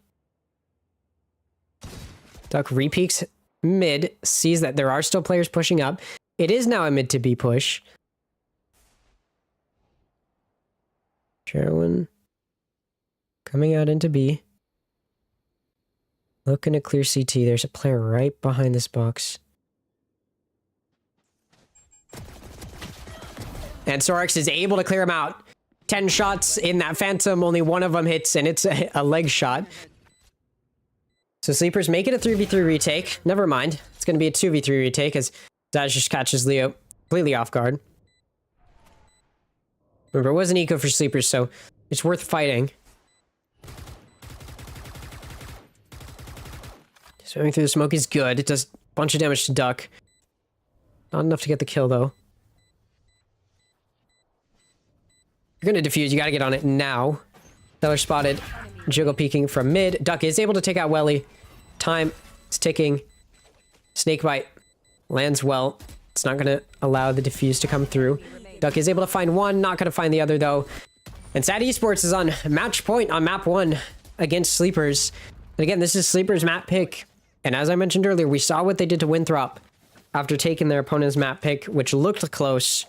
Duck repeaks mid, sees that there are still players pushing up. It is now a mid to B push. Jerwin coming out into B. Looking to clear CT. There's a player right behind this box. And Sorax is able to clear him out. 10 shots in that Phantom. Only one of them hits, and it's a leg shot. So Sleepers make it a 3v3 retake. Never mind. It's going to be a 2v3 retake as Daz just catches Leo completely off guard. Remember, it was an eco for Sleepers, so it's worth fighting. Swimming through the smoke is good. It does a bunch of damage to Duck. Not enough to get the kill, though. You're going to defuse. You got to get on it now. Stellar spotted. Jiggle peeking from mid. Duck is able to take out Welly. Time is ticking. Snakebite lands well. It's not going to allow the defuse to come through. Duck is able to find one. Not going to find the other, though. And SaD Esports is on match point on map 1 against Sleepers. And again, this is Sleepers' map pick. And as I mentioned earlier, we saw what they did to Winthrop after taking their opponent's map pick, which looked close.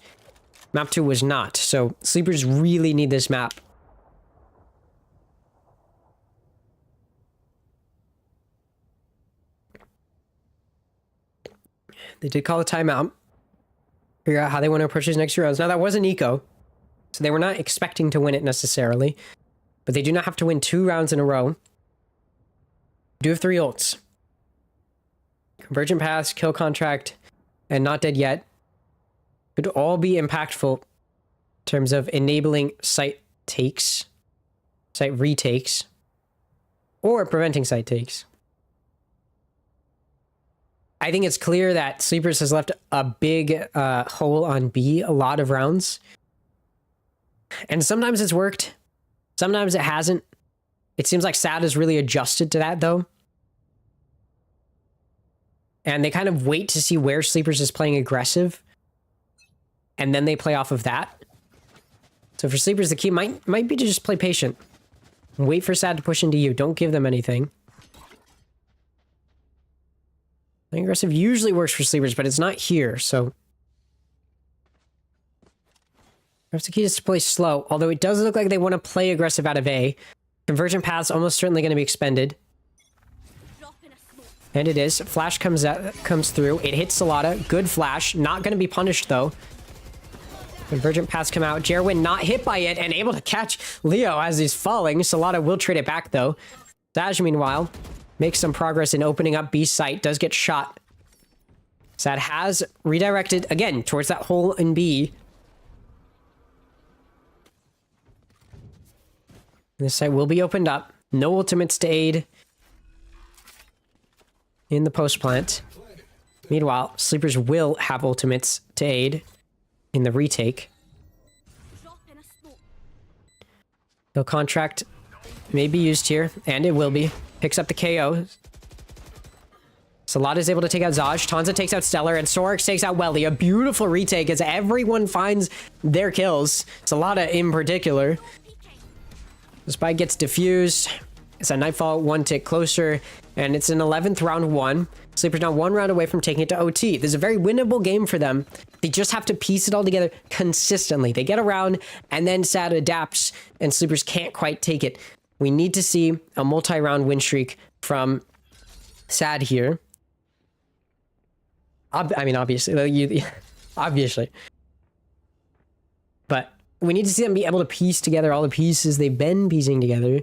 Map 2 was not. So Sleepers really need this map. They did call a timeout. Figure out how they want to approach these next 2 rounds. Now, that was an eco, so they were not expecting to win it necessarily. But they do not have to win 2 rounds in a row. Do have 3 ults. Convergent Pass, Kill Contract, and Not Dead Yet could all be impactful in terms of enabling site takes, site retakes, or preventing site takes. I think it's clear that Sleepers has left a big hole on B a lot of rounds. And sometimes it's worked. Sometimes it hasn't. It seems like SaD has really adjusted to that, though. And they kind of wait to see where Sleepers is playing aggressive. And then they play off of that. So for Sleepers, the key might be to just play patient. Wait for SaD to push into you. Don't give them anything. Playing aggressive usually works for Sleepers, but it's not here, so... Perhaps the key is to play slow, although it does look like they want to play aggressive out of A. Convergent Path's almost certainly going to be expended. And it is. Flash comes through. It hits SaLaDa. Good flash. Not going to be punished, though. Convergent Paths come out. Jerwin not hit by it and able to catch Leo as he's falling. SaLaDa will trade it back, though. SaD, meanwhile, makes some progress in opening up B site. Does get shot. SaD has redirected, again, towards that hole in B. This site will be opened up. No ultimates to aid in the post plant. Meanwhile, Sleepers will have ultimates to aid in the retake. The contract may be used here, and it will be. Picks up the KO. SaLaDa is able to take out Zaj. Tanza takes out Stellar, and Sorix takes out Welly. A beautiful retake as everyone finds their kills. SaLaDa in particular. The spike gets diffused. It's a Nightfall 1 tick closer, and it's an 11th round 1. Sleepers now 1 round away from taking it to OT. This is a very winnable game for them. They just have to piece it all together consistently. They get around, and then SaD adapts, and Sleepers can't quite take it. We need to see a multi-round win streak from SaD here. I mean, obviously. Obviously. But we need to see them be able to piece together all the pieces they've been piecing together.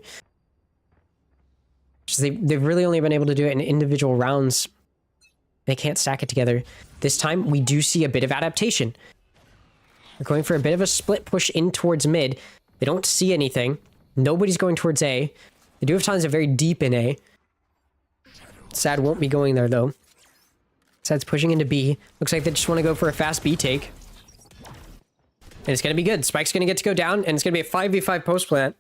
They've really only been able to do it in individual rounds. They can't stack it together. This time, we do see a bit of adaptation. They're going for a bit of a split push in towards mid. They don't see anything. Nobody's going towards A. They do have times that are very deep in A. SaD won't be going there, though. SaD's pushing into B. Looks like they just want to go for a fast B take. And it's going to be good. Spike's going to get to go down, and it's going to be a 5v5 post plant.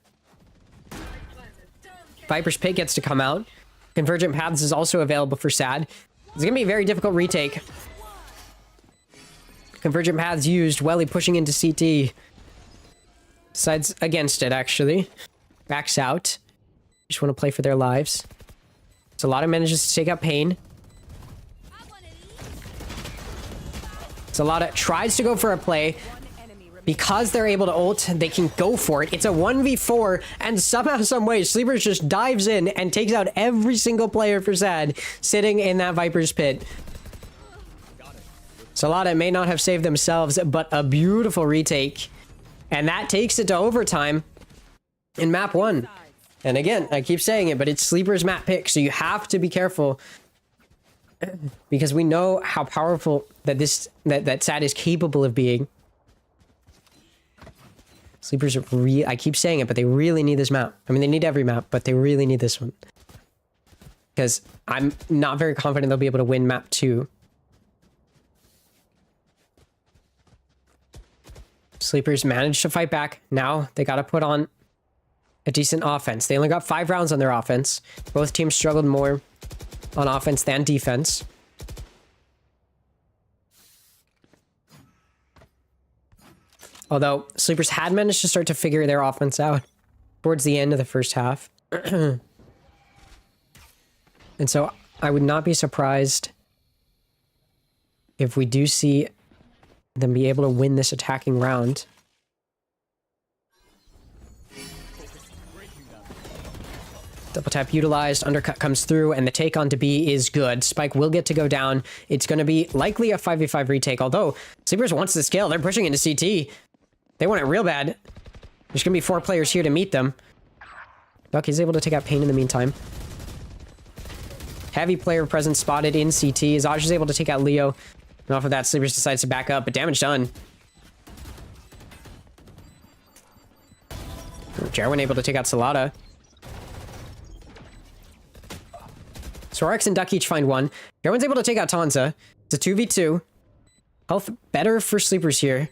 Viper's Pit gets to come out. Convergent Paths is also available for SaD. It's going to be a very difficult retake. Convergent Paths used. Welly pushing into CT. Sides against it, actually. Backs out. Just want to play for their lives. SaLaDa manages to take out Pain. SaLaDa tries to go for a play. Because they're able to ult, they can go for it. It's a 1v4, and somehow, some way, Sleepers just dives in and takes out every single player for SaD sitting in that Viper's Pit. SaLaDa may not have saved themselves, but a beautiful retake. And that takes it to overtime in map 1. And again, I keep saying it, but it's Sleepers map pick, so you have to be careful. Because we know how powerful that SaD is capable of being. Sleepers I keep saying it, but they really need this map. I mean, they need every map, but they really need this one. Because I'm not very confident they'll be able to win map 2. Sleepers managed to fight back. Now they got to put on a decent offense. They only got 5 rounds on their offense. Both teams struggled more on offense than defense. Although, Sleepers had managed to start to figure their offense out towards the end of the first half. And so, I would not be surprised if we do see them be able to win this attacking round. Double tap utilized, undercut comes through, and the take onto B is good. Spike will get to go down. It's going to be likely a 5v5 retake, although Sleepers wants the scale. They're pushing into CT. They want it real bad. There's going to be 4 players here to meet them. Duck is able to take out Pain in the meantime. Heavy player presence spotted in CT. Zaj is able to take out Leo. And off of that, Sleepers decides to back up, but damage done. Jarwin able to take out SaD. Sorax and Duck each find one. Jarwin's able to take out Tanza. It's a 2v2. Health better for Sleepers here.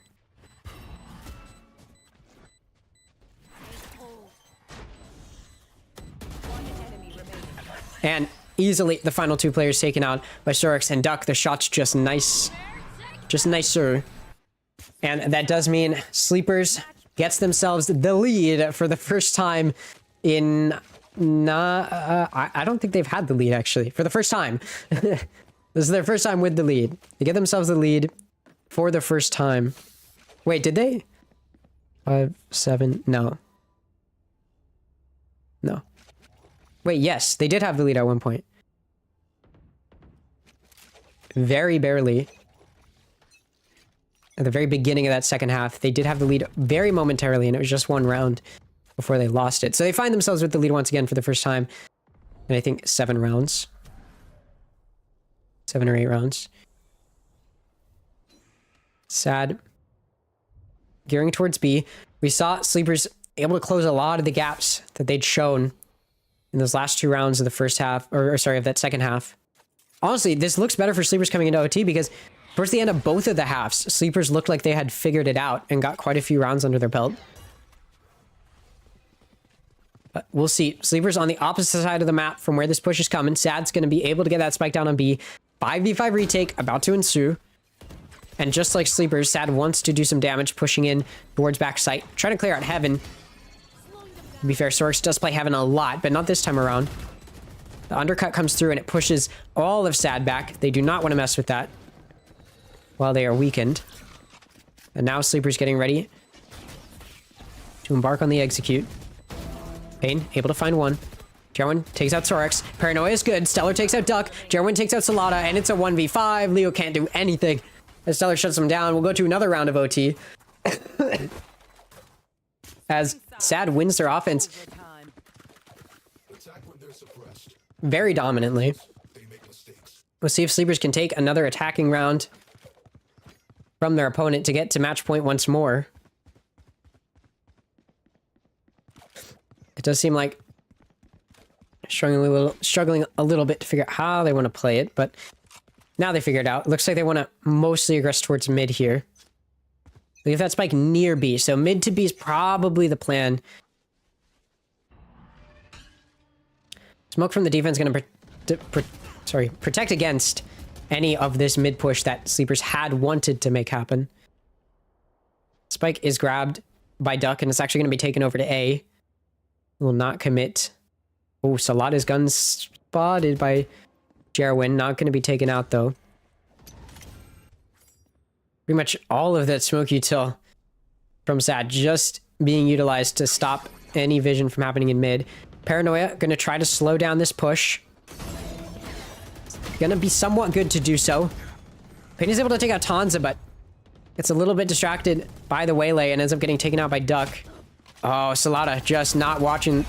And easily the final 2 players taken out by Sorax and Duck. The shot's just nice. Just nicer. And that does mean Sleepers gets themselves the lead for the first time in... I don't think they've had the lead, actually. For the first time. This is their first time with the lead. They get themselves the lead for the first time. Wait, did they? 5, 7, no. No. Wait, yes, they did have the lead at one point. Very barely. At the very beginning of that second half, they did have the lead very momentarily, and it was just 1 round before they lost it. So they find themselves with the lead once again for the first time. And I think 7 rounds. 7 or 8 rounds. SaD. Gearing towards B. We saw Sleepers able to close a lot of the gaps that they'd shown in those last 2 rounds of the first half, or sorry, of that second half. Honestly, this looks better for Sleepers coming into OT because towards the end of both of the halves, Sleepers looked like they had figured it out and got quite a few rounds under their belt. But we'll see. Sleepers on the opposite side of the map from where this push is coming. SaD's going to be able to get that spike down on B. 5v5 retake about to ensue. And just like Sleepers, SaD wants to do some damage, pushing in towards backside, trying to clear out Heaven. To be fair, Sorax does play Heaven a lot, but not this time around. The undercut comes through and it pushes all of SaD back. They do not want to mess with that while they are weakened. And now Sleepers getting ready to embark on the execute. Pain, able to find one. Jarwin takes out Sorax. Paranoia is good. Stellar takes out Duck. Jarwin takes out SaD, and it's a 1v5. Leo can't do anything as Stellar shuts him down. We'll go to another round of OT. As SaD wins their offense very dominantly. We'll see if Sleepers can take another attacking round from their opponent to get to match point once more. It does seem like struggling a little bit to figure out how they want to play it, but now they figure it out. It looks like they want to mostly aggress towards mid here. Leave that spike near B, so mid to B is probably the plan. Smoke from the defense is going to protect against any of this mid push that Sleepers had wanted to make happen. Spike is grabbed by Duck, and it's actually going to be taken over to A. Will not commit. Oh, SaD's gun spotted by Jarwin. Not going to be taken out, though. Pretty much all of that smoke util from SaD just being utilized to stop any vision from happening in mid. Paranoia going to try to slow down this push. Going to be somewhat good to do so. Pain is able to take out Tanza, but gets a little bit distracted by the waylay and ends up getting taken out by Duck. Oh, SaD just not watching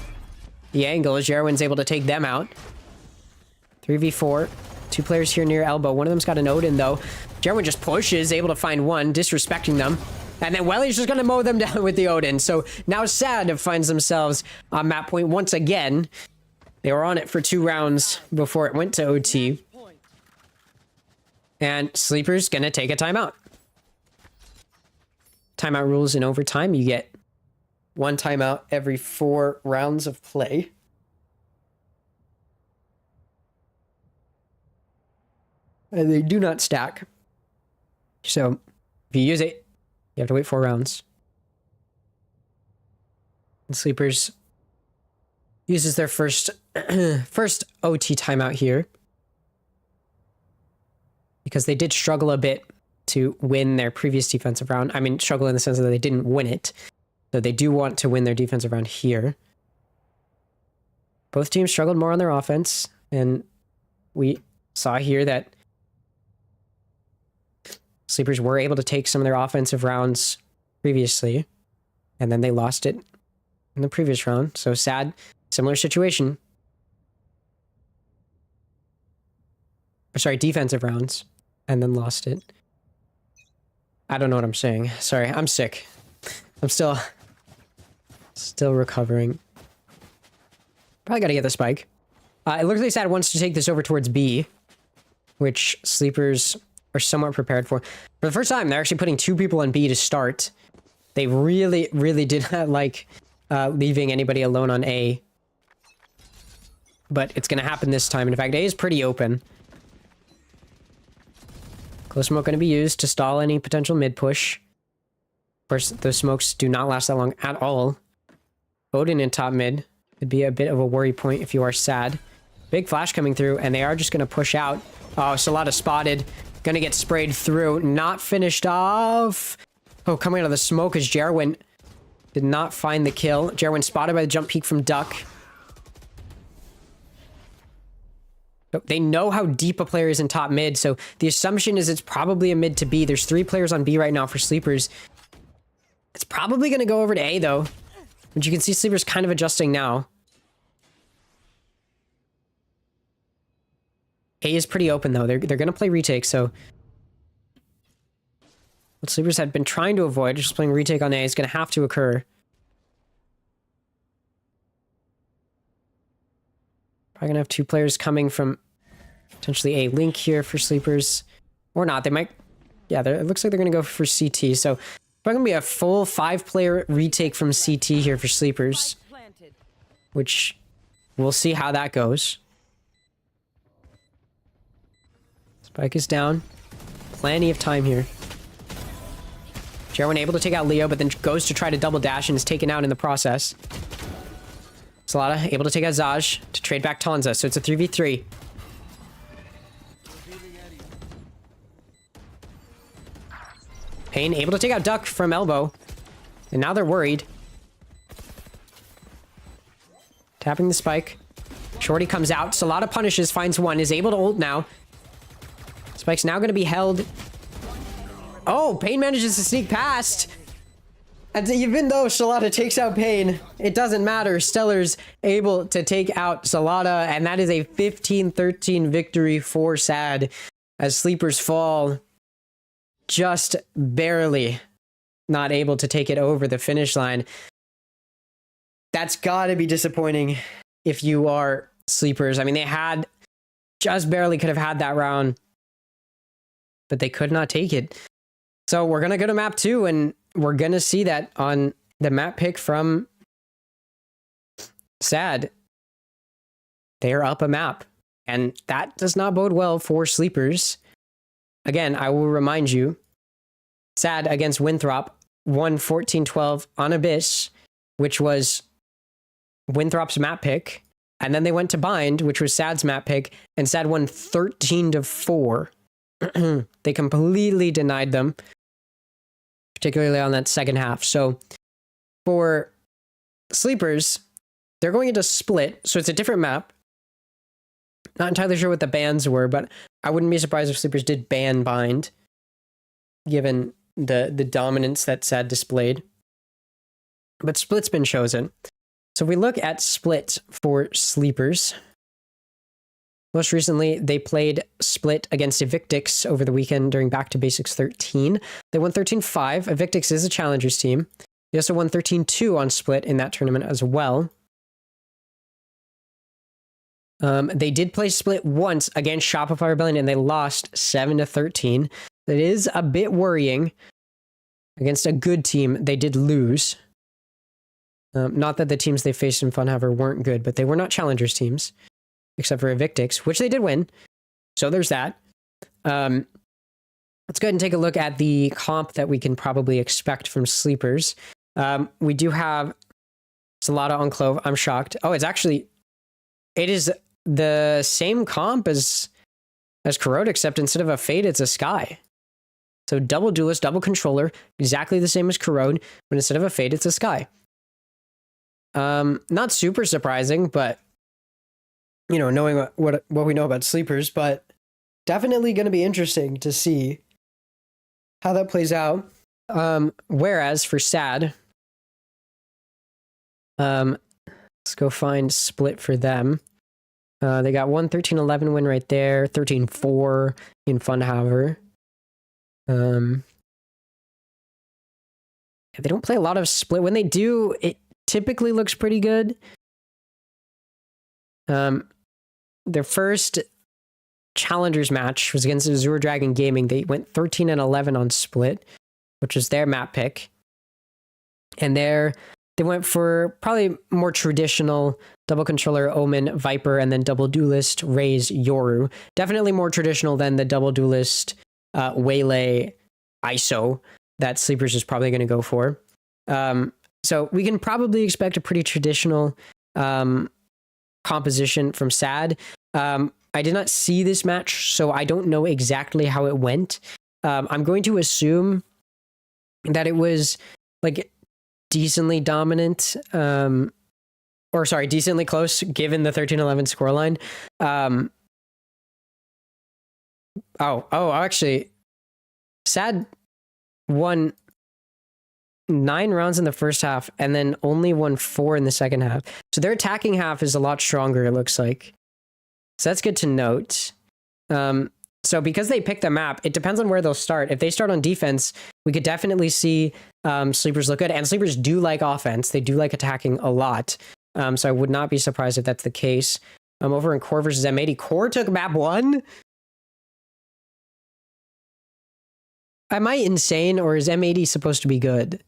the angle as Jarwin's able to take them out. 3v4. 2 players here near elbow. One of them's got an Odin, though. Jarwin just pushes, able to find one, disrespecting them. And then Welly's just going to mow them down with the Odin. So now SaD finds themselves on map point once again. They were on it for 2 rounds before it went to OT. And Sleepers going to take a timeout. Timeout rules in overtime. You get 1 timeout every 4 rounds of play. And they do not stack. So if you use it, you have to wait 4 rounds. And Sleepers uses their first OT timeout here. Because they did struggle a bit to win their previous defensive round. I mean, struggle in the sense that they didn't win it. So they do want to win their defensive round here. Both teams struggled more on their offense, and we saw here that Sleepers were able to take some of their offensive rounds previously, and then they lost it in the previous round. So SaD, similar situation. Or sorry, defensive rounds, and then lost it. I don't know what I'm saying. Sorry, I'm sick. I'm still recovering. Probably got to get the spike. It looks like SaD wants to take this over towards B, which Sleepers are somewhat prepared for. For the first time, they're actually putting 2 people on B to start. They really, really did not like leaving anybody alone on A. But it's going to happen this time. In fact, A is pretty open. Close smoke going to be used to stall any potential mid push. Of course, those smokes do not last that long at all. Odin in top mid could be a bit of a worry point if you are SaD. Big flash coming through, and they are just going to push out. Oh, Solana spotted. Going to get sprayed through. Not finished off. Oh, coming out of the smoke is Jerwin. Did not find the kill. Jerwin spotted by the jump peek from Duck. They know how deep a player is in top mid, so the assumption is it's probably a mid to B. There's 3 players on B right now for Sleepers. It's probably going to go over to A, though. But you can see Sleepers kind of adjusting now. A is pretty open, though. They're going to play retake, so what Sleepers had been trying to avoid, just playing retake on A, is going to have to occur. Probably going to have 2 players coming from potentially A link here for Sleepers. Or not. They might... Yeah, it looks like they're going to go for CT. So, probably going to be a full 5-player retake from CT here for Sleepers. Which, we'll see how that goes. Spike is down. Plenty of time here. Jerwin able to take out Leo, but then goes to try to double dash and is taken out in the process. SaD able to take out Zaj to trade back Tanza, so it's a 3v3. Payne able to take out Duck from elbow. And now they're worried. Tapping the spike. Shorty comes out. SaD punishes, finds one, is able to ult now. Spike's now going to be held. Oh, Payne manages to sneak past. And even though SaD takes out Payne, it doesn't matter. Stellar's able to take out SaD, and that is a 15-13 victory for SaD as Sleepers fall just barely not able to take it over the finish line. That's got to be disappointing if you are Sleepers. I mean, they had just barely could have had that round, but they could not take it. So we're going to go to map 2, and we're going to see that on the map pick from SaD. They are up a map, and that does not bode well for Sleepers. Again, I will remind you, SaD against Winthrop won 14-12 on Abyss, which was Winthrop's map pick, and then they went to Bind, which was SaD's map pick, and SaD won 13-4. They completely denied them, particularly on that second half. So for Sleepers, they're going into Split, so it's a different map. Not entirely sure what the bans were, but I wouldn't be surprised if Sleepers did ban Bind, given the dominance that SaD displayed. But Split's been chosen. So if we look at Split for Sleepers, most recently, they played Split against Evictix over the weekend during Back to Basics 13. They won 13-5. Evictix is a Challengers team. They also won 13-2 on Split in that tournament as well. They did play Split once against Shopify Rebellion, and they lost 7-13. That is a bit worrying. Against a good team, they did lose. Not that the teams they faced in Funhaver weren't good, but they were not Challengers teams, except for Evictix, which they did win. So there's that. Let's go ahead and take a look at the comp that we can probably expect from Sleepers. We do have Salada on Clove. I'm shocked. Oh, it is the same comp as Corrode, except instead of a Fade, it's a Sky. So double duelist, double controller, exactly the same as Corrode, but instead of a Fade, it's a Sky. Not super surprising, but you know, knowing what we know about sleepers, but definitely going to be interesting to see how that plays out. Whereas for SaD, let's go find split for them. They got 13-11 win right there, 13-4 in Funhaver. Yeah, they don't play a lot of split. When they do, it typically looks pretty good. Their first Challengers match was against Azure Dragon Gaming. They went 13-11 on split, which is their map pick. And there, they went for probably more traditional double controller, Omen, Viper, and then double duelist, Raze, Yoru. Definitely more traditional than the double duelist, Waylay, ISO that Sleepers is probably going to go for. So we can probably expect a pretty traditional composition from SaD. I did not see this match, so I don't know exactly how it went. I'm going to assume that it was like decently dominant, or sorry, decently close given the 13-11 scoreline. Actually, SaD won 9 rounds in the first half and then only won 4 in the second half. So their attacking half is a lot stronger, it looks like. So that's good to note. So because they picked the map, it depends on where they'll start. If they start on defense, we could definitely see Sleepers look good. And Sleepers do like offense. They do like attacking a lot. So I would not be surprised if that's the case. Over in Core versus M80. Core took map 1? Am I insane, or is M80 supposed to be good?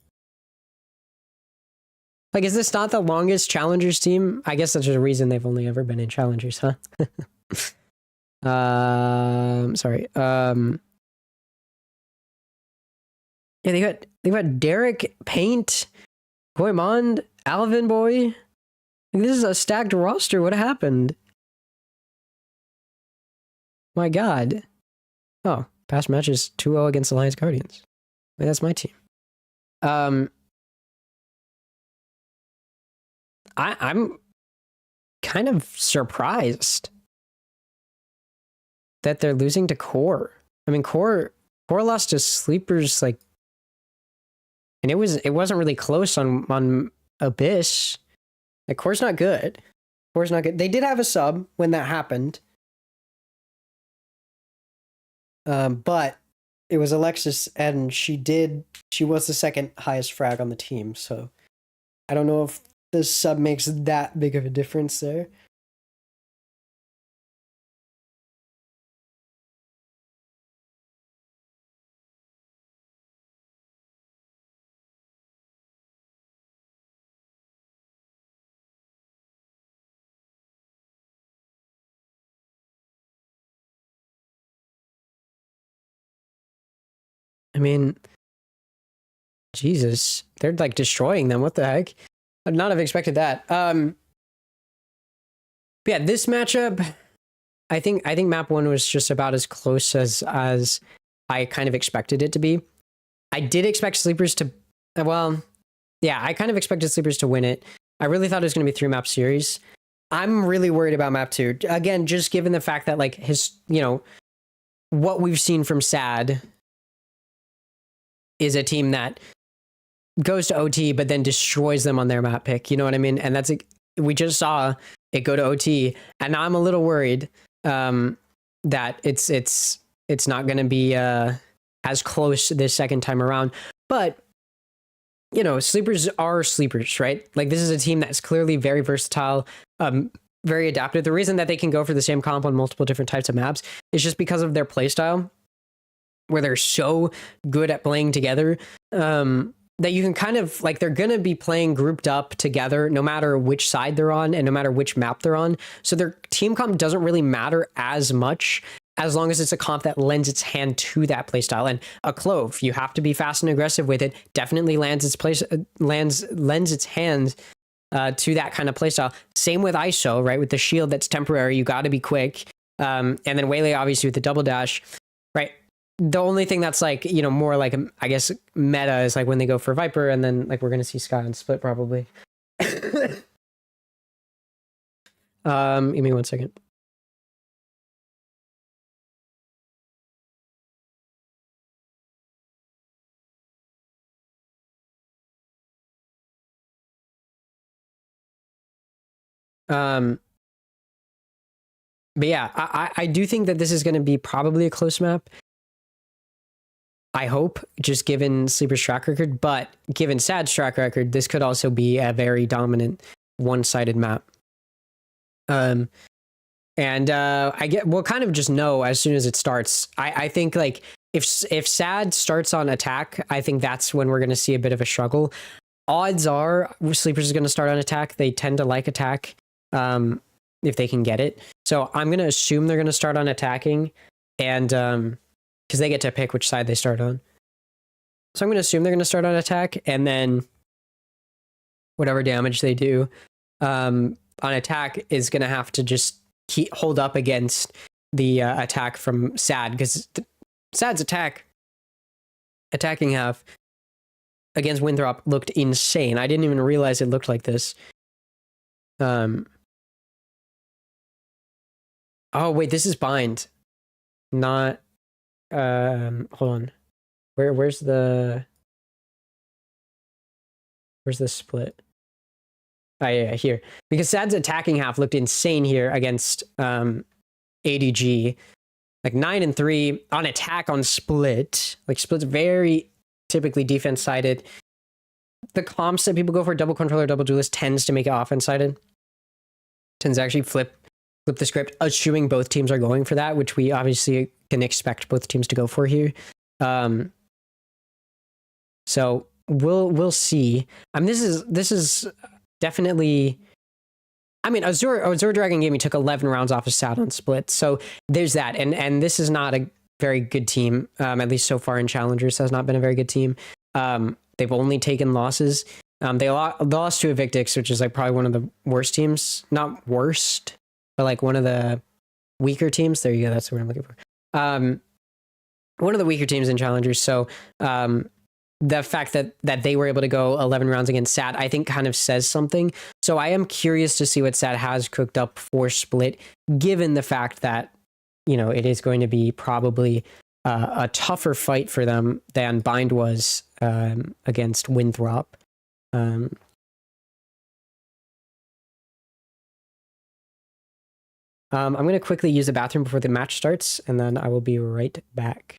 Like, is this not the longest Challengers team? I guess that's the reason they've only ever been in Challengers, huh? Sorry. Yeah, they got Derek, Paint, Goemond, Alvin Boy. Like, this is a stacked roster. What happened? My God. Oh, past matches 2-0 against Alliance Guardians. Wait, that's my team. I'm kind of surprised that they're losing to Core. I mean, Core lost to Sleepers, like, and it wasn't really close on Abyss. Like, Core's not good. Core's not good. They did have a sub when that happened. But it was Alexis, and she was the second highest frag on the team, so I don't know if the sub makes that big of a difference there. I mean, Jesus, they're like destroying them. What the heck? I'd not have expected that. Yeah, this matchup, I think map 1 was just about as close as I kind of expected it to be. I did expect Sleepers to, well, yeah, I kind of expected Sleepers to win it. I really thought it was going to be a 3-map series. I'm really worried about map 2. Again, just given the fact that, like, what we've seen from SaD is a team that goes to OT, but then destroys them on their map pick. You know what I mean? And that's, we just saw it go to OT, and now I'm a little worried that it's not going to be as close this second time around. But, you know, Sleepers are Sleepers, right? Like, this is a team that's clearly very versatile, very adaptive. The reason that they can go for the same comp on multiple different types of maps is just because of their playstyle, where they're so good at playing together, that you can kind of, like, they're going to be playing grouped up together no matter which side they're on and no matter which map they're on. So their team comp doesn't really matter as much as long as it's a comp that lends its hand to that playstyle. And a Clove, you have to be fast and aggressive with it, definitely lends its hand to that kind of playstyle. Same with ISO, right? With the shield that's temporary, you got to be quick. And then Waylay, obviously, with the double dash, right? The only thing that's, like, you know, more like, I guess, meta is like when they go for Viper, and then, like, we're going to see Sky on split probably. Give me 1 second. But yeah, I do think that this is going to be probably a close map. I hope, just given Sleeper's track record, but given SaD's track record, this could also be a very dominant one-sided map. We'll kind of just know as soon as it starts. I think like if SaD starts on attack, I think that's when we're going to see a bit of a struggle. Odds are Sleepers is going to start on attack. They tend to like attack if they can get it. So I'm going to assume they're going to start on attacking, and because they get to pick which side they start on. So I'm going to assume they're going to start on attack, and then whatever damage they do on attack is going to have to just hold up against the attack from SaD, because SaD's attacking half against Winthrop looked insane. I didn't even realize it looked like this. Oh wait, this is bind, not. Hold on. Where's the split? Oh yeah, here. Because SaD's attacking half looked insane here against ADG. Like 9 and 3 on attack on split. Like split's very typically defense sided. The comps that people go for, double controller, double duelist, tends to make it offense sided. Tends to actually flip the script, assuming both teams are going for that, which we obviously can expect both teams to go for here. So we'll see. This is definitely. I mean, Azure Dragon Gaming took 11 rounds off of SaD on split, so there's that. And this is not a very good team, at least so far in Challengers has not been a very good team. They've only taken losses. They lost to Evictix, which is like probably one of the worst teams. Not worst, but like one of the weaker teams. There you go. That's what I'm looking for. One of the weaker teams in Challengers. So the fact that they were able to go 11 rounds against SaD, I think kind of says something. So I am curious to see what SaD has cooked up for split, given the fact that, you know, it is going to be probably a tougher fight for them than Bind was against Winthrop. I'm going to quickly use the bathroom before the match starts, and then I will be right back.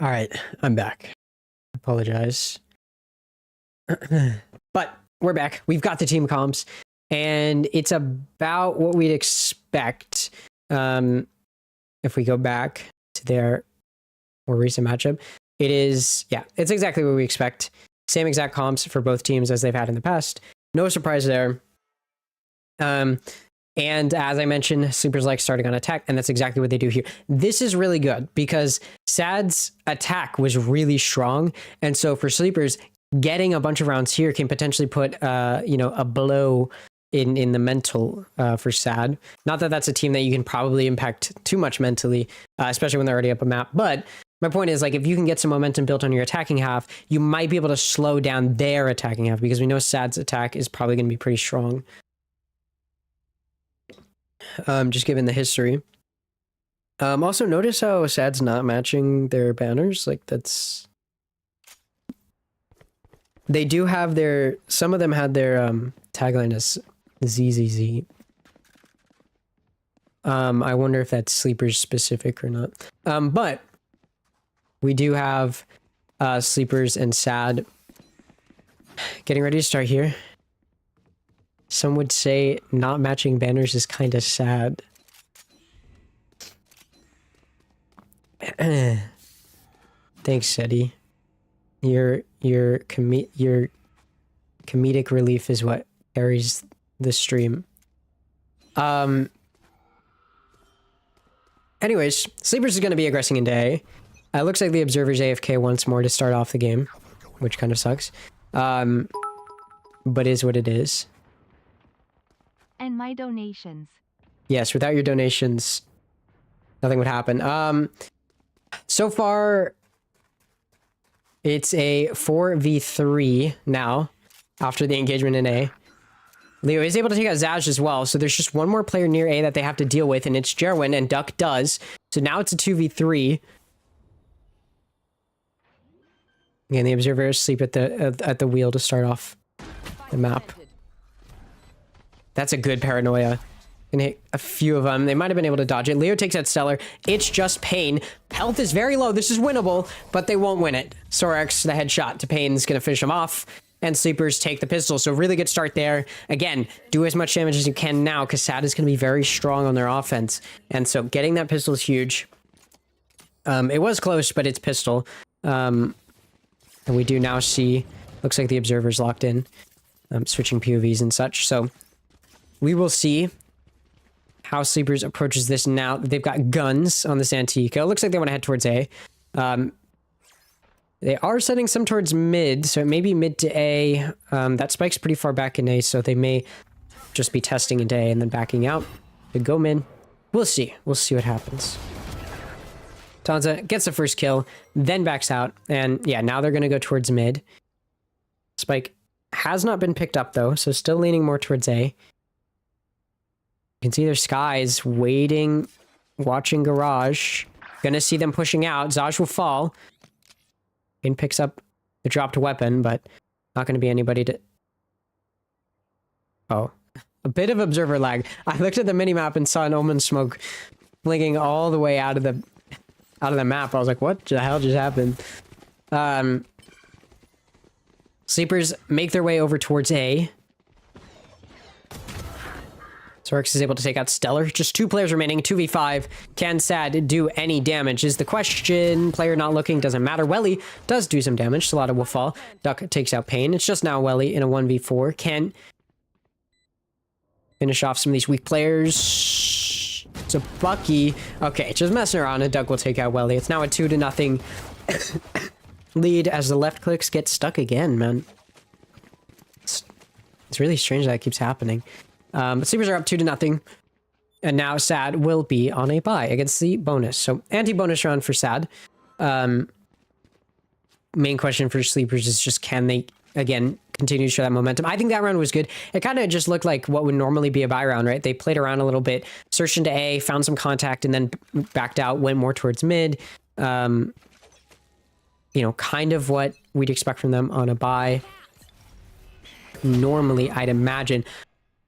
All right, I'm back. Apologize. But we're back. We've got the team comps, and it's about what we'd expect if we go back to their more recent matchup. It is, yeah, it's exactly what we expect. Same exact comps for both teams as they've had in the past. No surprise there. And as I mentioned, Sleepers like starting on attack, and that's exactly what they do here. This is really good because SaD's attack was really strong, and so for Sleepers, getting a bunch of rounds here can potentially put a blow in the mental for SaD. Not that that's a team that you can probably impact too much mentally, especially when they're already up a map. But my point is, like, if you can get some momentum built on your attacking half, you might be able to slow down their attacking half, because we know SaD's attack is probably going to be pretty strong. Just given the history. Also, notice how SaD's not matching their banners. Like, that's... They do have their... Some of them had their tagline as ZZZ. I wonder if that's Sleepers specific or not. But we do have Sleepers and SaD getting ready to start here. Some would say not matching banners is kind of sad. Thanks, SaD. Your comedic relief is what carries the stream. Anyways, Sleepers is going to be aggressing into A. It looks like the Observer's AFK once more to start off the game, which kind of sucks. But is what it is. And my donations. Yes, without your donations, nothing would happen. So far, it's a 4v3 now, after the engagement in A. Leo is able to take out SaD as well, so there's just one more player near A that they have to deal with, and it's Jerwin, and Duck does. So now it's a 2v3. Again, the Observer is asleep at the wheel to start off the map. That's a good paranoia. Gonna hit a few of them. They might have been able to dodge it. Leo takes out Stellar. It's just Pain. Health is very low. This is winnable, but they won't win it. Sorax, the headshot to Pain, is gonna finish him off. And Sleepers take the pistol. So really good start there. Again, do as much damage as you can now, because SaD is going to be very strong on their offense. And so getting that pistol is huge. It was close, but it's pistol. And we do now see, looks like the Observer's locked in. Switching POVs and such. So we will see how Sleepers approaches this now. They've got guns on this Antico. Looks like they want to head towards A. They are sending some towards mid, so it may be mid to A. That spike's pretty far back in A, so they may just be testing into A and then backing out. They go mid. We'll see. We'll see what happens. Tanza gets the first kill, then backs out. And yeah, now they're going to go towards mid. Spike has not been picked up, though, so still leaning more towards A. You can see their Skies waiting, watching Garage. Gonna see them pushing out. Zaj will fall. Pain picks up the dropped weapon, but not going to be anybody to... Oh. A bit of Observer lag. I looked at the minimap and saw an Omen smoke blinking all the way out of the map. I was like, what the hell just happened? Sleepers make their way over towards A. Sorax is able to take out Stellar. Just 2 players remaining, 2v5. Can SaD do any damage is the question. Player not looking, doesn't matter. Welly does do some damage. Salada will fall. Duck takes out Pain. It's just now Welly in a 1v4. Can finish off some of these weak players. It's a Bucky. Okay, just messing around, and Duck will take out Welly. It's now a 2-0 lead as the left clicks get stuck again, man. It's really strange that keeps happening. But Sleepers are up 2-0. And now SaD will be on a bye against the bonus. So anti-bonus round for SaD. Main question for Sleepers is just, can they, again, continue to show that momentum? I think that round was good. It kind of just looked like what would normally be a bye round, right? They played around a little bit, searched into A, found some contact, and then backed out, went more towards mid. You know, kind of what we'd expect from them on a bye. Normally, I'd imagine.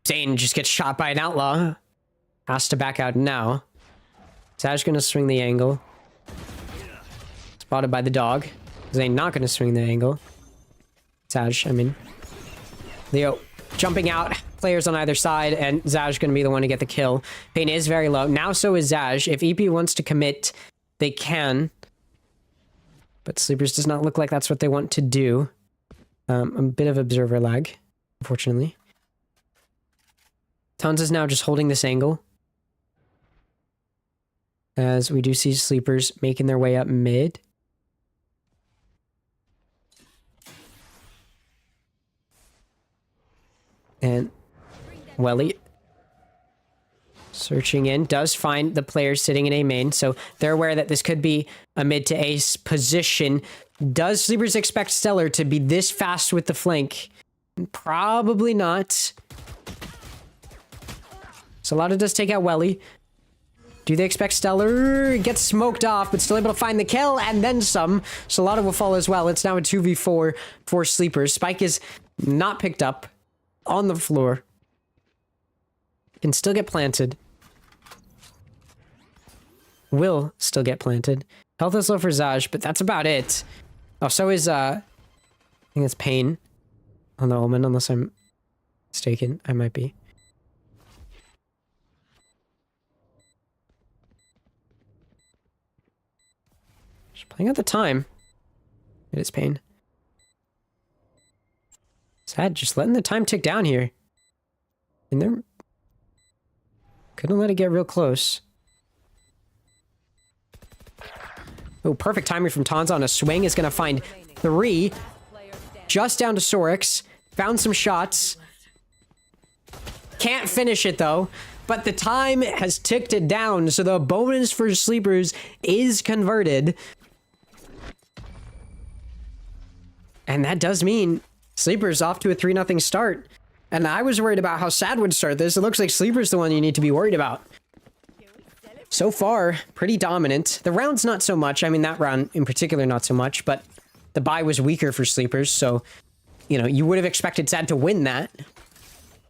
Zane just gets shot by an outlaw. Has to back out now. SaD's gonna swing the angle. Spotted by the dog. Zane not gonna swing the angle. SaD, I mean. Leo jumping out. Players on either side, and Zaj gonna be the one to get the kill. Pain is very low. Now so is Zaj. If EP wants to commit, they can. But Sleepers does not look like that's what they want to do. A bit of Observer lag, unfortunately. Tons is now just holding this angle. As we do see Sleepers making their way up mid. And Welly. Searching in, does find the player sitting in A main, so they're aware that this could be a mid to ace position. Does Sleepers expect Stellar to be this fast with the flank? Probably not. Salada does take out Welly. Do they expect Stellar? Gets smoked off, but still able to find the kill, and then some. Salada will fall as well. It's now a 2v4 for Sleepers. Spike is not picked up on the floor. Can still get planted. Will still get planted. Health is low for Zaj, but that's about it. Oh, so is, I think it's Pain on the Omen, unless I'm mistaken. I might be. Just playing at the time. It is Pain. SaD just letting the time tick down here. And they're... couldn't let it get real close. Oh, perfect timing from Tanza on a swing. Is going to find 3. Just down to Sorix. Found some shots. Can't finish it, though. But the time has ticked it down, so the bonus for Sleepers is converted. And that does mean Sleepers off to a 3-0 start. And I was worried about how SaD would start this. It looks like Sleeper's the one you need to be worried about. So far, pretty dominant. The round's not so much. I mean, that round in particular, not so much. But the bye was weaker for Sleepers. So, you know, you would have expected SaD to win that.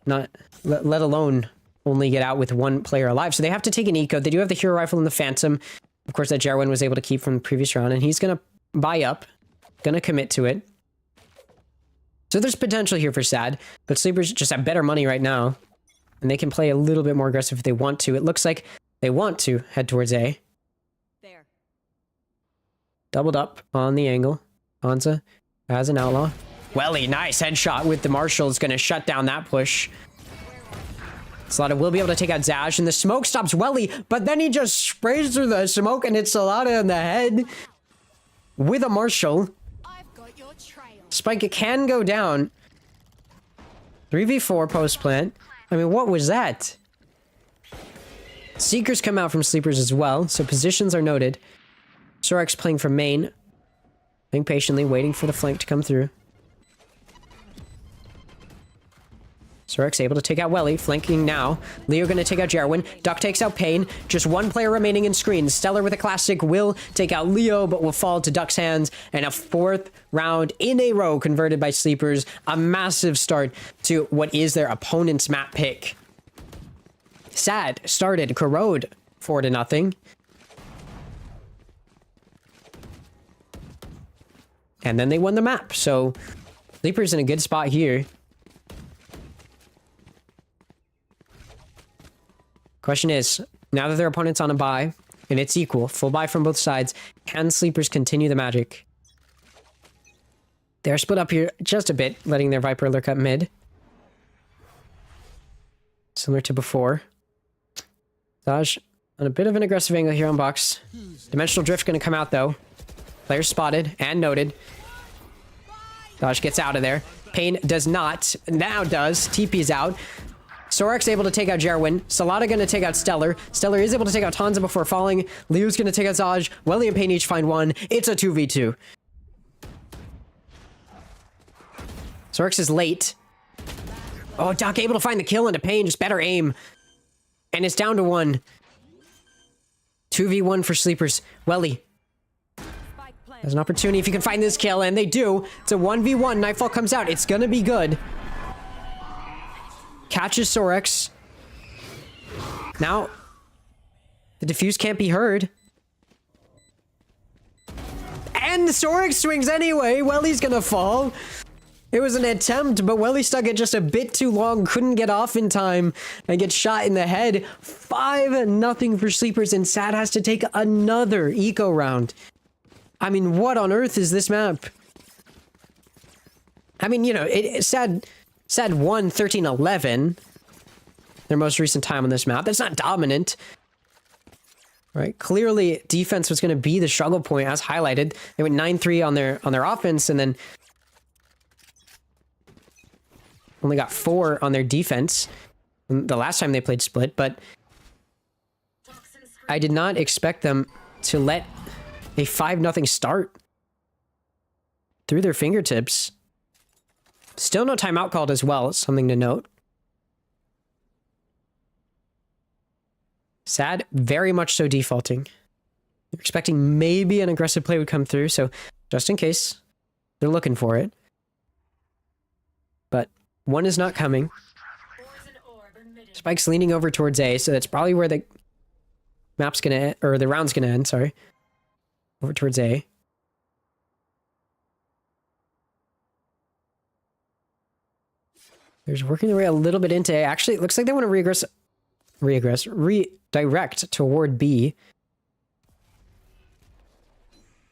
Not, let alone only get out with 1 player alive. So they have to take an eco. They do have the hero rifle and the Phantom. Of course, that Jarwin was able to keep from the previous round. And he's going to buy up. Going to commit to it. So there's potential here for SaD, but Sleepers just have better money right now, and they can play a little bit more aggressive if they want to. It looks like they want to head towards A. There. Doubled up on the angle. Hansa as an outlaw. Welly, nice headshot with the Marshall. Is going to shut down that push. Salada will be able to take out Zaj, and the smoke stops Welly, but then he just sprays through the smoke and hits Salada in the head with a Marshall. Spike can go down. 3v4 post plant. I mean, what was that? Seekers come out from Sleepers as well, so positions are noted. Sorix playing from main. Being patiently waiting for the flank to come through. Sorix able to take out Welly, flanking now. Leo gonna take out Jarwin. Duck takes out Pain. Just 1 player remaining in screen. Stellar with a classic will take out Leo, but will fall to Duck's hands. And a 4th round in a row converted by Sleepers. A massive start to what is their opponent's map pick. SaD started Corrode 4-0. And then they won the map. So Sleepers in a good spot here. Question is, now that their opponent's on a bye, and it's equal, full bye from both sides, can Sleepers continue the magic? They're split up here just a bit, letting their Viper lurk up mid. Similar to before. Zaj on a bit of an aggressive angle here on box. Dimensional Drift going to come out, though. Player spotted and noted. Zaj gets out of there. Pain does not. Now does. TP's out. Sorix able to take out Jarwin. Salada going to take out Stellar. Stellar is able to take out Tanza before falling. Leo's going to take out Zaj. Welly and Pain each find 1. It's a 2v2. Sorix is late. Oh, Duck able to find the kill into Pain. Just better aim. And it's down to 1. 2v1 for Sleepers. Welly has an opportunity if you can find this kill, and they do. It's a 1v1. Nightfall comes out. It's going to be good. Catches Sorix. Now, the defuse can't be heard. And Sorix swings anyway. Welly's gonna fall. It was an attempt, but Welly stuck it just a bit too long. Couldn't get off in time and get shot in the head. 5-0 for Sleepers, and SaD has to take another eco round. I mean, what on earth is this map? I mean, you know, SaD won 13-11, their most recent time on this map. That's not dominant. Right? Clearly, defense was going to be the struggle point, as highlighted. They went 9-3 on their offense, and then only got 4 on their defense. the last time they played split, but I did not expect them to let a 5-0 start through their fingertips. Still no timeout called as well, something to note. SaD, very much so defaulting. You're expecting maybe an aggressive play would come through, so just in case, they're looking for it. But one is not coming. Spike's leaning over towards A, so that's probably where the map's gonna end, or the round's gonna end, sorry. Over towards A. There's working their way a little bit into A. Actually, it looks like they want to redirect toward B.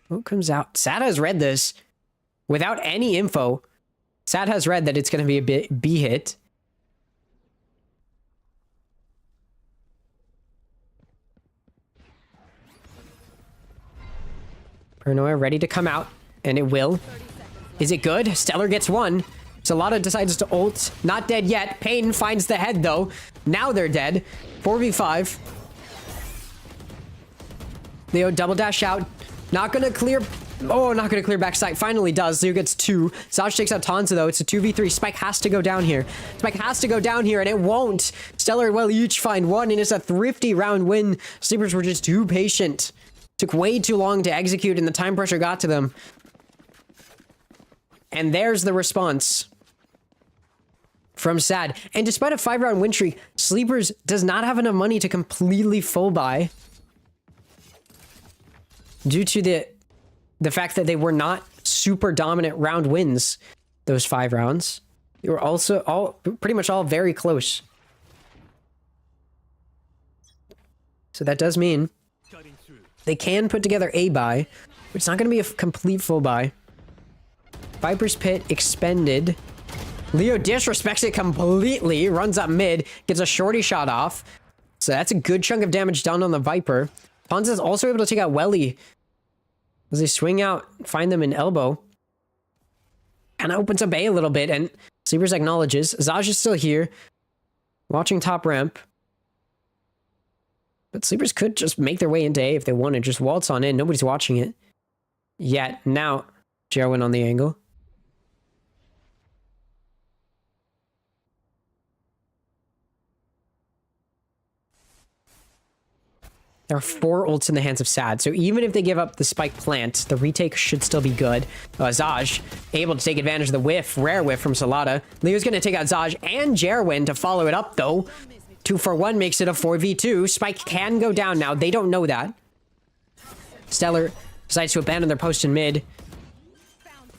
What comes out? SaD has read this without any info. SaD has read that it's going to be a B hit. Paranoia ready to come out, and it will. Is it good? Stellar gets one. Salada decides to ult. Not dead yet. Payne finds the head, though. Now they're dead. 4v5. Leo double dash out. Not gonna clear... Oh, not gonna clear backside. Finally does. Leo gets 2. SaD takes out Tanza, though. It's a 2v3. Spike has to go down here. Spike has to go down here, and it won't. Stellar will each find one, and it's a thrifty round win. Sleepers were just too patient. Took way too long to execute, and the time pressure got to them. And there's the response from SaD. And despite a 5-round win streak, Sleepers does not have enough money to completely full buy due to the fact that they were not super dominant round wins those 5 rounds. They were also pretty much all very close. So that does mean they can put together a buy, but it's not going to be a complete full buy. Viper's Pit expended. Leo disrespects it completely, runs up mid, gets a shorty shot off. So that's a good chunk of damage done on the Viper. Ponza's also able to take out Welly as they swing out, find them in elbow. And opens up A a little bit, and Sleepers acknowledges. Zaj is still here, watching top ramp. But Sleepers could just make their way into A if they wanted, just waltz on in. Nobody's watching it yet. Now, Jarwin on the angle. There are 4 ults in the hands of SaD, so even if they give up the spike plant, the retake should still be good. Zaj, able to take advantage of the whiff, rare whiff from Salada. Leo's going to take out Zaj and Jarwin to follow it up, though. 2 for 1 makes it a 4v2. Spike can go down now. They don't know that. Stellar decides to abandon their post in mid.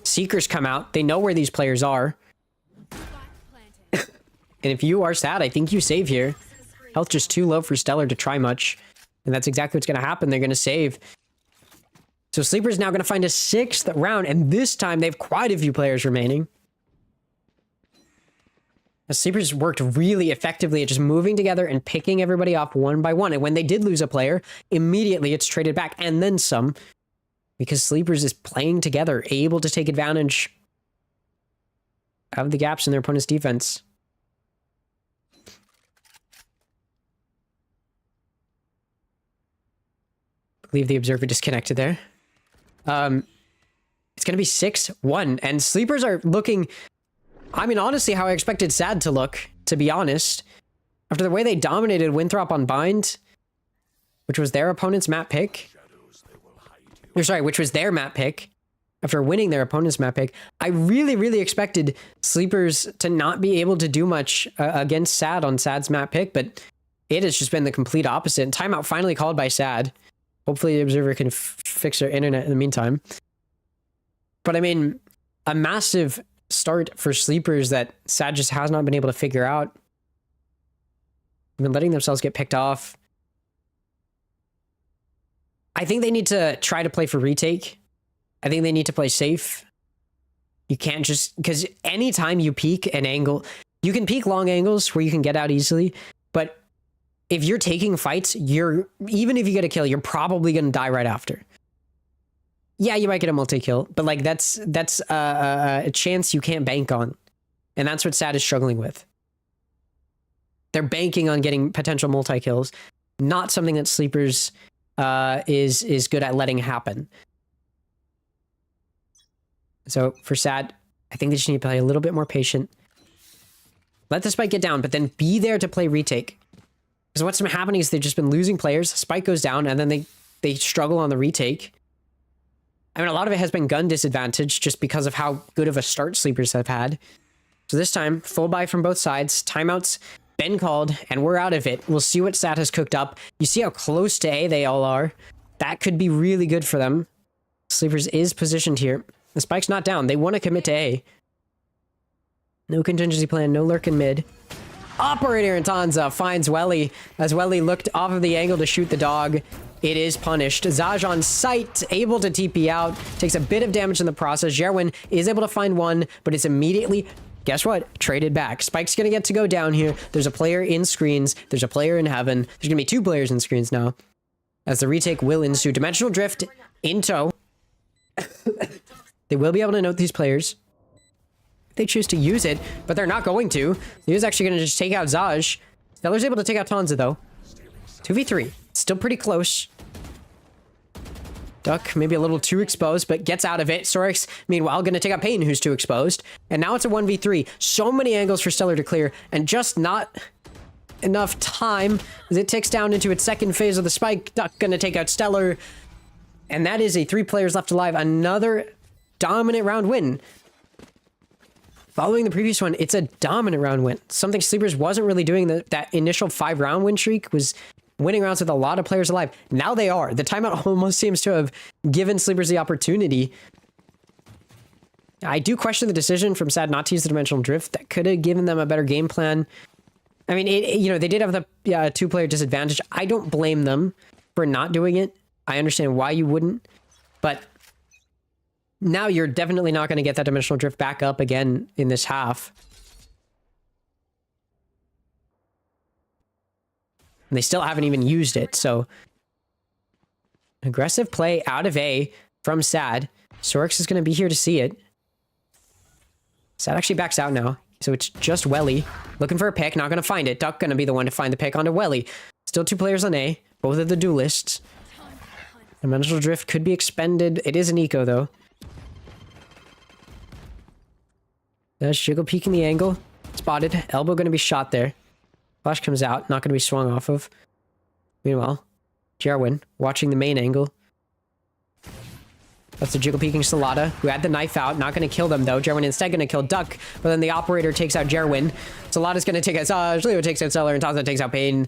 Seekers come out. They know where these players are. And if you are SaD, I think you save here. Health just too low for Stellar to try much. And that's exactly what's going to happen. They're going to save. So Sleeper's now going to find a 6th round. And this time, they have quite a few players remaining. The Sleepers worked really effectively at just moving together and picking everybody off one by one. And when they did lose a player, immediately it's traded back and then some. Because Sleepers is playing together, able to take advantage of the gaps in their opponent's defense. I believe the observer disconnected there. It's going to be 6-1. And Sleepers are looking... I mean, honestly, how I expected SaD to look, to be honest. After the way they dominated Winthrop on Bind, which was their opponent's map pick. Or sorry, which was their map pick. After winning their opponent's map pick, I really, really expected Sleepers to not be able to do much against SaD on SaD's map pick, but it has just been the complete opposite. And timeout finally called by SaD. Hopefully the observer can fix their internet in the meantime. But I mean, a massive start for Sleepers that SaD just has not been able to figure out. They've been letting themselves get picked off. I think they need to try to play for retake. I think they need to play safe. You can't just... Because anytime you peek an angle... You can peek long angles where you can get out easily, but if you're taking fights, even if you get a kill, you're probably going to die right after. Yeah, you might get a multi-kill, but like that's a chance you can't bank on. And that's what SaD is struggling with. They're banking on getting potential multi-kills. Not something that Sleepers is good at letting happen. So for SaD, I think they just need to play a little bit more patient. Let the spike get down, but then be there to play retake. Because what's been happening is they've just been losing players. Spike goes down, and then they struggle on the retake. I mean, a lot of it has been gun disadvantage just because of how good of a start Sleepers have had. So this time, full buy from both sides. Timeouts been called, and we're out of it. We'll see what SaD has cooked up. You see how close to A they all are. That could be really good for them. Sleepers is positioned here. The spike's not down. They want to commit to A. No contingency plan, no lurk in mid. Operator and Tanza finds Welly as Welly looked off of the angle to shoot the dog. It is punished. Zaj on site, able to TP out, takes a bit of damage in the process. Jerwin is able to find one, but it's immediately, guess what? Traded back. Spike's gonna get to go down here. There's a player in screens. There's a player in heaven. There's gonna be 2 players in screens now, as the retake will ensue. Dimensional Drift in tow. They will be able to note these players. They choose to use it, but they're not going to. He was actually going to just take out Zaj. Stellar's able to take out Tanza, though. 2v3. Still pretty close. Duck, maybe a little too exposed, but gets out of it. Sorix, meanwhile, going to take out Payne, who's too exposed. And now it's a 1v3. So many angles for Stellar to clear, and just not enough time as it ticks down into its second phase of the spike. Duck going to take out Stellar. And that is a 3 players left alive. Another dominant round win. Following the previous one, it's a dominant round win. Something Sleepers wasn't really doing. That initial 5-round win streak was winning rounds with a lot of players alive. Now they are. The timeout almost seems to have given Sleepers the opportunity. I do question the decision from SaD not to use the Dimensional Drift. That could have given them a better game plan. I mean, they did have the 2-player disadvantage. I don't blame them for not doing it. I understand why you wouldn't, but now you're definitely not going to get that Dimensional Drift back up again in this half. And they still haven't even used it, so... Aggressive play out of A from SaD. Sorix is going to be here to see it. SaD actually backs out now, so it's just Welly. Looking for a pick, not going to find it. Duck going to be the one to find the pick onto Welly. Still 2 players on A, both of the duelists. Dimensional Drift could be expended. It is an eco, though. There's Jiggle peeking the angle. Spotted. Elbow going to be shot there. Flash comes out. Not going to be swung off of. Meanwhile, Jerwin watching the main angle. That's the Jiggle peeking Salada, who had the knife out. Not going to kill them, though. Jerwin instead going to kill Duck. But then the Operator takes out Jerwin. Salada's going to take out Zaj. Leo takes out Stellar. And Tanza takes out Payne.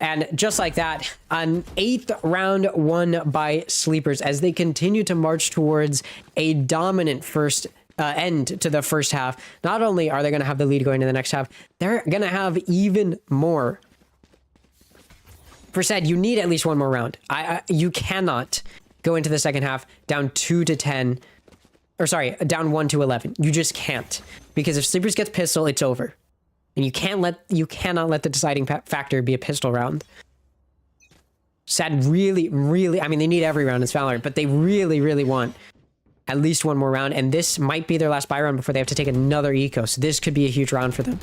And just like that, an 8th round won by Sleepers as they continue to march towards a dominant first end to the first half. Not only are they going to have the lead going into the next half, they're going to have even more. For SaD, you need at least one more round. You cannot go into the second half down 2-10, or sorry, down 1-11. You just can't, because if Sleepers gets pistol, it's over. And you cannot let the deciding factor be a pistol round. SaD really, I mean, they need every round in Valorant, but they really want at least one more round, and this might be their last buy round before they have to take another eco, so this could be a huge round for them.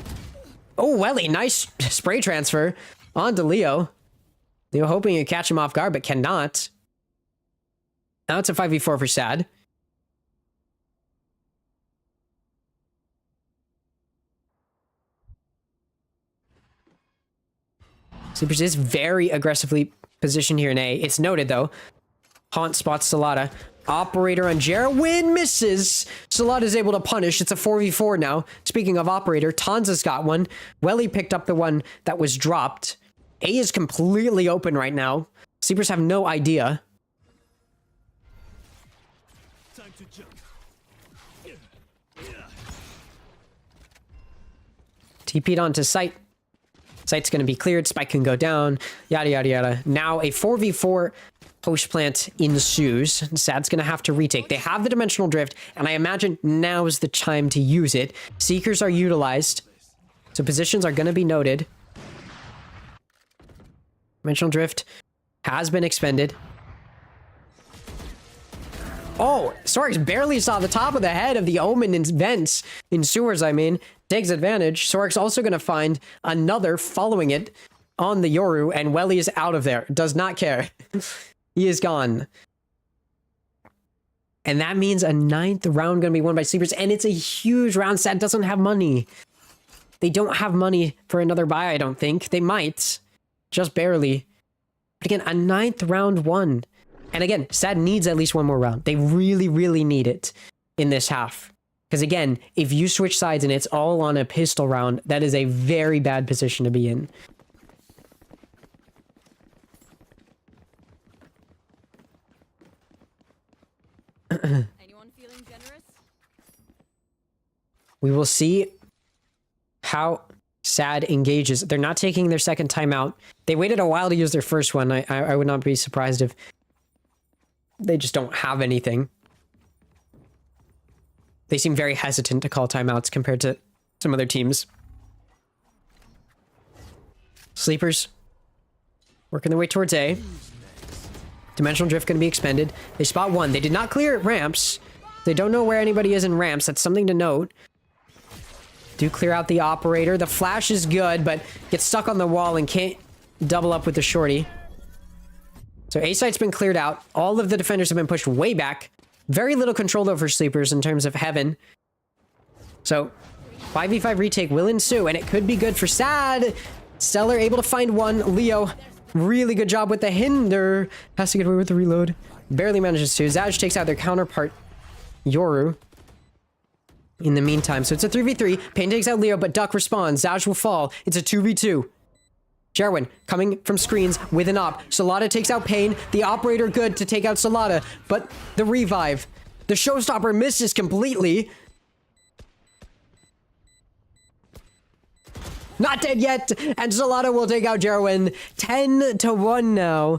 Oh, Welly, nice spray transfer onto Leo. Leo hoping to catch him off guard, but cannot. Now it's a 5v4 for SaD. Sleepers is very aggressively positioned here in A. It's noted, though. Haunt spots Salada. Operator on Jerwin misses. Salada is able to punish. It's a 4v4 now. Speaking of Operator, Tanza's got one. Welly picked up the one that was dropped. A is completely open right now. Sleepers have no idea. Time to jump. TP'd onto site. Site's going to be cleared. Spike can go down. Yada, yada, yada. Now a 4v4 post plant ensues. SaD's going to have to retake. They have the Dimensional Drift, and I imagine now is the time to use it. Seekers are utilized, so positions are going to be noted. Dimensional Drift has been expended. Oh, Sorix barely saw the top of the head of the Omen in vents, in sewers, I mean. Takes advantage. Sorix also going to find another following it on the Yoru, and Welly is out of there. Does not care. He is gone. And that means a 9th round going to be won by Sleepers, and it's a huge round. SaD doesn't have money. They don't have money for another buy, I don't think. They might. Just barely. But again, a 9th round won. And again, SaD needs at least one more round. They really, really need it in this half. Because again, if you switch sides and it's all on a pistol round, that is a very bad position to be in. Anyone feeling generous? We will see how SaD engages. They're not taking their second timeout. They waited a while to use their first one. I would not be surprised if they just don't have anything. They seem very hesitant to call timeouts compared to some other teams. Sleepers working their way towards A. Dimensional Drift going to be expended. They spot one. They did not clear ramps. They don't know where anybody is in ramps. That's something to note. Do clear out the operator. The flash is good, but gets stuck on the wall and can't double up with the shorty. So A site's been cleared out. All of the defenders have been pushed way back. Very little control over Sleepers in terms of Heaven. So 5v5 retake will ensue, and it could be good for SaD. Stellar able to find one. Leo, really good job with the hinder. Has to get away with the reload. Barely manages to. Zaj takes out their counterpart, Yoru. In the meantime, so it's a 3v3. Pain takes out Leo, but Duck responds. Zaj will fall. It's a 2v2. Jarwin coming from screens with an op. Salada takes out Pain. The operator good to take out Salada, but the revive. The showstopper misses completely. Not dead yet, and Salada will take out Jarwin. 10-1 now.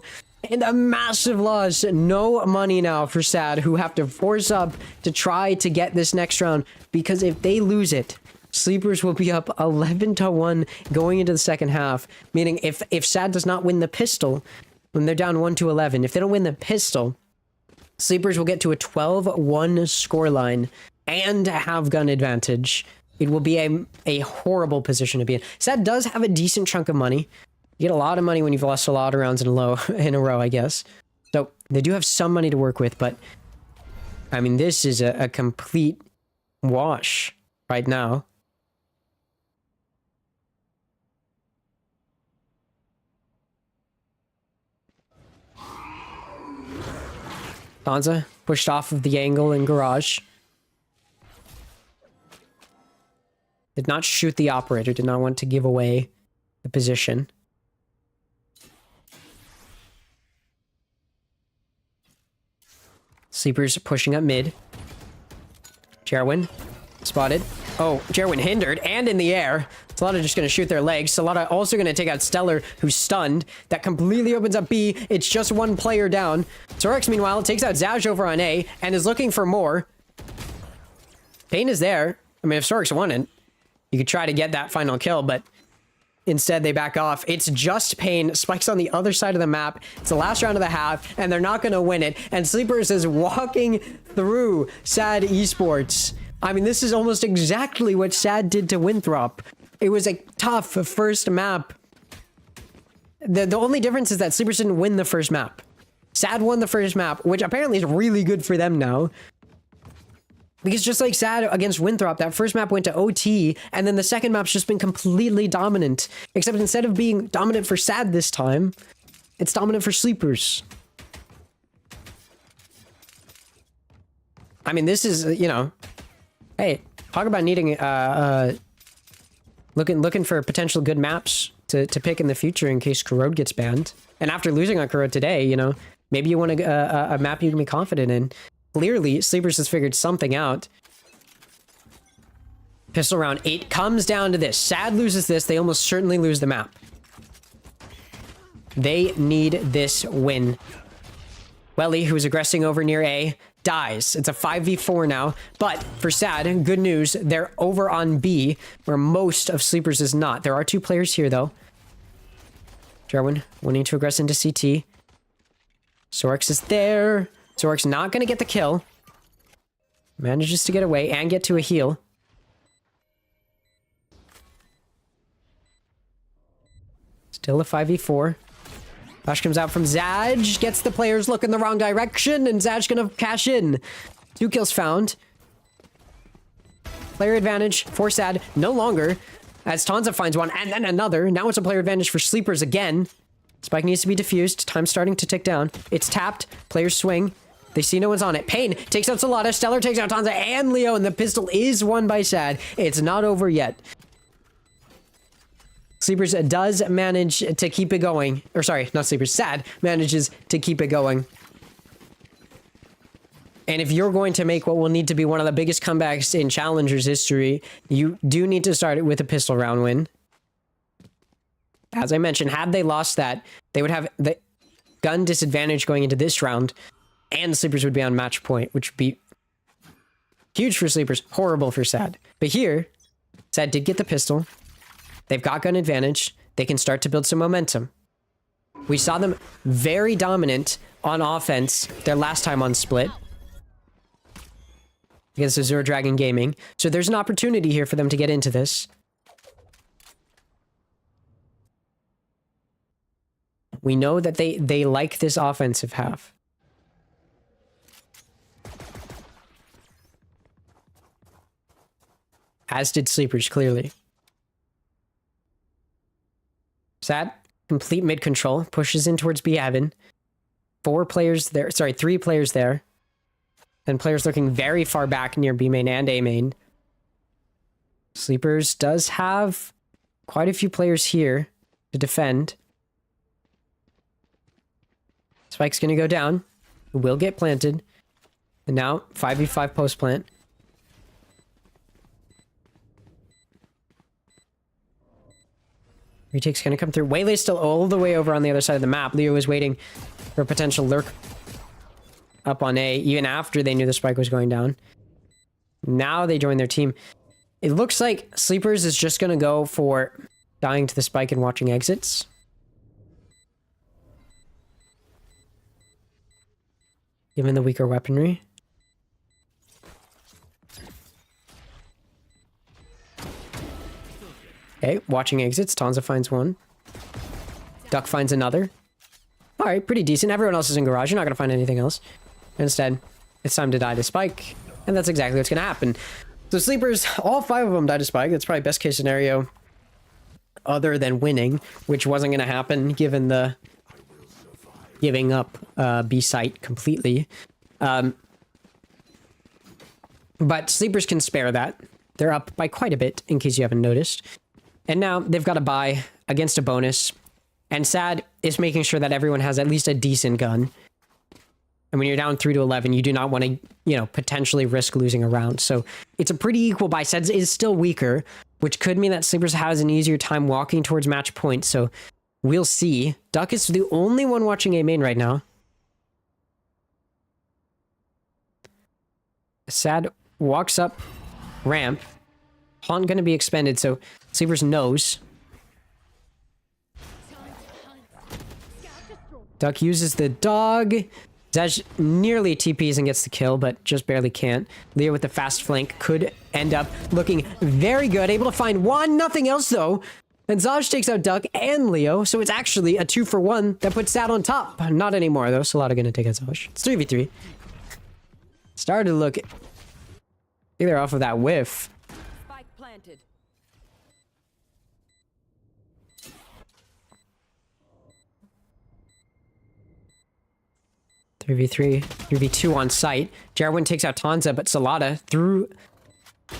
And a massive loss. No money now for SaD, who have to force up to try to get this next round. Because if they lose it, Sleepers will be up 11-1 going into the second half. Meaning if SaD does not win the pistol, when they're down 1-11, if they don't win the pistol, Sleepers will get to a 12-1 scoreline and have gun advantage. It will be a horrible position to be in. SaD does have a decent chunk of money. You get a lot of money when you've lost a lot of rounds in a row, I guess. So they do have some money to work with, but I mean, this is a complete wash right now. Danza pushed off of the angle in garage. Did not shoot the operator, did not want to give away the position. Sleepers pushing up mid. Jarwin spotted. Oh, Jarwin hindered and in the air. Salada just going to shoot their legs. Salada also going to take out Stellar, who's stunned. That completely opens up B. It's just one player down. Sorix, meanwhile, takes out Zaj over on A and is looking for more. Pain is there. I mean, if Sorix won it, you could try to get that final kill, but instead they back off. It's just Pain. Spike's on the other side of the map. It's the last round of the half, and they're not going to win it. And Sleepers is walking through SaD Esports. I mean, this is almost exactly what SaD did to Winthrop. It was a tough first map. The only difference is that Sleepers didn't win the first map. SaD won the first map, which apparently is really good for them now. Because just like SaD against Winthrop, that first map went to OT, and then the second map's just been completely dominant. Except instead of being dominant for SaD this time, it's dominant for Sleepers. I mean, this is, you know... Hey, talk about needing... looking for potential good maps to pick in the future in case Corrode gets banned. And after losing on Corrode today, you know, maybe you want a map you can be confident in. Clearly, Sleepers has figured something out. Pistol round 8 comes down to this. SaD loses this, they almost certainly lose the map. They need this win. Welly, who's aggressing over near A, dies. It's a 5v4 now. But for SaD, good news, they're over on B, where most of Sleepers is not. There are 2 players here, though. Jarwin wanting to aggress into CT. Sorix is there. Zork's not going to get the kill. Manages to get away and get to a heal. Still a 5v4. Flash comes out from Zaj, gets the players looking the wrong direction, and Zaj gonna cash in. 2 kills found. Player advantage for SaD, no longer, as Tanza finds one, and then another. Now it's a player advantage for Sleepers again. Spike needs to be defused. Time's starting to tick down. It's tapped. Players swing. They see no one's on it. Pain takes out Solana. Stellar takes out Tanza and Leo, and the pistol is won by SaD. It's not over yet. Sleepers does manage to keep it going. Or sorry, not Sleepers. SaD manages to keep it going. And if you're going to make what will need to be one of the biggest comebacks in Challengers history, you do need to start it with a pistol round win. As I mentioned, had they lost that, they would have the gun disadvantage going into this round, and Sleepers would be on match point, which would be huge for Sleepers, horrible for SaD. But here, SaD did get the pistol. They've got gun advantage. They can start to build some momentum. We saw them very dominant on offense their last time on Split against Azure Dragon Gaming. So there's an opportunity here for them to get into this. We know that they like this offensive half. As did Sleepers, clearly. SaD, complete mid control, pushes in towards B Heaven. 4 players there, sorry, 3 players there. And players looking very far back near B main and A main. Sleepers does have quite a few players here to defend. Spike's gonna go down. It will get planted. And now 5v5 post plant. Retake's gonna come through. Waylay's still all the way over on the other side of the map. Leo was waiting for a potential lurk up on A, even after they knew the spike was going down. Now they join their team. It looks like Sleepers is just gonna go for dying to the spike and watching exits. Given the weaker weaponry. Okay, watching exits. Tanza finds one. Duck finds another. All right, pretty decent. Everyone else is in garage. You're not going to find anything else. Instead, it's time to die to Spike. And that's exactly what's going to happen. So Sleepers, all 5 of them died to Spike. That's probably best case scenario other than winning, which wasn't going to happen given the giving up B site completely. But Sleepers can spare that. They're up by quite a bit, in case you haven't noticed. And now they've got to buy against a bonus. And SaD is making sure that everyone has at least a decent gun. And when you're down 3-11, you do not want to, you know, potentially risk losing a round. So it's a pretty equal buy. SaD is still weaker, which could mean that Sleepers has an easier time walking towards match point. So we'll see. Duck is the only one watching A main right now. SaD walks up ramp. Haunt going to be expended, so Sleepers knows. Duck uses the dog. Zaj nearly TPs and gets the kill, but just barely can't. Leo with the fast flank could end up looking very good. Able to find one, nothing else though. And Zaj takes out Duck and Leo, so it's actually a 2-for-1 that puts SaD on top. Not anymore though, Solana gonna take out Zaj. It's 3v3. Started to look either off of that whiff. Spike planted. 3v3, 3v2 on site. Jarwin takes out Tanza, but Salada through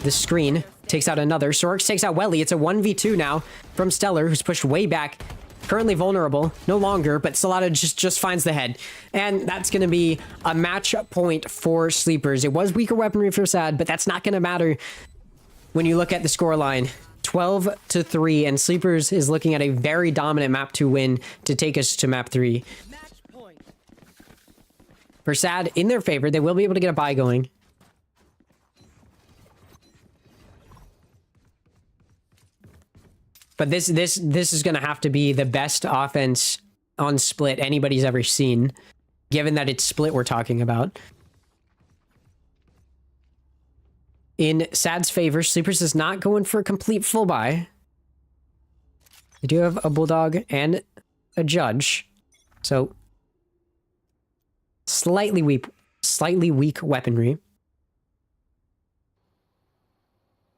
the screen takes out another. Sorix takes out Welly. It's a 1v2 now from Stellar, who's pushed way back. Currently vulnerable, no longer, but Salada just finds the head. And that's going to be a match point for Sleepers. It was weaker weaponry for SaD, but that's not going to matter when you look at the scoreline. 12-3, and Sleepers is looking at a very dominant map 2 win to take us to map 3. For SaD, in their favor, they will be able to get a buy going. But this is going to have to be the best offense on Split anybody's ever seen, given that it's split we're talking about. In SaD's favor, Sleepers is not going for a complete full buy. They do have a Bulldog and a Judge. So, slightly weak weaponry.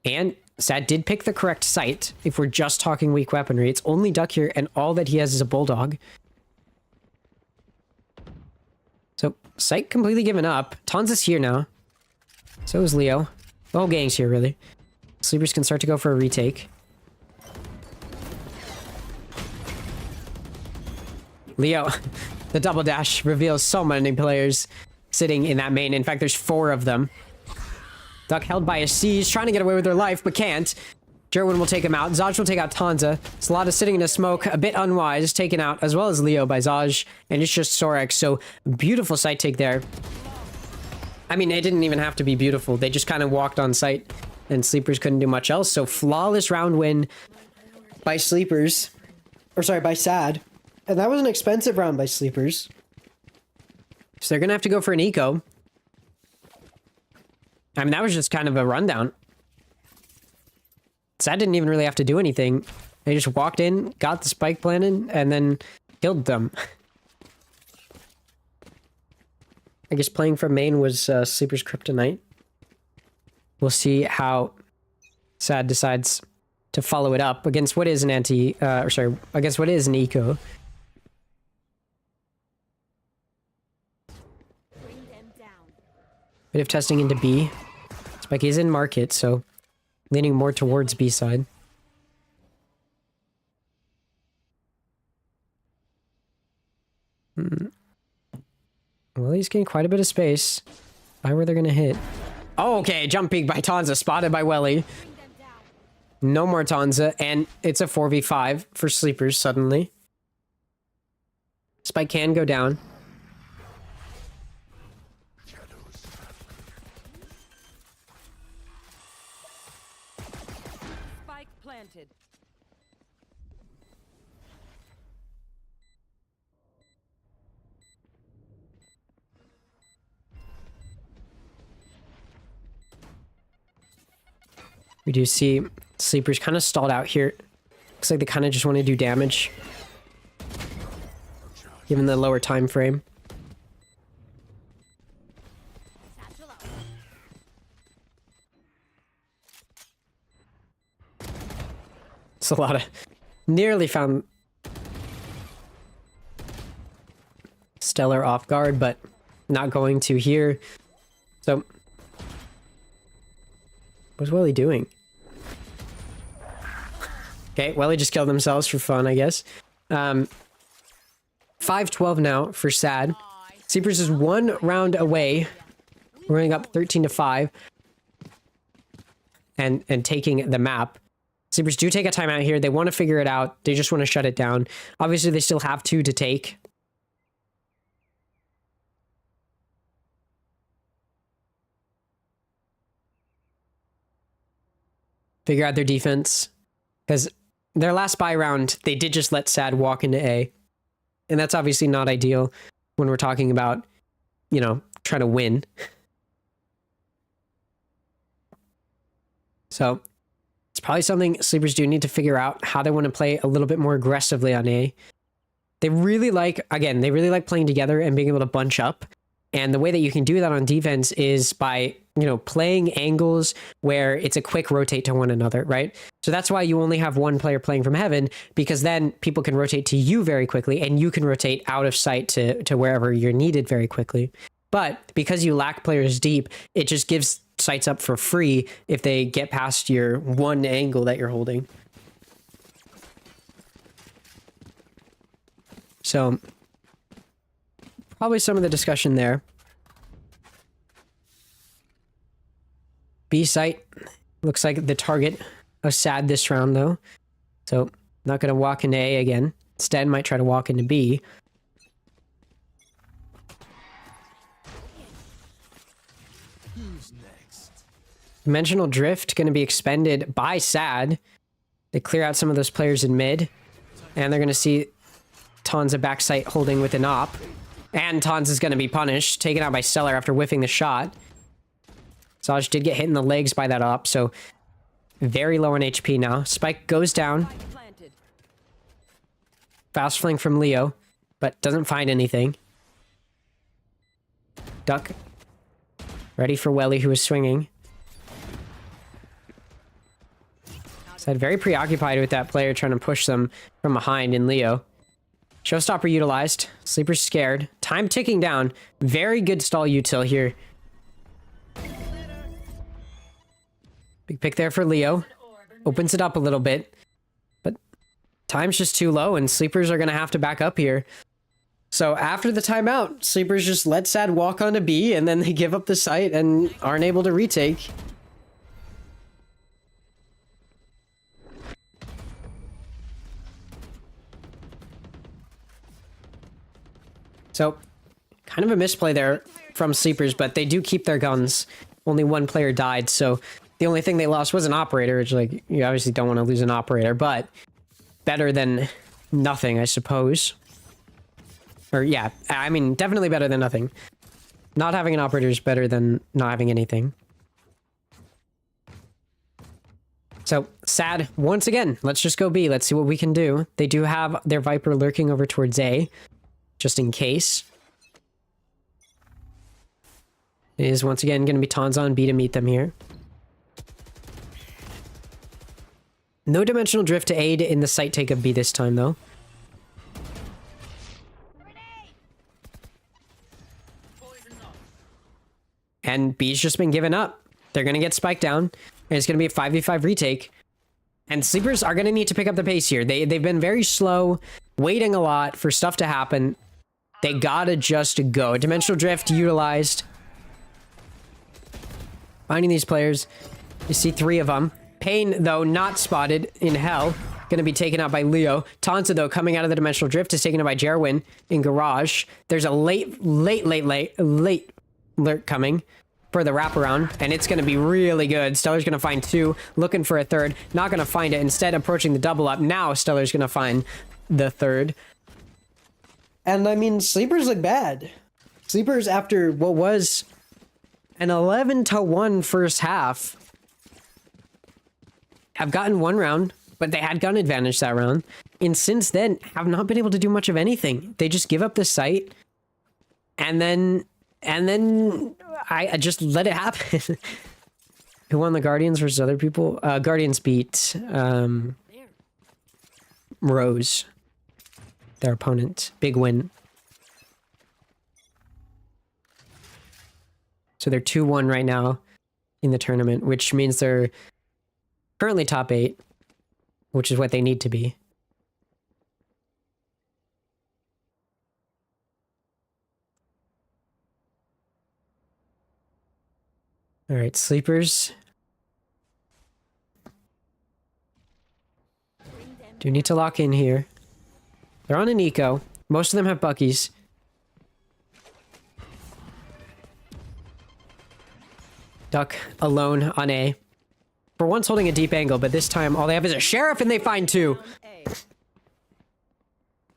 And SaD did pick the correct site if we're just talking weak weaponry. It's only Duck here, and all that he has is a Bulldog. So, site completely given up. Tons is here now. So is Leo. The whole gang's here, really. Sleepers can start to go for a retake. Leo, the double dash reveals so many players sitting in that main. In fact, there's 4 of them. Duck held by a Siege, trying to get away with their life, but can't. Jerwin will take him out. Zaj will take out Tanza. Salada sitting in a smoke, a bit unwise, taken out, as well as Leo by Zaj. And it's just Sorex, so beautiful site take there. I mean, it didn't even have to be beautiful. They just kind of walked on site, and Sleepers couldn't do much else. So flawless round win by Sleepers. Or sorry, by SaD. And that was an expensive round by Sleepers. So they're going to have to go for an eco. I mean, that was just kind of a rundown. SaD didn't even really have to do anything. They just walked in, got the spike planted, and then killed them. I guess playing from main was Sleeper's kryptonite. We'll see how SaD decides to follow it up against what is an against what is an eco. Bit of testing into B. Spike is in market, so leaning more towards B side. Well, he's getting quite a bit of space. By where they're gonna hit. Oh, okay, jump peek by Tanza, spotted by Welly. No more Tanza, and it's a 4v5 for Sleepers suddenly. Spike can go down. Spike planted. We do see Sleepers kind of stalled out here. Looks like they kind of just want to do damage, given the lower time frame. It's a lot of... Nearly found Stellar off guard, but not going to here. So... What's Welly doing? Okay, Welly just killed themselves for fun, I guess. 5-12 now for SaD. Sleepers is 1 round away. We're running up 13-5. And taking the map. Sleepers do take a timeout here. They want to figure it out. They just want to shut it down. Obviously, they still have 2 to take. Figure out their defense. Because their last buy round, they did just let SaD walk into A. And that's obviously not ideal when we're talking about, you know, trying to win. So, it's probably something Sleepers do need to figure out how they want to play a little bit more aggressively on A. They really like, again, they really like playing together and being able to bunch up. And the way that you can do that on defense is by, you know, playing angles where it's a quick rotate to one another, right? So that's why you only have one player playing from heaven, because then people can rotate to you very quickly and you can rotate out of sight to wherever you're needed very quickly. But because you lack players deep, it just gives sites up for free if they get past your one angle that you're holding. So probably some of the discussion there. B site looks like the target of SaD this round, though. So, not going to walk into A again. Instead, might try to walk into B. Who's next? Dimensional Drift going to be expended by SaD. They clear out some of those players in mid. And they're going to see Tanza backside holding with an op. And Tons is going to be punished, taken out by Stellar after whiffing the shot. Saj did get hit in the legs by that op, so very low on HP now. Spike goes down. Fast fling from Leo, but doesn't find anything. Duck. Ready for Welly, who is swinging. SaD very preoccupied with that player trying to push them from behind in Leo. Showstopper utilized. Sleeper's scared. Time ticking down. Very good stall util here. Big pick there for Leo. Opens it up a little bit. But time's just too low and Sleepers are going to have to back up here. So after the timeout, Sleepers just let SaD walk onto B and then they give up the site and aren't able to retake. So kind of a misplay there from Sleepers, but they do keep their guns. Only one player died, so the only thing they lost was an operator, which, like, you obviously don't want to lose an operator, but better than nothing, I suppose. Or, yeah, I mean, definitely better than nothing. Not having an operator is better than not having anything. So, SaD, once again, let's just go B. Let's see what we can do. They do have their Viper lurking over towards A, just in case. It is once again going to be Tons on B to meet them here. No dimensional drift to aid in the site take of B this time, though. And B's just been given up. They're going to get spiked down. And it's going to be a 5v5 retake. And Sleepers are going to need to pick up the pace here. They've been very slow, waiting a lot for stuff to happen. They gotta just go. Dimensional drift utilized. Finding these players. You see 3 of them. Pain, though, not spotted in hell. Gonna be taken out by Leo. Tanza, though, coming out of the dimensional drift is taken out by Jerwin in garage. There's a late lurk coming for the wraparound, and it's gonna be really good. Stellar's gonna find 2, looking for a third. Not gonna find it. Instead, approaching the double up. Now Stellar's gonna find the third. And I mean, Sleepers look bad. Sleepers, after what was an 11-1 first half, have gotten 1 round, but they had gun advantage that round. And since then, have not been able to do much of anything. They just give up the site, and then I just let it happen. Who won the Guardians versus other people? Guardians beat Rose, their opponent. Big win. So they're 2-1 right now in the tournament, which means they're currently top 8, which is what they need to be. All right, Sleepers. Do need to lock in here. They're on an eco. Most of them have Buckies. Duck alone on A. For once holding a deep angle, but this time all they have is a Sheriff and they find 2.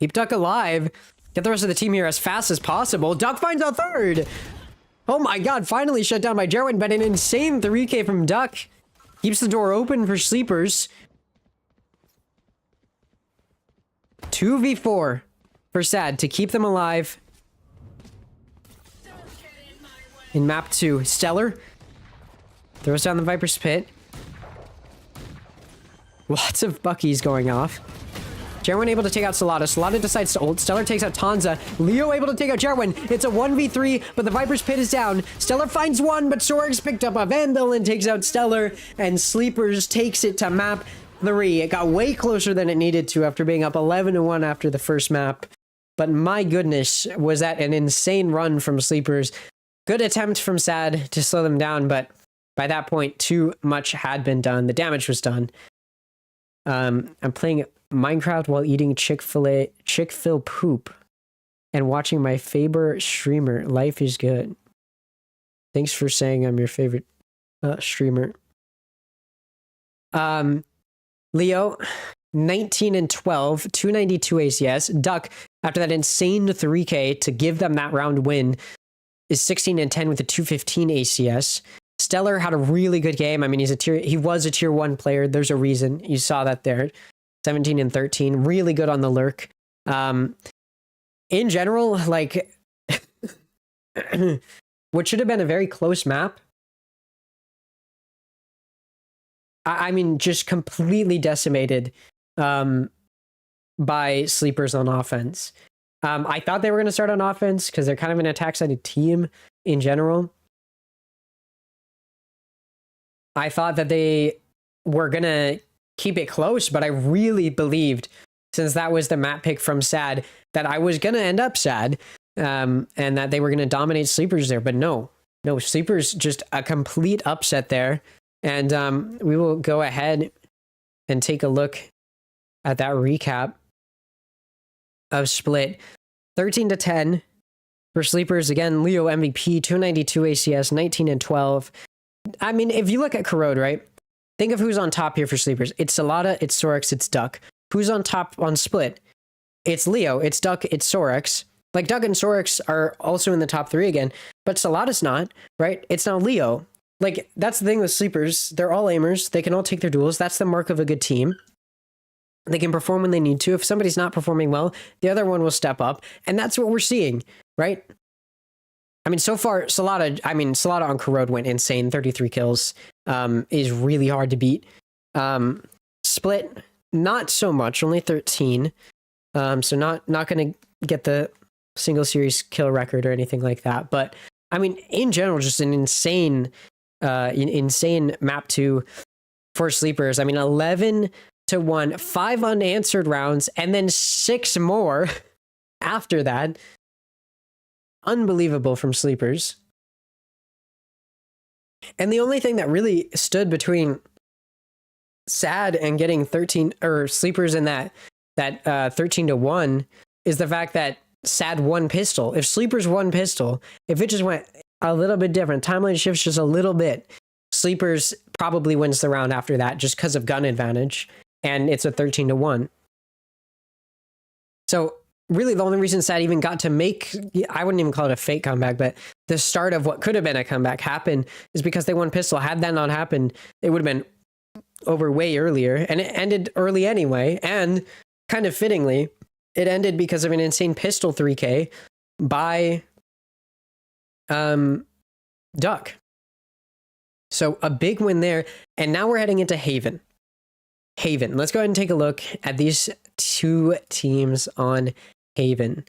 Keep Duck alive. Get the rest of the team here as fast as possible. Duck finds a third. Oh my god, finally shut down by Jerwin, but an insane 3k from Duck. Keeps the door open for Sleepers. 2v4 for SaD to keep them alive. In map 2, Stellar throws down the Viper's Pit. Lots of Buckies going off. Jerwin able to take out Solada. Solada decides to ult. Stellar takes out Tanza. Leo able to take out Jerwin. It's a 1v3, but the Viper's Pit is down. Stellar finds 1, but Sorg's picked up a Vandal and takes out Stellar, and Sleepers takes it to map 3. It got way closer than it needed to after being up 11-1 after the first map. But my goodness, was that an insane run from Sleepers. Good attempt from SaD to slow them down, but by that point, too much had been done. The damage was done. I'm playing Minecraft while eating Chick-fil poop and watching my favorite streamer. Life is good. Thanks for saying I'm your favorite streamer. Leo, 19 and 12, 292 ACS. Duck, after that insane 3K to give them that round win, is 16 and 10 with a 215 ACS. Stellar had a really good game. I mean, he was a tier 1 player. There's a reason. You saw that there. 17 and 13. Really good on the lurk. In general, like, what should have been a very close map, I mean, just completely decimated by Sleepers on offense. I thought they were going to start on offense because they're kind of an attack-sided team in general. I thought that they were going to keep it close, but I really believed, since that was the map pick from SaD, that I was going to end up SaD, and that they were going to dominate Sleepers there. But no, Sleepers just a complete upset there. And we will go ahead and take a look at that recap of Split. 13 to 10 for Sleepers. Again, Leo MVP, 292 ACS, 19 and 12. I mean, if you look at Corrode, right? Think of who's on top here for Sleepers. It's Salada, it's Sorex, it's Duck. Who's on top on Split? It's Leo, it's Duck, it's Sorex. Like, Duck and Sorex are also in the top 3 again, but Salada's not, right? It's now Leo. Like, that's the thing with Sleepers. They're all aimers. They can all take their duels. That's the mark of a good team. They can perform when they need to. If somebody's not performing well, the other one will step up. And that's what we're seeing, right? I mean, so far, Salada on Corrode went insane. 33 kills is really hard to beat. Split, not so much, only 13. So not going to get the single series kill record or anything like that. But, I mean, in general, just an insane map 2 for Sleepers. I mean, 11 to 1, 5 unanswered rounds, and then 6 more after that. Unbelievable from Sleepers. And the only thing that really stood between SaD and getting 13 or Sleepers in that 13 to 1 is the fact that SaD won pistol. If Sleepers won pistol, if it just went a little bit different, timeline shifts just a little bit, Sleepers probably wins the round after that just because of gun advantage, and it's a 13 to 1. So really the only reason SaD even got to make, I wouldn't even call it a fake comeback, but the start of what could have been a comeback happened is because they won pistol. Had that not happened, it would have been over way earlier, and it ended early anyway, and kind of fittingly, it ended because of an insane pistol 3K by Duck. So a big win there. And now we're heading into Haven. Let's go ahead and take a look at these 2 teams on Haven.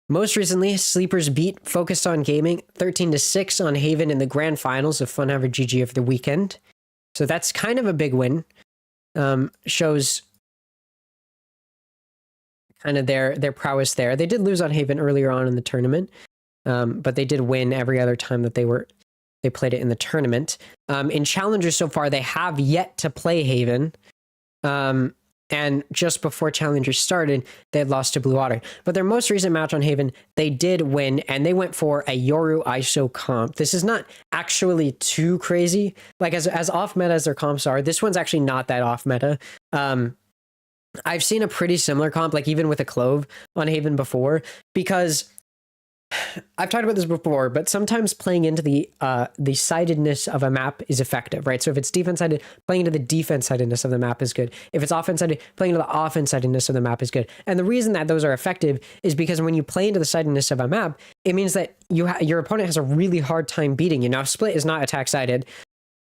Most recently, Sleepers beat Focused on Gaming 13 to 6 on Haven in the grand finals of Funhaver GG of the weekend. So that's kind of a big win. Shows kind of their prowess there. They did lose on Haven earlier on in the tournament, but they did win every other time that they played it in the tournament. In Challengers so far, they have yet to play Haven. And just before Challengers started, they had lost to Blue Water. But their most recent match on Haven, they did win, and they went for a Yoru ISO comp. This is not actually too crazy. Like, as off-meta as their comps are, this one's actually not that off-meta. I've seen a pretty similar comp, like even with a Clove on Haven before, because I've talked about this before, but sometimes playing into the sidedness of a map is effective, right? So if it's defense sided, playing into the defense sidedness of the map is good. If it's offense sided, playing into the offense sidedness of the map is good. And the reason that those are effective is because when you play into the sidedness of a map, it means that your opponent has a really hard time beating you. Now, Split is not attack sided.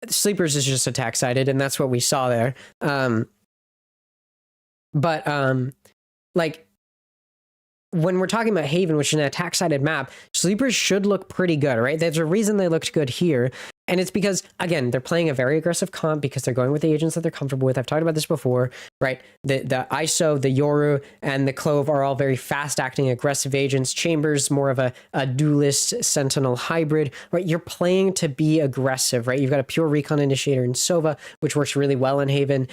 Sleepers is just attack sided, and that's what we saw there. Like, when we're talking about Haven, which is an attack-sided map, Sleepers should look pretty good, right? There's a reason they looked good here, and it's because, again, they're playing a very aggressive comp because they're going with the agents that they're comfortable with. I've talked about this before, right? The ISO, the Yoru, and the Clove are all very fast-acting, aggressive agents. Chambers, more of a duelist Sentinel hybrid, right? You're playing to be aggressive, right? You've got a pure recon initiator in Sova, which works really well in Haven,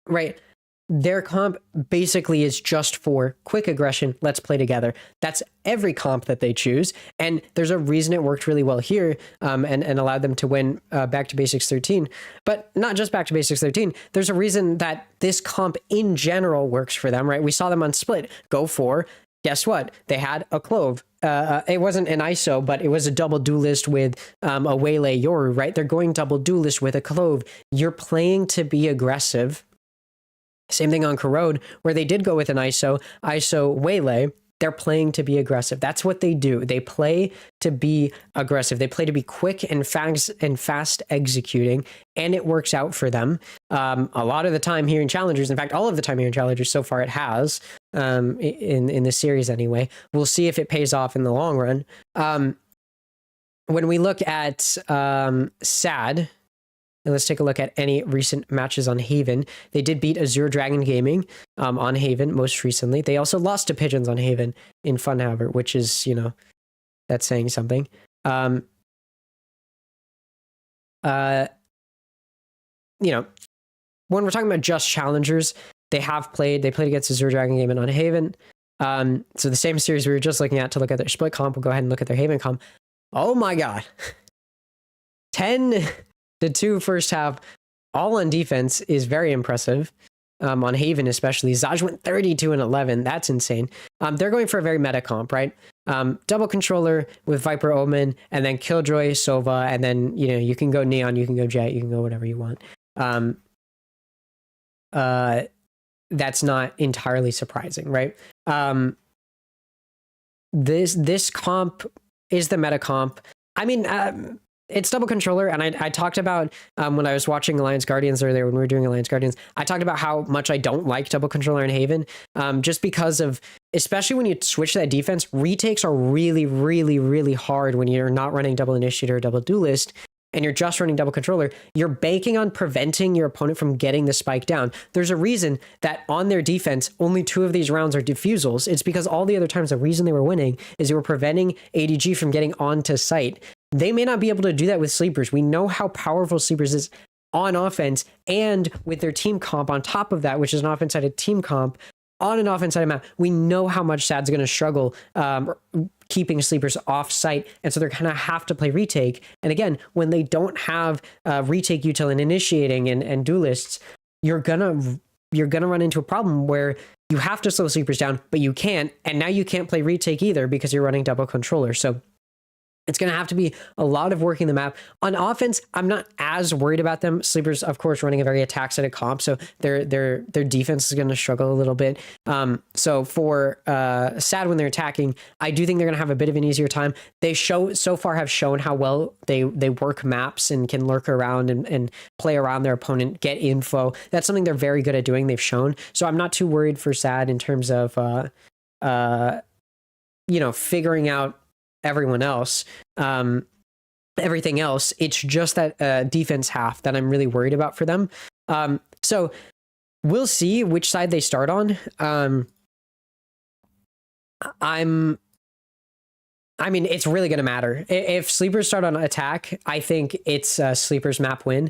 right? their comp basically is just for quick aggression, let's play together. That's every comp that they choose. And there's a reason it worked really well here, and allowed them to win Back to Basics 13. But not just Back to Basics 13. There's a reason that this comp in general works for them, right? We saw them on Split go for, guess what? They had a Clove. It wasn't an ISO, but it was a double duelist with a Waylay Yoru, right? They're going double duelist with a Clove. You're playing to be aggressive. Same thing on Corrode, where they did go with an ISO Waylay. They're playing to be aggressive. That's what they do. They play to be aggressive. They play to be quick and fast executing, and it works out for them. A lot of the time here in Challengers, in fact, all of the time here in Challengers so far it has, in this series anyway. We'll see if it pays off in the long run. When we look at SaD, and let's take a look at any recent matches on Haven. They did beat Azure Dragon Gaming on Haven most recently. They also lost to Pigeons on Haven in Funhaver, which is, you know, that's saying something. You know, when we're talking about just Challengers, they played against Azure Dragon Gaming on Haven. So the same series we were just looking at to look at their split comp, we'll go ahead and look at their Haven comp. Oh my God. 10-2 first half, all on defense, is very impressive. On Haven especially, Zaj went 32-11. That's insane. They're going for a very meta comp, right? Double controller with Viper Omen, and then Killjoy, Sova, and then, you know, you can go Neon, you can go Jet, you can go whatever you want. That's not entirely surprising, right? This comp is the meta comp. I mean, it's double controller, and I talked about when I was watching Alliance Guardians earlier, when we were doing Alliance Guardians, I talked about how much I don't like double controller in Haven, just because of, especially when you switch that defense, retakes are really, really, really hard when you're not running double initiator or double duelist, and you're just running double controller. You're banking on preventing your opponent from getting the spike down. There's a reason that on their defense, only 2 of these rounds are defusals. It's because all the other times, the reason they were winning is they were preventing ADG from getting onto site. They may not be able to do that with Sleepers. We know how powerful Sleepers is on offense, and with their team comp on top of that, which is an offense-sided team comp, on an offense-sided map, we know how much SaD's going to struggle keeping Sleepers off site, and so they're going to have to play retake. And again, when they don't have retake util and initiating and duelists, you're gonna run into a problem where you have to slow Sleepers down, but you can't, and now you can't play retake either because you're running double controller. So it's going to have to be a lot of working the map. On offense, I'm not as worried about them. Sleepers, of course, running a very attack-sided comp, so their defense is going to struggle a little bit. So for SaD, when they're attacking, I do think they're going to have a bit of an easier time. They so far have shown how well they work maps and can lurk around and play around their opponent, get info. That's something they're very good at doing. They've shown. So I'm not too worried for SaD in terms of figuring out everyone else, everything else. It's just that defense half that I'm really worried about for them. So we'll see which side they start on. I mean, it's really going to matter. If Sleepers start on attack, I think it's Sleepers map win.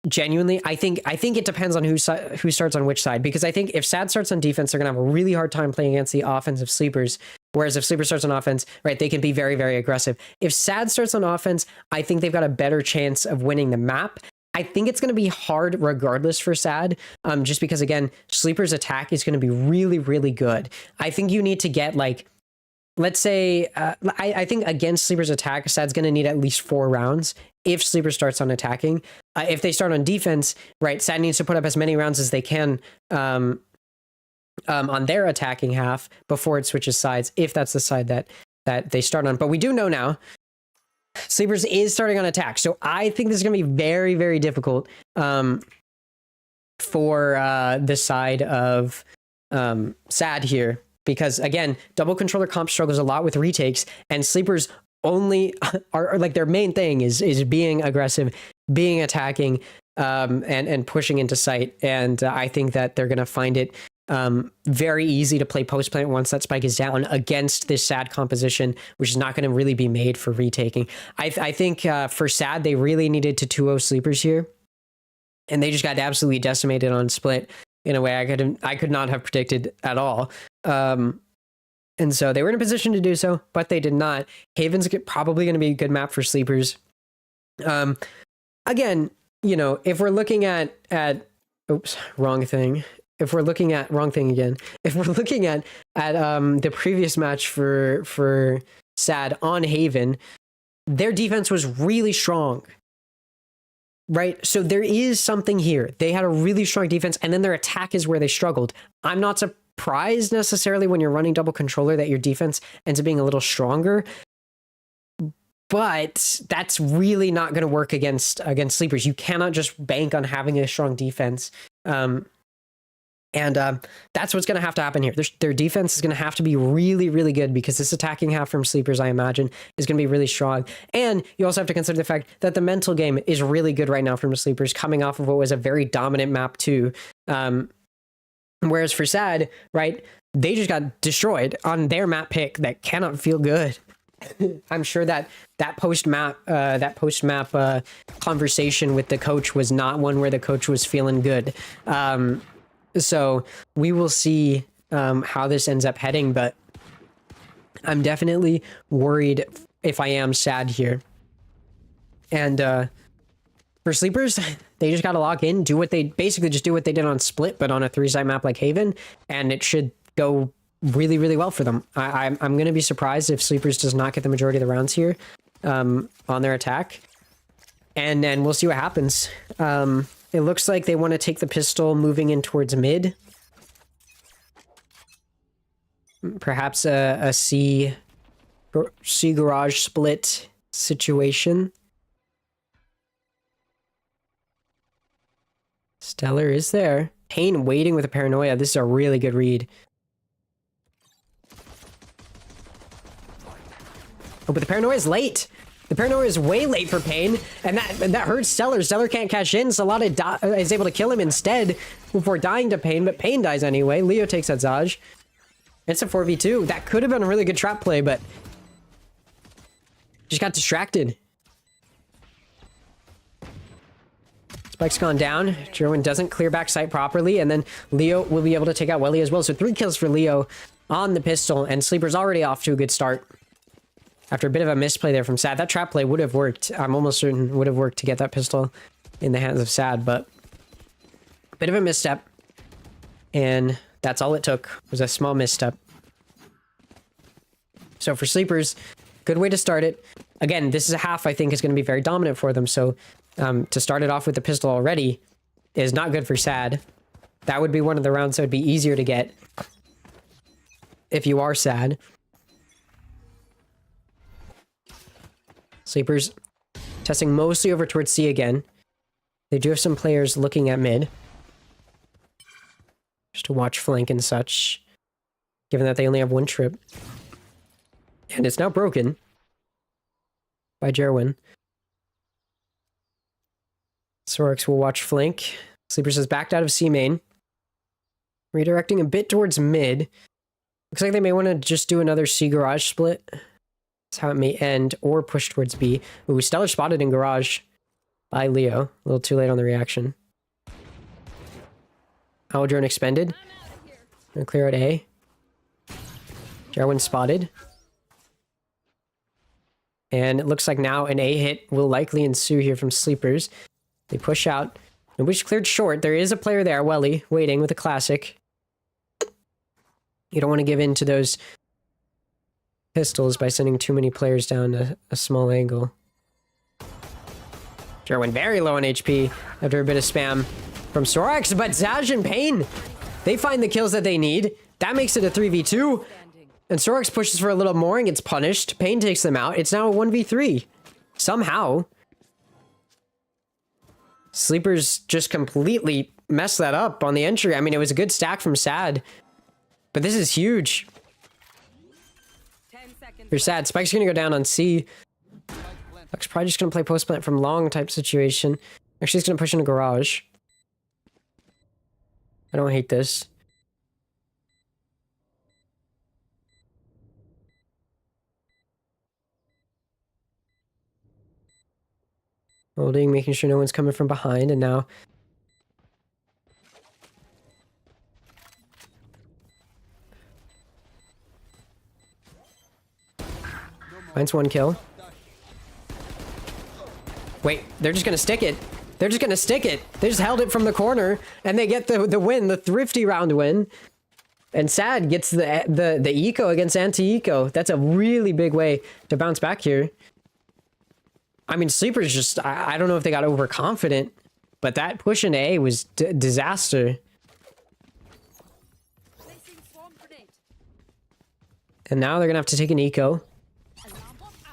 Genuinely, I think it depends on who starts on which side, because I think if SaD starts on defense, they're gonna have a really hard time playing against the offensive Sleepers. Whereas if Sleepers starts on offense, right, they can be very, very aggressive. If SaD starts on offense, I think they've got a better chance of winning the map. I think it's going to be hard regardless for SaD, just because, again, Sleepers attack is going to be really, really good. I think you need to get, like, let's say, I think against Sleepers attack, SaD's going to need at least 4 rounds if Sleeper starts on attacking. If they start on defense, right, SaD needs to put up as many rounds as they can on their attacking half before it switches sides, if that's the side that they start on. But we do know now, Sleepers is starting on attack. So I think this is going to be very, very difficult for the side of SaD here. Because again, double controller comp struggles a lot with retakes, and Sleepers only are like, their main thing is being aggressive, being attacking, and pushing into sight. And I think that they're going to find it very easy to play post plant once that spike is down against this SaD composition, which is not going to really be made for retaking. I think for SaD, they really needed to 2-0 Sleepers here, and they just got absolutely decimated on split. in a way I could not have predicted at all. And so they were in a position to do so, but they did not. Haven's probably going to be a good map for sleepers. Again, you know, if we're looking at oops, wrong thing. If we're looking at wrong thing again. If we're looking at the previous match for SaD on Haven, their defense was really strong. Right? So there is something here. They had a really strong defense, and then their attack is where they struggled. I'm not surprised necessarily when you're running double controller that your defense ends up being a little stronger. But that's really not going to work against sleepers. You cannot just bank on having a strong defense. And that's what's going to have to happen here. Their defense is going to have to be really, really good because this attacking half from sleepers, I imagine, is going to be really strong. And you also have to consider the fact that the mental game is really good right now from the sleepers, coming off of what was a very dominant map too. Whereas for SaD, right, they just got destroyed on their map pick that cannot feel good. I'm sure that post map conversation with the coach was not one where the coach was feeling good. So we will see how this ends up heading, but I'm definitely worried if I am SaD here. And for sleepers, they just got to log in, do what they did on Split, but on a 3-side map like Haven, and it should go really, really well for them. I'm going to be surprised if sleepers does not get the majority of the rounds here on their attack. And then we'll see what happens. It looks like they want to take the pistol moving in towards mid. Perhaps a C garage split situation. Stellar is there. Payne waiting with a paranoia. This is a really good read. Oh, but the paranoia is late. The paranoia is way late for Payne, and that hurts Stellar. Stellar can't cash in, so Lada is able to kill him instead before dying to Payne, but Payne dies anyway. Leo takes that Zaj. It's a 4v2. That could have been a really good trap play, but just got distracted. Spike's gone down. Jerwin doesn't clear back sight properly, and then Leo will be able to take out Welly as well. So 3 kills for Leo on the pistol, and Sleeper's already off to a good start. After a bit of a misplay there from SaD, that trap play would have worked. I'm almost certain would have worked to get that pistol in the hands of SaD, but a bit of a misstep. And that's all it took, was a small misstep. So for sleepers, good way to start it. Again, this is a half I think is going to be very dominant for them. So to start it off with the pistol already is not good for SaD. That would be one of the rounds that would be easier to get if you are SaD. Sleepers testing mostly over towards C again. They do have some players looking at mid, just to watch flank and such, given that they only have 1 trip. And it's now broken by Jerwin. Sorix will watch flank. Sleepers has backed out of C main, redirecting a bit towards mid. Looks like they may want to just do another C garage split. That's how it may end, or push towards B. Ooh, Stellar spotted in garage by Leo. A little too late on the reaction. Owl drone expended. Gonna clear out A. Jarwin spotted. And it looks like now an A hit will likely ensue here from Sleepers. They push out. Nobody's cleared short. There is a player there, Welly, waiting with a classic. You don't want to give in to those pistols by sending too many players down a small angle. Jerwin very low on HP after a bit of spam from Sorix, but Zaj and Payne, they find the kills that they need. That makes it a 3v2. And Sorix pushes for a little more and gets punished. Payne takes them out. It's now a 1v3. Somehow. Sleepers just completely messed that up on the entry. I mean, it was a good stack from SaD, but this is huge. For SaD, Spike's gonna go down on C. Spike's probably just gonna play post plant from long type situation. Actually, he's gonna push in a garage. I don't hate this. Holding, making sure no one's coming from behind, and now Finds one kill. Wait, they're just gonna stick it. They're just gonna stick it. They just held it from the corner, and they get the win, the thrifty round win. And SaD gets the eco against anti-eco. That's a really big way to bounce back here. I mean, Sleepers just, I don't know if they got overconfident, but that push into A was disaster. And now they're gonna have to take an eco.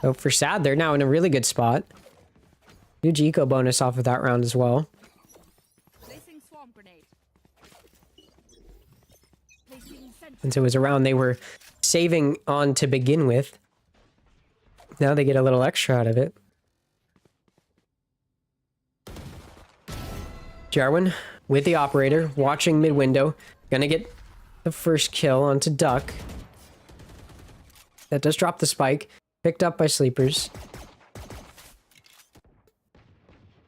So for SaD, they're now in a really good spot. Huge eco bonus off of that round as well. And so it was a round they were saving on to begin with. Now they get a little extra out of it. Jarwin with the operator, watching mid window. Gonna get the first kill onto Duck. That does drop the spike. Picked up by Sleepers.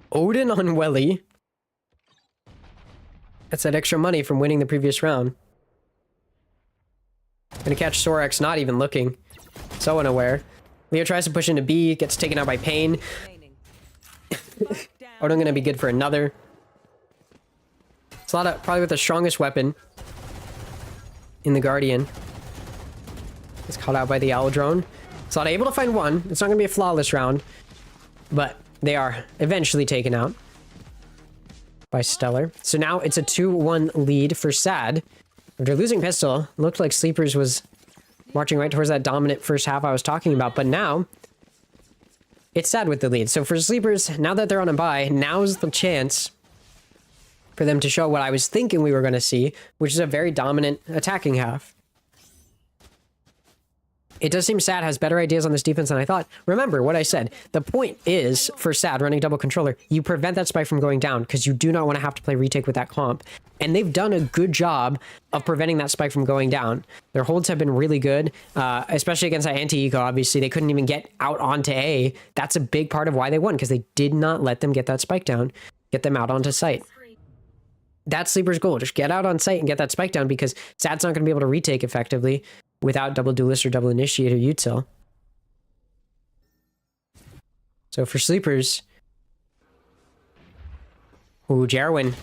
Odin on Welly. That's that extra money from winning the previous round. Gonna catch Sorex, not even looking. So unaware. Leo tries to push into B, gets taken out by Pain. Odin gonna be good for another. SaD probably with the strongest weapon in the Guardian. It's caught out by the Owl Drone. SaD able to find one. It's not gonna be a flawless round, but they are eventually taken out by Stellar. So now it's a 2-1 lead for SaD. After losing Pistol, looked like Sleepers was marching right towards that dominant first half I was talking about, but now it's SaD with the lead. So for Sleepers, now that they're on a bye, now's the chance for them to show what I was thinking we were going to see, which is a very dominant attacking half. It does seem SaD has better ideas on this defense than I thought. Remember what I said. The point is, for SaD running double controller, you prevent that spike from going down because you do not want to have to play retake with that comp. And they've done a good job of preventing that spike from going down. Their holds have been really good, especially against that anti-eco, obviously. They couldn't even get out onto A. That's a big part of why they won, because they did not let them get that spike down, get them out onto site. That's Sleeper's goal. Just get out on site and get that spike down, because SaD's not going to be able to retake effectively without double duelist or double initiate or util. So for Sleepers, ooh, Jarwin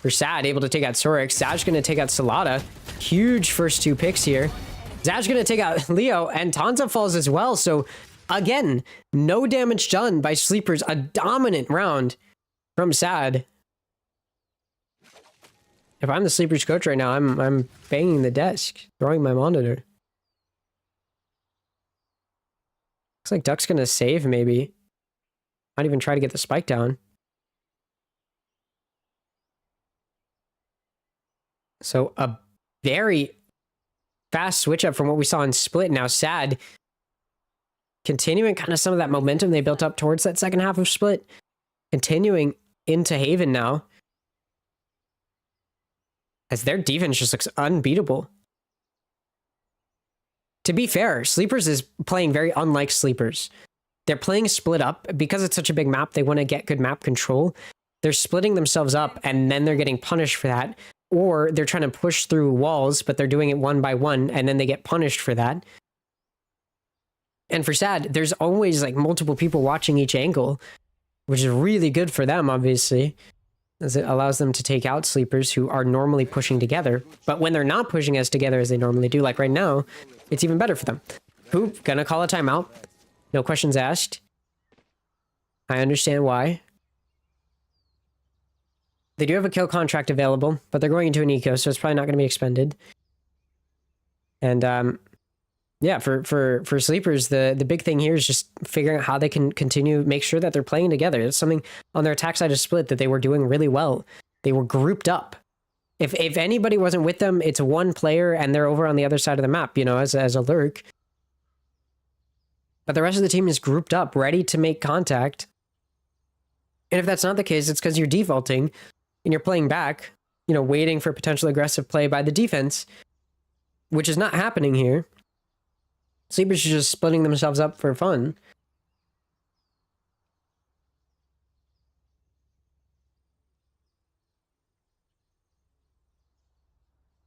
for SaD, able to take out Sorex. SaD's going to take out Salada. Huge first two picks here. SaD's going to take out Leo, and Tanza falls as well. So again, no damage done by Sleepers. A dominant round from SaD. If I'm the Sleepers coach right now, I'm banging the desk, throwing my monitor. Looks like Duck's gonna save, maybe. Might even try to get the spike down. So a very fast switch up from what we saw in Split. Now SaD continuing kind of some of that momentum they built up towards that second half of Split. Continuing into Haven now, as their defense just looks unbeatable. To be fair, Sleepers is playing very unlike Sleepers. They're playing split up. Because it's such a big map, they want to get good map control. They're splitting themselves up, and then they're getting punished for that. Or they're trying to push through walls, but they're doing it one by one, and then they get punished for that. And for SaD, there's always like multiple people watching each angle, which is really good for them, obviously, as it allows them to take out Sleepers who are normally pushing together. But when they're not pushing as together as they normally do, like right now, it's even better for them. Who gonna call a timeout? No questions asked. I understand why. They do have a kill contract available, but they're going into an eco, so it's probably not going to be expended. And yeah, for Sleepers, the big thing here is just figuring out how they can continue, make sure that they're playing together. It's something on their attack side of Split that they were doing really well. They were grouped up. If anybody wasn't with them, it's one player and they're over on the other side of the map, you know, as a lurk. But the rest of the team is grouped up, ready to make contact. And if that's not the case, it's because you're defaulting and you're playing back, you know, waiting for potential aggressive play by the defense, which is not happening here. Sleepers are just splitting themselves up for fun.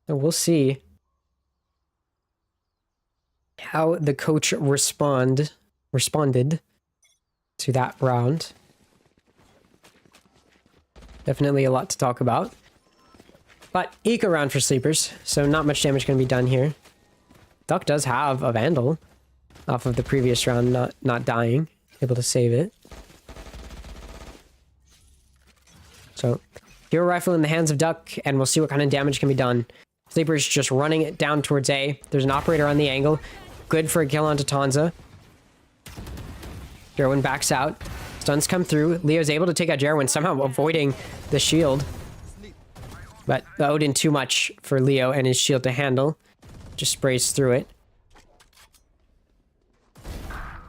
So we'll see how the coach respond responded to that round. Definitely a lot to talk about. But eco round for Sleepers, so not much damage going to be done here. Duck does have a Vandal off of the previous round, not dying. Able to save it. So, hero rifle in the hands of Duck, and we'll see what kind of damage can be done. Sleepers just running it down towards A. There's an operator on the angle. Good for a kill onto Tanza. Jerwin backs out. Stuns come through. Leo's able to take out Jerwin, somehow avoiding the shield. But the Odin too much for Leo and his shield to handle. Just sprays through it.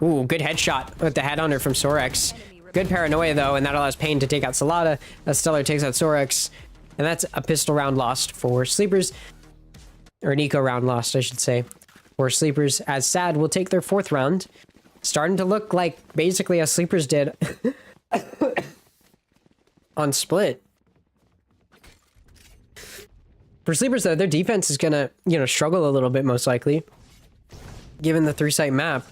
Ooh, good headshot with the headhunter from Sorex. Good paranoia though, and that allows Pain to take out Salada. As Stellar takes out Sorex. And that's a pistol round lost for Sleepers. Or an eco round lost, I should say. For Sleepers, as SaD will take their 4th round. Starting to look like basically as Sleepers did on Split. For Sleepers though, their defense is gonna, struggle a little bit most likely. Given the 3-site map.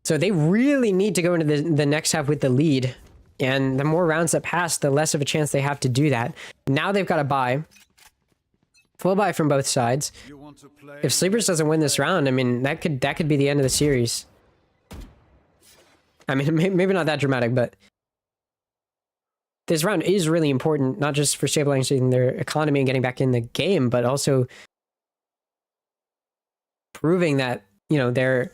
So they really need to go into the next half with the lead. And the more rounds that pass, the less of a chance they have to do that. Now they've got a buy. Full buy from both sides. If Sleepers doesn't win this round, I mean, that could be the end of the series. I mean, maybe not that dramatic, but this round is really important, not just for stabilizing their economy and getting back in the game, but also proving that, their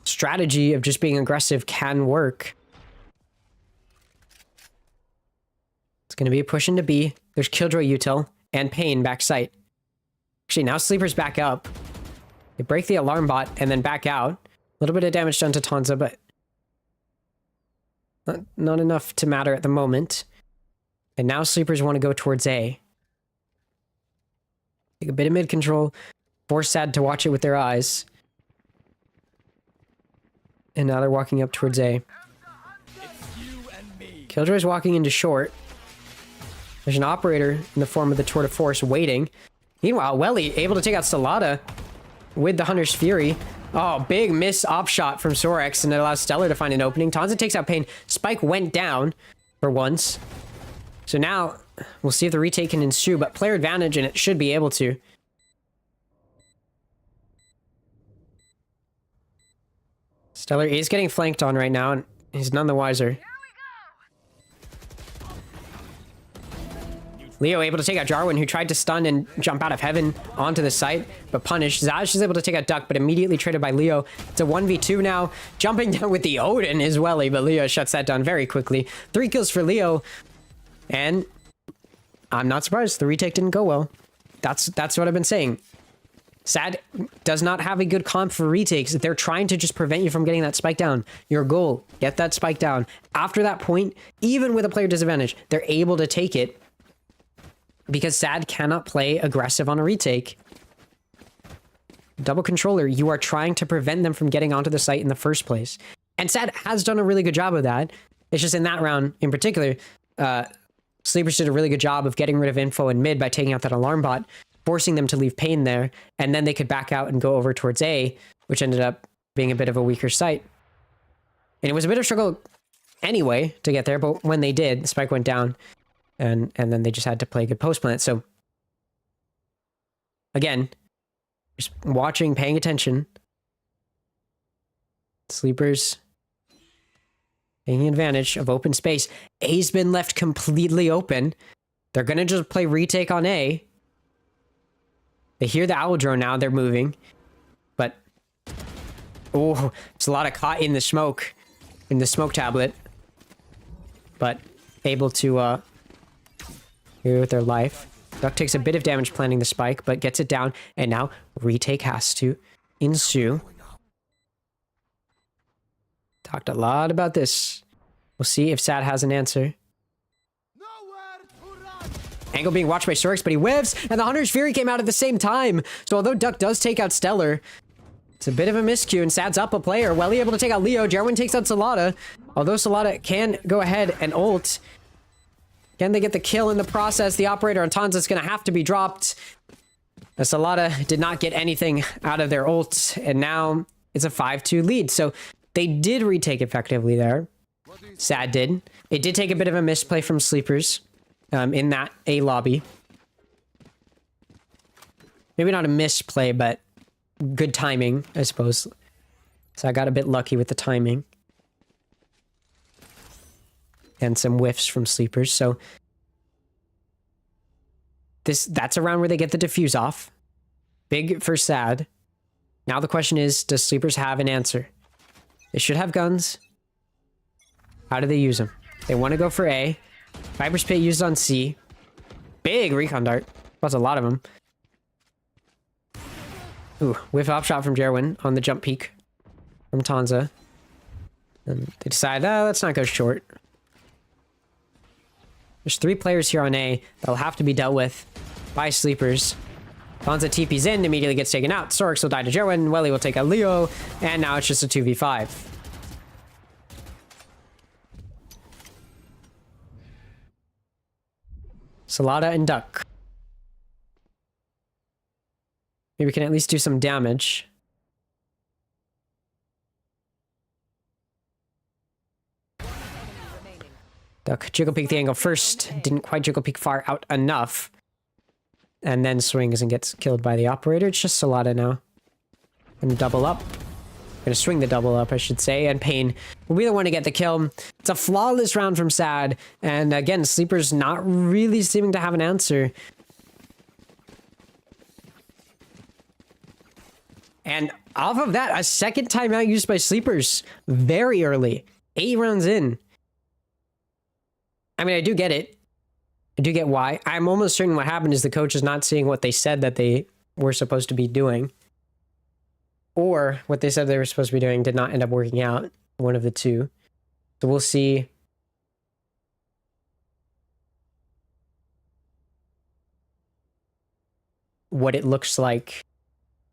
strategy of just being aggressive can work. It's going to be a push into B. There's Killjoy util and Pain back site. Actually, now Sleepers back up. They break the alarm bot and then back out. A little bit of damage done to Tanza, but not enough to matter at the moment. And now Sleepers want to go towards A. Take a bit of mid control. Force SaD to watch it with their eyes. And now they're walking up towards A. Killjoy's walking into short. There's an operator in the form of the Tour de Force waiting. Meanwhile, Welly able to take out Salada with the Hunter's Fury. Oh, big miss op shot from Sorex, and it allows Stellar to find an opening. Tanza takes out Pain. Spike went down for once. So now, we'll see if the retake can ensue, but player advantage, and it should be able to. Stellar is getting flanked on right now, and he's none the wiser. Leo able to take out Jarwin, who tried to stun and jump out of heaven onto the site, but punished. Zaj is able to take out Duck, but immediately traded by Leo. It's a 1v2 now. Jumping down with the Odin is Welly, but Leo shuts that down very quickly. 3 kills for Leo. And I'm not surprised. The retake didn't go well. That's what I've been saying. SaD does not have a good comp for retakes. They're trying to just prevent you from getting that spike down. Your goal, get that spike down. After that point, even with a player disadvantage, they're able to take it. Because SaD cannot play aggressive on a retake. Double controller, you are trying to prevent them from getting onto the site in the first place. And SaD has done a really good job of that. It's just in that round in particular, Sleepers did a really good job of getting rid of info in mid by taking out that alarm bot, forcing them to leave Pain there, and then they could back out and go over towards A, which ended up being a bit of a weaker site. And it was a bit of a struggle anyway to get there, but when they did, the spike went down. And then they just had to play a good post plant. So, again, just watching, paying attention. Sleepers taking advantage of open space. A's been left completely open. They're going to just play retake on A. They hear the owl drone now. They're moving. But, oh, it's a lot of caught in the smoke tablet. But able to... here with their life. Duck takes a bit of damage planting the spike, but gets it down, and now retake has to ensue. Talked a lot about this. We'll see if SaD has an answer. Angle being watched by Sorex, but he whiffs, and the Hunter's Fury came out at the same time. So although Duck does take out Stellar, it's a bit of a miscue, and SaD's up a player. Welly able to take out Leo. Jarwin takes out Salada. Although Salada can go ahead and ult, can they get the kill in the process? The operator on Tanza is going to have to be dropped. Salada did not get anything out of their ult, and now it's a 5-2 lead. So They did retake effectively there. SaD did. It did take a bit of a misplay from Sleepers in that A lobby. Maybe not a misplay, but good timing, I suppose. So I got a bit lucky with the timing. And some whiffs from Sleepers, so that's a round where they get the defuse off. Big for SaD. Now the question is, does Sleepers have an answer? They should have guns. How do they use them? They want to go for A. Viper's Pit used on C. Big recon dart. That's a lot of them. Ooh, whiff op shot from Jerwin on the jump peak from Tanza. And they decide, let's not go short. There's 3 players here on A that'll have to be dealt with by Sleepers. Tanza TP's in, immediately gets taken out. Sorix will die to Jerwin. Welly will take a Leo. And now it's just a 2v5. Salada and Duck. Maybe we can at least do some damage. Duck jiggle peek the angle first. Didn't quite jiggle peek far out enough. And then swings and gets killed by the operator. It's just Salada now. Gonna double up. Gonna swing the double up, I should say. And Pain will be the one to get the kill. It's a flawless round from SaD. And again, Sleeper's not really seeming to have an answer. And off of that, a second timeout used by Sleepers. Very early. 8 rounds in. I mean, I do get it. I do get why. I'm almost certain what happened is the coach is not seeing what they said that they were supposed to be doing. Or what they said they were supposed to be doing did not end up working out. One of the two. So we'll see. What it looks like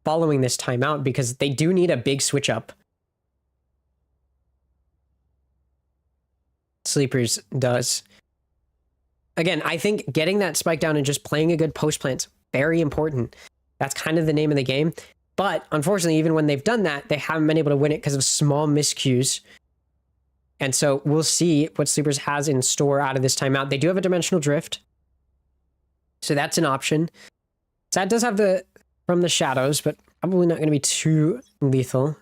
following this timeout, because they do need a big switch up. Sleepers does. Again, I think getting that spike down and just playing a good post plant's very important. That's kind of the name of the game. But unfortunately, even when they've done that, they haven't been able to win it because of small miscues. And so we'll see what Sleepers has in store out of this timeout. They do have a dimensional drift. So that's an option. SaD does have the from the shadows, but probably not going to be too lethal.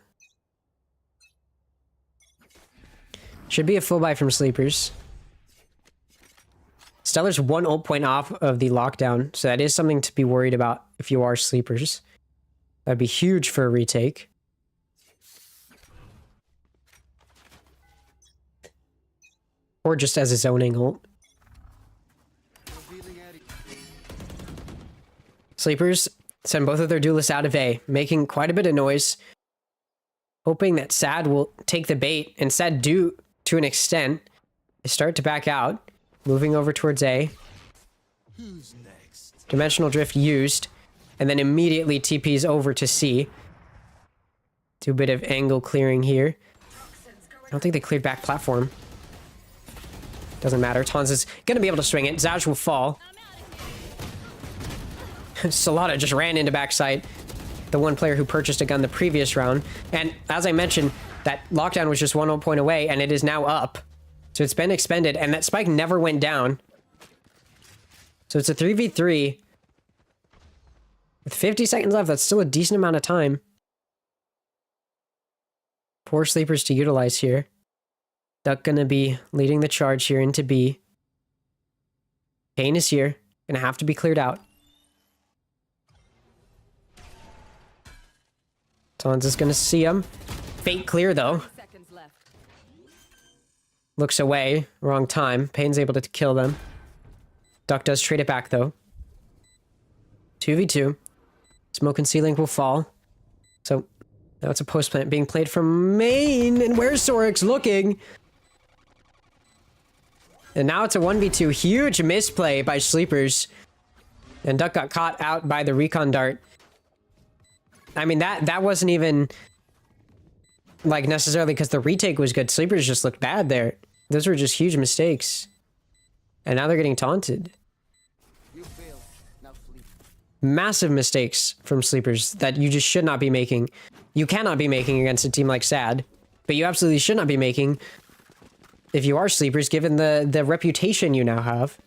Should be a full buy from Sleepers. Stellar's 1 ult point off of the lockdown, so that is something to be worried about if you are Sleepers. That'd be huge for a retake. Or just as a zoning ult. Sleepers send both of their duelists out of A, making quite a bit of noise. Hoping that SaD will take the bait, and SaD do to an extent. They start to back out, moving over towards A. Who's next? Dimensional drift used, and then immediately TPs over to C. Do a bit of angle clearing here. I don't think they cleared back platform. Doesn't matter. Tons is gonna be able to swing it. Zaj will fall. Salada just ran into backside. The one player who purchased a gun the previous round. And as I mentioned, that lockdown was just 1 ult point away, and it is now up. So it's been expended, and that spike never went down. So it's a 3v3. With 50 seconds left, that's still a decent amount of time. 4 Sleepers to utilize here. Duck gonna be leading the charge here into B. Pain is here. Gonna have to be cleared out. Tanza's gonna see him. Fake clear though. Seconds left. Looks away. Wrong time. Pain's able to kill them. Duck does trade it back though. 2v2. Smoke and C-Link will fall. So now it's a post plant being played from main. And where's Sorix looking? And now it's a 1v2. Huge misplay by Sleepers. And Duck got caught out by the recon dart. I mean, that wasn't even like necessarily because the retake was good. Sleepers just looked bad there. Those were just huge mistakes. And now they're getting taunted. You fail. Now flee. Massive mistakes from Sleepers that you just should not be making. You cannot be making against a team like SaD. but you absolutely should not be making if you are sleepers, given the reputation you now have.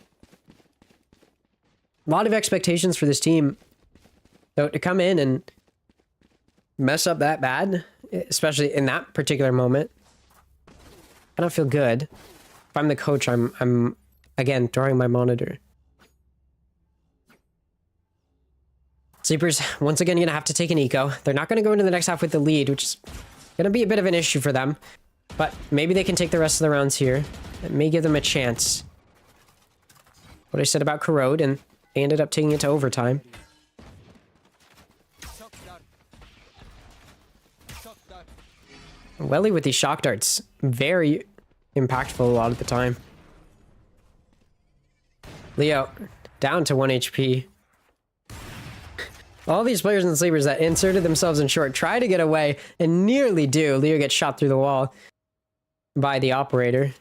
A lot of expectations for this team. So to come in and mess up that bad, especially in that particular moment, I don't feel good. If I'm the coach, I'm again throwing my monitor. Sleepers, once again, gonna have to take an eco. They're not gonna go into the next half with the lead, which is gonna be a bit of an issue for them. But maybe they can take the rest of the rounds here. It may give them a chance. What I said about Corrode, and they ended up taking it to overtime. Welly with these shock darts, very impactful a lot of the time. Leo, down to 1 HP. All these players in the sleepers that inserted themselves in short try to get away and nearly do. Leo gets shot through the wall by the operator.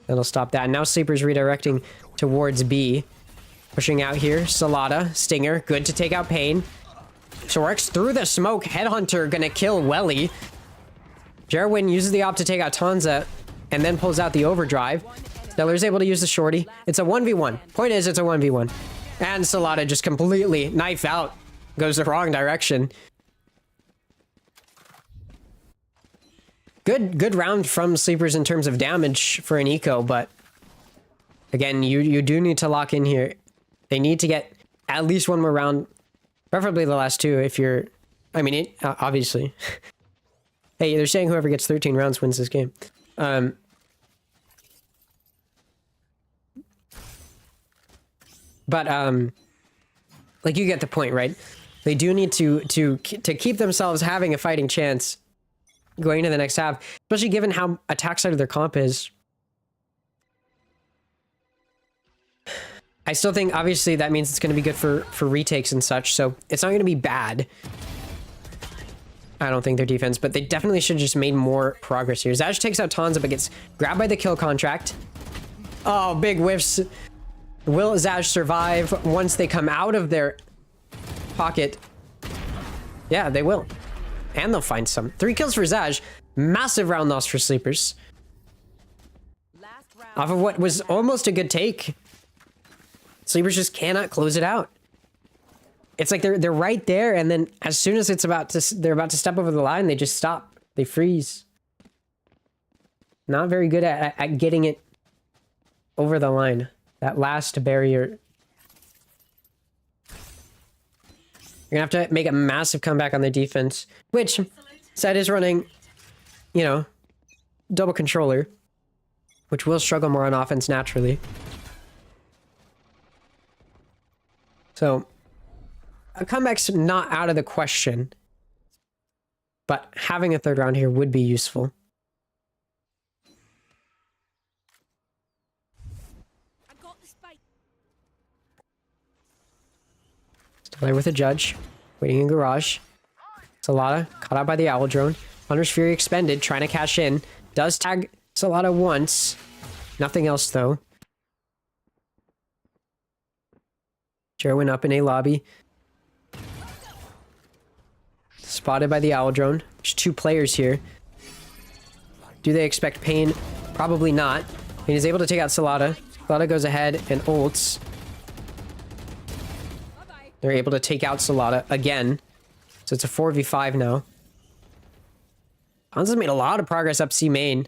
That'll stop that. Now sleepers redirecting towards B. Pushing out here. SaD, Stinger, good to take out Pain. Sorix through the smoke. Headhunter gonna kill Welly. Jerwin uses the op to take out Tanza and then pulls out the overdrive. Stellar's able to use the shorty. It's a 1v1. Point is, it's a 1v1. And SaD just completely knife out. Goes the wrong direction. Good round from sleepers in terms of damage for an eco, but again, you do need to lock in here. They need to get at least one more round, preferably the last two if you're... I mean, obviously. Hey, they're saying whoever gets 13 rounds wins this game. But like, you get the point, right? They do need to keep themselves having a fighting chance going into the next half, especially given how attack side of their comp is. I still think, obviously, that means it's going to be good for retakes and such, so it's not going to be bad. I don't think their defense, but they definitely should have just made more progress here. Zaj takes out Tanza, but gets grabbed by the kill contract. Oh, big whiffs. Will Zaj survive once they come out of their pocket? Yeah, they will. And they'll find some. 3 kills for Zaj. Massive round loss for sleepers. Off of what was almost a good take. Sleepers just cannot close it out. It's like they're right there, and then as soon as they're about to step over the line, they just stop. They freeze. Not very good at getting it over the line. That last barrier. You're gonna have to make a massive comeback on the defense, which SaD is running, you know, double controller, which will struggle more on offense naturally. So a comeback's not out of the question, but having a third round here would be useful. Still there with a judge, waiting in garage. SaD caught out by the owl drone. Hunter's Fury expended, trying to cash in. Does tag SaD once. Nothing else though. Jerwin up in a lobby. Spotted by the owl drone. There's 2 players here. Do they expect Pain? Probably not. Pain is able to take out SaD. SaD goes ahead and ults. They're able to take out SaD again. So it's a 4v5 now. Hansa's made a lot of progress up C main.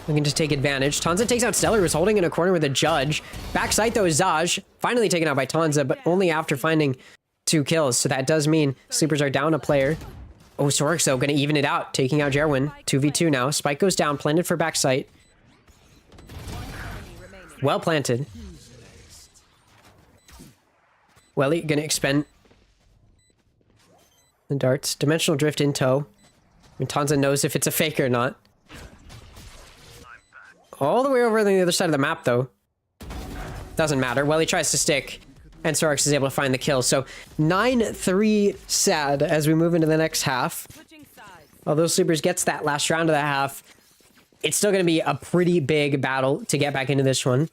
We can just take advantage. Tanza takes out Stellar, who's holding in a corner with a judge. Backside though is Zaj, finally taken out by Tanza, but only after finding 2 kills. So that does mean sleepers are down a player. Oh, Sorix though, gonna even it out, taking out Jerwin. 2v2 now. Spike goes down, planted for backside. Well planted. Welly gonna expend the darts. Dimensional drift in tow. I mean, Tanza knows if it's a fake or not. All the way over on the other side of the map, though. Doesn't matter. Well, he tries to stick, and Sorix is able to find the kill. So 9-3 SaD as we move into the next half. Although Sleepers gets that last round of the half, it's still going to be a pretty big battle to get back into this one.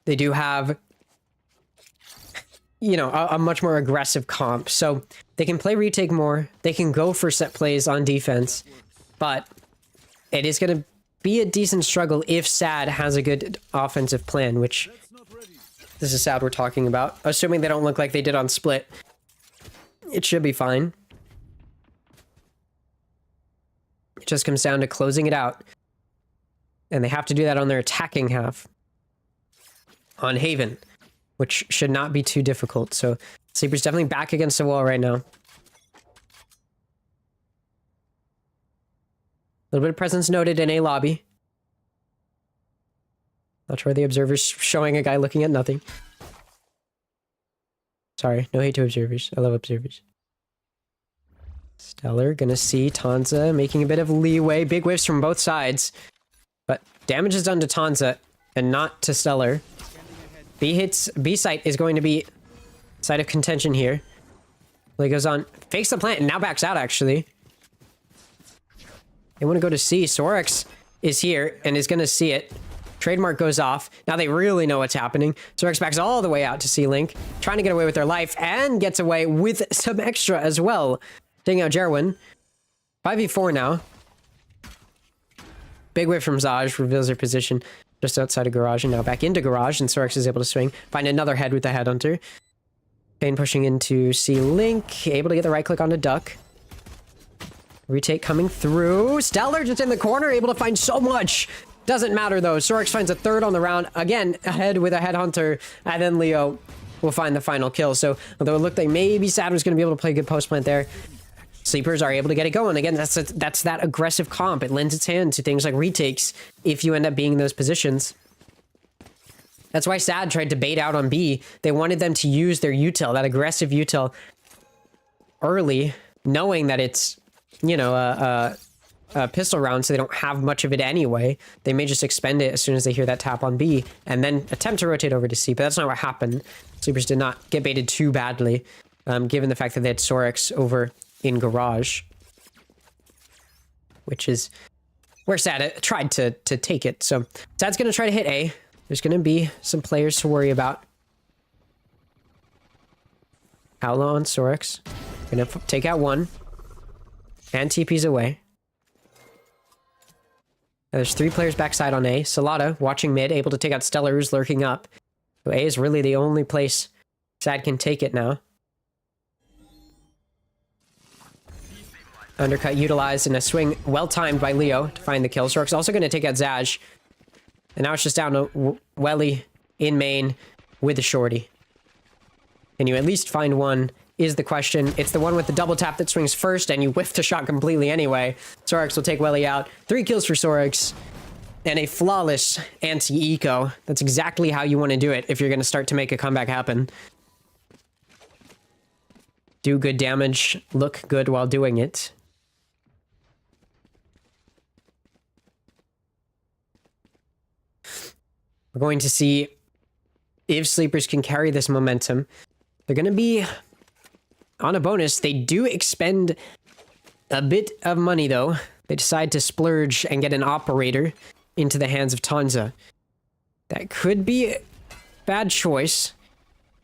They do have you know, a much more aggressive comp. So they can play retake more. They can go for set plays on defense. But it is going to be a decent struggle if SaD has a good offensive plan, which this is SaD we're talking about. Assuming they don't look like they did on Split, it should be fine. It just comes down to closing it out. And they have to do that on their attacking half. On Haven, which should not be too difficult. So Sleeper's definitely back against the wall right now. A little bit of presence noted in A lobby. Not sure where the observer's showing a guy looking at nothing. Sorry, no hate to observers. I love observers. Stellar gonna see Tanza making a bit of leeway. Big whiffs from both sides. But damage is done to Tanza and not to Stellar. B site is going to be site of contention here. He goes on, fakes the plant, and now backs out, actually. They want to go to C. Sorex is here and is going to see it. Trademark goes off. Now they really know what's happening. Sorex backs all the way out to C-Link, trying to get away with their life, and gets away with some extra as well. Taking out Jerwin. 5v4 now. Big whip from Zaj reveals their position just outside of garage, and now back into garage, and Sorex is able to swing. Find another head with the headhunter. Payne pushing into C-Link, able to get the right click onto Duck. Retake coming through. Stellar just in the corner, able to find so much. Doesn't matter though. Sorex finds a third on the round. Again, ahead with a headhunter, and then Leo will find the final kill. So although it looked like maybe SaD was going to be able to play a good post plant there, Sleepers are able to get it going. Again, that's that aggressive comp. It lends its hand to things like retakes if you end up being in those positions. That's why SaD tried to bait out on B. They wanted them to use their util, that aggressive util, early, knowing that it's, you know, a pistol round, so they don't have much of it anyway. They may just expend it as soon as they hear that tap on B, and then attempt to rotate over to C, but that's not what happened. Sleepers did not get baited too badly, given the fact that they had Sorex over in garage, which is where SaD tried to take it. So SaD's going to try to hit A. There's going to be some players to worry about. Outlaw on Sorex. Going to take out one. And TP's away. Now there's 3 players backside on A. Salada watching mid, able to take out Stellar, who's lurking up. So A is really the only place SaD can take it now. Undercut utilized and a swing well-timed by Leo to find the kill. Sorex also going to take out Zaj. And now it's just down to Welly in main with the shorty. Can you at least find one is the question. It's the one with the double tap that swings first, and you whiff the shot completely anyway. Sorex will take Welly out. 3 kills for Sorex. And a flawless anti-eco. That's exactly how you want to do it if you're going to start to make a comeback happen. Do good damage. Look good while doing it. We're going to see if Sleepers can carry this momentum. They're going to be on a bonus. They do expend a bit of money, though. They decide to splurge and get an operator into the hands of Tanza. That could be a bad choice.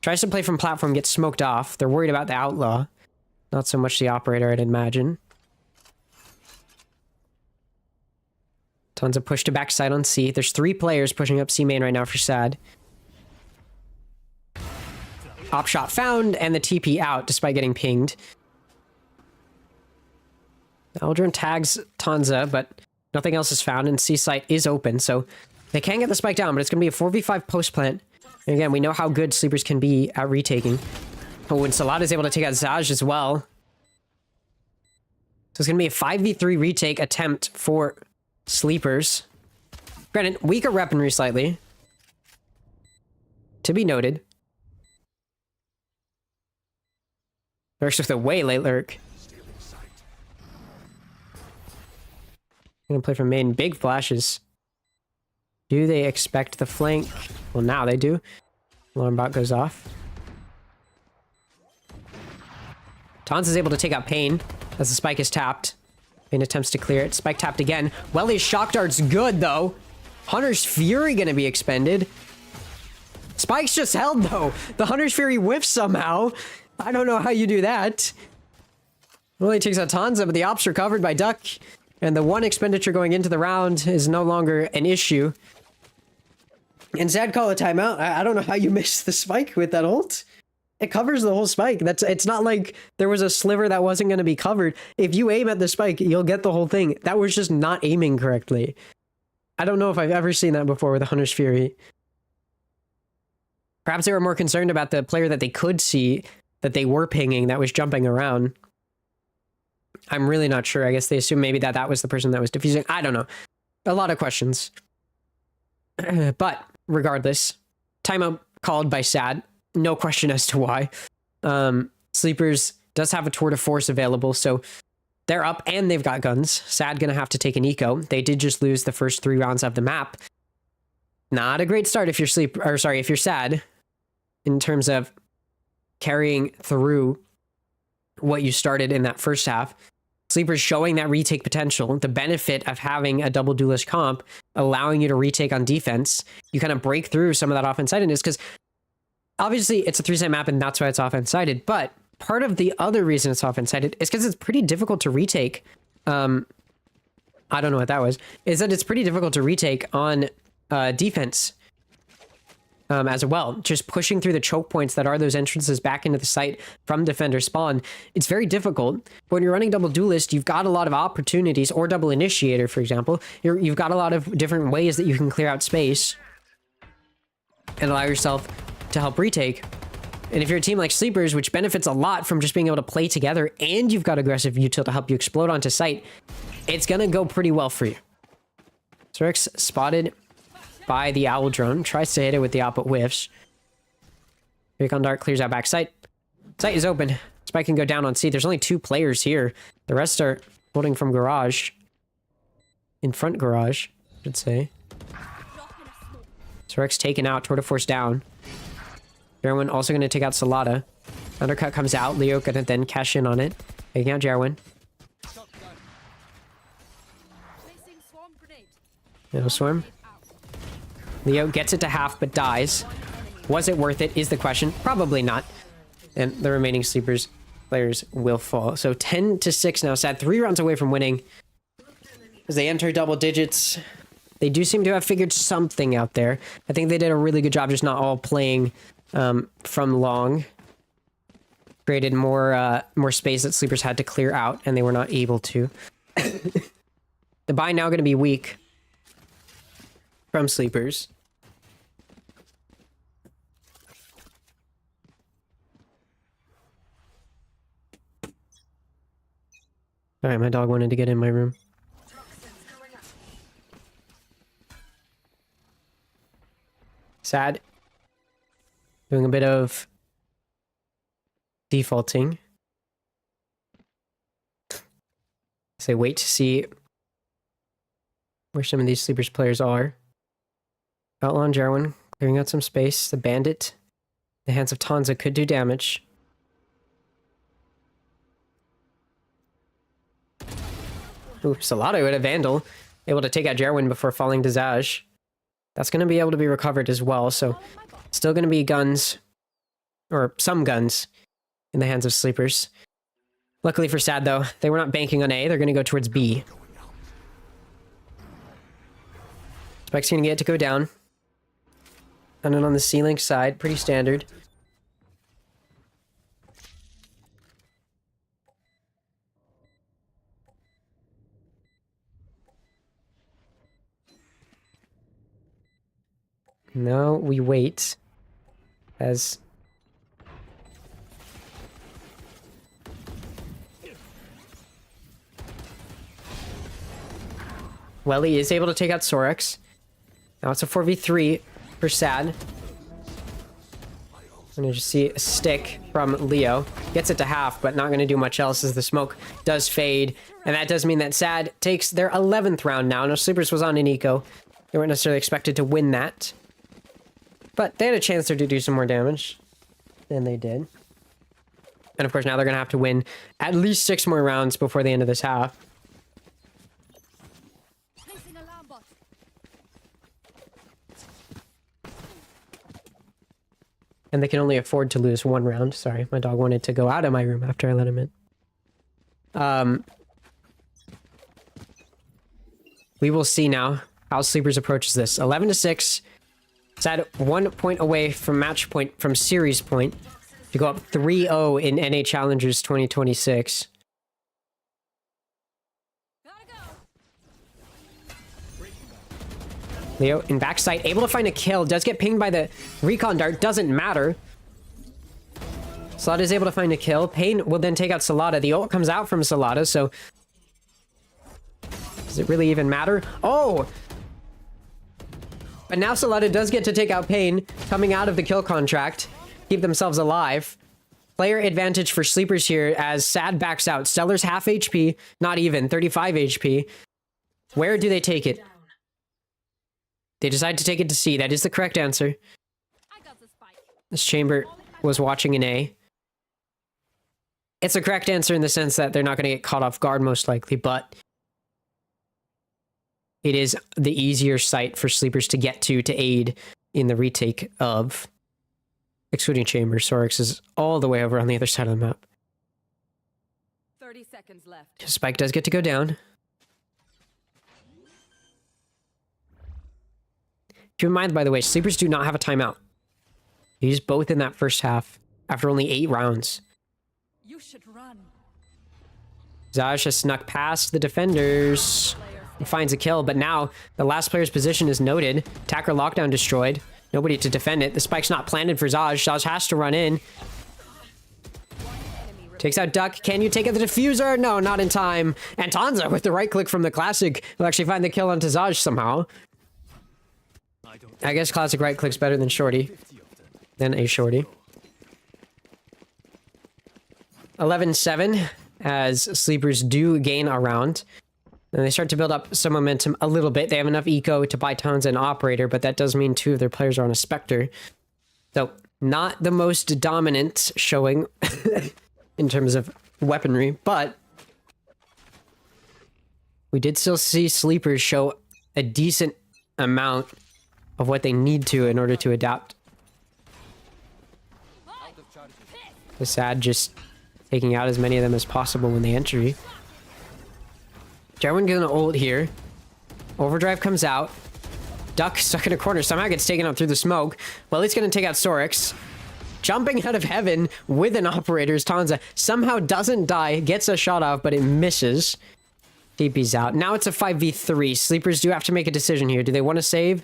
Tries to play from platform, gets smoked off. They're worried about the outlaw. Not so much the operator, I'd imagine. Tons of push to backside on C. There's 3 players pushing up C main right now for SaD. Op shot found, and the TP out despite getting pinged. Eldrin tags Tanza, but nothing else is found, and C site is open, so they can get the spike down, but it's going to be a 4v5 post plant. And again, we know how good Sleepers can be at retaking. Oh, and Salada is able to take out Zaj as well. So it's going to be a 5v3 retake attempt for Sleepers. Granted, weaker weaponry slightly. To be noted. Lurks with a way late lurk. Gonna play from main. Big flashes. Do they expect the flank? Well, now they do. Alarm bot goes off. Tons is able to take out Payne as the spike is tapped. Payne attempts to clear it. Spike tapped again. Welly's shock dart's good, though. Hunter's Fury gonna be expended. Spike's just held, though. The Hunter's Fury whiffs somehow. I don't know how you do that. It only takes a Tanza, but the ops are covered by Duck. And the one expenditure going into the round is no longer an issue. And SaD call a timeout. I don't know how you missed the spike with that ult. It covers the whole spike. It's not like there was a sliver that wasn't going to be covered. If you aim at the spike, you'll get the whole thing. That was just not aiming correctly. I don't know if I've ever seen that before with the Hunter's Fury. Perhaps they were more concerned about the player that they could see that they were pinging that was jumping around. I'm really not sure. I guess they assumed maybe that was the person that was defusing. I don't know. A lot of questions. But regardless, timeout called by SaD. No question as to why. Sleepers does have a tour de force available, so they're up and they've got guns. SaD gonna have to take an eco. They did just lose the first 3 rounds of the map. Not a great start if you're if you're SaD in terms of carrying through what you started in that first half. Sleepers showing that retake potential, the benefit of having a double duelist comp, allowing you to retake on defense. You kind of break through some of that offense-sidedness, because obviously it's a 3-side map and that's why it's offense-sided, but part of the other reason it's offense-sided is because it's pretty difficult to retake. I don't know what that was. Is that it's pretty difficult to retake on defense as well. Just pushing through the choke points that are those entrances back into the site from defender spawn. It's very difficult. When you're running double duelist, you've got a lot of opportunities, or double initiator, for example. You've got a lot of different ways that you can clear out space and allow yourself to help retake. And if you're a team like Sleepers, which benefits a lot from just being able to play together, and you've got aggressive util to help you explode onto site, it's gonna go pretty well for you. Zerix spotted by the owl drone, tries to hit it with the op, but whiffs. Recon Dart clears out back site. Site is open. Spike can go down on C. There's only 2 players here. The rest are holding from garage. In front garage, I should say. Zerix taken out, Tour de Force down. Jarwin also going to take out Salada. Undercut comes out. Leo going to then cash in on it. Taking out Jarwin. No swarm. Leo gets it to half, but dies. Was it worth it, is the question. Probably not. And the remaining Sleepers players will fall. So 10-6 now. SaD 3 rounds away from winning. As they enter double digits. They do seem to have figured something out there. I think they did a really good job just not all playing from long. Created more space that Sleepers had to clear out, and they were not able to. The buy now going to be weak from Sleepers. Alright, my dog wanted to get in my room. SaD. Doing a bit of defaulting. So wait to see where some of these Sleepers players are. Outlaw and Jarwin clearing out some space. The Bandit, the hands of Tanza could do damage. Ooh, Salado with a Vandal, able to take out Jarwin before falling to Zaj. That's going to be able to be recovered as well, so still going to be guns, or some guns, in the hands of Sleepers. Luckily for SaD, though, they were not banking on A. They're going to go towards B. Spike's going to get to go down. And then on the C-Link side, pretty standard. Now we wait as Welly is able to take out Sorex. Now it's a 4v3 for SaD. I'm gonna just see a stick from Leo. Gets it to half, but not gonna do much else as the smoke does fade. And that does mean that SaD takes their 11th round now. No, Sleepers was on an eco. They weren't necessarily expected to win that. But they had a chance there to do some more damage. And they did. And of course, now they're going to have to win at least 6 more rounds before the end of this half. And they can only afford to lose 1 round. Sorry, my dog wanted to go out of my room after I let him in. We will see now how Sleepers approaches this. 11-6. SaD 1 point away from match point, from series point, to go up 3-0 in NAChallengers 2026. Leo in backside, able to find a kill. Does get pinged by the recon dart. Doesn't matter. SaD is able to find a kill. Pain will then take out SaLaDa. The ult comes out from SaLaDa, so... does it really even matter? Oh! But now SaLaDa does get to take out Pain, coming out of the kill contract. Keep themselves alive. Player advantage for Sleepers here as SaD backs out. Stellar's half HP, not even, 35 HP. Where do they take it? They decide to take it to C. That is the correct answer. This chamber was watching an A. It's the correct answer in the sense that they're not going to get caught off guard most likely, but it is the easier site for Sleepers to get to aid in the retake of, excluding chamber. Sorix is all the way over on the other side of the map. 30 seconds left. Spike does get to go down. Keep in mind, by the way, Sleepers do not have a timeout. They used both in that first half after only 8 rounds. You should run. Zaj has snuck past the defenders and finds a kill, but now the last player's position is noted. Attacker lockdown destroyed. Nobody to defend it. The spike's not planted for Zaj. Zaj has to run in. Takes out Duck. Can you take out the diffuser? No, not in time. And Tanza with the right click from the Classic will actually find the kill onto Zaj somehow. I guess Classic right click's better than Shorty. Than a Shorty. 11-7 as Sleepers do gain a round. And they start to build up some momentum a little bit. They have enough eco to buy Tanza an Operator, but that does mean 2 of their players are on a Spectre. So, not the most dominant showing in terms of weaponry, but we did still see Sleepers show a decent amount of what they need to in order to adapt. The SaD just taking out as many of them as possible when they enter. Jarwin gonna ult here. Overdrive comes out. Duck stuck in a corner. Somehow gets taken out through the smoke. Well, he's gonna take out Sorix. Jumping out of heaven with an Operator's Tanza. Somehow doesn't die. Gets a shot off, but it misses. TP's out. Now it's a 5v3. Sleepers do have to make a decision here. Do they want to save?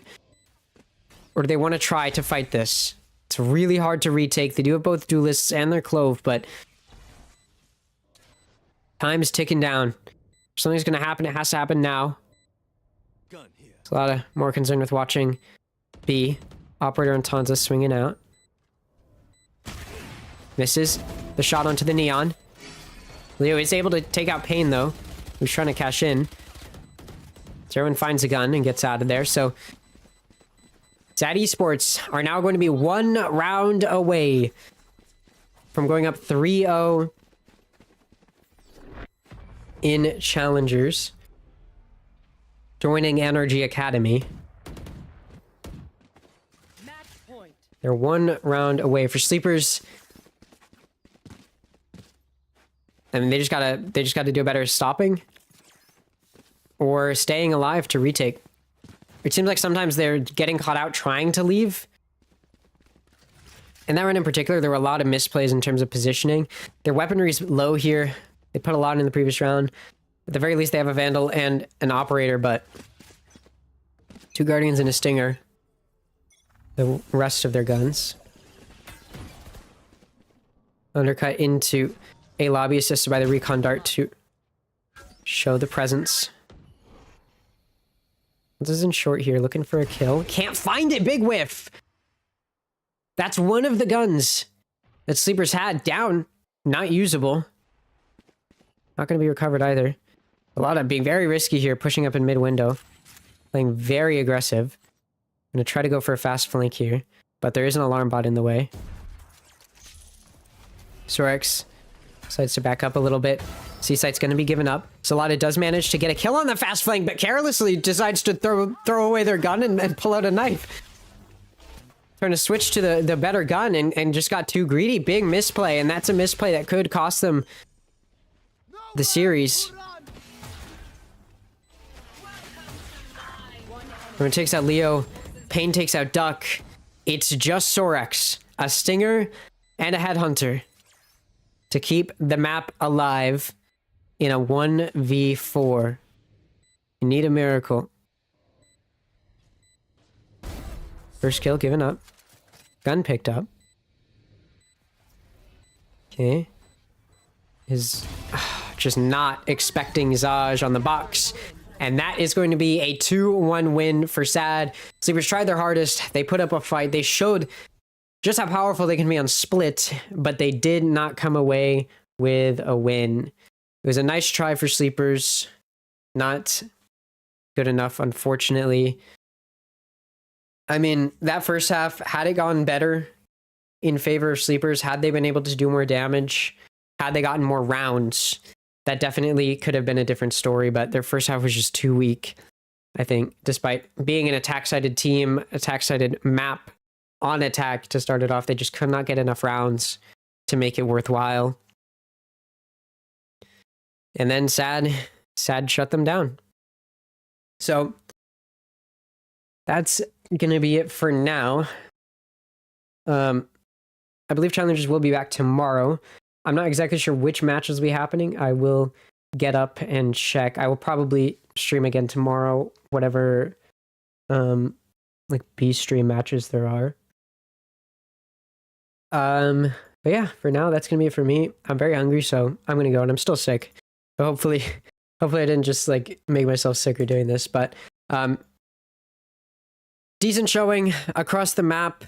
Or do they want to try to fight this? It's really hard to retake. They do have both duelists and their clove, but time is ticking down. If something's going to happen, it has to happen now. There's a lot of more concern with watching B. Operator and Tanza swinging out. Misses the shot onto the Neon. Leo is able to take out Pain, though. He's trying to cash in. Jarwin finds a gun and gets out of there, so SaD Esports are now going to be 1 round away from going up 3-0 in Challengers, joining NRG Academy. They're 1 round away. For Sleepers, I mean, they just gotta do a better stopping or staying alive to retake. It seems like sometimes they're getting caught out trying to leave. In that run in particular, there were a lot of misplays in terms of positioning. Their weaponry's low here. They put a lot in the previous round. At the very least, they have a Vandal and an Operator, but 2 Guardians and a Stinger. The rest of their guns. Undercut into a lobby assisted by the Recon Dart to show the presence. This is in short here, looking for a kill. Can't find it! Big whiff! That's one of the guns that Sleepers had down. Not usable. Not going to be recovered either. A lot of being very risky here, pushing up in mid-window. Playing very aggressive. I'm going to try to go for a fast flank here, but there is an alarm bot in the way. Sorix decides to back up a little bit. C-Site's going to be given up. SaLaDa does manage to get a kill on the fast flank, but carelessly decides to throw away their gun and pull out a knife. trying to switch to the better gun and just got too greedy. Big misplay, and that's a misplay that could cost them the series. Everyone takes out Leo. Pain takes out Duck. It's just Sorex, a Stinger, and a Headhunter to keep the map alive in a 1v4. You need a miracle. First kill given up. Gun picked up. Okay. Is just not expecting Zaj on the box. And that is going to be a 2-1 win for SaD. Sleepers tried their hardest. They put up a fight. They showed just how powerful they can be on split, but they did not come away with a win. It was a nice try for Sleepers. Not good enough, unfortunately. I mean, that first half, had it gone better in favor of Sleepers, had they been able to do more damage, had they gotten more rounds, that definitely could have been a different story, but their first half was just too weak, I think, despite being an attack-sided team, attack-sided map on attack to start it off. They just could not get enough rounds to make it worthwhile. And then SaD shut them down. So that's going to be it for now. I believe Challengers will be back tomorrow. I'm not exactly sure which matches will be happening. I will get up and check. I will probably stream again tomorrow, whatever like B stream matches there are. But yeah, for now that's gonna be it for me. I'm very hungry, so I'm gonna go, and I'm still sick. But hopefully I didn't just like make myself sicker doing this. But decent showing across the map.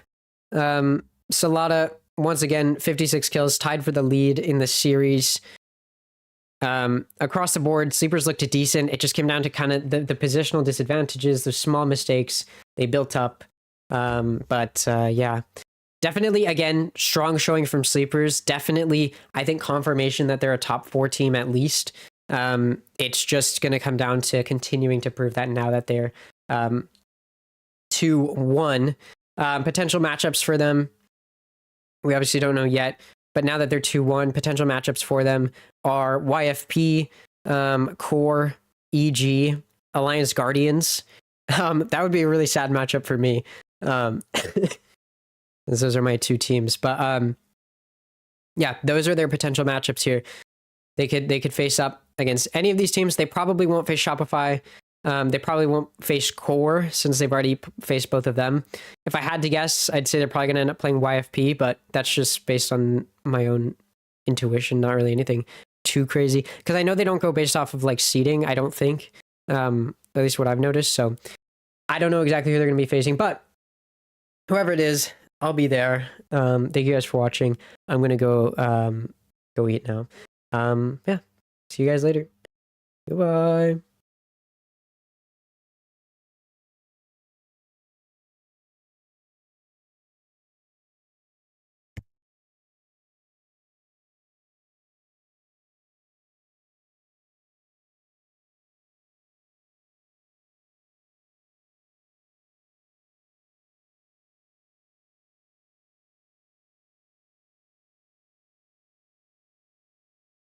Salada, once again, 56 kills, tied for the lead in the series. Across the board, Sleepers looked decent. It just came down to kind of the positional disadvantages, the small mistakes they built up. Yeah, definitely, again, strong showing from Sleepers. Definitely, I think, confirmation that they're a top 4 team at least. It's just going to come down to continuing to prove that now that they're 2-1. Potential matchups for them, we obviously don't know yet, but now that they're 2-1, potential matchups for them are YFP, Core, EG, Alliance Guardians. That would be a really sad matchup for me. Those are my 2 teams, but yeah, those are their potential matchups here. They could face up against any of these teams. They probably won't face Shopify. They probably won't face Core since they've already faced both of them. If I had to guess, I'd say they're probably going to end up playing YFP, but that's just based on my own intuition, not really anything too crazy. Because I know they don't go based off of like seeding, I don't think. At least what I've noticed. So I don't know exactly who they're going to be facing, but whoever it is, I'll be there. Thank you guys for watching. I'm going to go eat now. Yeah. See you guys later. Goodbye.